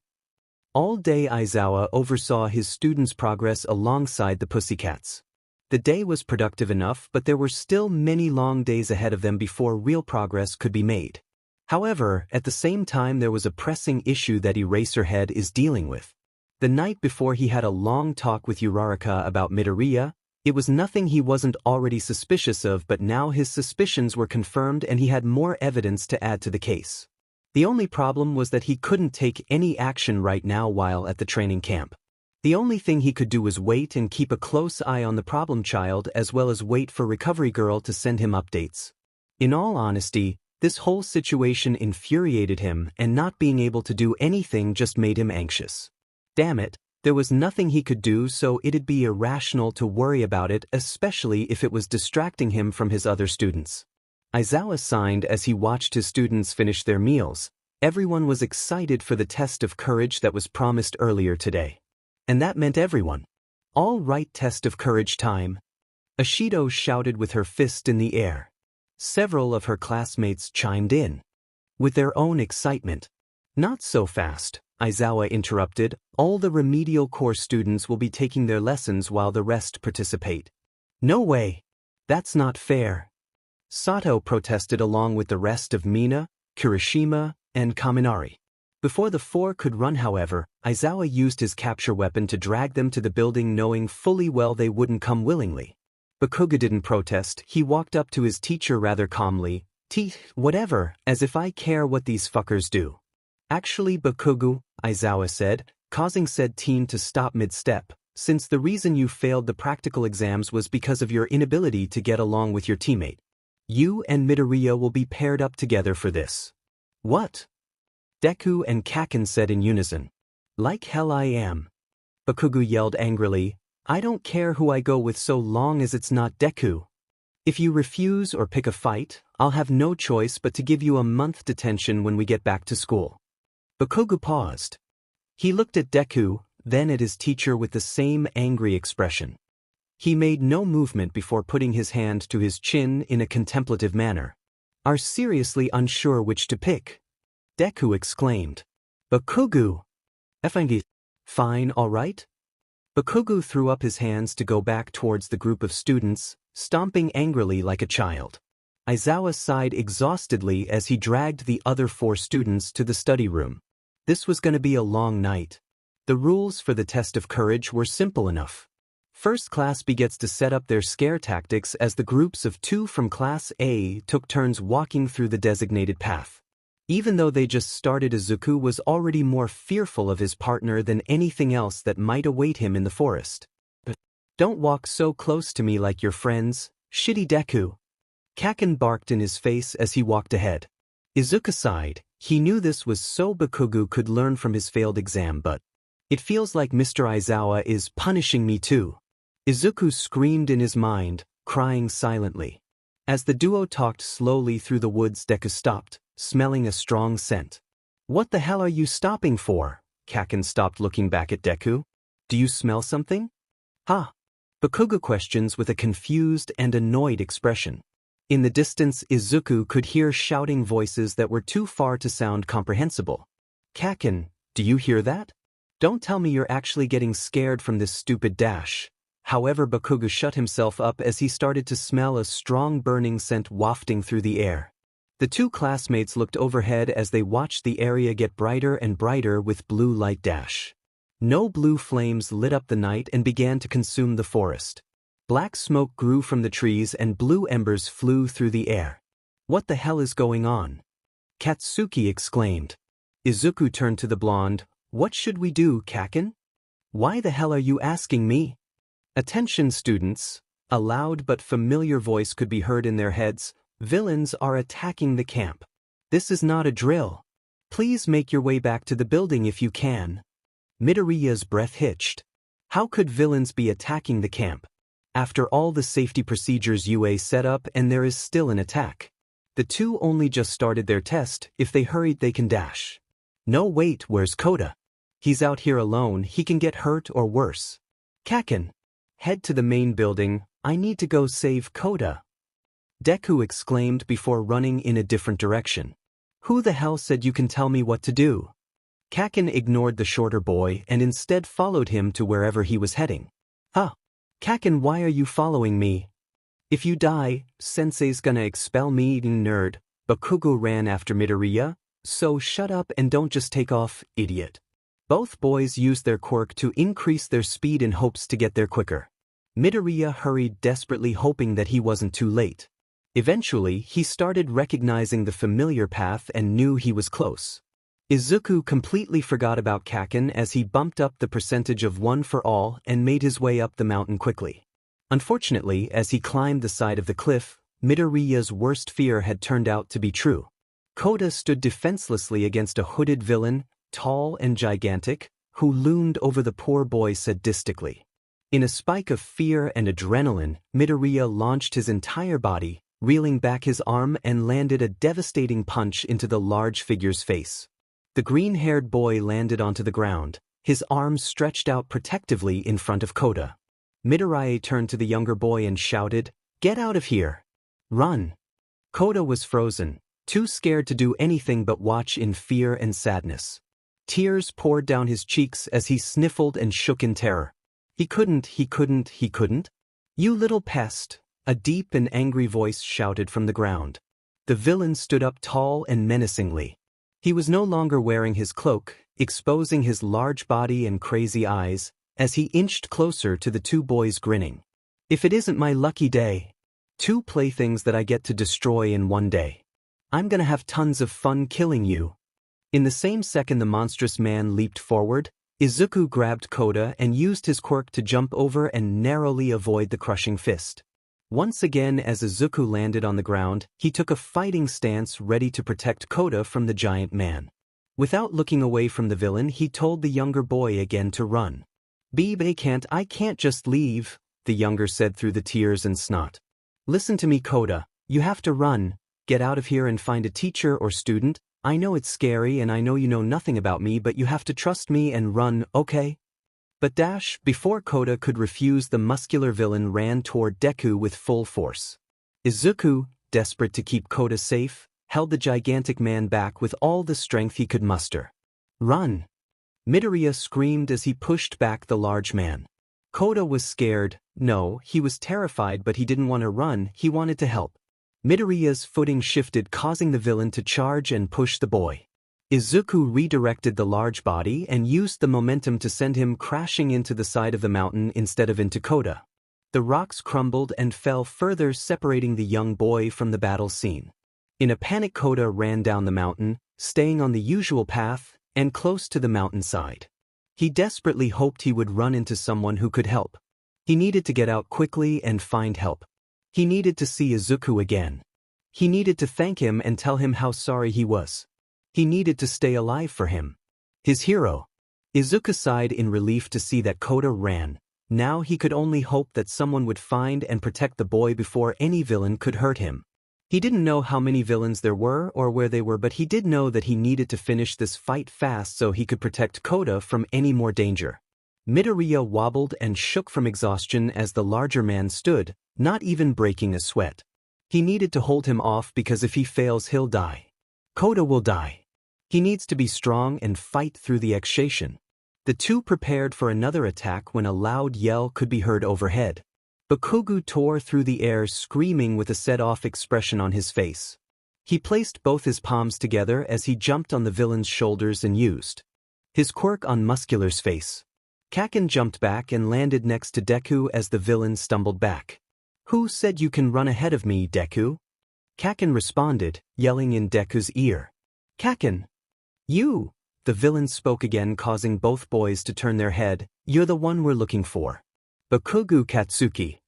All day Aizawa oversaw his students' progress alongside the pussycats. The day was productive enough, but there were still many long days ahead of them before real progress could be made. However, at the same time there was a pressing issue that Eraserhead is dealing with. The night before he had a long talk with Uraraka about Midoriya. It was nothing he wasn't already suspicious of, but now his suspicions were confirmed and he had more evidence to add to the case. The only problem was that he couldn't take any action right now while at the training camp. The only thing he could do was wait and keep a close eye on the problem child as well as wait for Recovery Girl to send him updates. In all honesty, this whole situation infuriated him and not being able to do anything just made him anxious. Damn it, there was nothing he could do, so it'd be irrational to worry about it, especially if it was distracting him from his other students. Aizawa sighed as he watched his students finish their meals. Everyone was excited for the test of courage that was promised earlier today. And that meant everyone. All right, test of courage time. Ashido shouted with her fist in the air. Several of her classmates chimed in. With their own excitement. Not so fast, Aizawa interrupted. All the remedial course students will be taking their lessons while the rest participate. No way. That's not fair. Sato protested along with the rest of Mina, Kirishima, and Kaminari. Before the four could run, however, Aizawa used his capture weapon to drag them to the building, knowing fully well they wouldn't come willingly. Bakugo didn't protest. He walked up to his teacher rather calmly. Whatever, as if I care what these fuckers do. Actually, Bakugo, Aizawa said, causing said teen to stop mid-step, since the reason you failed the practical exams was because of your inability to get along with your teammate. You and Midoriya will be paired up together for this. What? Deku and Kaken said in unison. Like hell I am. Bakugo yelled angrily, I don't care who I go with so long as it's not Deku. If you refuse or pick a fight, I'll have no choice but to give you a month detention when we get back to school. Bakugo paused. He looked at Deku, then at his teacher with the same angry expression. He made no movement before putting his hand to his chin in a contemplative manner. Are seriously unsure which to pick? Deku exclaimed. Bakugo! Fine, all right? Bakugo threw up his hands to go back towards the group of students, stomping angrily like a child. Aizawa sighed exhaustedly as he dragged the other four students to the study room. This was going to be a long night. The rules for the test of courage were simple enough. First class begins to set up their scare tactics as the groups of two from Class A took turns walking through the designated path. Even though they just started, Izuku was already more fearful of his partner than anything else that might await him in the forest. Don't walk so close to me like your friends, shitty Deku. Kaken barked in his face as he walked ahead. Izuku sighed. He knew this was so Bakugo could learn from his failed exam, but it feels like Mr. Aizawa is punishing me too. Izuku screamed in his mind, crying silently. As the duo talked slowly through the woods, Deku stopped, smelling a strong scent. What the hell are you stopping for? Kaken stopped looking back at Deku. Do you smell something? Ha! Bakugo questions with a confused and annoyed expression. In the distance, Izuku could hear shouting voices that were too far to sound comprehensible. Kaken, do you hear that? Don't tell me you're actually getting scared from this stupid dash. However, Bakugo shut himself up as he started to smell a strong burning scent wafting through the air. The two classmates looked overhead as they watched the area get brighter and brighter with blue light dash. No blue flames lit up the night and began to consume the forest. Black smoke grew from the trees and blue embers flew through the air. What the hell is going on? Katsuki exclaimed. Izuku turned to the blonde. What should we do, Kaken? Why the hell are you asking me? Attention students. A loud but familiar voice could be heard in their heads. Villains are attacking the camp. This is not a drill. Please make your way back to the building if you can. Midoriya's breath hitched. How could villains be attacking the camp? After all the safety procedures UA set up and there is still an attack. The two only just started their test. If they hurried they can dash. No wait, where's Kota? He's out here alone, he can get hurt or worse. Kaken, head to the main building, I need to go save Kota. Deku exclaimed before running in a different direction. Who the hell said you can tell me what to do? Kaken ignored the shorter boy and instead followed him to wherever he was heading. Huh? Kaken, why are you following me? If you die, Sensei's gonna expel me, nerd. Bakugo ran after Midoriya, so shut up and don't just take off, idiot. Both boys used their quirk to increase their speed in hopes to get there quicker. Midoriya hurried desperately hoping that he wasn't too late. Eventually, he started recognizing the familiar path and knew he was close. Izuku completely forgot about Kaken as he bumped up the percentage of one for all and made his way up the mountain quickly. Unfortunately, as he climbed the side of the cliff, Midoriya's worst fear had turned out to be true. Kota stood defenselessly against a hooded villain, tall and gigantic, who loomed over the poor boy sadistically. In a spike of fear and adrenaline, Midoriya launched his entire body, reeling back his arm and landed a devastating punch into the large figure's face. The green-haired boy landed onto the ground, his arms stretched out protectively in front of Kota. Midoriya turned to the younger boy and shouted, "Get out of here! Run!" Kota was frozen, too scared to do anything but watch in fear and sadness. Tears poured down his cheeks as he sniffled and shook in terror. He couldn't. You little pest, a deep and angry voice shouted from the ground. The villain stood up tall and menacingly. He was no longer wearing his cloak, exposing his large body and crazy eyes, as he inched closer to the two boys grinning. If it isn't my lucky day. 2 playthings that I get to destroy in one day. I'm gonna have tons of fun killing you. In the same second the monstrous man leaped forward, Izuku grabbed Kota and used his quirk to jump over and narrowly avoid the crushing fist. Once again, as Izuku landed on the ground, he took a fighting stance ready to protect Kota from the giant man. Without looking away from the villain, he told the younger boy again to run. I can't just leave, the younger said through the tears and snot. Listen to me, Kota, you have to run, get out of here and find a teacher or student. I know it's scary and I know you know nothing about me, but you have to trust me and run, okay? But before Kota could refuse, the muscular villain ran toward Deku with full force. Izuku, desperate to keep Kota safe, held the gigantic man back with all the strength he could muster. Run! Midoriya screamed as he pushed back the large man. Kota was scared. No, he was terrified, but he didn't want to run, he wanted to help. Midoriya's footing shifted, causing the villain to charge and push the boy. Izuku redirected the large body and used the momentum to send him crashing into the side of the mountain instead of into Kota. The rocks crumbled and fell further, separating the young boy from the battle scene. In a panic, Kota ran down the mountain, staying on the usual path and close to the mountainside. He desperately hoped he would run into someone who could help. He needed to get out quickly and find help. He needed to see Izuku again. He needed to thank him and tell him how sorry he was. He needed to stay alive for him. His hero. Izuku sighed in relief to see that Kota ran. Now he could only hope that someone would find and protect the boy before any villain could hurt him. He didn't know how many villains there were or where they were, but he did know that he needed to finish this fight fast so he could protect Kota from any more danger. Midoriya wobbled and shook from exhaustion as the larger man stood, not even breaking a sweat. He needed to hold him off because if he fails he'll die. Kota will die. He needs to be strong and fight through the exhaustion. The two prepared for another attack when a loud yell could be heard overhead. Bakugo tore through the air screaming with a set-off expression on his face. He placed both his palms together as he jumped on the villain's shoulders and used his quirk on Muscular's face. Kaken jumped back and landed next to Deku as the villain stumbled back. "Who said you can run ahead of me, Deku?" Kaken responded, yelling in Deku's ear. "Kaken! You!" The villain spoke again, causing both boys to turn their head. "You're the one we're looking for." Bakugo Katsuki.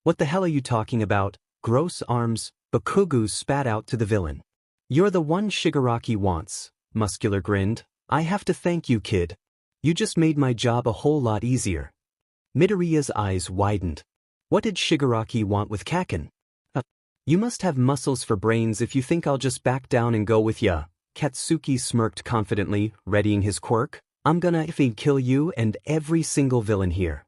"What the hell are you talking about? Gross arms," Bakugo spat out to the villain. "You're the one Shigaraki wants," Muscular grinned. "I have to thank you, kid. You just made my job a whole lot easier." Midoriya's eyes widened. What did Shigaraki want with Kaken? You must have muscles for brains if you think I'll just back down and go with ya." Katsuki smirked confidently, readying his quirk. "I'm gonna effing kill you and every single villain here."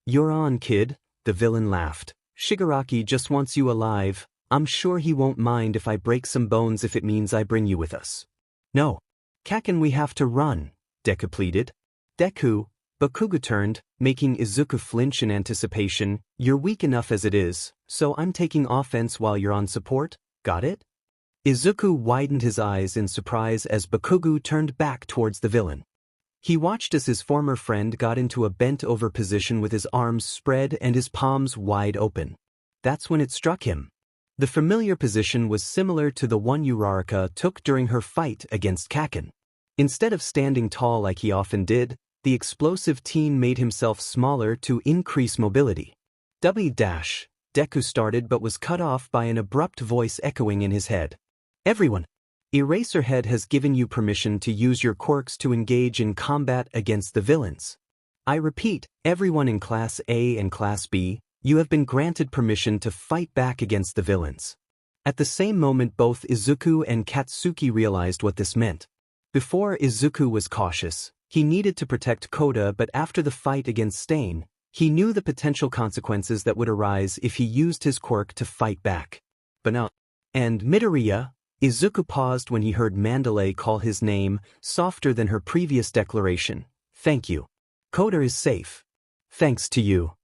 "You're on, kid," the villain laughed. "Shigaraki just wants you alive. I'm sure he won't mind if I break some bones if it means I bring you with us." "No. Kaken, we have to run," Deku pleaded. "Deku," Bakugo turned, making Izuku flinch in anticipation. "You're weak enough as it is, so I'm taking offense while you're on support, got it?" Izuku widened his eyes in surprise as Bakugo turned back towards the villain. He watched as his former friend got into a bent-over position with his arms spread and his palms wide open. That's when it struck him. The familiar position was similar to the one Uraraka took during her fight against Kaken. Instead of standing tall like he often did, the explosive teen made himself smaller to increase mobility. Deku started but was cut off by an abrupt voice echoing in his head. "Everyone! Eraserhead has given you permission to use your quirks to engage in combat against the villains. I repeat, everyone in Class A and Class B, you have been granted permission to fight back against the villains." At the same moment both Izuku and Katsuki realized what this meant. Before Izuku was cautious. He needed to protect Kota, but after the fight against Stain, he knew the potential consequences that would arise if he used his quirk to fight back. But no. And Midoriya? Izuku paused when he heard Mandalay call his name, softer than her previous declaration. "Thank you. Kota is safe. Thanks to you."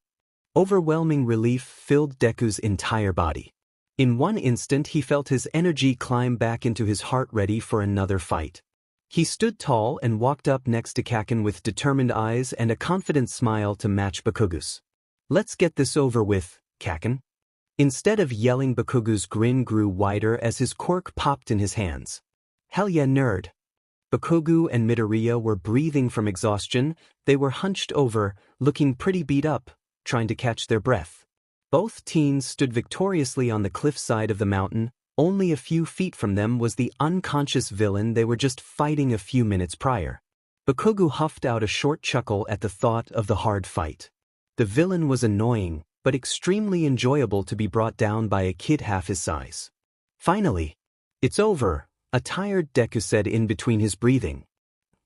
Overwhelming relief filled Deku's entire body. In one instant he felt his energy climb back into his heart, ready for another fight. He stood tall and walked up next to Kaken with determined eyes and a confident smile to match Bakugo's. "Let's get this over with, Kaken." Instead of yelling, Bakugo's grin grew wider as his quirk popped in his hands. "Hell yeah, nerd." Bakugo and Midoriya were breathing from exhaustion. They were hunched over, looking pretty beat up, trying to catch their breath. Both teens stood victoriously on the cliffside of the mountain. Only a few feet from them was the unconscious villain they were just fighting a few minutes prior. Bakugo huffed out a short chuckle at the thought of the hard fight. The villain was annoying, but extremely enjoyable to be brought down by a kid half his size. "Finally. It's over," a tired Deku said in between his breathing.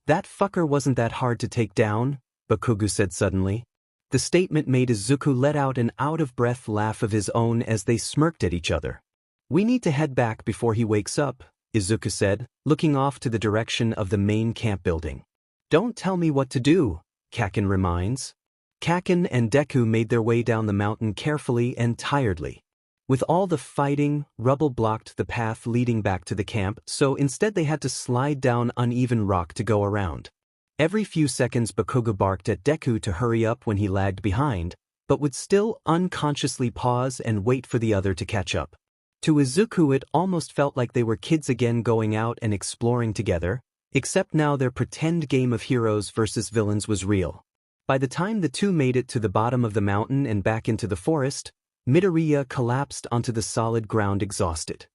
"That fucker wasn't that hard to take down," Bakugo said suddenly. The statement made Izuku let out an out-of-breath laugh of his own as they smirked at each other. "We need to head back before he wakes up," Izuku said, looking off to the direction of the main camp building. "Don't tell me what to do," Kaken reminds. Kaken and Deku made their way down the mountain carefully and tiredly. With all the fighting, rubble blocked the path leading back to the camp, so instead they had to slide down uneven rock to go around. Every few seconds Bakugo barked at Deku to hurry up when he lagged behind, but would still unconsciously pause and wait for the other to catch up. To Izuku it almost felt like they were kids again going out and exploring together, except now their pretend game of heroes versus villains was real. By the time the two made it to the bottom of the mountain and back into the forest, Midoriya collapsed onto the solid ground exhausted.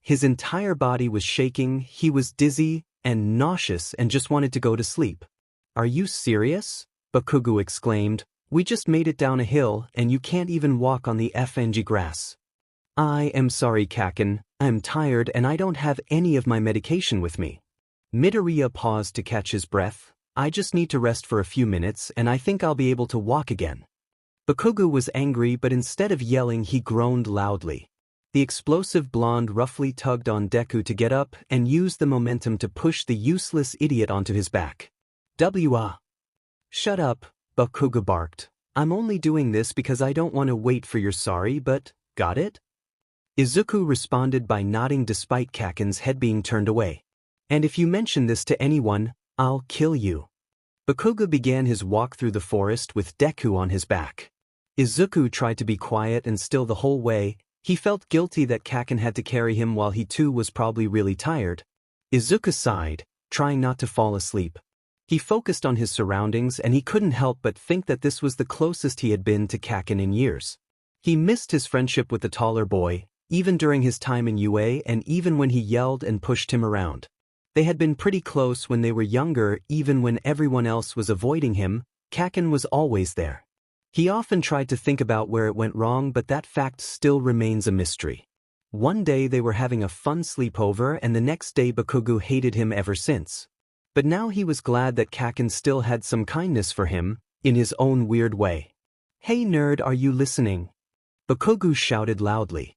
His entire body was shaking, he was dizzy and nauseous and just wanted to go to sleep. "Are you serious?" Bakugo exclaimed. "We just made it down a hill and you can't even walk on the FNG grass." "I am sorry, Kaken. I'm tired and I don't have any of my medication with me." Midoriya paused to catch his breath. I just need to rest for a few minutes and I think I'll be able to walk again. Bakugo was angry, but instead of yelling he groaned loudly. The explosive blonde roughly tugged on Deku to get up and used the momentum to push the useless idiot onto his back. Shut up, Bakugo barked. I'm only doing this because I don't want to wait for your sorry, but, got it? Izuku responded by nodding despite Kaken's head being turned away. And if you mention this to anyone, I'll kill you. Bakugo began his walk through the forest with Deku on his back. Izuku tried to be quiet and still the whole way. He felt guilty that Kaken had to carry him while he too was probably really tired. Izuku sighed, trying not to fall asleep. He focused on his surroundings and he couldn't help but think that this was the closest he had been to Kaken in years. He missed his friendship with the taller boy, even during his time in UA and even when he yelled and pushed him around. They had been pretty close when they were younger. Even when everyone else was avoiding him, Kaken was always there. He often tried to think about where it went wrong, but that fact still remains a mystery. One day they were having a fun sleepover and the next day Bakugo hated him ever since. But now he was glad that Kaken still had some kindness for him, in his own weird way. Hey nerd, are you listening? Bakugo shouted loudly.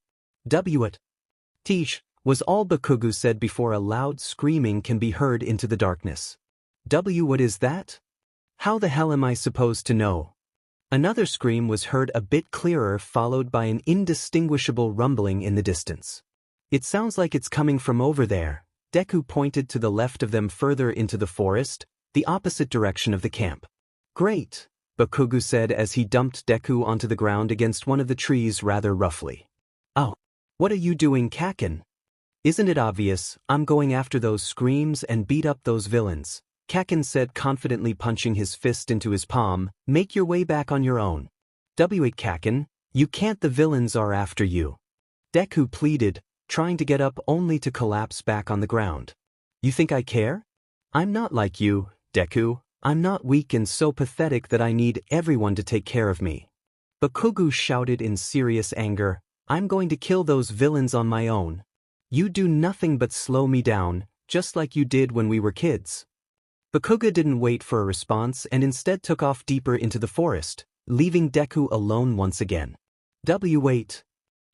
What? Teach, was all Bakugo said before a loud screaming can be heard into the darkness. What is that? How the hell am I supposed to know? Another scream was heard a bit clearer, followed by an indistinguishable rumbling in the distance. It sounds like it's coming from over there. Deku pointed to the left of them further into the forest, the opposite direction of the camp. Great, Bakugo said as he dumped Deku onto the ground against one of the trees rather roughly. Oh, what are you doing, Kaken? Isn't it obvious? I'm going after those screams and beat up those villains, Kaken said, confidently punching his fist into his palm. Make your way back on your own. Kaken, you can't, the villains are after you. Deku pleaded, trying to get up only to collapse back on the ground. You think I care? I'm not like you, Deku. I'm not weak and so pathetic that I need everyone to take care of me. Bakugo shouted in serious anger. I'm going to kill those villains on my own. You do nothing but slow me down, just like you did when we were kids. Bakugo didn't wait for a response and instead took off deeper into the forest, leaving Deku alone once again. Wait.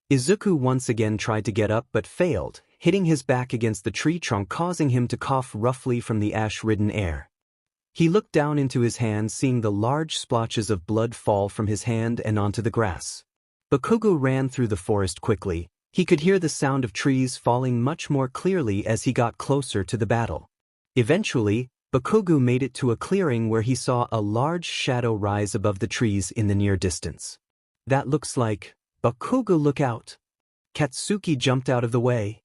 Izuku once again tried to get up but failed, hitting his back against the tree trunk, causing him to cough roughly from the ash-ridden air. He looked down into his hand, seeing the large splotches of blood fall from his hand and onto the grass. Bakugo ran through the forest quickly. He could hear the sound of trees falling much more clearly as he got closer to the battle. Eventually, Bakugo made it to a clearing where he saw a large shadow rise above the trees in the near distance. That looks like... Bakugo, look out! Katsuki jumped out of the way,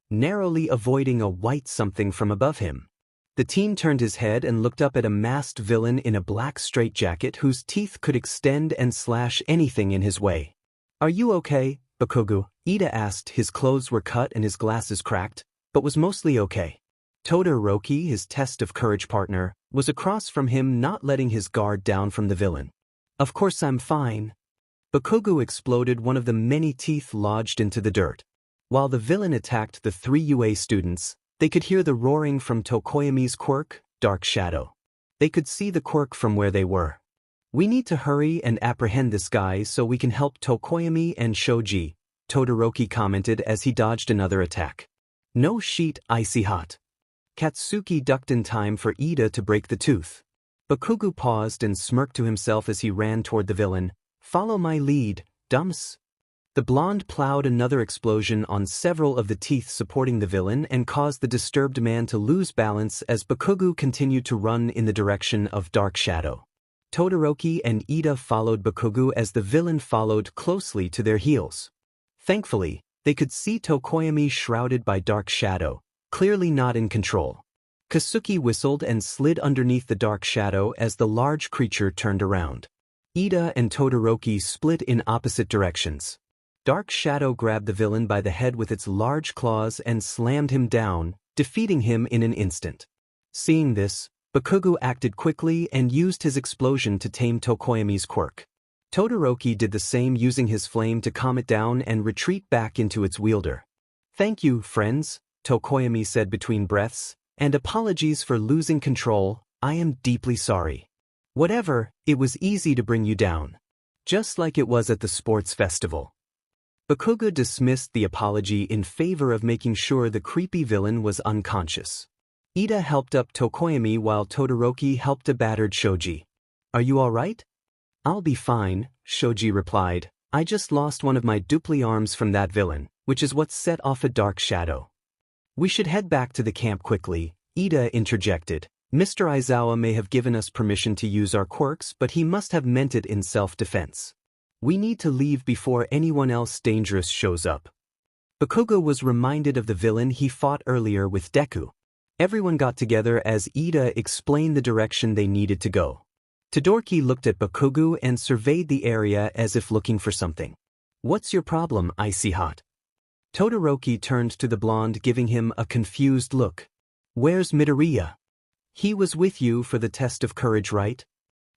narrowly avoiding a white something from above him. The teen turned his head and looked up at a masked villain in a black straitjacket whose teeth could extend and slash anything in his way. Are you okay, Bakugo? Ida asked. His clothes were cut and his glasses cracked, but was mostly okay. Todoroki, his test of courage partner, was across from him, not letting his guard down from the villain. Of course I'm fine. Bakugo exploded, one of the many teeth lodged into the dirt. While the villain attacked the 3 UA students, they could hear the roaring from Tokoyami's quirk, Dark Shadow. They could see the quirk from where they were. We need to hurry and apprehend this guy so we can help Tokoyami and Shoji, Todoroki commented as he dodged another attack. No sheet, icy hot. Katsuki ducked in time for Ida to break the tooth. Bakugo paused and smirked to himself as he ran toward the villain. Follow my lead, dumps. The blonde plowed another explosion on several of the teeth supporting the villain and caused the disturbed man to lose balance as Bakugo continued to run in the direction of Dark Shadow. Todoroki and Ida followed Bakugo as the villain followed closely to their heels. Thankfully, they could see Tokoyami shrouded by Dark Shadow, clearly not in control. Katsuki whistled and slid underneath the Dark Shadow as the large creature turned around. Ida and Todoroki split in opposite directions. Dark Shadow grabbed the villain by the head with its large claws and slammed him down, defeating him in an instant. Seeing this, Bakugo acted quickly and used his explosion to tame Tokoyami's quirk. Todoroki did the same, using his flame to calm it down and retreat back into its wielder. Thank you, friends, Tokoyami said between breaths, and apologies for losing control. I am deeply sorry. Whatever, it was easy to bring you down. Just like it was at the sports festival. Bakugo dismissed the apology in favor of making sure the creepy villain was unconscious. Ida helped up Tokoyami while Todoroki helped a battered Shoji. Are you alright? I'll be fine, Shoji replied. I just lost one of my dupli arms from that villain, which is what set off a dark shadow. We should head back to the camp quickly, Ida interjected. Mr. Aizawa may have given us permission to use our quirks, but he must have meant it in self-defense. We need to leave before anyone else dangerous shows up. Bakugo was reminded of the villain he fought earlier with Deku. Everyone got together as Ida explained the direction they needed to go. Todoroki looked at Bakugo and surveyed the area as if looking for something. What's your problem, Icy Hot? Todoroki turned to the blonde, giving him a confused look. Where's Midoriya? He was with you for the test of courage, right?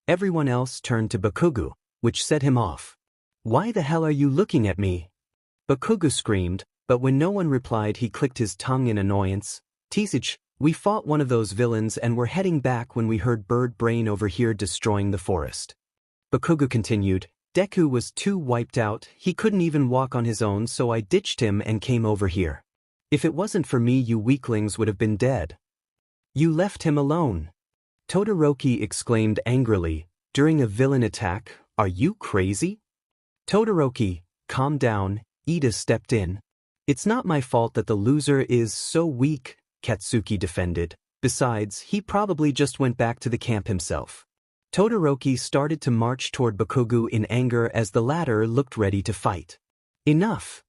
Everyone else turned to Bakugo, which set him off. Why the hell are you looking at me? Bakugo screamed, but when no one replied he clicked his tongue in annoyance. Teasage, we fought one of those villains and were heading back when we heard Bird Brain over here destroying the forest. Bakugo continued, Deku was too wiped out, he couldn't even walk on his own, so I ditched him and came over here. If it wasn't for me, you weaklings would have been dead. You left him alone. Todoroki exclaimed angrily, during a villain attack, are you crazy? Todoroki, calm down, Ida stepped in. It's not my fault that the loser is so weak, Katsuki defended. Besides, he probably just went back to the camp himself. Todoroki started to march toward Bakugo in anger as the latter looked ready to fight. Enough.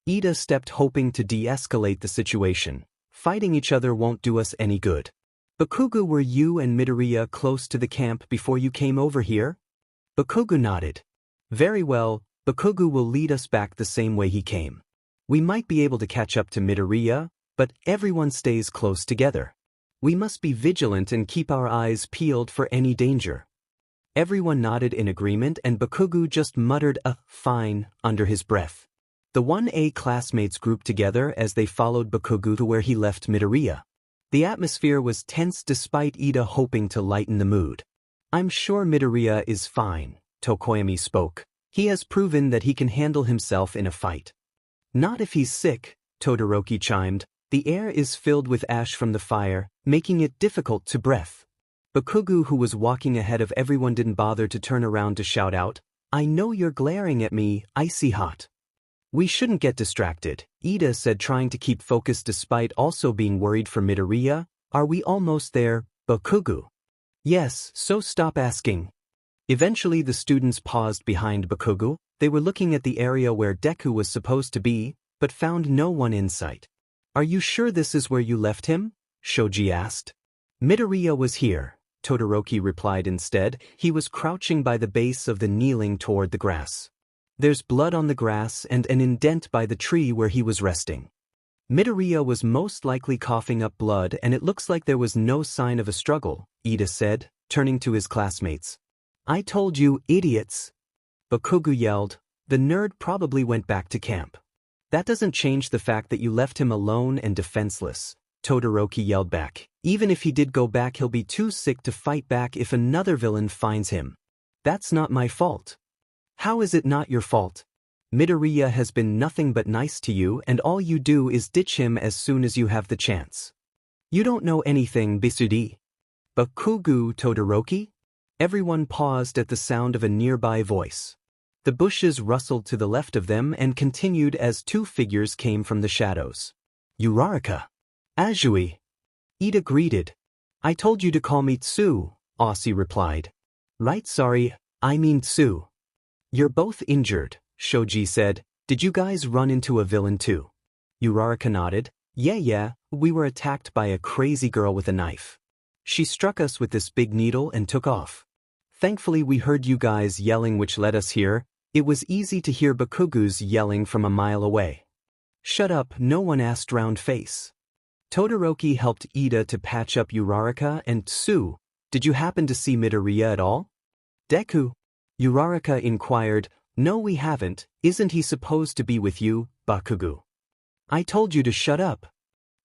Ida stepped, hoping to de-escalate the situation. Fighting each other won't do us any good. Bakugo, were you and Midoriya close to the camp before you came over here? Bakugo nodded. Very well, Bakugo will lead us back the same way he came. We might be able to catch up to Midoriya, but everyone stays close together. We must be vigilant and keep our eyes peeled for any danger. Everyone nodded in agreement and Bakugo just muttered a fine under his breath. The 1A classmates grouped together as they followed Bakugo to where he left Midoriya. The atmosphere was tense despite Ida hoping to lighten the mood. I'm sure Midoriya is fine, Tokoyami spoke. He has proven that he can handle himself in a fight. Not if he's sick, Todoroki chimed. The air is filled with ash from the fire, making it difficult to breathe. Bakugo, who was walking ahead of everyone, didn't bother to turn around to shout out, I know you're glaring at me, Icy Hot. We shouldn't get distracted, Ida said, trying to keep focused despite also being worried for Midoriya. Are we almost there, Bakugo? Yes, so stop asking. Eventually the students paused behind Bakugo. They were looking at the area where Deku was supposed to be, but found no one in sight. Are you sure this is where you left him? Shoji asked. Midoriya was here, Todoroki replied instead. He was crouching by the base of the kneeling toward the grass. There's blood on the grass and an indent by the tree where he was resting. Midoriya was most likely coughing up blood, and it looks like there was no sign of a struggle, Ida said, turning to his classmates. I told you, idiots. Bakugo yelled. The nerd probably went back to camp. That doesn't change the fact that you left him alone and defenseless, Todoroki yelled back. Even if he did go back, he'll be too sick to fight back if another villain finds him. That's not my fault. How is it not your fault? Midoriya has been nothing but nice to you, and all you do is ditch him as soon as you have the chance. You don't know anything, Bisudi. Bakugo, Todoroki? Everyone paused at the sound of a nearby voice. The bushes rustled to the left of them and continued as two figures came from the shadows. Uraraka. Azui. Ida greeted. I told you to call me Tsu, Aussie replied. Right, sorry, I mean Tsu. You're both injured, Shoji said. Did you guys run into a villain too? Uraraka nodded. Yeah, we were attacked by a crazy girl with a knife. She struck us with this big needle and took off. Thankfully we heard you guys yelling, which led us here. It was easy to hear Bakugo's yelling from a mile away. Shut up, no one asked, round face. Todoroki helped Ida to patch up Uraraka and Tsu. Did you happen to see Midoriya at all? Deku? Uraraka inquired. No, we haven't. Isn't he supposed to be with you, Bakugo? I told you to shut up.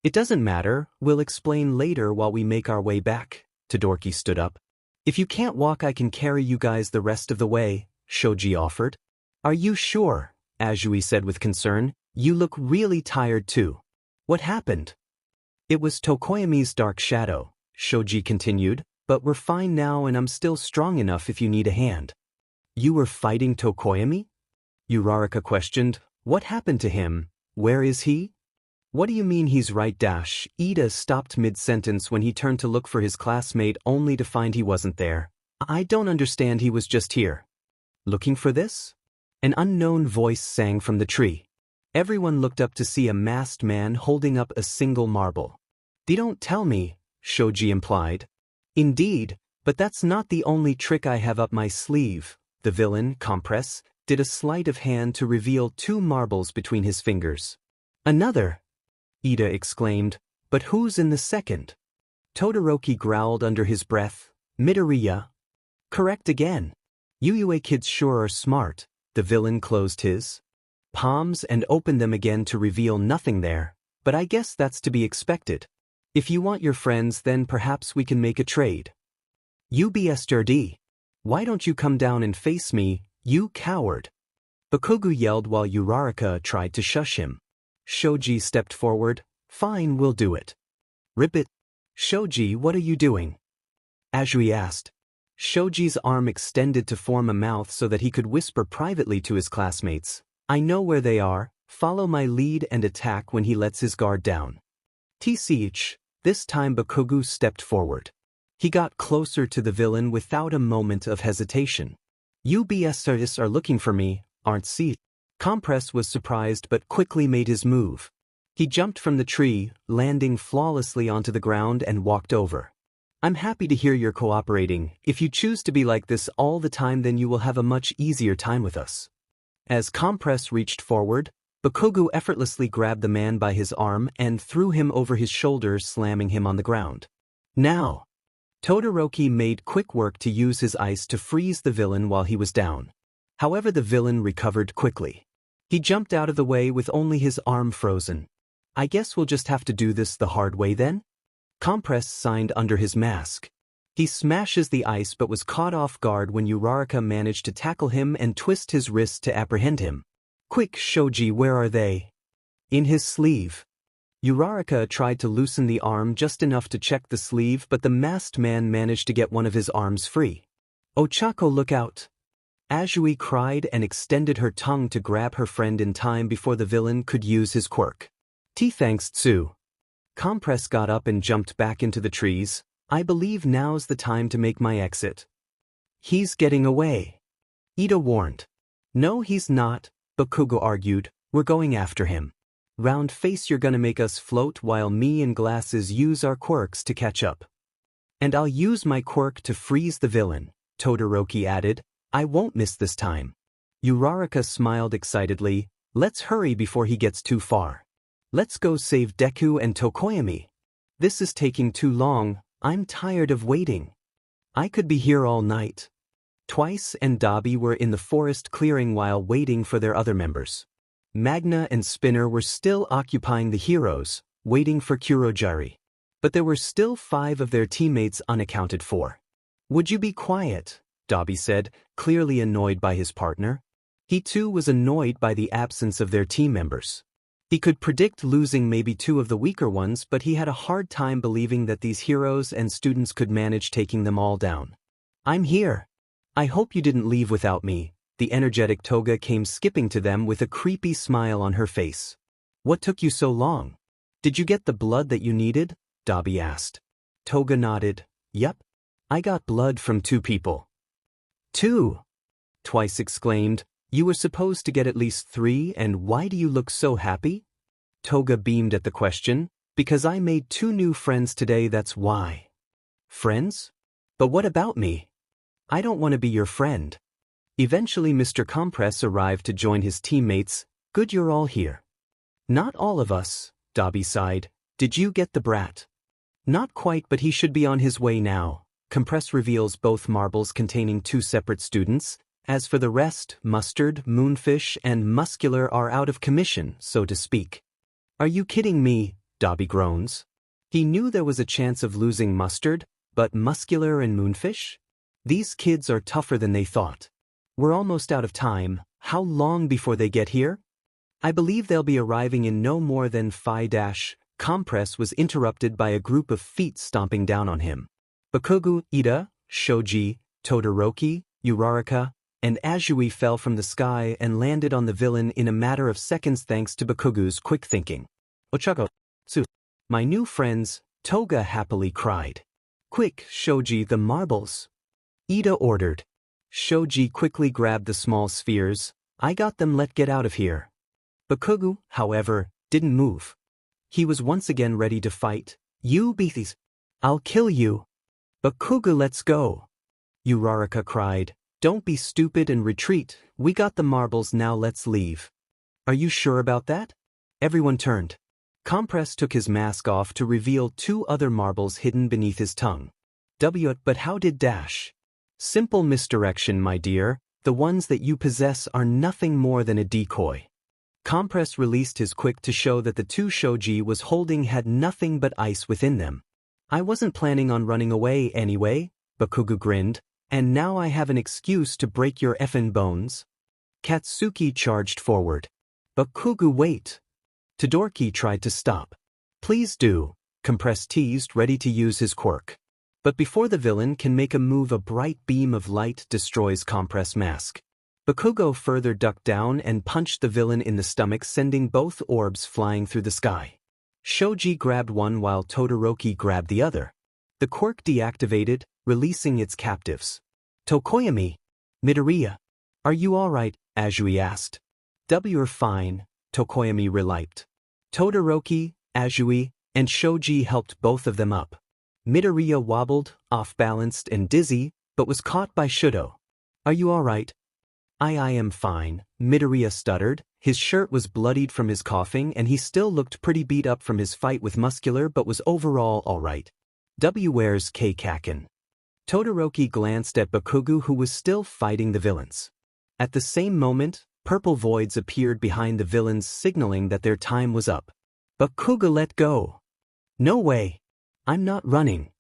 It doesn't matter, we'll explain later while we make our way back, Todoroki stood up. If you can't walk, I can carry you guys the rest of the way, Shoji offered. Are you sure? Azui said with concern. You look really tired too. What happened? It was Tokoyami's dark shadow, Shoji continued, but we're fine now and I'm still strong enough if you need a hand. You were fighting Tokoyami? Uraraka questioned. What happened to him? Where is he? What do you mean he's right? Ida stopped mid-sentence when he turned to look for his classmate only to find he wasn't there. I don't understand, he was just here. Looking for this? An unknown voice sang from the tree. Everyone looked up to see a masked man holding up a single marble. Don't tell me, Shoji implied. Indeed, but that's not the only trick I have up my sleeve. The villain, Compress, did a sleight of hand to reveal 2 marbles between his fingers. Another? Ida exclaimed, but who's in the second? Todoroki growled under his breath. Midoriya. Correct again. UUA kids sure are smart. The villain closed his palms and opened them again to reveal nothing there, but I guess that's to be expected. If you want your friends, then perhaps we can make a trade. U.S.J. Why don't you come down and face me, you coward? Bakugo yelled while Uraraka tried to shush him. Shoji stepped forward. Fine, we'll do it. Rip it. Shoji, what are you doing? Azui asked. Shoji's arm extended to form a mouth so that he could whisper privately to his classmates. I know where they are, follow my lead and attack when he lets his guard down. TCH, this time Bakugo stepped forward. He got closer to the villain without a moment of hesitation. U.S.J. are looking for me, aren't they? Compress was surprised but quickly made his move. He jumped from the tree, landing flawlessly onto the ground and walked over. I'm happy to hear you're cooperating. If you choose to be like this all the time, then you will have a much easier time with us. As Compress reached forward, Bakugo effortlessly grabbed the man by his arm and threw him over his shoulder, slamming him on the ground. Now! Todoroki made quick work to use his ice to freeze the villain while he was down. However, the villain recovered quickly. He jumped out of the way with only his arm frozen. I guess we'll just have to do this the hard way then? Compress signed under his mask. He smashes the ice but was caught off guard when Uraraka managed to tackle him and twist his wrist to apprehend him. Quick, Shoji, where are they? In his sleeve. Uraraka tried to loosen the arm just enough to check the sleeve, but the masked man managed to get one of his arms free. Ochako, look out! Azui cried and extended her tongue to grab her friend in time before the villain could use his quirk. Thanks, Tsu. Compress got up and jumped back into the trees. I believe now's the time to make my exit. He's getting away. Ida warned. No, he's not, Bakugo argued. We're going after him. Round face, you're gonna make us float while me and Glasses use our quirks to catch up. And I'll use my quirk to freeze the villain, Todoroki added. I won't miss this time. Uraraka smiled excitedly. Let's hurry before he gets too far. Let's go save Deku and Tokoyami. This is taking too long. I'm tired of waiting. I could be here all night. Twice and Dabi were in the forest clearing while waiting for their other members. Magna and Spinner were still occupying the heroes, waiting for Kurojari. But there were still 5 of their teammates unaccounted for. Would you be quiet? Dabi said, clearly annoyed by his partner. He too was annoyed by the absence of their team members. He could predict losing maybe 2 of the weaker ones, but he had a hard time believing that these heroes and students could manage taking them all down. I'm here. I hope you didn't leave without me. The energetic Toga came skipping to them with a creepy smile on her face. What took you so long? Did you get the blood that you needed? Dabi asked. Toga nodded. Yep. I got blood from 2 people. 2? Twice exclaimed. You were supposed to get at least 3, and why do you look so happy? Toga beamed at the question. Because I made 2 new friends today, that's why. Friends? But what about me? I don't want to be your friend. Eventually Mr. Compress arrived to join his teammates. Good, you're all here. Not all of us, Dabi sighed. Did you get the brat? Not quite, but he should be on his way now. Compress reveals both marbles containing 2 separate students. As for the rest, Mustard, Moonfish, and Muscular are out of commission, so to speak. Are you kidding me? Dabi groans. He knew there was a chance of losing Mustard, but muscular and moonfish? These kids are tougher than they thought. We're almost out of time. How long before they get here? I believe they'll be arriving in no more than 5. Compress was interrupted by a group of feet stomping down on him. Bakugo, Ida, Shoji, Todoroki, Uraraka, and Azui fell from the sky and landed on the villain in a matter of seconds thanks to Bakugo's quick thinking. Ochako, Su. My new friends, Toga happily cried. Quick, Shoji, the marbles. Ida ordered. Shoji quickly grabbed the small spheres. I got them, let's get out of here. Bakugo, however, didn't move. He was once again ready to fight. You beathies. I'll kill you. Bakugo, let's go. Uraraka cried. Don't be stupid and retreat. We got the marbles, now let's leave. Are you sure about that? Everyone turned. Compress took his mask off to reveal 2 other marbles hidden beneath his tongue. But how did dash? Simple misdirection, my dear. The ones that you possess are nothing more than a decoy. Compress released his quick to show that the 2 Shoji was holding had nothing but ice within them. I wasn't planning on running away anyway, Bakugo grinned, and now I have an excuse to break your effin' bones. Katsuki charged forward. Bakugo, wait. Todoroki tried to stop. Please do, Compress teased, ready to use his quirk. But before the villain can make a move, a bright beam of light destroys Compress' mask. Bakugo further ducked down and punched the villain in the stomach, sending both orbs flying through the sky. Shoji grabbed one while Todoroki grabbed the other. The quirk deactivated, releasing its captives. Tokoyami. Midoriya. Are you alright? Azui asked. You're fine, Tokoyami reliced. Todoroki, Azui, and Shoji helped both of them up. Midoriya wobbled, off-balanced and dizzy, but was caught by Shudo. Are you alright? I am fine, Midoriya stuttered. His shirt was bloodied from his coughing and he still looked pretty beat up from his fight with Muscular, but was overall alright. Where's Kaken? Todoroki glanced at Bakugo, who was still fighting the villains. At the same moment, purple voids appeared behind the villains, signaling that their time was up. Bakugo, let go. No way. I'm not running.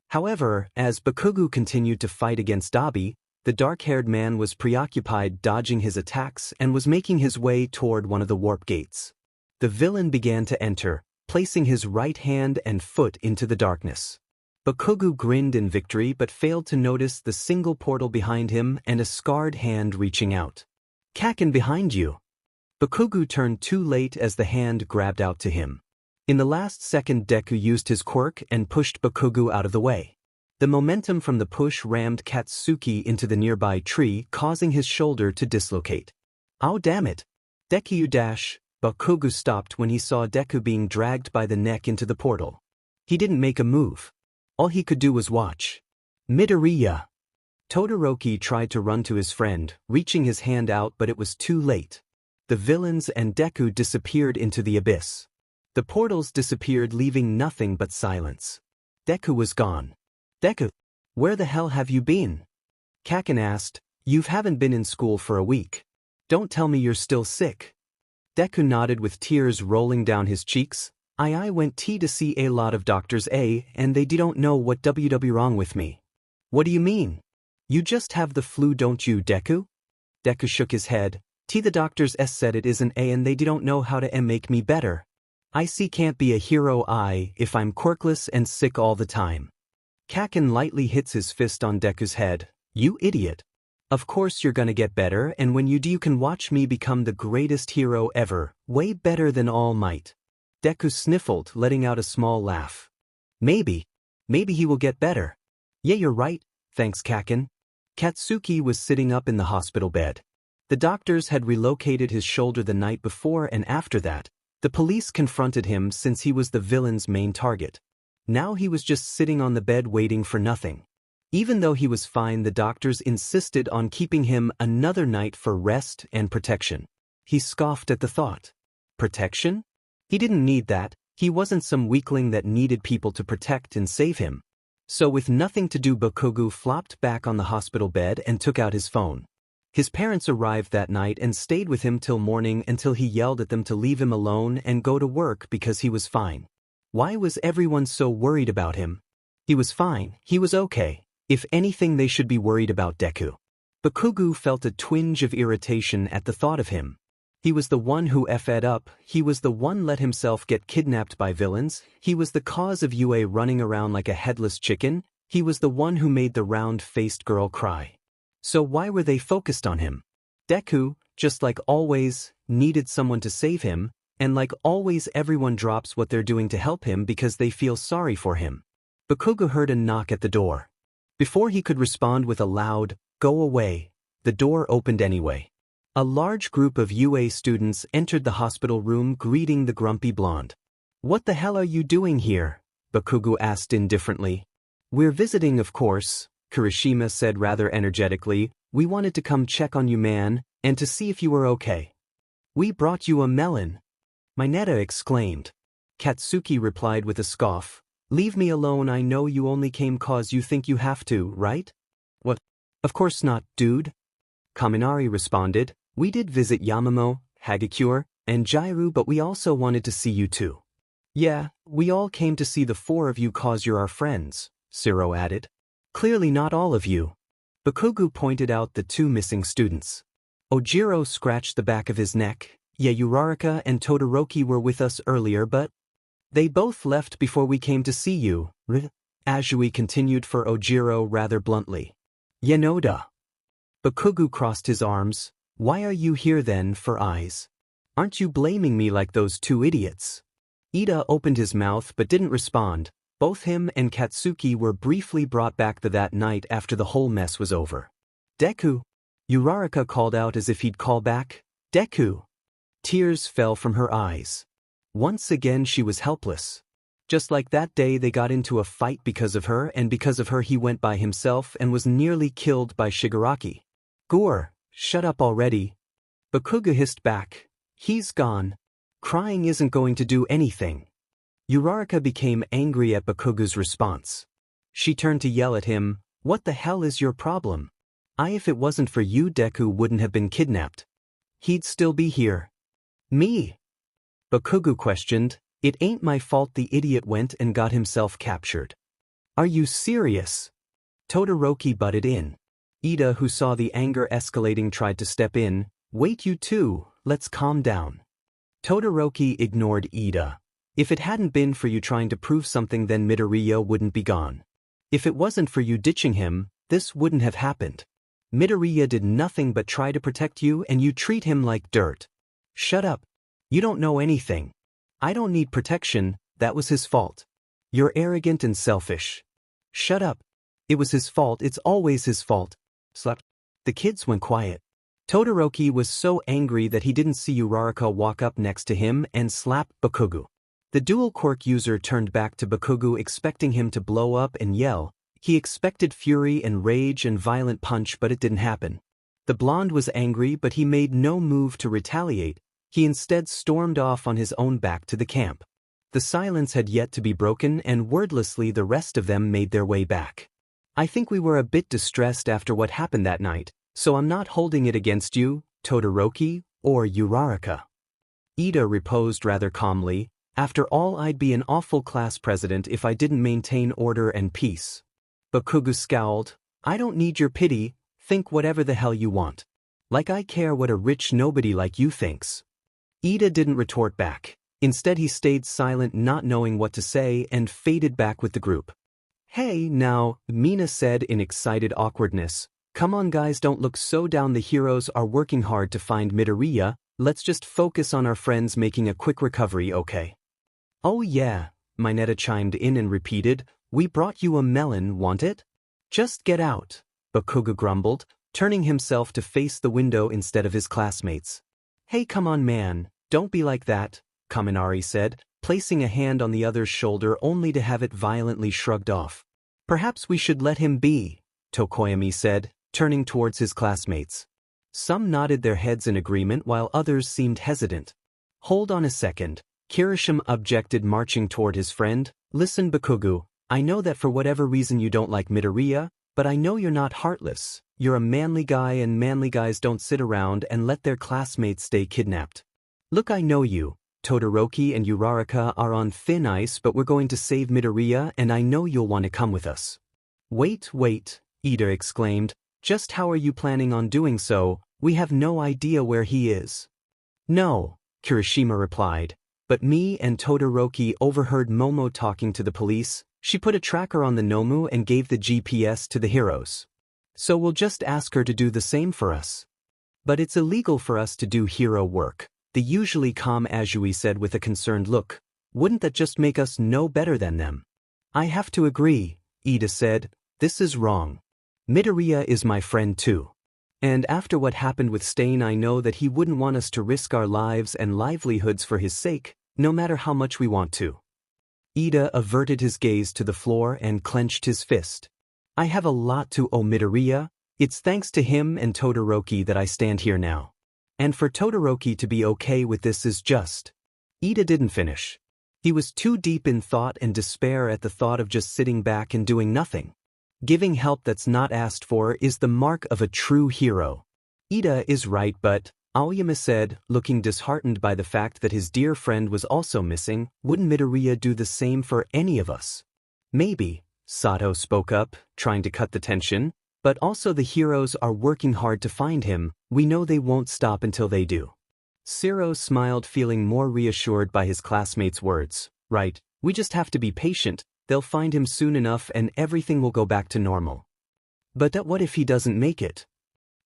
However, as Bakugo continued to fight against Dabi, the dark-haired man was preoccupied dodging his attacks and was making his way toward one of the warp gates. The villain began to enter, placing his right hand and foot into the darkness. Bakugo grinned in victory but failed to notice the single portal behind him and a scarred hand reaching out. Kaken, behind you. Bakugo turned too late as the hand grabbed out to him. In the last second, Deku used his quirk and pushed Bakugo out of the way. The momentum from the push rammed Katsuki into the nearby tree, causing his shoulder to dislocate. Oh damn it! Deku dash! Bakugo stopped when he saw Deku being dragged by the neck into the portal. He didn't make a move. All he could do was watch. Midoriya! Todoroki tried to run to his friend, reaching his hand out, but it was too late. The villains and Deku disappeared into the abyss. The portals disappeared, leaving nothing but silence. Deku was gone. Deku, where the hell have you been? Kaken asked. You haven't been in school for a week. Don't tell me you're still sick. Deku nodded with tears rolling down his cheeks. I went to see a lot of doctors, and they don't know what wrong with me. What do you mean? You just have the flu, don't you, Deku? Deku shook his head. The doctors said it isn't and they don't know how to make me better. I can't be a hero if I'm quirkless and sick all the time. Kaken lightly hits his fist on Deku's head. You idiot. Of course you're gonna get better, and when you do you can watch me become the greatest hero ever, way better than All Might. Deku sniffled, letting out a small laugh. Maybe he will get better. Yeah, you're right, thanks Kaken. Katsuki was sitting up in the hospital bed. The doctors had relocated his shoulder the night before, and after that, the police confronted him since he was the villain's main target. Now he was just sitting on the bed waiting for nothing. Even though he was fine, the doctors insisted on keeping him another night for rest and protection. He scoffed at the thought. Protection? He didn't need that. He wasn't some weakling that needed people to protect and save him. So with nothing to do, Bakugo flopped back on the hospital bed and took out his phone. His parents arrived that night and stayed with him till morning until he yelled at them to leave him alone and go to work because he was fine. Why was everyone so worried about him? He was fine, he was okay. If anything, they should be worried about Deku. Bakugo felt a twinge of irritation at the thought of him. He was the one who effed up, he was the one let himself get kidnapped by villains, he was the cause of UA running around like a headless chicken, he was the one who made the round-faced girl cry. So why were they focused on him? Deku, just like always, needed someone to save him, and like always everyone drops what they're doing to help him because they feel sorry for him. Bakugo heard a knock at the door. Before he could respond with a loud, "Go away," the door opened anyway. A large group of UA students entered the hospital room greeting the grumpy blonde. "What the hell are you doing here?" Bakugo asked indifferently. "We're visiting, of course," Kirishima said rather energetically. "We wanted to come check on you, man, and to see if you were okay." "We brought you a melon," Mineta exclaimed. Katsuki replied with a scoff. "Leave me alone, I know you only came cause you think you have to, right?" "What? Of course not, dude." Kaminari responded. "We did visit Yamamo, Hagakure, and Jairu, but we also wanted to see you too." "Yeah, we all came to see the four of you cause you're our friends," Siro added. "Clearly not all of you." Bakugo pointed out the two missing students. Ojiro scratched the back of his neck. "Yeah, Uraraka and Todoroki were with us earlier, but they both left before we came to see you," Azui continued for Ojiro rather bluntly. "Yenoda." Bakugo crossed his arms. "Why are you here then, for eyes? Aren't you blaming me like those two idiots?" Ida opened his mouth but didn't respond. Both him and Katsuki were briefly brought back to that night after the whole mess was over. "Deku!" Uraraka called out as if he'd call back. "Deku!" Tears fell from her eyes. Once again she was helpless. Just like that day they got into a fight because of her, and because of her he went by himself and was nearly killed by Shigaraki. "Gore, shut up already." Bakugo hissed back. "He's gone. Crying isn't going to do anything." Uraraka became angry at Bakugo's response. She turned to yell at him. "What the hell is your problem? If it wasn't for you, Deku wouldn't have been kidnapped. He'd still be here." "Me?" Bakugo questioned. "It ain't my fault the idiot went and got himself captured." "Are you serious?" Todoroki butted in. Ida, who saw the anger escalating, tried to step in. "Wait, you two, let's calm down." Todoroki ignored Ida. "If it hadn't been for you trying to prove something, then Midoriya wouldn't be gone. If it wasn't for you ditching him, this wouldn't have happened. Midoriya did nothing but try to protect you, and you treat him like dirt." "Shut up. You don't know anything. I don't need protection, that was his fault. You're arrogant and selfish." "Shut up. It was his fault, it's always his fault." Slap. The kids went quiet. Todoroki was so angry that he didn't see Uraraka walk up next to him and slap Bakugo. The dual quirk user turned back to Bakugo expecting him to blow up and yell. He expected fury and rage and violent punch, but it didn't happen. The blonde was angry, but he made no move to retaliate. He instead stormed off on his own back to the camp. The silence had yet to be broken, and wordlessly the rest of them made their way back. "I think we were a bit distressed after what happened that night, so I'm not holding it against you, Todoroki, or Uraraka." Ida reposed rather calmly. "After all, I'd be an awful class president if I didn't maintain order and peace." Bakugo scowled. "I don't need your pity, think whatever the hell you want. Like I care what a rich nobody like you thinks." Ida didn't retort back. Instead he stayed silent, not knowing what to say, and faded back with the group. "Hey, now," Mina said in excited awkwardness. "Come on guys, don't look so down, the heroes are working hard to find Midoriya, let's just focus on our friends making a quick recovery, okay?" "Oh yeah," Mineta chimed in and repeated, "We brought you a melon, want it?" "Just get out," Bakugo grumbled, turning himself to face the window instead of his classmates. "Hey, come on man, don't be like that," Kaminari said, placing a hand on the other's shoulder only to have it violently shrugged off. "Perhaps we should let him be," Tokoyami said, turning towards his classmates. Some nodded their heads in agreement while others seemed hesitant. "Hold on a second," Kirishima objected, marching toward his friend. "Listen, Bakugo, I know that for whatever reason you don't like Midoriya, but I know you're not heartless. You're a manly guy, and manly guys don't sit around and let their classmates stay kidnapped. Look, I know you. Todoroki and Uraraka are on thin ice, but we're going to save Midoriya and I know you'll want to come with us. Wait, Ida exclaimed. Just how are you planning on doing so? We have no idea where he is. No, Kirishima replied. But me and Todoroki overheard Momo talking to the police. She put a tracker on the Nomu and gave the GPS to the heroes. So we'll just ask her to do the same for us. But it's illegal for us to do hero work, the usually calm Izui said with a concerned look. Wouldn't that just make us no better than them? I have to agree, Ida said. This is wrong. Midoriya is my friend too. And after what happened with Stain, I know that he wouldn't want us to risk our lives and livelihoods for his sake, no matter how much we want to. Ida averted his gaze to the floor and clenched his fist. I have a lot to owe Midoriya. It's thanks to him and Todoroki that I stand here now. And for Todoroki to be okay with this is just. Ida didn't finish. He was too deep in thought and despair at the thought of just sitting back and doing nothing. Giving help that's not asked for is the mark of a true hero. Ida is right, but, Aoyama said, looking disheartened by the fact that his dear friend was also missing, wouldn't Midoriya do the same for any of us? Maybe, Sato spoke up, trying to cut the tension, but also the heroes are working hard to find him. We know they won't stop until they do. Siro smiled, feeling more reassured by his classmate's words. Right, we just have to be patient. They'll find him soon enough and everything will go back to normal. But what if he doesn't make it?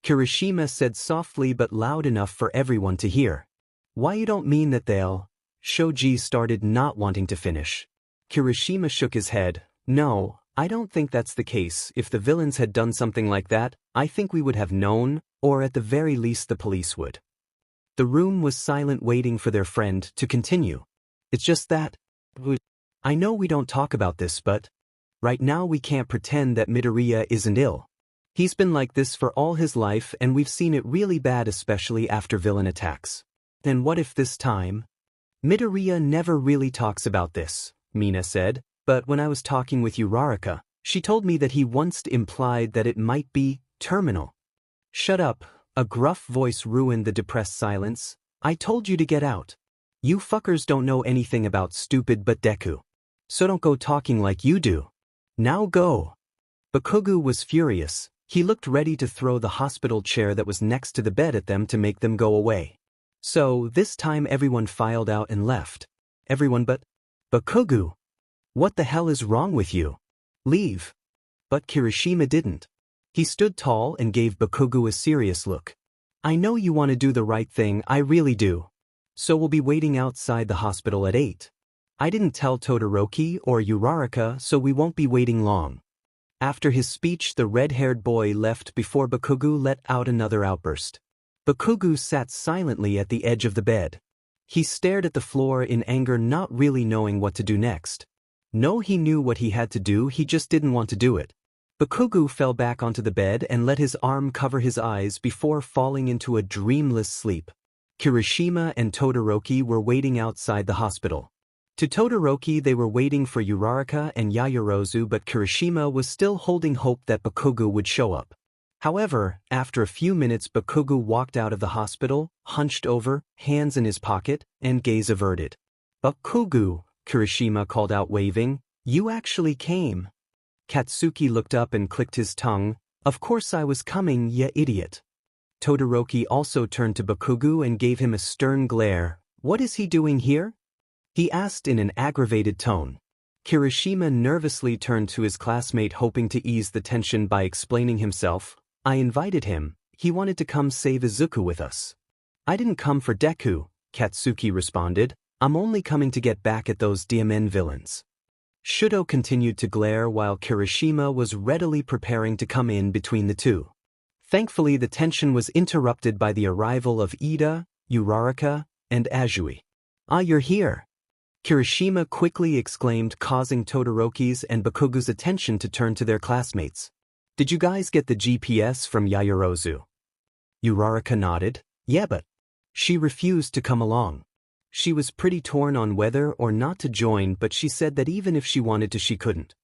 Kirishima said softly but loud enough for everyone to hear. Why, you don't mean that they'll? Shoji started, not wanting to finish. Kirishima shook his head. No, I don't think that's the case. If the villains had done something like that, I think we would have known, or at the very least the police would. The room was silent, waiting for their friend to continue. It's just that. I know we don't talk about this, but right now we can't pretend that Midoriya isn't ill. He's been like this for all his life and we've seen it really bad, especially after villain attacks. Then what if this time? Midoriya never really talks about this, Mina said, but when I was talking with Uraraka, she told me that he once implied that it might be terminal. Shut up, a gruff voice ruined the depressed silence. I told you to get out. You fuckers don't know anything about stupid but Deku. So don't go talking like you do. Now go. Bakugo was furious. He looked ready to throw the hospital chair that was next to the bed at them to make them go away. So this time everyone filed out and left. Everyone but Bakugo. What the hell is wrong with you? Leave. But Kirishima didn't. He stood tall and gave Bakugo a serious look. I know you want to do the right thing, I really do. So we'll be waiting outside the hospital at 8. I didn't tell Todoroki or Uraraka, so we won't be waiting long. After his speech, the red-haired boy left before Bakugo let out another outburst. Bakugo sat silently at the edge of the bed. He stared at the floor in anger, not really knowing what to do next. No, he knew what he had to do, he just didn't want to do it. Bakugo fell back onto the bed and let his arm cover his eyes before falling into a dreamless sleep. Kirishima and Todoroki were waiting outside the hospital. To Todoroki, they were waiting for Uraraka and Yaoyorozu, but Kirishima was still holding hope that Bakugo would show up. However, after a few minutes, Bakugo walked out of the hospital, hunched over, hands in his pocket, and gaze averted. Bakugo, Kirishima called out, waving. You actually came. Katsuki looked up and clicked his tongue. Of course I was coming, ya idiot. Todoroki also turned to Bakugo and gave him a stern glare. What is he doing here? He asked in an aggravated tone. Kirishima nervously turned to his classmate, hoping to ease the tension by explaining himself. I invited him. He wanted to come save Izuku with us. I didn't come for Deku, Katsuki responded. I'm only coming to get back at those DMN villains. Shudo continued to glare while Kirishima was readily preparing to come in between the two. Thankfully, the tension was interrupted by the arrival of Ida, Uraraka, and Izui. Ah, you're here. Kirishima quickly exclaimed, causing Todoroki's and Bakugo's attention to turn to their classmates. Did you guys get the GPS from Yaoyorozu? Uraraka nodded. Yeah, but she refused to come along. She was pretty torn on whether or not to join, but she said that even if she wanted to, she couldn't.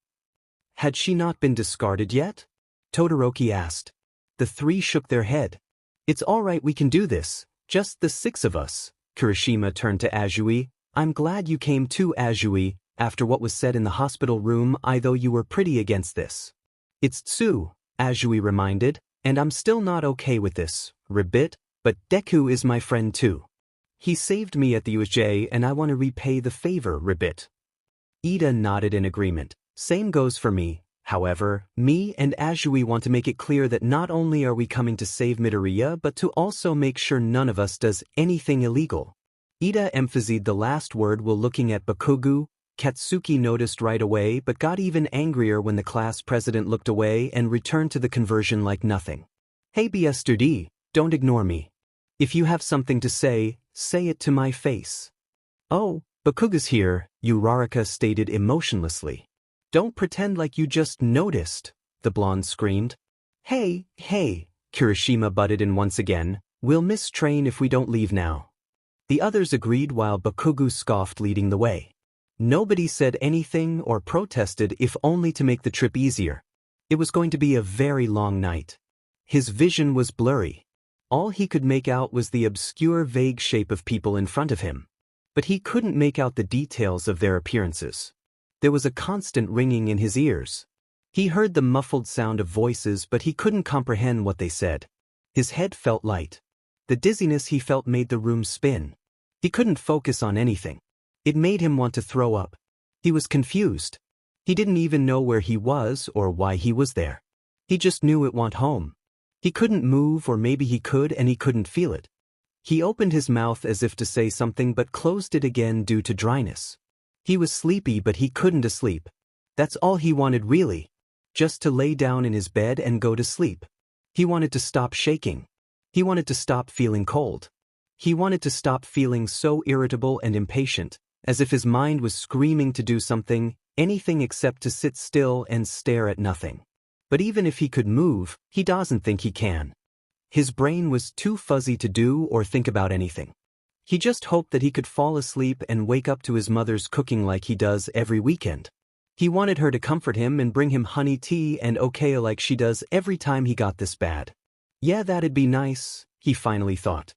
Had she not been discarded yet? Todoroki asked. The three shook their head. It's all right, we can do this, just the 6 of us, Kirishima turned to Azui. I'm glad you came too, Azui, after what was said in the hospital room, though you were pretty against this. It's Tsu, Azui reminded, and I'm still not okay with this, Ribbit, but Deku is my friend too. He saved me at the U.S.J. and I want to repay the favor, Ribbit. Ida nodded in agreement. Same goes for me. However, me and Azui want to make it clear that not only are we coming to save Midoriya but to also make sure none of us does anything illegal. Ida emphasized the last word while looking at Bakugo. Katsuki noticed right away but got even angrier when the class president looked away and returned to the conversion like nothing. Hey BSTD, don't ignore me. If you have something to say it to my face. Oh, Bakugo's here, Uraraka stated emotionlessly. Don't pretend like you just noticed, the blonde screamed. Hey, Kirishima butted in once again, we'll miss train if we don't leave now. The others agreed while Bakugo scoffed leading the way. Nobody said anything or protested if only to make the trip easier. It was going to be a very long night. His vision was blurry. All he could make out was the obscure vague shape of people in front of him. But he couldn't make out the details of their appearances. There was a constant ringing in his ears. He heard the muffled sound of voices but he couldn't comprehend what they said. His head felt light. The dizziness he felt made the room spin. He couldn't focus on anything. It made him want to throw up. He was confused. He didn't even know where he was or why he was there. He just knew it went home. He couldn't move, or maybe he could and he couldn't feel it. He opened his mouth as if to say something but closed it again due to dryness. He was sleepy but he couldn't sleep. That's all he wanted really. Just to lay down in his bed and go to sleep. He wanted to stop shaking. He wanted to stop feeling cold. He wanted to stop feeling so irritable and impatient, as if his mind was screaming to do something, anything except to sit still and stare at nothing. But even if he could move, he doesn't think he can. His brain was too fuzzy to do or think about anything. He just hoped that he could fall asleep and wake up to his mother's cooking like he does every weekend. He wanted her to comfort him and bring him honey tea and okay like she does every time he got this bad. Yeah, that'd be nice, he finally thought.